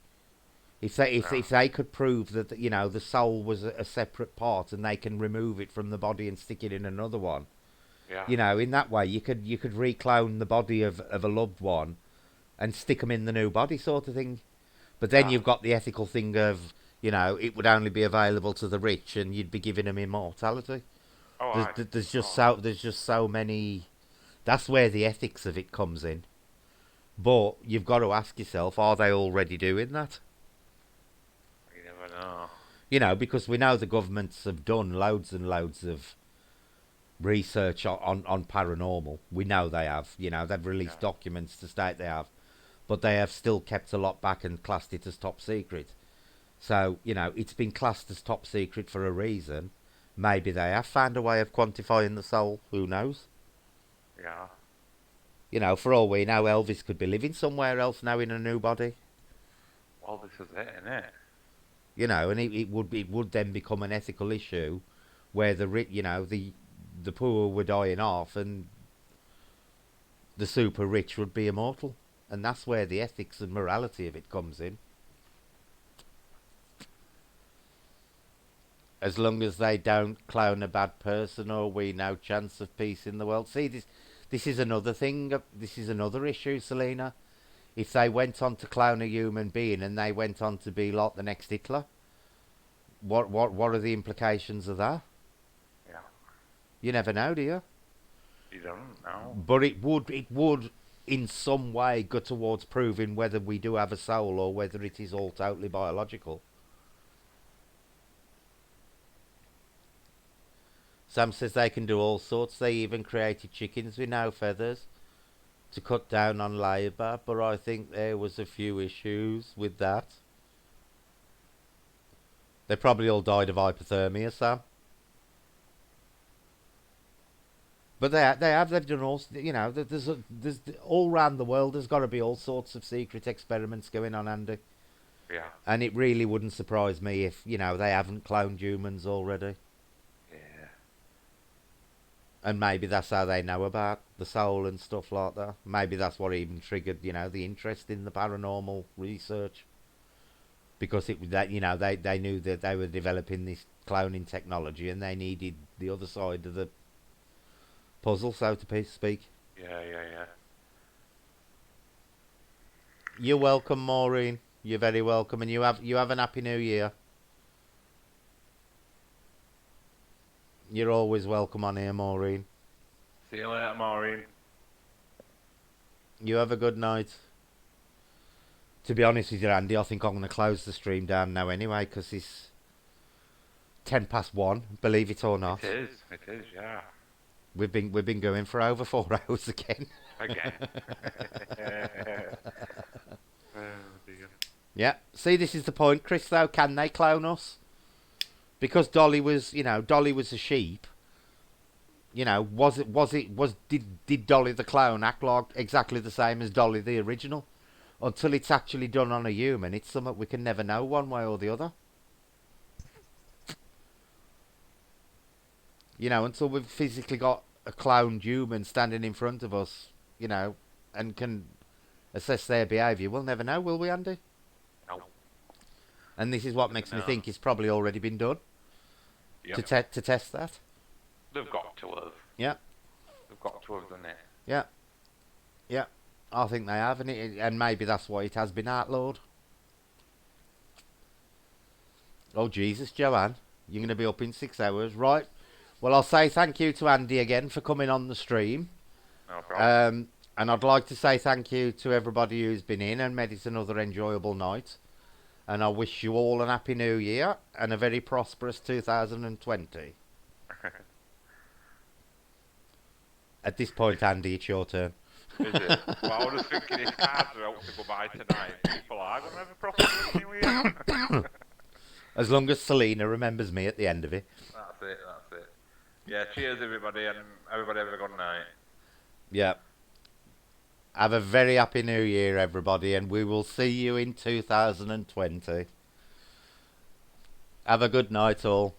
Speaker 2: Yeah,
Speaker 1: if they could prove that the soul was a separate part and they can remove it from the body and stick it in another one,
Speaker 2: yeah,
Speaker 1: in that way you could reclone the body of a loved one and stick them in the new body sort of thing. But then
Speaker 2: yeah.
Speaker 1: you've got the ethical thing of it would only be available to the rich and you'd be giving them immortality.
Speaker 2: Oh,
Speaker 1: There's,
Speaker 2: aye.
Speaker 1: there's just
Speaker 2: Oh,
Speaker 1: so many. That's where the ethics of it comes in. But you've got to ask yourself, are they already doing that?
Speaker 2: you never know.
Speaker 1: Because we know the governments have done loads and loads of research on paranormal. We know they have. They've released
Speaker 2: Yeah,
Speaker 1: documents to state they have. But they have still kept a lot back and classed it as top secret. So, it's been classed as top secret for a reason. Maybe they have found a way of quantifying the soul. Who knows?
Speaker 2: yeah.
Speaker 1: For all we know, Elvis could be living somewhere else now in a new body.
Speaker 2: Well, this is it, isn't it?
Speaker 1: And it would then become an ethical issue where the poor were dying off and the super rich would be immortal. And that's where the ethics and morality of it comes in. As long as they don't clone a bad person or we no chance of peace in the world. See, this is another thing. This is another issue, Selena. If they went on to clone a human being and they went on to be like the next Hitler, what are the implications of that?
Speaker 2: Yeah.
Speaker 1: You never know, do you?
Speaker 2: You don't know.
Speaker 1: But it would in some way go towards proving whether we do have a soul or whether it is all totally biological. Sam says they can do all sorts. They even created chickens with no feathers to cut down on labour, but I think there was a few issues with that. They probably all died of hypothermia, Sam. But they've done all there's all around the world. There's got to be all sorts of secret experiments going on, Andy.
Speaker 2: Yeah,
Speaker 1: And it really wouldn't surprise me if they haven't cloned humans already.
Speaker 2: yeah,
Speaker 1: And maybe that's how they know about the soul and stuff like that. Maybe that's what even triggered the interest in the paranormal research because they knew that they were developing this cloning technology and they needed the other side of the puzzle, so to speak.
Speaker 2: yeah, yeah, yeah.
Speaker 1: You're welcome, Maureen. You're very welcome, and you have an happy new year. You're always welcome on here, Maureen.
Speaker 2: See you later, Maureen.
Speaker 1: You have a good night. To be honest with you, Andy, I think I'm going to close the stream down now anyway, because it's 1:10, believe it or not.
Speaker 2: It is, yeah.
Speaker 1: We've been going for over 4 hours again.
Speaker 2: Again. Oh, dear.
Speaker 1: Yeah. See, this is the point, Chris. Though, can they clone us? Because Dolly was a sheep. Did Dolly the clone act like exactly the same as Dolly the original? Until it's actually done on a human, it's something we can never know one way or the other. Until we've physically got a cloned human standing in front of us, and can assess their behaviour, we'll never know, will we, Andy?
Speaker 2: No.
Speaker 1: And this is what makes me think it's probably already been done.
Speaker 2: Yep.
Speaker 1: To test that.
Speaker 2: They've got to have.
Speaker 1: Yeah.
Speaker 2: They've got to have done it.
Speaker 1: Yeah. Yeah. I think they have, and maybe that's why it has been outlawed. Oh, Jesus, Joanne. You're going to be up in 6 hours. Right. Well, I'll say thank you to Andy again for coming on the stream.
Speaker 2: No problem.
Speaker 1: And I'd like to say thank you to everybody who's been in and made it another enjoyable night. And I wish you all an happy new year and a very prosperous 2020. At this point, Andy, it's your turn.
Speaker 2: Is it? Well, I was thinking if cards are out to go by tonight, people are going to have a prosperous new year.
Speaker 1: As long as Selena remembers me at the end of it.
Speaker 2: That's it. Yeah, cheers everybody, and everybody have a good night.
Speaker 1: Yeah. Have a very happy new year, everybody, and we will see you in 2020. Have a good night, all.